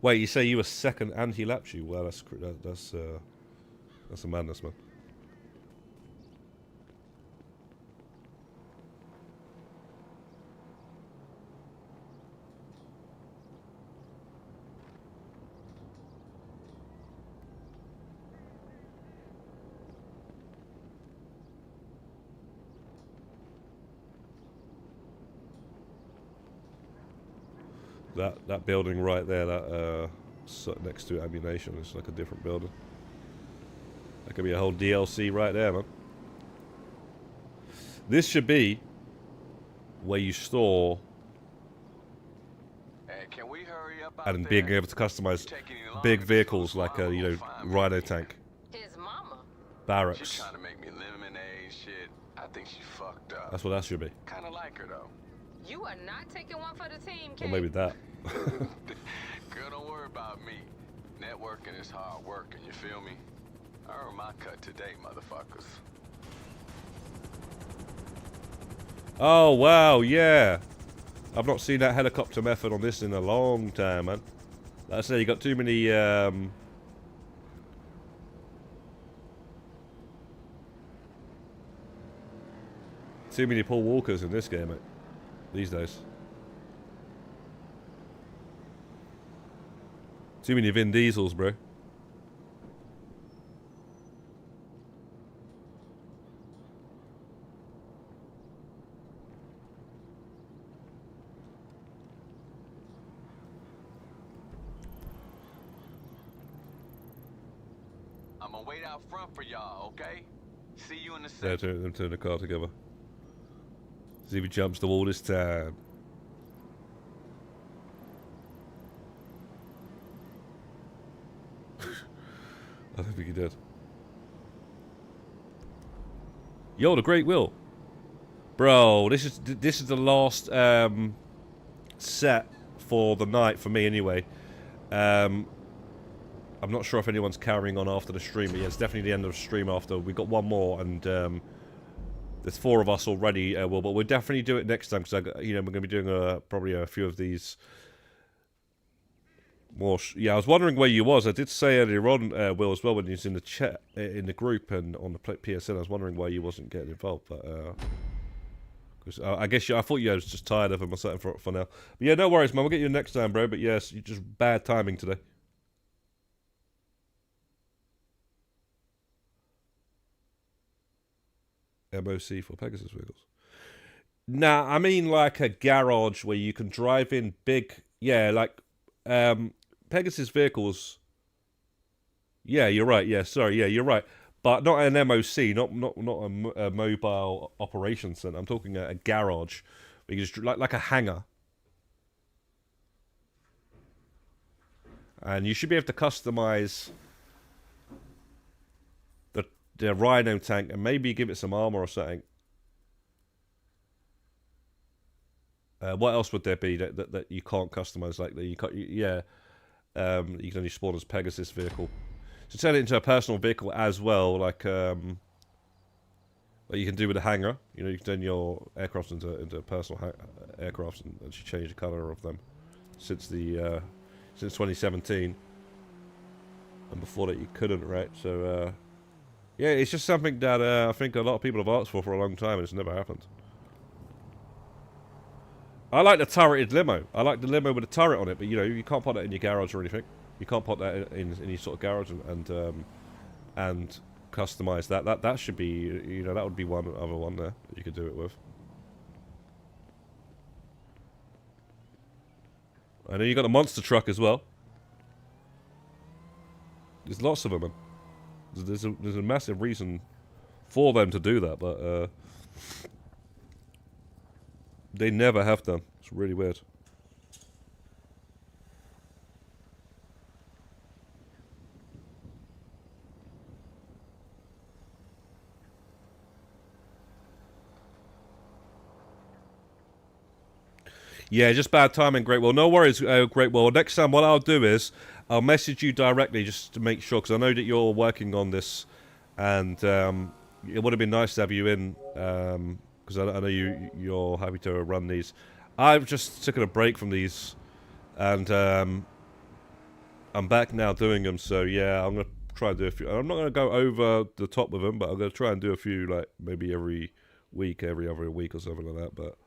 Wait, you say you were second and he lapped you? Well, that's a madness, man. That building right there, that next to ammunition, is like a different building. That could be a whole DLC right there, man. This should be where you store Can we hurry up out and there? being able to customize big vehicles like a, you know, Rhino tank. His mama. Barracks. She's trying to make me lemonade shit. I think she fucked up. That's what that should be. Kind of like her though. You are not taking one for the team, Or Kate. maybe that. Girl, don't worry about me. Networking is hard work, and you feel me? I earned my cut today, motherfuckers. Oh, wow, yeah. I've not seen that helicopter method on this in a long time, man. Like I say, you got too many, too many Paul Walkers in this game, mate. These days. Too many Vin Diesels, bro. I'm gonna wait out front for y'all, okay? See you in the Yeah, second. them two in the car together. See if he jumps the wall this time. I don't think he did. Yo, the Great Will. Bro, this is the last set for the night for me anyway. I'm not sure if anyone's carrying on after the stream, but yeah, it's definitely the end of the stream after. We've got one more, and there's 4 of us already, Will, but we'll definitely do it next time, because you know, we're going to be doing probably a few of these more. Yeah, I was wondering where you was. I did say earlier on, Will, as well, when you was in the chat, in the group and on the PSN, I was wondering why you wasn't getting involved, but cause I guess I thought you was just tired of him or something for now. But yeah, no worries, man. We'll get you next time, bro. But yes, you just bad timing today. MOC for Pegasus vehicles. Nah, I mean like a garage where you can drive in big, yeah, like Pegasus vehicles. Yeah, you're right. Yeah, sorry. Yeah, you're right. But not an MOC, not a mobile operations center. I'm talking a garage, where you just like a hangar, and you should be able to customize the Rhino tank and maybe give it some armor or something. What else would there be that you can't customize like that? You can only spawn as Pegasus vehicle. So turn it into a personal vehicle as well, like what you can do with a hangar. You know, you can turn your aircrafts into personal aircrafts and change the color of them since 2017. And before that, you couldn't, right? So yeah, it's just something that I think a lot of people have asked for a long time, and it's never happened. I like the turreted limo. I like the limo with a turret on it, but you know, you can't put that in your garage or anything. You can't put that in any sort of garage and customize that. That should be, you know, that would be one other one there that you could do it with. I know you got the monster truck as well. There's lots of them, man. There's a massive reason for them to do that, but they never have done. It's really weird. Yeah, just bad timing, Great Well. No worries, Great Well. Next time, what I'll do is I'll message you directly just to make sure, because I know that you're working on this, and it would have been nice to have you in, because I know you're happy to run these. I've just taken a break from these, and I'm back now doing them. So yeah, I'm gonna try and do a few. I'm not gonna go over the top with them, but I'm gonna try and do a few, like maybe every week, every other week or something like that. But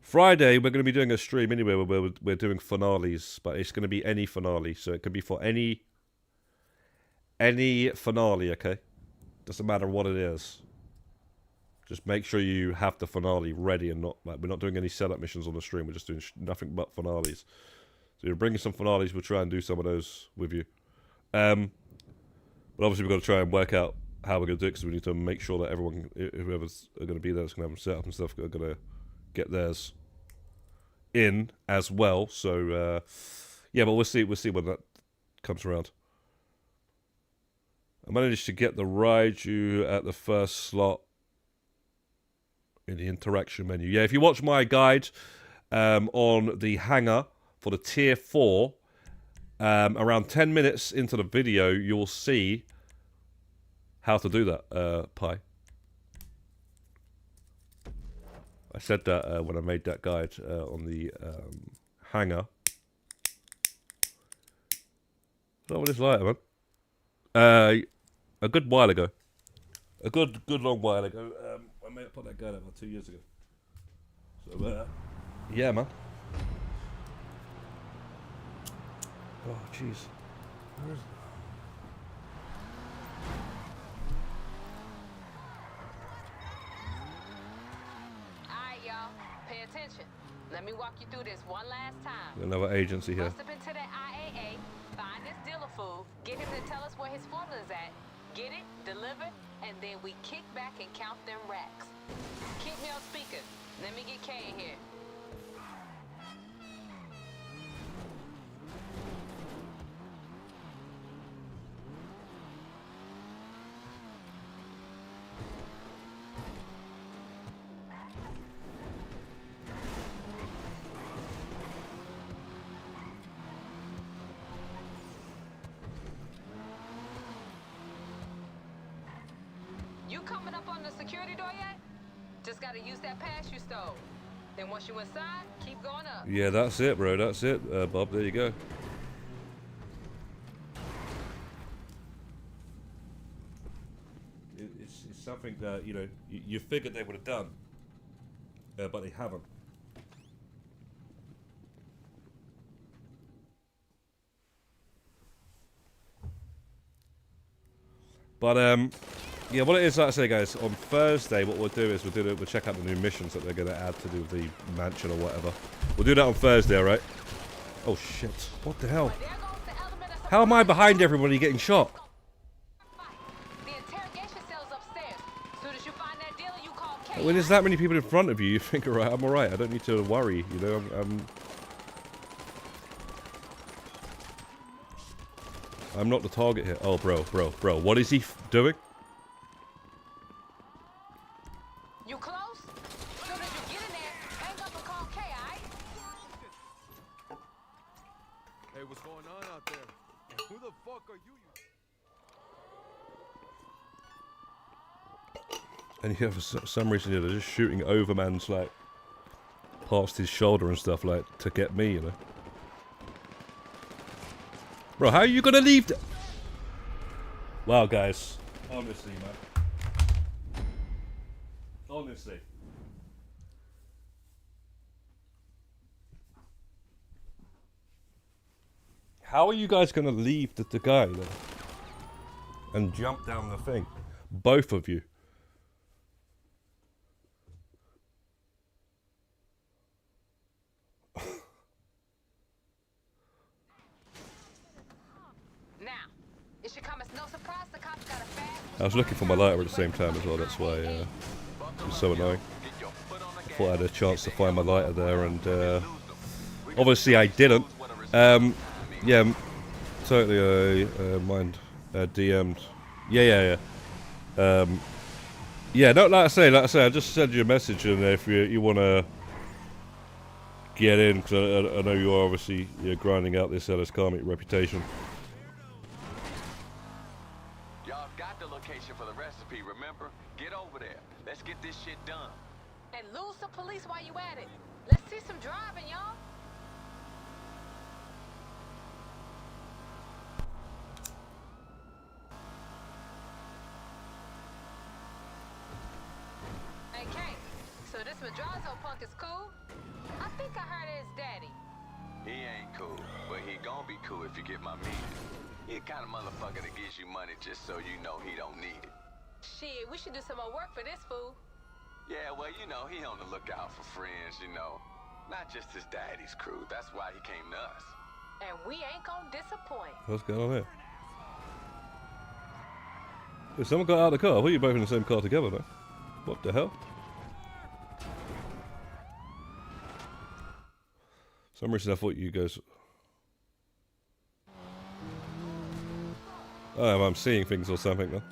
Friday, we're going to be doing a stream anyway where we're doing finales, but it's going to be any finale, so it could be for any finale, okay? Doesn't matter what it is. Just make sure you have the finale ready and not like we're not doing any setup missions on the stream. We're just doing nothing but finales. So you're bringing some finales. We'll try and do some of those with you. But obviously we've got to try and work out how we're going to do it because we need to make sure that everyone, whoever's going to be there, is going to have them set up and stuff, are going to get theirs in as well. So yeah, but we'll see when that comes around. I managed to get the Raiju at the first slot in the interaction menu. Yeah, if you watch my guide on the hangar for the tier 4, around 10 minutes into the video, you'll see how to do that, Pi. I said that when I made that guide on the hangar. Is that what it's like, man? A good while ago. A good long while ago. I may have put that guide out about 2 years ago. So, yeah, man. Oh, jeez. Where is it? Alright, y'all. Pay attention. Let me walk you through this one last time. Another agency here. Bust up into the IAA, find this dealer fool, get him to tell us where his formula's at, get it, deliver, and then we kick back and count them racks. Keep me on speaker. Let me get Kay in here. You coming up on the security door yet? Just gotta use that pass you stole. Then once you inside, keep going up. Yeah, that's it, bro. That's it, Bob. There you go. It's something that, you know, you figured they would have done, but they haven't. But, yeah, what it is, like I say, guys, on Thursday, what we'll do is we'll check out the new missions that they're going to add to do with the mansion or whatever. We'll do that on Thursday, alright? Oh, shit. What the hell? How am I behind everybody getting shot? When there's that many people in front of you, you think, alright, I'm alright. I don't need to worry, you know, I'm not the target here. Oh, bro. What is he doing? You close? Soon as you get in there, hang up and call Kay, alright? Hey, what's going on out there? Who the fuck are you? And yeah, for some reason, yeah, they're just shooting over man's, like, past his shoulder and stuff, like, to get me, you know? Bro, how are you gonna leave? Wow, guys. Honestly, man. Honestly. How are you guys gonna leave the guy then? And jump down the thing? Both of you. I was looking for my lighter at the same time as well, that's why it was so annoying. I thought I had a chance to find my lighter there, and obviously I didn't. Yeah, totally, mind DM'd. Yeah. Yeah, no, like I say, I just sent you a message, and if you want to get in, because I know you're obviously grinding out this LSCM reputation. For the recipe, remember? Get over there. Let's get this shit done. And lose some police while you at it. Let's see some driving, y'all. Hey, Kay, so this Madrazo punk is cool? I think I heard of his daddy. He ain't cool, but he gonna be cool if you get my meaning. He the kind of motherfucker that gives you money just so you know he don't need it. Shit, we should do some more work for this fool. Yeah, well, you know, he on the lookout for friends, you know. Not just his daddy's crew. That's why he came to us. And we ain't gonna disappoint. What's going on here? If someone got out of the car, I thought you both in the same car together, man. What the hell? For some reason I thought you guys... Oh, I'm seeing things or something, man.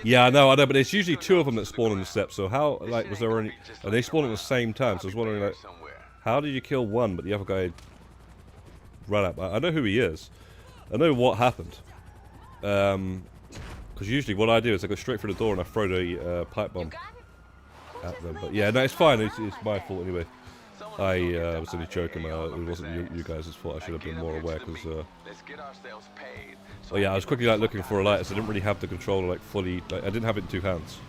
Yeah, I know, but there's usually two of them that spawn on the steps, so how, like, was there any... Are they spawning at the same time? So I was wondering, like, how did you kill one, but the other guy ran up? I know who he is. I know what happened. Because usually what I do is I go straight through the door and I throw the pipe bomb at them. But yeah, no, it's fine. It's my fault anyway. I was only joking. It wasn't you guys' fault. I should have been more aware because... Oh yeah, I was quickly like looking for a lighter, so I didn't really have the controller like fully. Like, I didn't have it in two hands.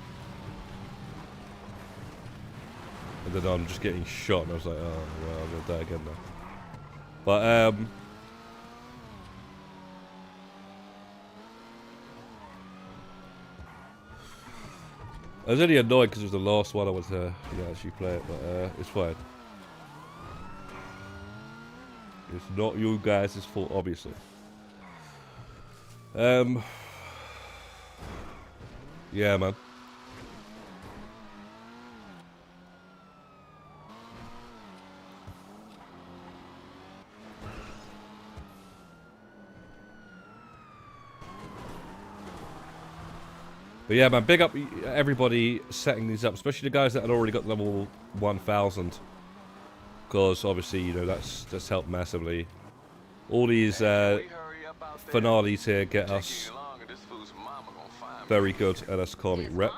And then I'm just getting shot, and I was like, oh well, I'm gonna die again now. But I was only annoyed because it was the last one I was actually play it, but it's fine. It's not you guys' fault, obviously. Yeah, man. But yeah, man, big up everybody setting these up, especially the guys that had already got level 1000. Because obviously, you know, that's helped massively. All these finales here get us very good LS Comic rep.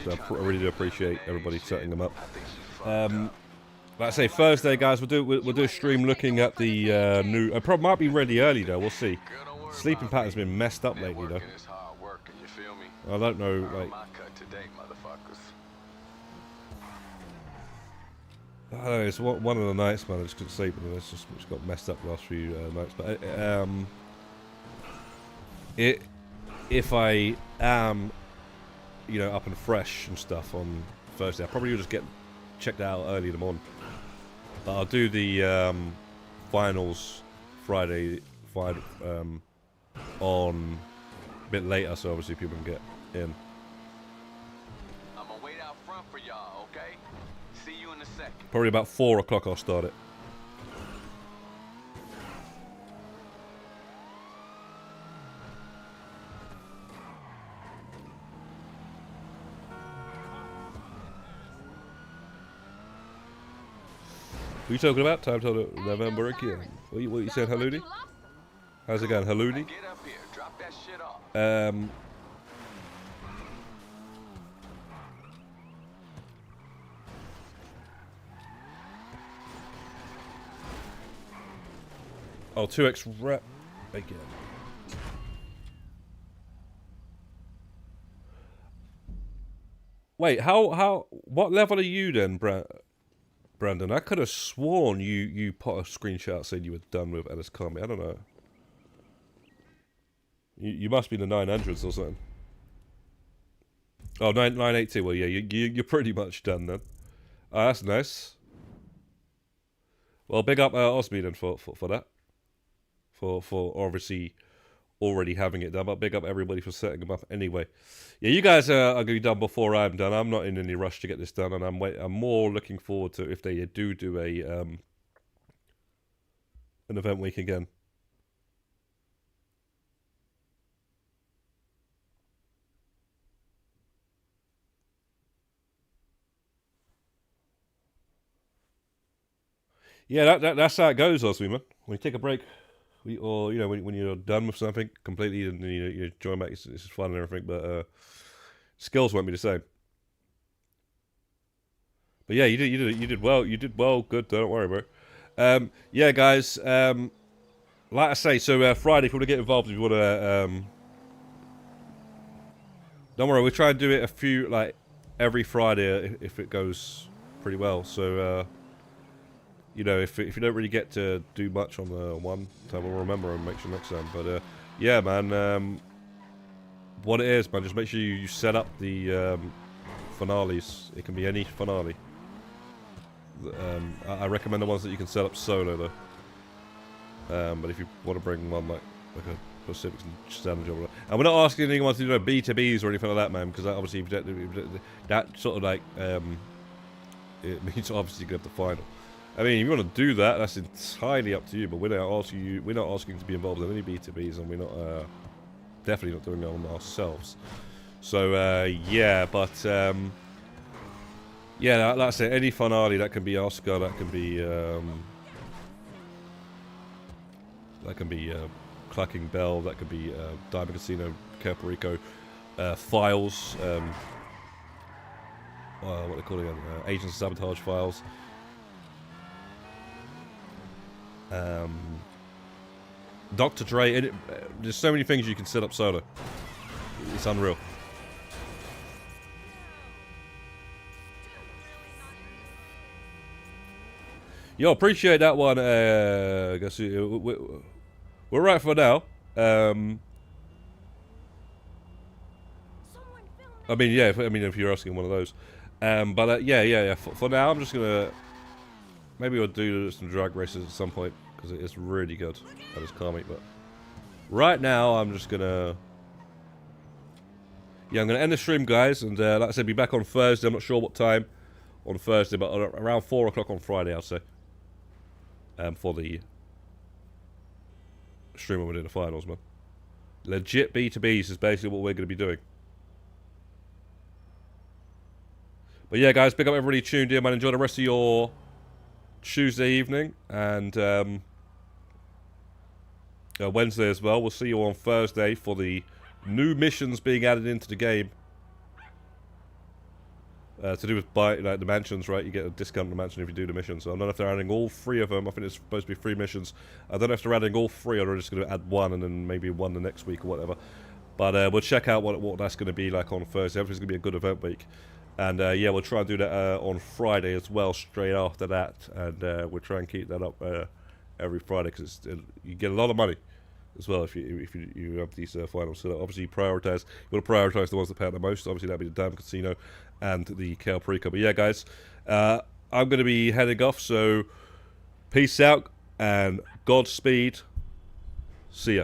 So I really do appreciate everybody setting them up. Like I say, Thursday, guys, we'll do a stream looking at the new. It probably might be really early though. We'll see. Sleeping pattern's been messed up lately though. I don't know, like. I don't know, it's one of the nights, man. I just couldn't sleep, and it's just got messed up the last few nights. But if I am, you know, up and fresh and stuff on Thursday, I probably will just get checked out early in the morning. But I'll do the finals Friday on a bit later, so obviously people can get in. I'm gonna wait out front for y'all, okay? See you in a second. Probably about 4 o'clock I'll start it. What are you talking about? Time till November again. What you saying, Halloony? How's it going, Halloony? Get up here, drop that shit off. Oh, 2x rep again. Wait, what level are you then, Brandon? I could have sworn you put a screenshot saying you were done with LS Comic. I don't know. You must be in the 900s or something. Oh, 982. Well, yeah, you're pretty much done then. Oh, that's nice. Well, big up Osby then for that. For obviously already having it done, but big up everybody for setting them up anyway. Yeah, you guys are going to be done before I'm done. I'm not in any rush to get this done, and I'm more looking forward to if they do a an event week again. Yeah, that's how it goes, Osby, man. When you take a break. Or you know, when you're done with something completely and you join back, it's fun and everything, but skills won't be the same. But yeah, you did well. You did well. Good. Don't worry, bro. Yeah, guys. Like I say, so Friday, if you want to get involved, if you want to, don't worry. We'll try and do it like every Friday if it goes pretty well. So. You know, if you don't really get to do much on the one time, we'll remember and make sure next time. But yeah, man, what it is, man, just make sure you set up the finales. It can be any finale. I recommend the ones that you can set up solo though. But if you want to bring one like a Pacific Standard job, and we're not asking anyone to do no B2Bs or anything like that, man, because that obviously that sort of like it means obviously you can have the final. I mean, if you want to do that, that's entirely up to you. But we're not asking you. We're not asking to be involved in any B2Bs, and we're not definitely not doing it on ourselves. So yeah, but yeah, like I said, any finale that can be Oscar, that can be Clacking Bell, that could be Diamond Casino, Puerto Rico, Files, what they call it, Agents of Sabotage Files. Dr. Dre, there's so many things you can set up solo. It's unreal. Yo, appreciate that one. I guess we're right for now. I mean, yeah. If you're asking one of those, but yeah. For now, I'm just gonna maybe we'll do some drag races at some point because it is really good. I just can't make. But right now, I'm just gonna. Yeah, I'm gonna end the stream, guys, and like I said, be back on Thursday. I'm not sure what time on Thursday, but around 4 o'clock on Friday, I'll say. For the stream when we're doing the finals, man. Legit B2Bs is basically what we're going to be doing. But yeah, guys, big up everybody tuned in, man. Enjoy the rest of your Tuesday evening and Wednesday as well. We'll see you on Thursday for the new missions being added into the game. To do with like the mansions, right? You get a discount on the mansion if you do the missions. So I don't know if they're adding all 3 of them. I think it's supposed to be 3 missions. I don't know if they're adding all 3 or they're just going to add 1 and then maybe 1 the next week or whatever. But we'll check out what that's going to be like on Thursday. Hopefully it's going to be a good event week. And yeah, we'll try and do that on Friday as well, straight after that. And we'll try and keep that up every Friday because you get a lot of money as well if you have these finals. So obviously you want to prioritize the ones that pay out the most. Obviously that'd be the Diamond Casino and the Puerto Rico. But yeah, guys, I'm going to be heading off, so peace out and Godspeed. See ya.